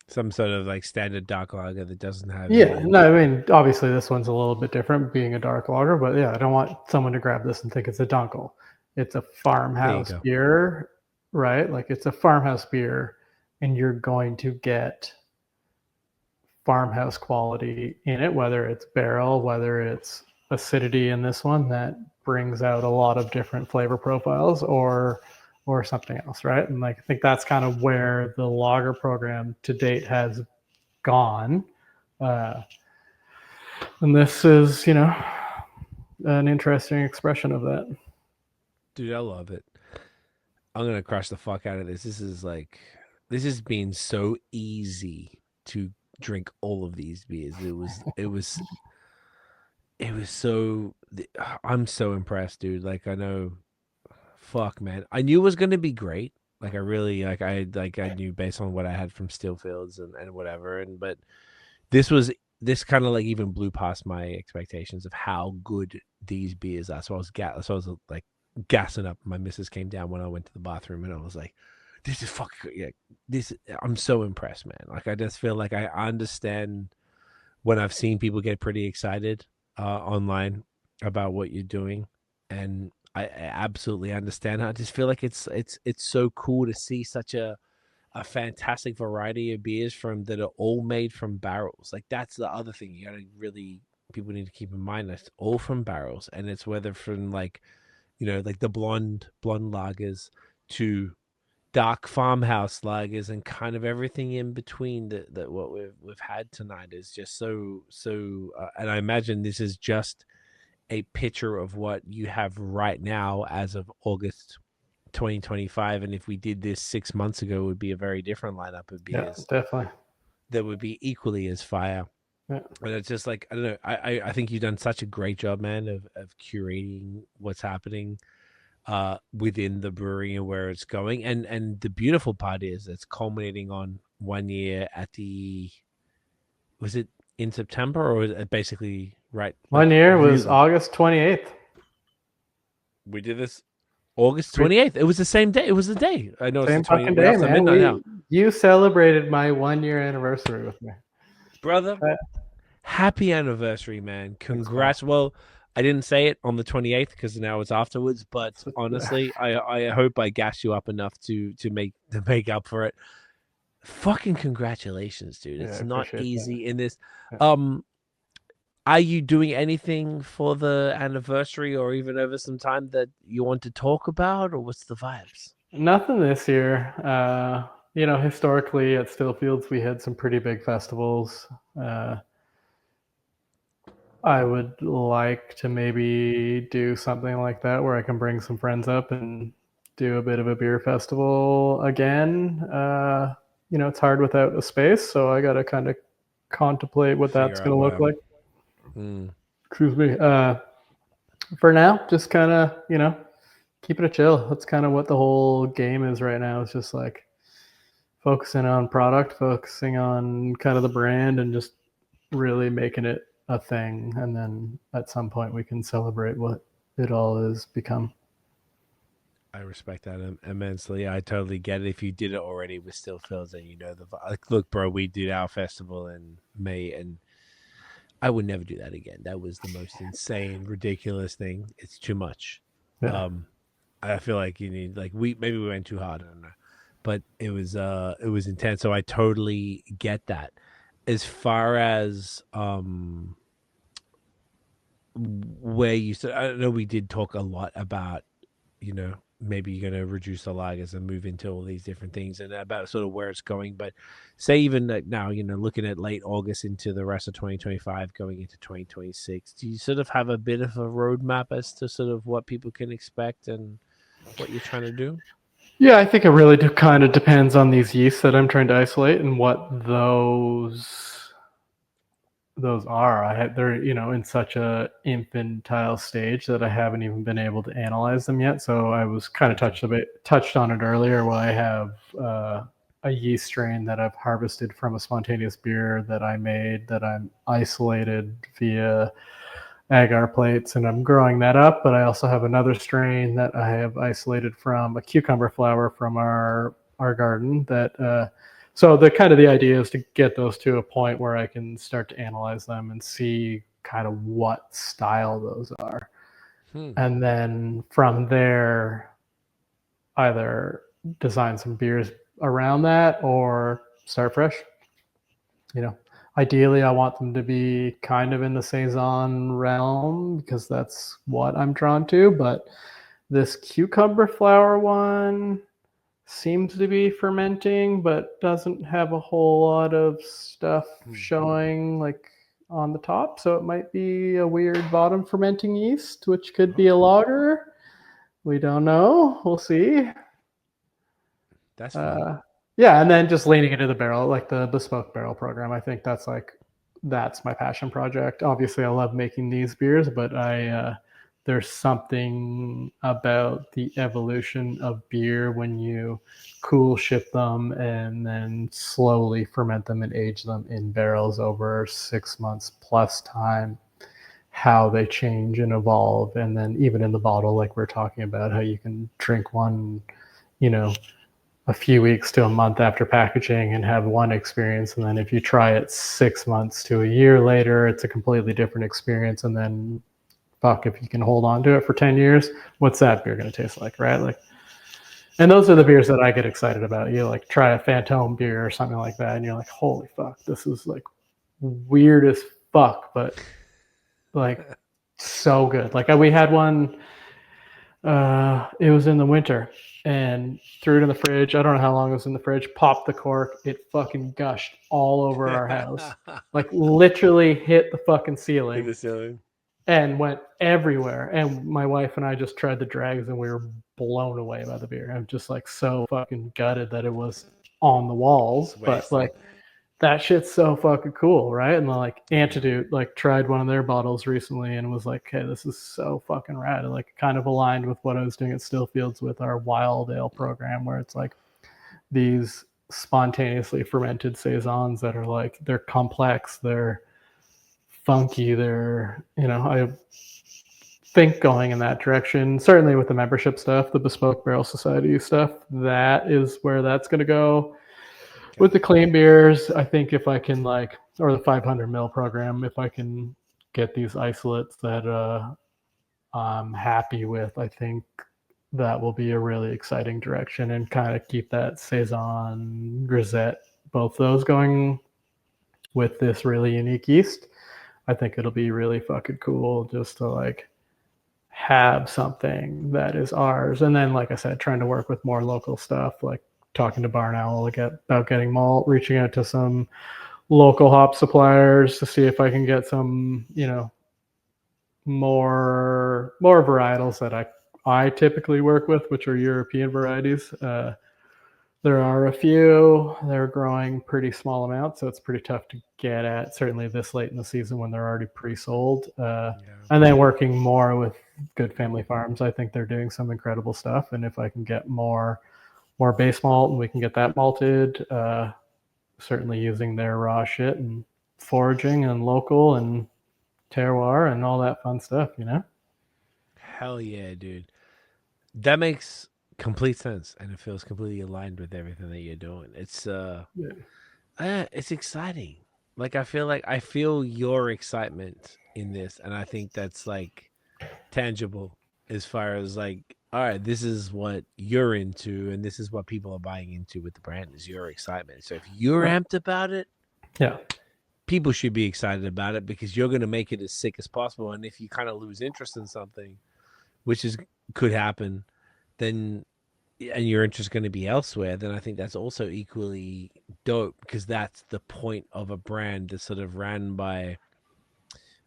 [SPEAKER 2] Some sort of like standard dark lager that doesn't have
[SPEAKER 3] no, I mean, obviously this one's a little bit different being a dark lager, but yeah, I don't want someone to grab this and think it's a Dunkel. It's a farmhouse beer, right? Like it's a farmhouse beer, and you're going to get farmhouse quality in it, whether it's barrel, whether it's acidity in this one that brings out a lot of different flavor profiles, or something else, right? And like I think that's kind of where the lager program to date has gone. And this is, an interesting expression of that.
[SPEAKER 2] Dude, I love it. I'm gonna crush the fuck out of this. This has been so easy to drink all of these beers. It was so, I'm so impressed, dude. Like I know, fuck man, I knew it was gonna be great. Like I really I knew based on what I had from Stillfields and whatever, but this kind of like even blew past my expectations of how good these beers are. So I was like gassing up. My missus came down when I went to the bathroom, and I was like, this is fucking, yeah, I'm so impressed, man. Like I just feel like I understand when I've seen people get pretty excited online about what you're doing, and I absolutely understand. I just feel like it's so cool to see such a fantastic variety of beers that are all made from barrels. Like that's the other thing people need to keep in mind. That's all from barrels, and it's whether from like the blonde lagers to dark farmhouse lagers and kind of everything in between that what we've had tonight is just so and I imagine this is just a picture of what you have right now as of August 2025, and if we did this 6 months ago, it would be a very different lineup of beers.
[SPEAKER 3] Yeah, definitely.
[SPEAKER 2] That would be equally as fire.
[SPEAKER 3] Yeah.
[SPEAKER 2] And it's just like, I don't know, I think you've done such a great job, man, of curating what's happening within the brewery and where it's going. And the beautiful part is it's culminating on 1 year at was it in September, or was it basically right?
[SPEAKER 3] 1 year was August 28th.
[SPEAKER 2] We did this August 28th. It was the same day. It was the day. I know
[SPEAKER 3] same
[SPEAKER 2] it's the 28th.
[SPEAKER 3] Day, man. You celebrated my 1 year anniversary with me,
[SPEAKER 2] brother. Happy anniversary, man. Congrats. Well, I didn't say it on the 28th because now it's afterwards, but honestly, I hope I gassed you up enough to make up for it. Fucking congratulations, dude. It's not easy in this. Yeah. Are you doing anything for the anniversary or even over some time that you want to talk about, or what's the vibes?
[SPEAKER 3] Nothing this year. Historically at Stillfields, we had some pretty big festivals. I would like to maybe do something like that where I can bring some friends up and do a bit of a beer festival again. It's hard without a space, so I got to kind of contemplate what that's going to look like.
[SPEAKER 2] Mm.
[SPEAKER 3] Excuse me. For now, just kind of, keeping it chill. That's kind of what the whole game is right now. It's just like focusing on product, focusing on kind of the brand, and just really making it a thing. And then at some point we can celebrate what it all has become.
[SPEAKER 2] I respect that immensely. I totally get it. If you did it already with Still Fills, then look, bro, we did our festival in May, and I would never do that again. That was the most insane, ridiculous thing. It's too much.
[SPEAKER 3] Yeah.
[SPEAKER 2] I feel like you need maybe we went too hard. I don't know, but it was intense. So I totally get that. As far as where you said, I don't know, we did talk a lot about maybe you're going to reduce the lagers and move into all these different things and about sort of where it's going. But say even now, looking at late August into the rest of 2025, going into 2026, do you sort of have a bit of a roadmap as to sort of what people can expect and what you're trying to do?
[SPEAKER 3] Yeah, I think it really kind of depends on these yeasts that I'm trying to isolate and what those are. They're in such a infantile stage that I haven't even been able to analyze them yet. So I was kind of touched on it earlier. Where I have a yeast strain that I've harvested from a spontaneous beer that I made that I'm isolated via agar plates, and I'm growing that up. But I also have another strain that I have isolated from a cucumber flower from our garden that. So the idea is to get those to a point where I can start to analyze them and see kind of what style those are. And then from there, either design some beers around that or start fresh. Ideally, I want them to be kind of in the Saison realm because that's what I'm drawn to. But this cucumber flower one seems to be fermenting, but doesn't have a whole lot of stuff showing on the top. So it might be a weird bottom fermenting yeast, which could be a lager. We don't know. We'll see.
[SPEAKER 2] That's fun.
[SPEAKER 3] Yeah, and then just leaning into the barrel, like the Bespoke Barrel program. I think that's my passion project. Obviously, I love making these beers, but there's something about the evolution of beer when you cool ship them and then slowly ferment them and age them in barrels over 6 months plus time, how they change and evolve. And then even in the bottle, like we're talking about, how you can drink one, a few weeks to a month after packaging and have one experience. And then if you try it 6 months to a year later, it's a completely different experience. And then if you can hold on to it for 10 years, what's that beer going to taste like, right? And those are the beers that I get excited about. You try a Phantom beer or something like that, and you're like, holy fuck, this is weird as fuck, but so good. We had one, it was in the winter, and threw it in the fridge. I don't know how long it was in the fridge, popped the cork, it fucking gushed all over our house. Literally hit the fucking ceiling.
[SPEAKER 2] Hit the ceiling.
[SPEAKER 3] And went everywhere. And my wife and I just tried the dregs, and we were blown away by the beer. I'm just so fucking gutted that it was on the walls. But that shit's so fucking cool, right? And Antidote tried one of their bottles recently and was like, hey, this is so fucking rad. It kind of aligned with what I was doing at Stillfields with our wild ale program, where it's these spontaneously fermented saisons that are they're complex, they're funky, they're I think going in that direction, certainly with the membership stuff, the Bespoke Barrel Society stuff, that is where that's going to go. With the clean beers, I think if I can or the 500 ml program, if I can get these isolates that I'm happy with, I think that will be a really exciting direction, and kind of keep that Saison, Grisette, both those going with this really unique yeast. I think it'll be really fucking cool just to have something that is ours. And then, like I said, trying to work with more local stuff, talking to Barn Owl about getting malt, reaching out to some local hop suppliers to see if I can get some, more varietals that I typically work with, which are European varieties. There are a few. They're growing pretty small amounts, so it's pretty tough to get at, certainly this late in the season when they're already pre-sold. And then working more with good family farms, I think they're doing some incredible stuff. And if I can get more base malt and we can get that malted, certainly using their raw shit and foraging and local and terroir and all that fun stuff,
[SPEAKER 2] Hell yeah, dude. That makes complete sense, and it feels completely aligned with everything that you're doing. It's it's exciting. Like I feel your excitement in this, and I think that's like tangible as far as like, all right, this is what you're into, and this is what people are buying into with the brand is your excitement. So if you're amped about it, people should be excited about it because you're going to make it as sick as possible. And if you kind of lose interest in something, which could happen, then and your interest is going to be elsewhere, then I think that's also equally dope because that's the point of a brand that's sort of ran by,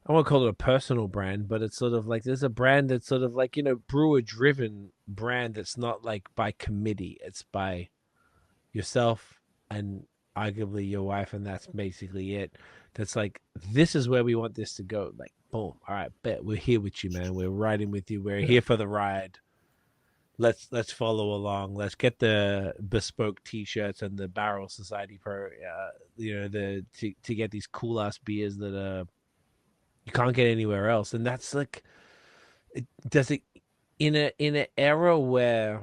[SPEAKER 2] I won't call it a personal brand, but it's sort of like there's a brand that's sort of like, brewer driven brand that's not like by committee. It's by yourself and arguably your wife, and that's basically it. That's like, this is where we want this to go. Like, boom. All right, bet we're here with you, man. We're riding with you. We're here for the ride. Let's follow along. Let's get the bespoke T-shirts and the Barrel Society to get these cool ass beers that you can't get anywhere else. And that's like, does it in an era where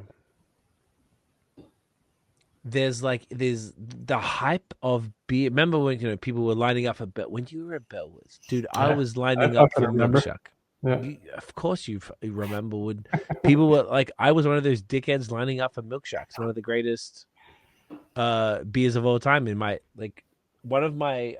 [SPEAKER 2] there's the hype of beer. Remember when people were lining up for when you were at Bellwoods, dude? I was lining up for Milkshack. Yeah. Of course you remember when people were like, I was one of those dickheads lining up for Milkshacks, one of the greatest beers of all time. One of my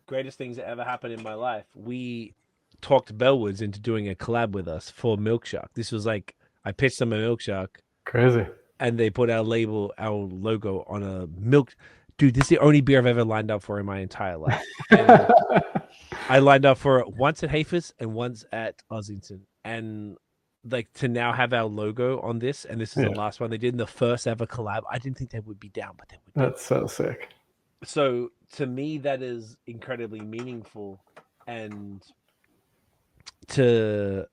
[SPEAKER 2] greatest things that ever happened in my life. We talked Bellwoods into doing a collab with us for Milkshack. This was like, I pitched them a Milkshack.
[SPEAKER 3] Crazy.
[SPEAKER 2] And they put our logo on a milk. Dude, this is the only beer I've ever lined up for in my entire life. And I lined up for it once at Hafers and once at Ossington. And like to now have our logo on this, and this is the last one they did in the first ever collab. I didn't think they would be down, but they would.
[SPEAKER 3] That's so sick.
[SPEAKER 2] So to me, that is incredibly meaningful, and to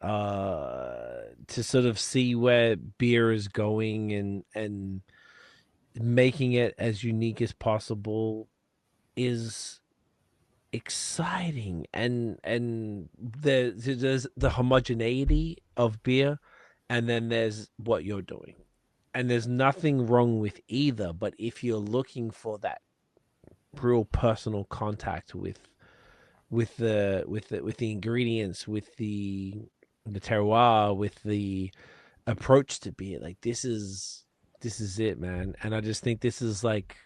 [SPEAKER 2] sort of see where beer is going and making it as unique as possible is exciting. And there's the homogeneity of beer, and then there's what you're doing, and there's nothing wrong with either. But if you're looking for that real personal contact with the ingredients, with the terroir, with the approach to beer, like this is it, man. And I just think this is like,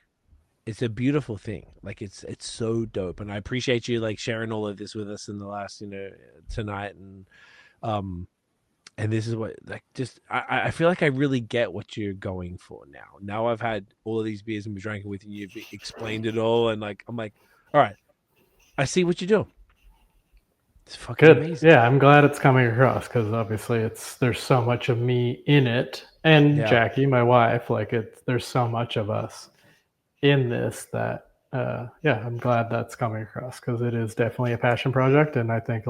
[SPEAKER 2] it's a beautiful thing. Like it's so dope, and I appreciate you like sharing all of this with us in the last tonight. And this is what, like, just I feel like I really get what you're going for now. Now I've had all of these beers and been drinking with you. You've explained it all, and like I'm like, all right, I see what you do. It's fucking amazing.
[SPEAKER 3] Yeah, I'm glad it's coming across because obviously there's so much of me in it, and Jackie, my wife, there's so much of us in this that I'm glad that's coming across because it is definitely a passion project, and I think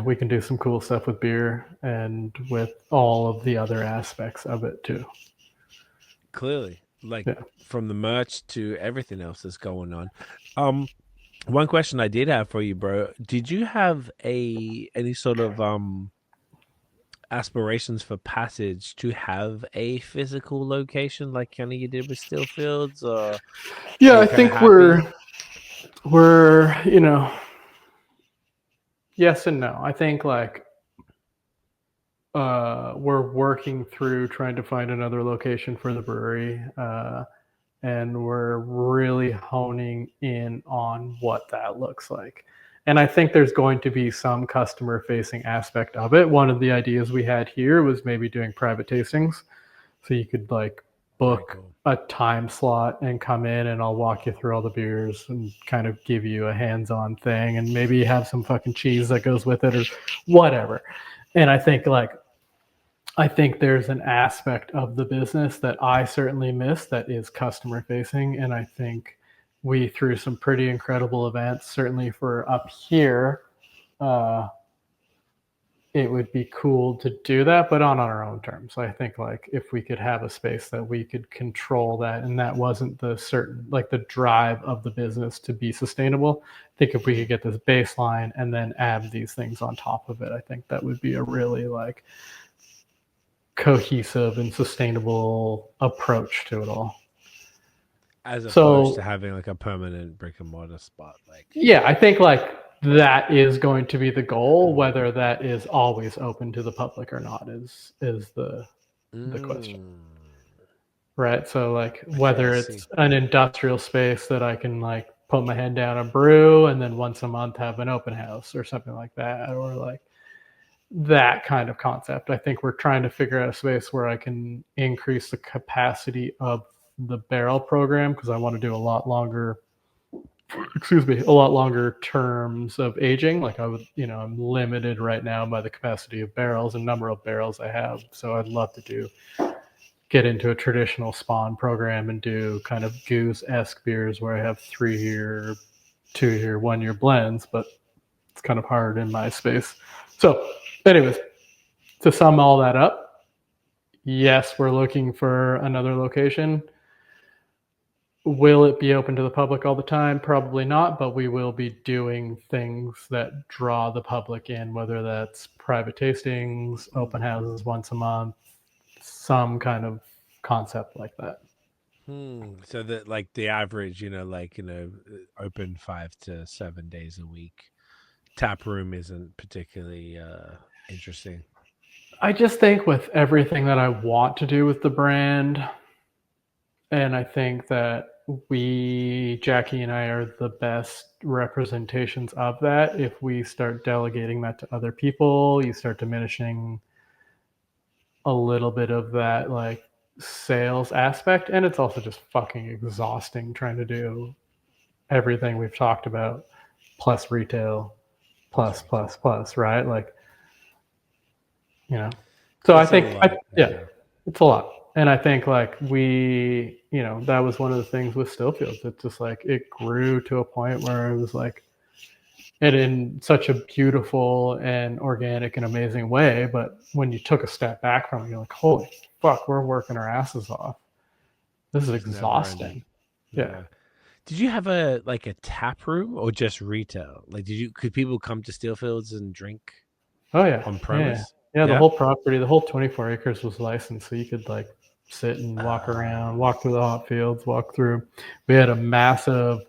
[SPEAKER 3] we can do some cool stuff with beer and with all of the other aspects of it too.
[SPEAKER 2] Clearly, from the merch to everything else that's going on. One question I did have for you, bro. Did you have any sort of aspirations for Passage to have a physical location like kind of you did with Stillfields? Or
[SPEAKER 3] I think we're yes and no. I think we're working through trying to find another location for the brewery. And we're really honing in on what that looks like. And I think there's going to be some customer-facing aspect of it. One of the ideas we had here was maybe doing private tastings. So you could book a time slot and come in, and I'll walk you through all the beers and kind of give you a hands-on thing, and maybe have some fucking cheese that goes with it or whatever. And I think I think there's an aspect of the business that I certainly miss that is customer facing. And I think we threw some pretty incredible events, certainly for up here. It would be cool to do that, but on our own terms. So I think like if we could have a space that we could control that, and that wasn't the certain, like the drive of the business to be sustainable. I think if we could get this baseline and then add these things on top of it, I think that would be a really like cohesive and sustainable approach to it all.
[SPEAKER 2] As opposed to having like a permanent brick and mortar spot. Like,
[SPEAKER 3] yeah, I think like that is going to be the goal. Whether that is always open to the public or not is the question, right? So like whether it's an industrial space that I can like put my head down and brew, and then once a month have an open house or something like that, or like that kind of concept. I think we're trying to figure out a space where I can increase the capacity of the barrel program, because I want to do a lot longer terms of aging. Like I would, I'm limited right now by the capacity of barrels and number of barrels I have. So I'd love to get into a traditional spawn program and do kind of goose-esque beers where I have 3-year, 2-year, 1-year blends, but it's kind of hard in my space. So anyways, to sum all that up, yes, we're looking for another location. Will it be open to the public all the time? Probably not, but we will be doing things that draw the public in, whether that's private tastings, open houses once a month, some kind of concept like that.
[SPEAKER 2] So that like the average, open 5 to 7 days a week tap room isn't particularly interesting.
[SPEAKER 3] I just think with everything that I want to do with the brand, and I think that Jackie and I are the best representations of that. If we start delegating that to other people, you start diminishing a little bit of that like sales aspect. And it's also just fucking exhausting trying to do everything we've talked about, plus retail, plus, right? Like, so I think, it's a lot. And I think like that was one of the things with Stillfields. It's just like it grew to a point where it was like, and in such a beautiful and organic and amazing way. But when you took a step back from it, you're like, holy fuck, we're working our asses off. This is exhausting. Yeah.
[SPEAKER 2] Did you have a tap room or just retail? Like, could people come to Stillfields and drink?
[SPEAKER 3] Oh yeah.
[SPEAKER 2] On premise?
[SPEAKER 3] Yeah. The whole property, the whole 24 acres was licensed. So you could like sit and walk around, walk through the hop fields, we had a massive,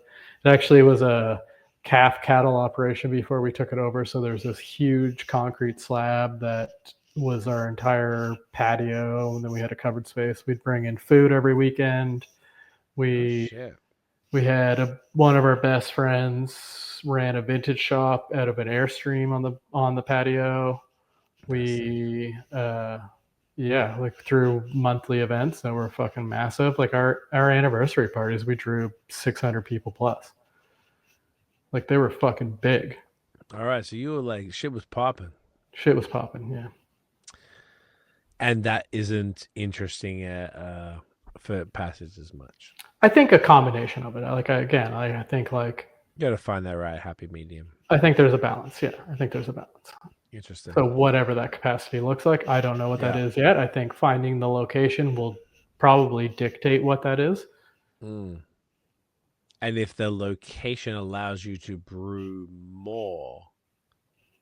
[SPEAKER 3] it actually was a calf cattle operation before we took it over. So there's this huge concrete slab that was our entire patio. And then we had a covered space. We'd bring in food every weekend. We had one of our best friends ran a vintage shop out of an Airstream on the patio. We through monthly events that were fucking massive. Like our anniversary parties, we drew 600 people plus. Like they were fucking big.
[SPEAKER 2] All right, so you were like, shit was popping.
[SPEAKER 3] Yeah.
[SPEAKER 2] And that isn't interesting for Passage as much.
[SPEAKER 3] I think a combination of it. I think like
[SPEAKER 2] you got to find that right happy medium.
[SPEAKER 3] I think there's a balance. Yeah, I think there's a balance.
[SPEAKER 2] Interesting.
[SPEAKER 3] So whatever that capacity looks like, I don't know what that is yet. I think finding the location will probably dictate what that is.
[SPEAKER 2] And if the location allows you to brew more,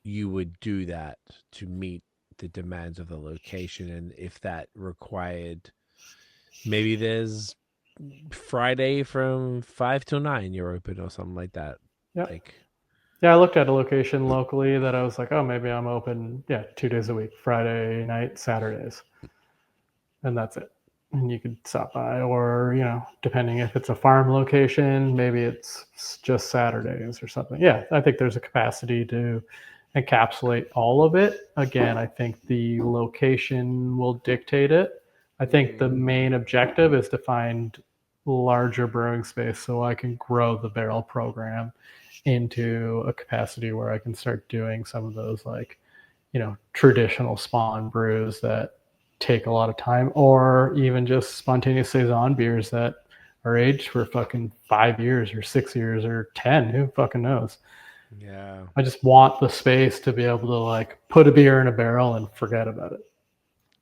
[SPEAKER 2] you would do that to meet the demands of the location. And if that required, maybe there's Friday from 5 till 9 you're open or something like that.
[SPEAKER 3] Yeah, I looked at a location locally that I was like, oh, maybe I'm open 2 days a week, Friday night, Saturdays, and that's it. And you could stop by, or depending if it's a farm location, maybe it's just Saturdays or something. Yeah, I think there's a capacity to encapsulate all of it. Again, I think the location will dictate it. I think the main objective is to find larger brewing space so I can grow the barrel program into a capacity where I can start doing some of those traditional spawn brews that take a lot of time, or even just spontaneous saison beers that are aged for fucking 5 years or 6 years or 10. Who fucking knows?
[SPEAKER 2] Yeah.
[SPEAKER 3] I just want the space to be able to like put a beer in a barrel and forget about it.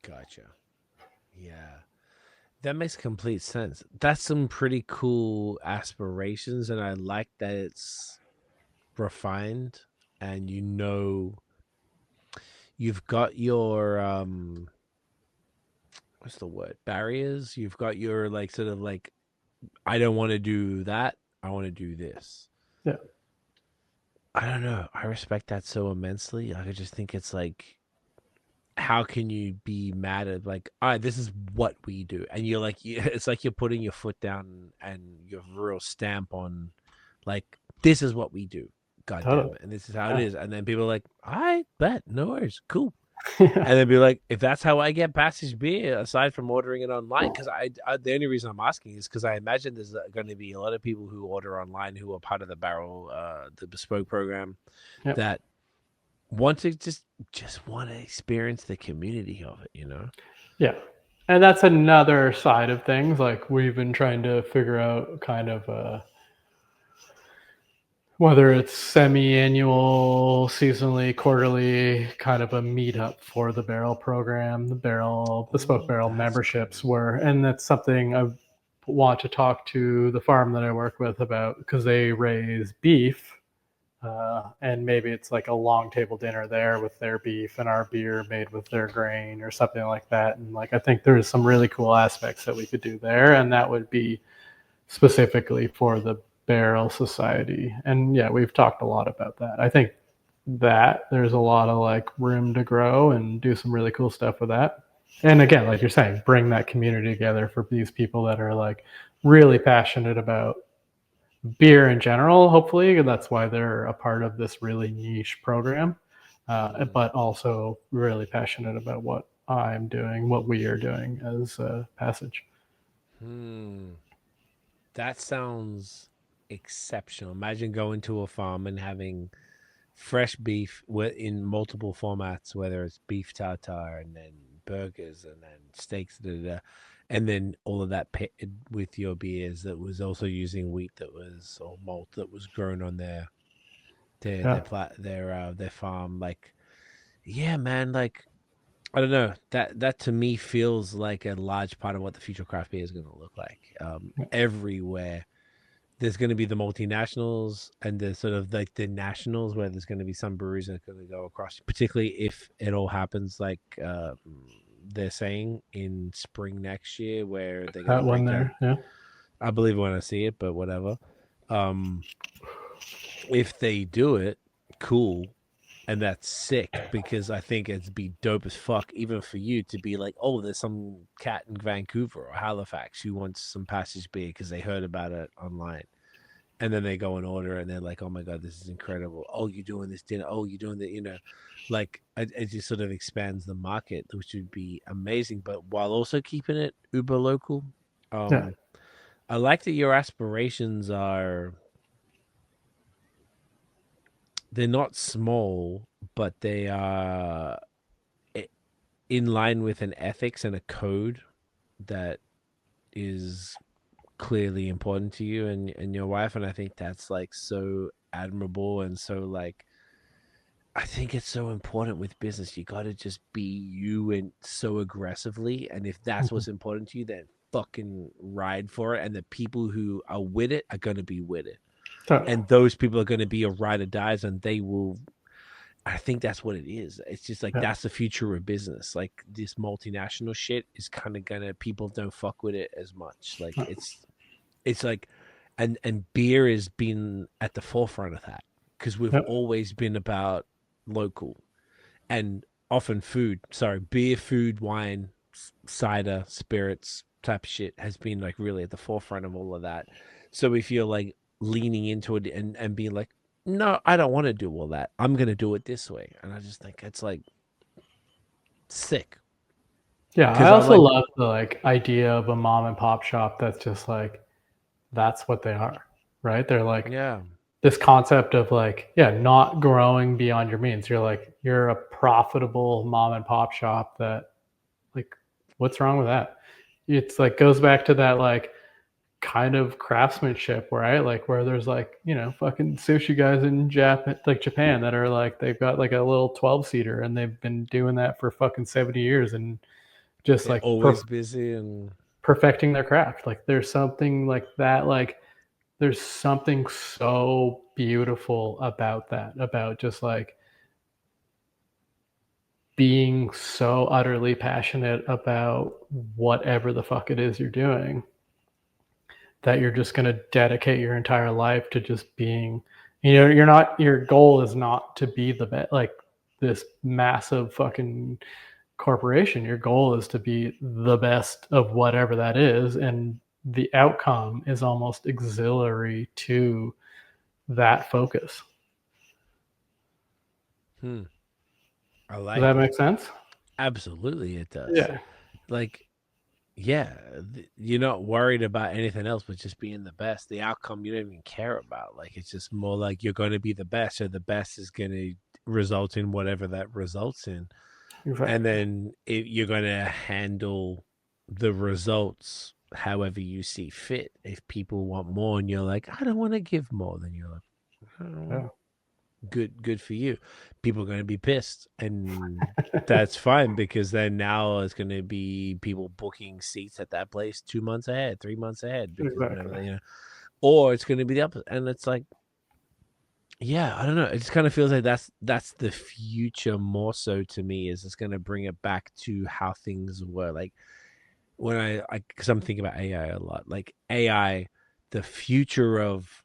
[SPEAKER 2] Gotcha. Yeah. That makes complete sense. That's some pretty cool aspirations, and I like that it's refined, and you've got your what's the word? Barriers. You've got your like sort of like, I don't want to do that. I want to do this.
[SPEAKER 3] Yeah.
[SPEAKER 2] I don't know. I respect that so immensely. I just think it's like, how can you be mad at like, all right, this is what we do, and you're like, it's like you're putting your foot down and your real stamp on, like, this is what we do. God damn it, and this is how it is. And then people are like, I bet, no worries, cool. And then be like, if that's how I get passage beer, aside from ordering it online, because I the only reason I'm asking is because I imagine there's going to be a lot of people who order online who are part of the the Bespoke program, that want to just want to experience the community of it, you know?
[SPEAKER 3] Yeah. And that's another side of things. Like, we've been trying to figure out kind of whether it's semi-annual, seasonally, quarterly, kind of a meetup for the barrel program, the Bespoke Barrel memberships and that's something I want to talk to the farm that I work with about, because they raise beef. And maybe it's like a long table dinner there with their beef and our beer made with their grain or something like that. And like, I think there's some really cool aspects that we could do there, and that would be specifically for the Barrel Society. And yeah, we've talked a lot about that. I think that there's a lot of like room to grow and do some really cool stuff with that. And again, like you're saying, bring that community together for these people that are like really passionate about beer in general. Hopefully that's why they're a part of this really niche program, but also really passionate about what I'm doing, what we are doing as Passage.
[SPEAKER 2] That sounds exceptional. Imagine going to a farm and having fresh beef in multiple formats, whether it's beef tartare and then burgers and then steaks, and then all of that pitted with your beers that was also using wheat or malt that was grown on their farm. Like, yeah, man, like, I don't know, that to me feels like a large part of what the future craft beer is going to look like. Everywhere there's going to be the multinationals and the sort of like the nationals, where there's going to be some breweries that are going to go across, particularly if it all happens like they're saying in spring next year, where they're going to
[SPEAKER 3] one there. Yeah,
[SPEAKER 2] I believe when I see it, but whatever. If they do it, cool. And that's sick, because I think it'd be dope as fuck, even for you to be like, oh, there's some cat in Vancouver or Halifax who wants some Passage beer because they heard about it online. And then they go and order, and they're like, oh my God, this is incredible. Oh, you're doing this dinner. Oh, you're doing the, like, it just sort of expands the market, which would be amazing. But while also keeping it uber local. I like that your aspirations they're not small, but they are in line with an ethics and a code that is clearly important to you and your wife. And I think that's like so admirable, and so like, I think it's so important with business. You got to just be you, and so aggressively. And if that's what's important to you, then fucking ride for it. And the people who are with it are going to be with it. And those people are going to be a ride or dies, and they will. I think that's what it is. It's just like, that's the future of business. Like, this multinational shit is kind of gonna, people don't fuck with it as much. Like, it's like, and beer has been at the forefront of that, because we've always been about local, and often beer, food, wine, cider, spirits type of shit has been like really at the forefront of all of that. So we feel like leaning into it and being like, no, I don't want to do all that. I'm going to do it this way. And I just think it's like sick.
[SPEAKER 3] Yeah. I also love the like idea of a mom and pop shop that's just like, that's what they are, right? They're like, this concept of like, not growing beyond your means. You're like, you're a profitable mom and pop shop that like What's wrong with that? It's like goes back to that like kind of craftsmanship, right? Like where there's like, you know, fucking sushi guys in Japan that are like they've got like a little 12-seater and they've been doing that for fucking 70 years and just
[SPEAKER 2] They're
[SPEAKER 3] like
[SPEAKER 2] always busy and
[SPEAKER 3] perfecting their craft. Like there's something like that, like there's something so beautiful about that, about just like being so utterly passionate about whatever the fuck it is you're doing that you're just going to dedicate your entire life to just being, you know, your goal is not to be the best, like this massive fucking corporation. Your goal is to be the best of whatever that is. And the outcome is almost auxiliary to that focus.
[SPEAKER 2] I like
[SPEAKER 3] Does that make sense?
[SPEAKER 2] Absolutely, it does.
[SPEAKER 3] Yeah.
[SPEAKER 2] Like, yeah, you're not worried about anything else but just being the best. The outcome you don't even care about. Like, it's just more like you're going to be the best, so the best is going to result in whatever that results in. Exactly. And then you're going to handle the results however you see fit. If people want more and you're like, I don't want to give more, then you're like, good for you. People are going to be pissed, and that's fine, because then now it's going to be people booking seats at that place 2 months ahead, 3 months ahead, because whatever, you know, or it's going to be the opposite. And it's like, yeah, I don't know. It just kind of feels like that's the future more so to me. Is it's going to bring it back to how things were. Like when because I'm thinking about AI a lot. Like AI, the future of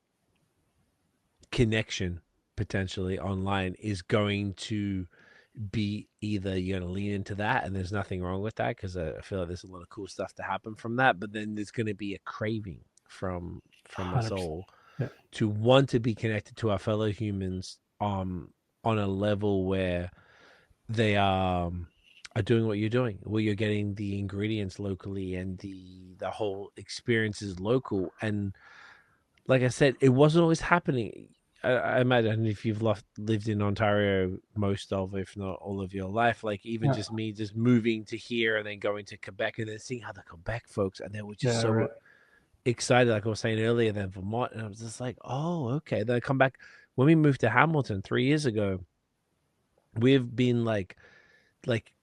[SPEAKER 2] connection potentially online is going to be either you're going to lean into that, and there's nothing wrong with that, because I feel like there's a lot of cool stuff to happen from that, but then there's going to be a craving from us all to want to be connected to our fellow humans on a level where they are doing what you're doing, where you're getting the ingredients locally and the whole experience is local. And like I said, it wasn't always happening. I imagine if you've lived in Ontario most of, if not all of your life, like even just me just moving to here and then going to Quebec and then seeing how the Quebec folks, and they were just excited, like I was saying earlier, than Vermont. And I was just like, oh, okay. Then I come back. When we moved to Hamilton 3 years ago, we've been like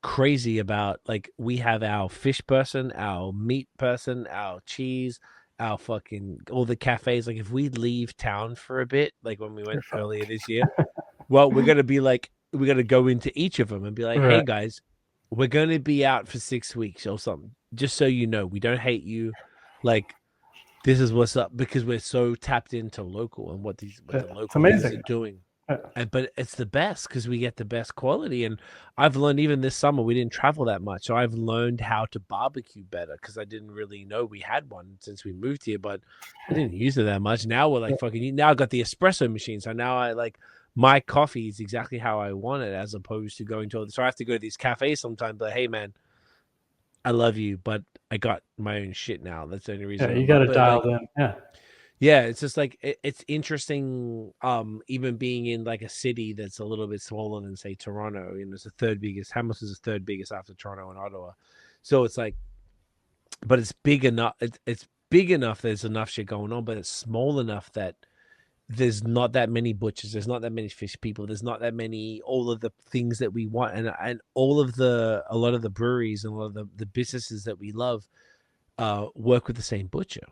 [SPEAKER 2] crazy about, like, we have our fish person, our meat person, our cheese, our fucking all the cafes. Like if we leave town for a bit, like when we went earlier this year, well, we're gonna be like, we're gonna go into each of them and be like, hey guys, we're gonna be out for 6 weeks or something, just so you know, we don't hate you, like this is what's up, because we're so tapped into local and what the local things are doing. But it's the best because we get the best quality. And I've learned, even this summer, we didn't travel that much, so I've learned how to barbecue better, because I didn't really know we had one since we moved here, but I didn't use it that much. Now we're like fucking, now I got the espresso machine, so now I like my coffee is exactly how I want it, as opposed to going to, so I have to go to these cafes sometimes, but hey man, I love you, but I got my own shit now. That's the only reason.
[SPEAKER 3] You got to dial in.
[SPEAKER 2] Yeah, it's just like it's interesting. Even being in like a city that's a little bit smaller than, say, Toronto, you know, it's the third biggest. Hamilton's the third biggest after Toronto and Ottawa. So it's like, but it's big enough. It's big enough. There's enough shit going on, but it's small enough that there's not that many butchers. There's not that many fish people. There's not that many all of the things that we want, and all of a lot of the breweries and a lot of the businesses that we love work with the same butcher.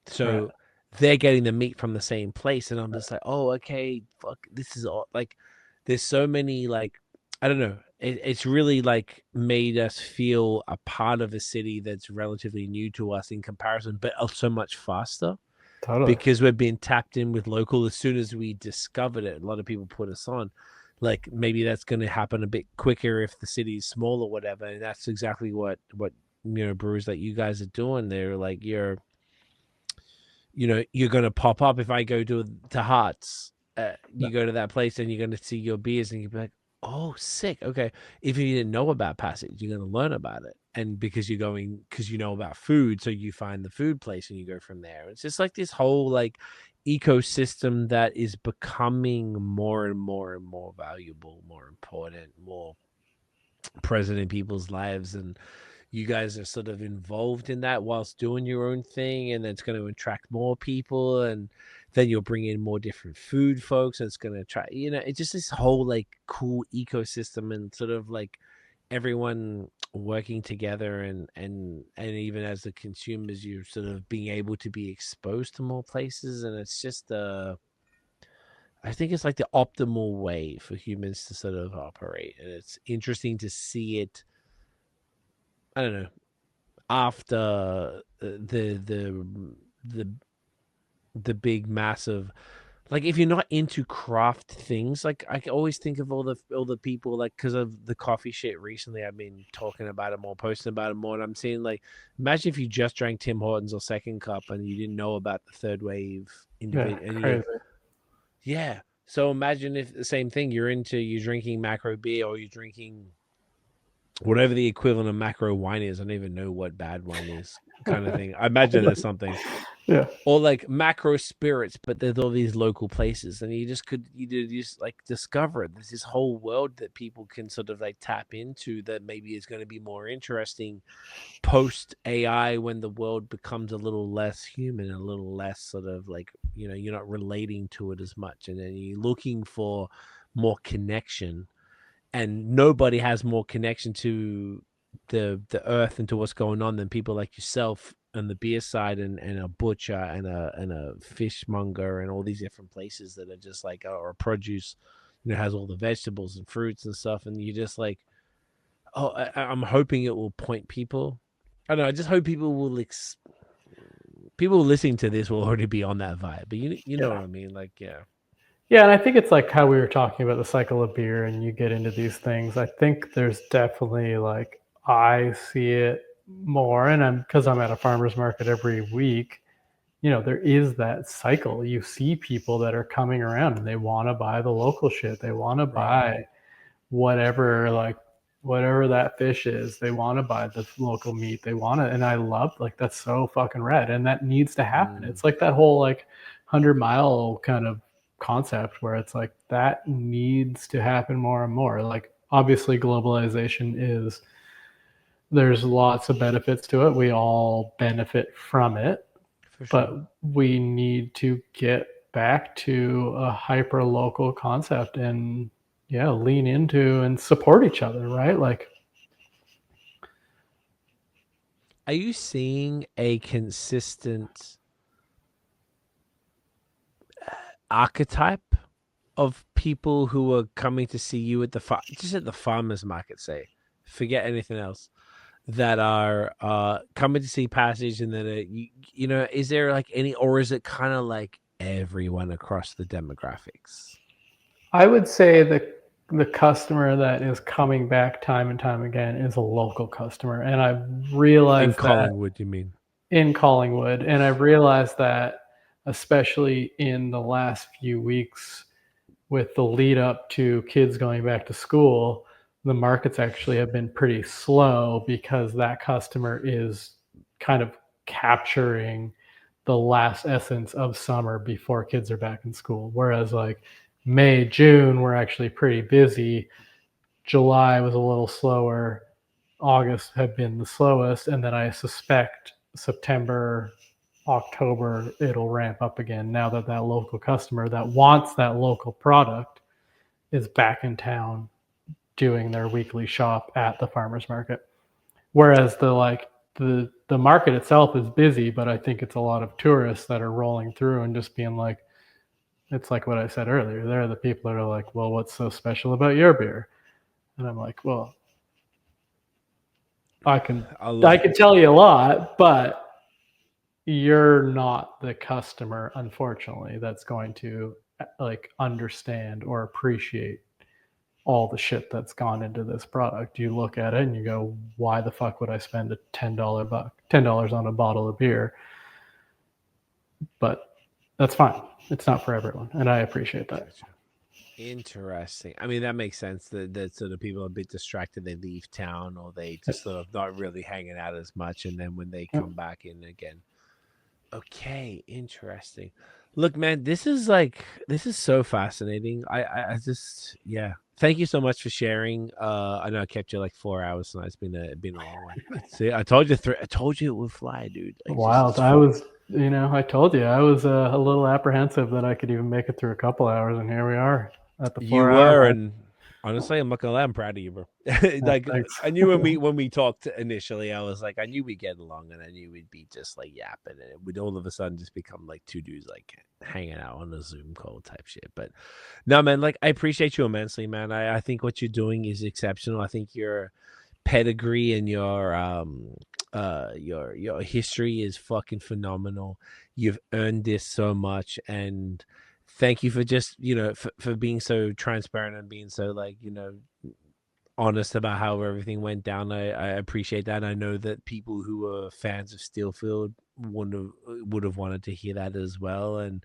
[SPEAKER 2] So they're getting the meat from the same place, and I'm just like, oh, okay, fuck, this is all, like, there's so many, like, I don't know, it's really like made us feel a part of a city that's relatively new to us in comparison, but so much faster. Totally. Because we're being tapped in with local as soon as we discovered it. A lot of people put us on, like, maybe that's going to happen a bit quicker if the city's small or whatever, and that's exactly what you know, brewers like you guys are doing. They're like, you're going to pop up. If I go to Hearts, you go to that place and you're going to see your beers and you'll be like, oh, sick. Okay. If you didn't know about Passage, you're going to learn about it. And because you know about food, so you find the food place and you go from there. It's just like this whole like ecosystem that is becoming more and more and more valuable, more important, more present in people's lives. And you guys are sort of involved in that whilst doing your own thing, and then it's going to attract more people, and then you'll bring in more different food folks, and it's going to try, it's just this whole like cool ecosystem, and sort of like everyone working together, and even as the consumers, you're sort of being able to be exposed to more places, and it's just I think it's like the optimal way for humans to sort of operate, and it's interesting to see it. I don't know, after the big massive, like, if you're not into craft things, like I always think of all the people, like, because of the coffee shit recently, I've been talking about it more, posting about it more, and I'm seeing, like, imagine if you just drank Tim Hortons or Second Cup and you didn't know about the third wave individual.
[SPEAKER 3] Crazy.
[SPEAKER 2] Yeah. So imagine if the same thing, you're drinking macro beer, or you're drinking whatever the equivalent of macro wine is. I don't even know what bad wine is, kind of thing. I imagine there's something.
[SPEAKER 3] Yeah.
[SPEAKER 2] Or like macro spirits, but there's all these local places, and you just like discover it. There's this whole world that people can sort of like tap into, that maybe is going to be more interesting post AI, when the world becomes a little less human, a little less sort of like, you're not relating to it as much, and then you're looking for more connection, and nobody has more connection to the earth and to what's going on than people like yourself on the beer side, and a butcher, and a fishmonger, and all these different places that are just like, or produce, has all the vegetables and fruits and stuff, and you just like, I'm hoping it will point people. I don't know, I just hope people will people listening to this will already be on that vibe, but you know what I mean, like, yeah.
[SPEAKER 3] Yeah, and I think it's like how we were talking about the cycle of beer, and you get into these things. I think there's definitely, like, I see it more, and because I'm at a farmer's market every week, there is that cycle. You see people that are coming around and they want to buy the local shit. They want to buy whatever that fish is. They want to buy the local meat. They want to, and I love, like, that's so fucking rad, and that needs to happen. It's like that whole like 100-mile kind of concept where it's like that needs to happen more and more. Like, obviously globalization there's lots of benefits to it. We all benefit from it. For sure. But we need to get back to a hyper local concept, and lean into and support each other, right? Like,
[SPEAKER 2] are you seeing a consistent archetype of people who are coming to see you at just at the farmers market, say, forget anything else, that are coming to see Passage, and then is there like any, or is it kind of like everyone across the demographics?
[SPEAKER 3] I would say the customer that is coming back time and time again is a local customer, and I've realized
[SPEAKER 2] in Collingwood, you mean?
[SPEAKER 3] In Collingwood, and I've realized that, especially in the last few weeks with the lead up to kids going back to school, the markets actually have been pretty slow, because that customer is kind of capturing the last essence of summer before kids are back in school. Whereas like May, June, we're actually pretty busy. July was a little slower. August had been the slowest. And then I suspect September, October, it'll ramp up again now that local customer that wants that local product is back in town doing their weekly shop at the farmer's market. Whereas the market itself is busy, but I think it's a lot of tourists that are rolling through and just being like, it's like what I said earlier. They're the people that are like, well, what's so special about your beer? And I'm like, well, I can tell you a lot, but you're not the customer, unfortunately, that's going to like understand or appreciate all the shit that's gone into this product. You look at it and you go, why the fuck would I spend $10 on a bottle of beer? But that's fine. It's not for everyone, and I appreciate that.
[SPEAKER 2] Interesting. I mean, that makes sense. That sort of people are a bit distracted. They leave town, or they just sort of not really hanging out as much, and then when they come back in again. Okay, interesting. Look, man, this is so fascinating. I just, thank you so much for sharing. I know I kept you like 4 hours tonight. It's been a long one. See, I told you it would fly, dude. Like,
[SPEAKER 3] wow, I was, I told you I was a little apprehensive that I could even make it through a couple hours, and here we are at the 4
[SPEAKER 2] You
[SPEAKER 3] hour.
[SPEAKER 2] were, and honestly, I'm not gonna lie, I'm proud of you, bro. Like, I knew when we talked initially, I was like, I knew we'd get along, and I knew we'd be just like yapping, and it would all of a sudden just become like two dudes like hanging out on a Zoom call type shit. But no, man, like I appreciate you immensely, man. I think what you're doing is exceptional. I think your pedigree and your history is fucking phenomenal. You've earned this so much, and thank you for just for being so transparent and being so like honest about how everything went down. I appreciate that. I know that people who are fans of Steelfield would have wanted to hear that as well, and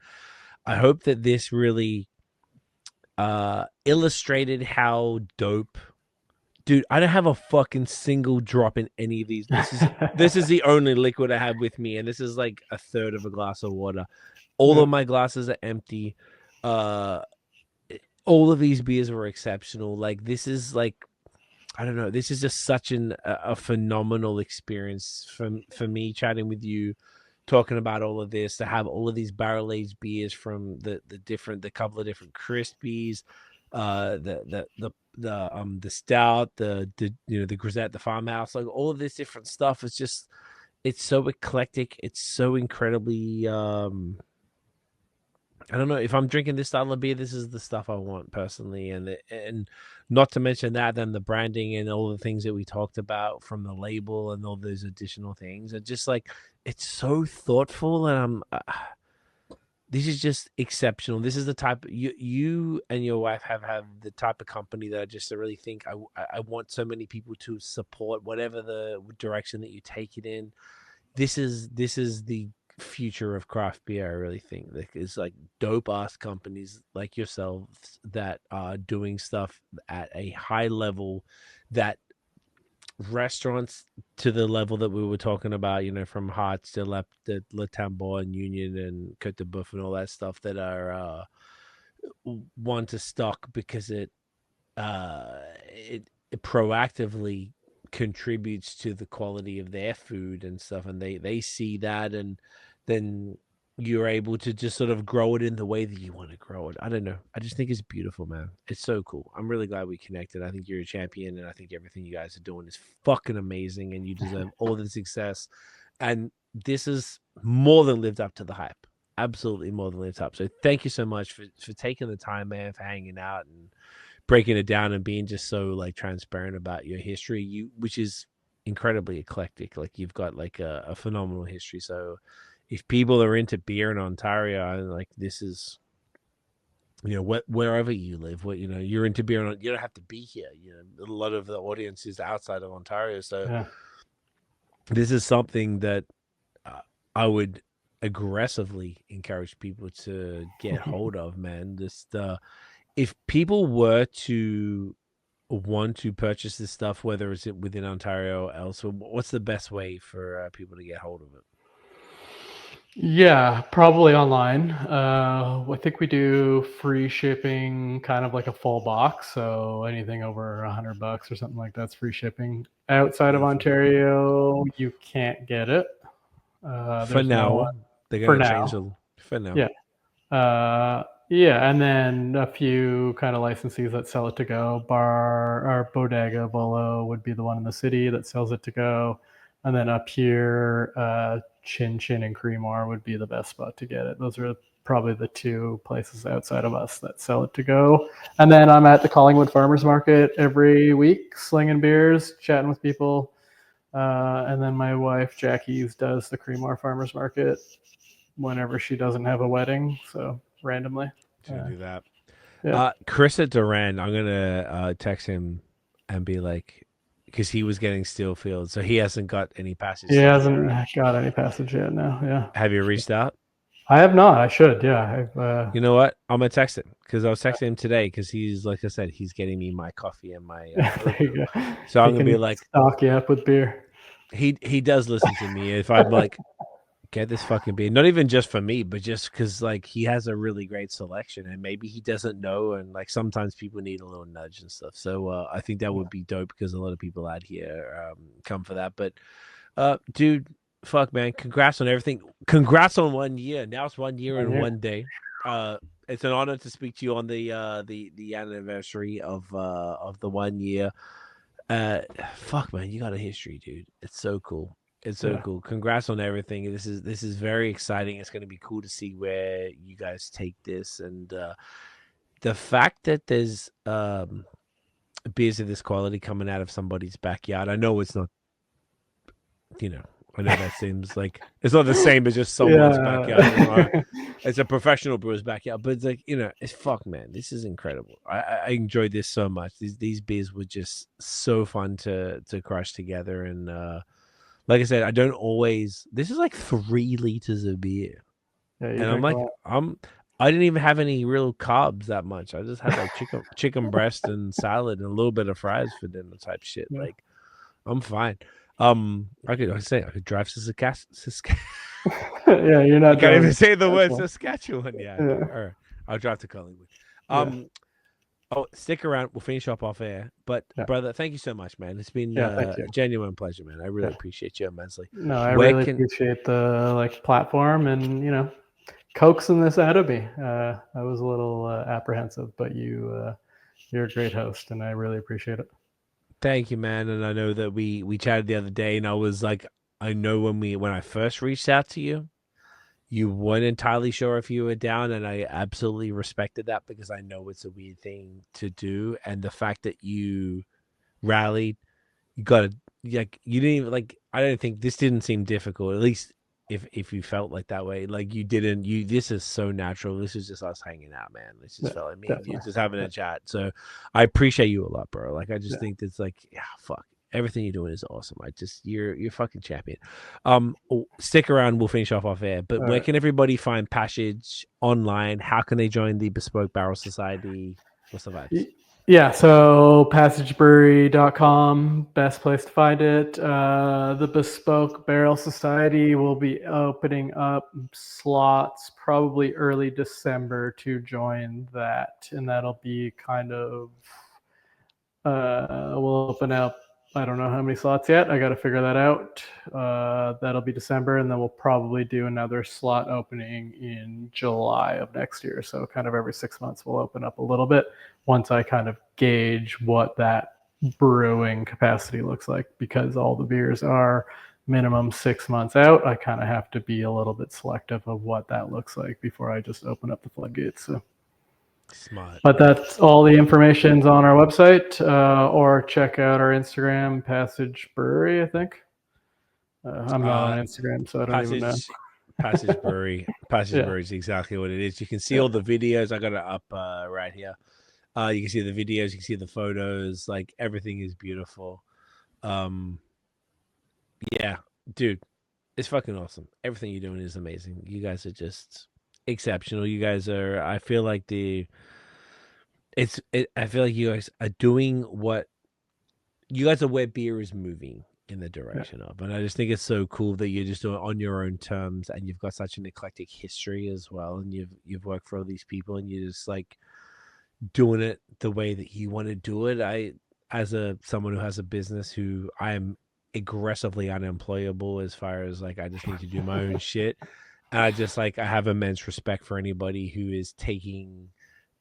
[SPEAKER 2] I hope that this really illustrated how dope. Dude, I don't have a fucking single drop in any of these. This is the only liquid I have with me, and this is like a third of a glass of water. All of my glasses are empty. All of these beers were exceptional. Like, this is like, I don't know. This is just such a phenomenal experience for me chatting with you, talking about all of this, to have all of these barrel-aged beers from the couple of different crispies, the stout, the grisette, the farmhouse, like all of this different stuff is just, it's so eclectic. It's so incredibly, I don't know, if I'm drinking this style of beer, this is the stuff I want personally. And not to mention that, then the branding and all the things that we talked about from the label and all those additional things are just like, it's so thoughtful. And this is just exceptional. This is the type you and your wife have the type of company that I just really think I want so many people to support, whatever the direction that you take it in. This is the future of craft beer. I really think it's like dope ass companies like yourselves that are doing stuff at a high level, that restaurants to the level that we were talking about, from Hearts to Le Tambor and Union and Cote de Boeuf and all that stuff, that are want to stock because it proactively contributes to the quality of their food and stuff, and they see that, and then you're able to just sort of grow it in the way that you want to grow it. I don't know. I just think it's beautiful, man. It's so cool. I'm really glad we connected. I think you're a champion, and I think everything you guys are doing is fucking amazing, and you deserve all the success. And this is more than lived up to the hype. Absolutely more than lived up. So thank you so much for taking the time, man, for hanging out and breaking it down and being just so like transparent about your history, which is incredibly eclectic. Like, you've got like a phenomenal history. So if people are into beer in Ontario, like, this is, wherever you live, you're into beer, you don't have to be here. A lot of the audience is outside of Ontario. So this is something that I would aggressively encourage people to get hold of, man. Just, if people were to want to purchase this stuff, whether it's within Ontario or elsewhere, what's the best way for people to get hold of it?
[SPEAKER 3] Yeah, probably online. I think we do free shipping, kind of like a full box. So anything over $100 or something like that's free shipping. Outside of Ontario, you can't get it.
[SPEAKER 2] For now, they're going to change it. For now.
[SPEAKER 3] Yeah. Yeah, and then a few kind of licensees that sell it to go. Bar or Bodega Bolo would be the one in the city that sells it to go. And then up here, Chin Chin and Creemore would be the best spot to get it. Those are probably the two places outside of us that sell it to go. And then I'm at the Collingwood Farmers Market every week, slinging beers, chatting with people. And then my wife, Jackie, does the Creemore Farmers Market whenever she doesn't have a wedding. So randomly.
[SPEAKER 2] To do that.
[SPEAKER 3] Yeah.
[SPEAKER 2] Chris at Duran, I'm going to text him and be like, because he was getting Steelfield, so he hasn't got any passage.
[SPEAKER 3] He hasn't got any passage yet. No, yeah.
[SPEAKER 2] Have you reached out?
[SPEAKER 3] I have not. I should. Yeah.
[SPEAKER 2] You know what? I'm gonna text him, because I was texting him today, because he's, like I said, he's getting me my coffee and my.
[SPEAKER 3] There you go.
[SPEAKER 2] So I'm gonna be like,
[SPEAKER 3] stock you up with beer.
[SPEAKER 2] He does listen to me. If I'm like, get this fucking beer. Not even just for me, but just because like he has a really great selection, and maybe he doesn't know, and like sometimes people need a little nudge and stuff. So I think that would be dope because a lot of people out here come for that. But dude, fuck man, congrats on everything. Congrats on 1 year. Now it's 1 year and 1 day. It's an honor to speak to you on the anniversary of the 1 year. Fuck man, you got a history, dude. It's so cool. It's so cool. Congrats on everything. This is very exciting. It's going to be cool to see where you guys take this, and the fact that there's beers of this quality coming out of somebody's backyard. I know it's not, I know that seems like it's not the same as just someone's backyard. It's a professional brewer's backyard, but it's like, it's fuck, man. This is incredible. I enjoyed this so much. These beers were just so fun to crush together, and like I said, I don't always. This is like 3 liters of beer, and I'm like, I didn't even have any real carbs that much. I just had like chicken breast and salad and a little bit of fries for dinner type shit. Yeah. Like, I'm fine. I could drive to Saskatchewan.
[SPEAKER 3] Yeah, you're not.
[SPEAKER 2] I can't even say the word Saskatchewan. Yeah. Or I'll drive to Collingwood. Oh, stick around. We'll finish off air. But brother, thank you so much, man. It's been a genuine pleasure, man. I really appreciate you immensely.
[SPEAKER 3] No, I really appreciate the platform and coaxing this out of me. I was a little apprehensive, but you're a great host, and I really appreciate it.
[SPEAKER 2] Thank you, man. And I know that we chatted the other day, and I was like, I know when I first reached out to you, you weren't entirely sure if you were down, and I absolutely respected that because I know it's a weird thing to do. And the fact that you rallied, you didn't even I don't think this didn't seem difficult, at least if you felt like that way. Like this is so natural. This is just us hanging out, man. This just felt like me and you just having a chat. So I appreciate you a lot, bro. Like, I just think that's fuck. Everything you're doing is awesome. You're fucking champion. Stick around. We'll finish off air. But where can everybody find Passage online? How can they join the Bespoke Barrel Society? What's the vibes?
[SPEAKER 3] Yeah, so passagebrewery.com, best place to find it. The Bespoke Barrel Society will be opening up slots probably early December to join that, and that'll be kind of we'll open up. I don't know how many slots yet. I got to figure that out. That'll be December, and then we'll probably do another slot opening in July of next year. So kind of every 6 months we'll open up a little bit once I kind of gauge what that brewing capacity looks like, because all the beers are minimum 6 months out. I kind of have to be a little bit selective of what that looks like before I just open up the floodgates. So.
[SPEAKER 2] Smart.
[SPEAKER 3] But that's all the information's on our website, or check out our Instagram, Passage Brewery, I think. I'm not on Instagram, so I don't even know.
[SPEAKER 2] Passage Brewery. Passage Brewery is exactly what it is. You can see all the videos. I got it up right here. You can see the videos. You can see the photos. Like, everything is beautiful. Yeah, dude, it's fucking awesome. Everything you're doing is amazing. You guys are just exceptional. You guys are. I feel like I feel like you guys are doing what you guys are where beer is moving in the direction of, and I just think it's so cool that you're just doing it on your own terms, and you've got such an eclectic history as well, and you've worked for all these people, and you're just like doing it the way that you want to do it. As someone who has a business, who I am aggressively unemployable as far as I just need to do my own shit. And I just I have immense respect for anybody who is taking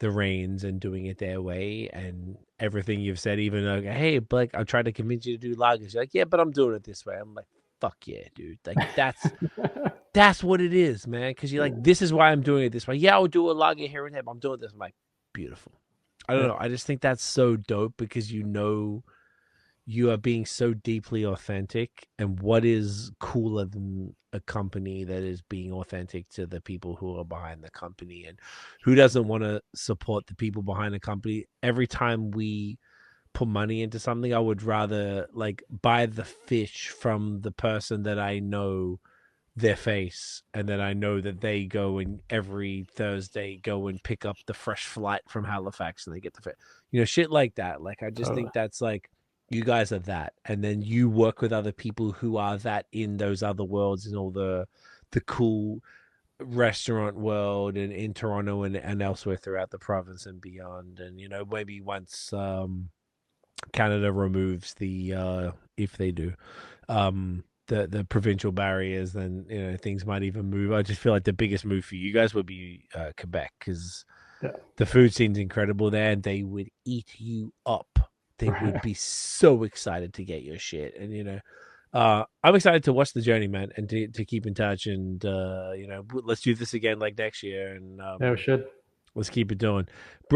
[SPEAKER 2] the reins and doing it their way. And everything you've said, even hey, Blake, I'm trying to convince you to do lagers. You're like, yeah, but I'm doing it this way. I'm like, fuck yeah, dude. That's what it is, man. Because you're like, this is why I'm doing it this way. Yeah, I'll do a lager here and there, but I'm doing this. I'm like, beautiful. I don't know. I just think that's so dope because you are being so deeply authentic, and what is cooler than a company that is being authentic to the people who are behind the company, and who doesn't want to support the people behind the company? Every time we put money into something, I would rather buy the fish from the person that I know their face, and then I know that they go and every Thursday go and pick up the fresh flight from Halifax and they get the fish, shit like that. I just think that's you guys are that, and then you work with other people who are that in those other worlds and all the the cool restaurant world in Toronto and elsewhere throughout the province and beyond. And maybe once Canada removes the if they do the provincial barriers, then things might even move. I just feel like the biggest move for you guys would be Quebec, because the food scene's incredible there, and they would eat you up. They would be so excited to get your shit. And I'm excited to watch the journey, man, and to keep in touch. And let's do this again like next year. And
[SPEAKER 3] we should.
[SPEAKER 2] Let's keep it doing.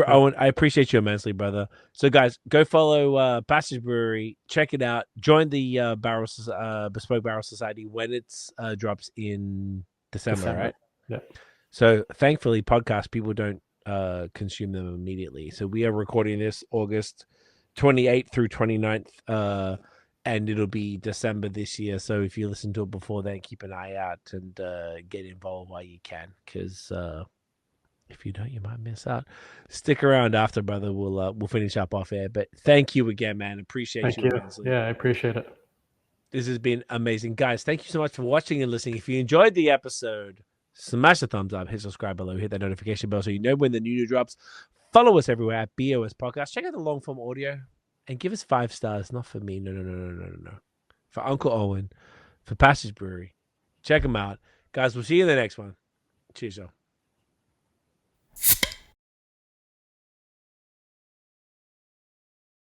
[SPEAKER 2] Owen, I appreciate you immensely, brother. So, guys, go follow Passage Brewery. Check it out. Join the Bespoke Barrel Society when it drops in December, right?
[SPEAKER 3] Yeah.
[SPEAKER 2] So, thankfully, podcast people don't consume them immediately. So, we are recording this August 28th through 29th, and it'll be December this year. So, if you listen to it before then, keep an eye out and get involved while you can, because if you don't, you might miss out. Stick around after, brother. We'll finish up off air. But thank you again, man. Appreciate you immensely.
[SPEAKER 3] Yeah, I appreciate it.
[SPEAKER 2] This has been amazing. Guys, thank you so much for watching and listening. If you enjoyed the episode, smash the thumbs up, hit subscribe below, hit that notification bell so you know when the new drops. Follow us everywhere at BAOS Podcast. Check out the long form audio and give us 5 stars. Not for me. No. For Uncle Owen, for Passage Brewery. Check them out. Guys, we'll see you in the next one. Cheers, y'all.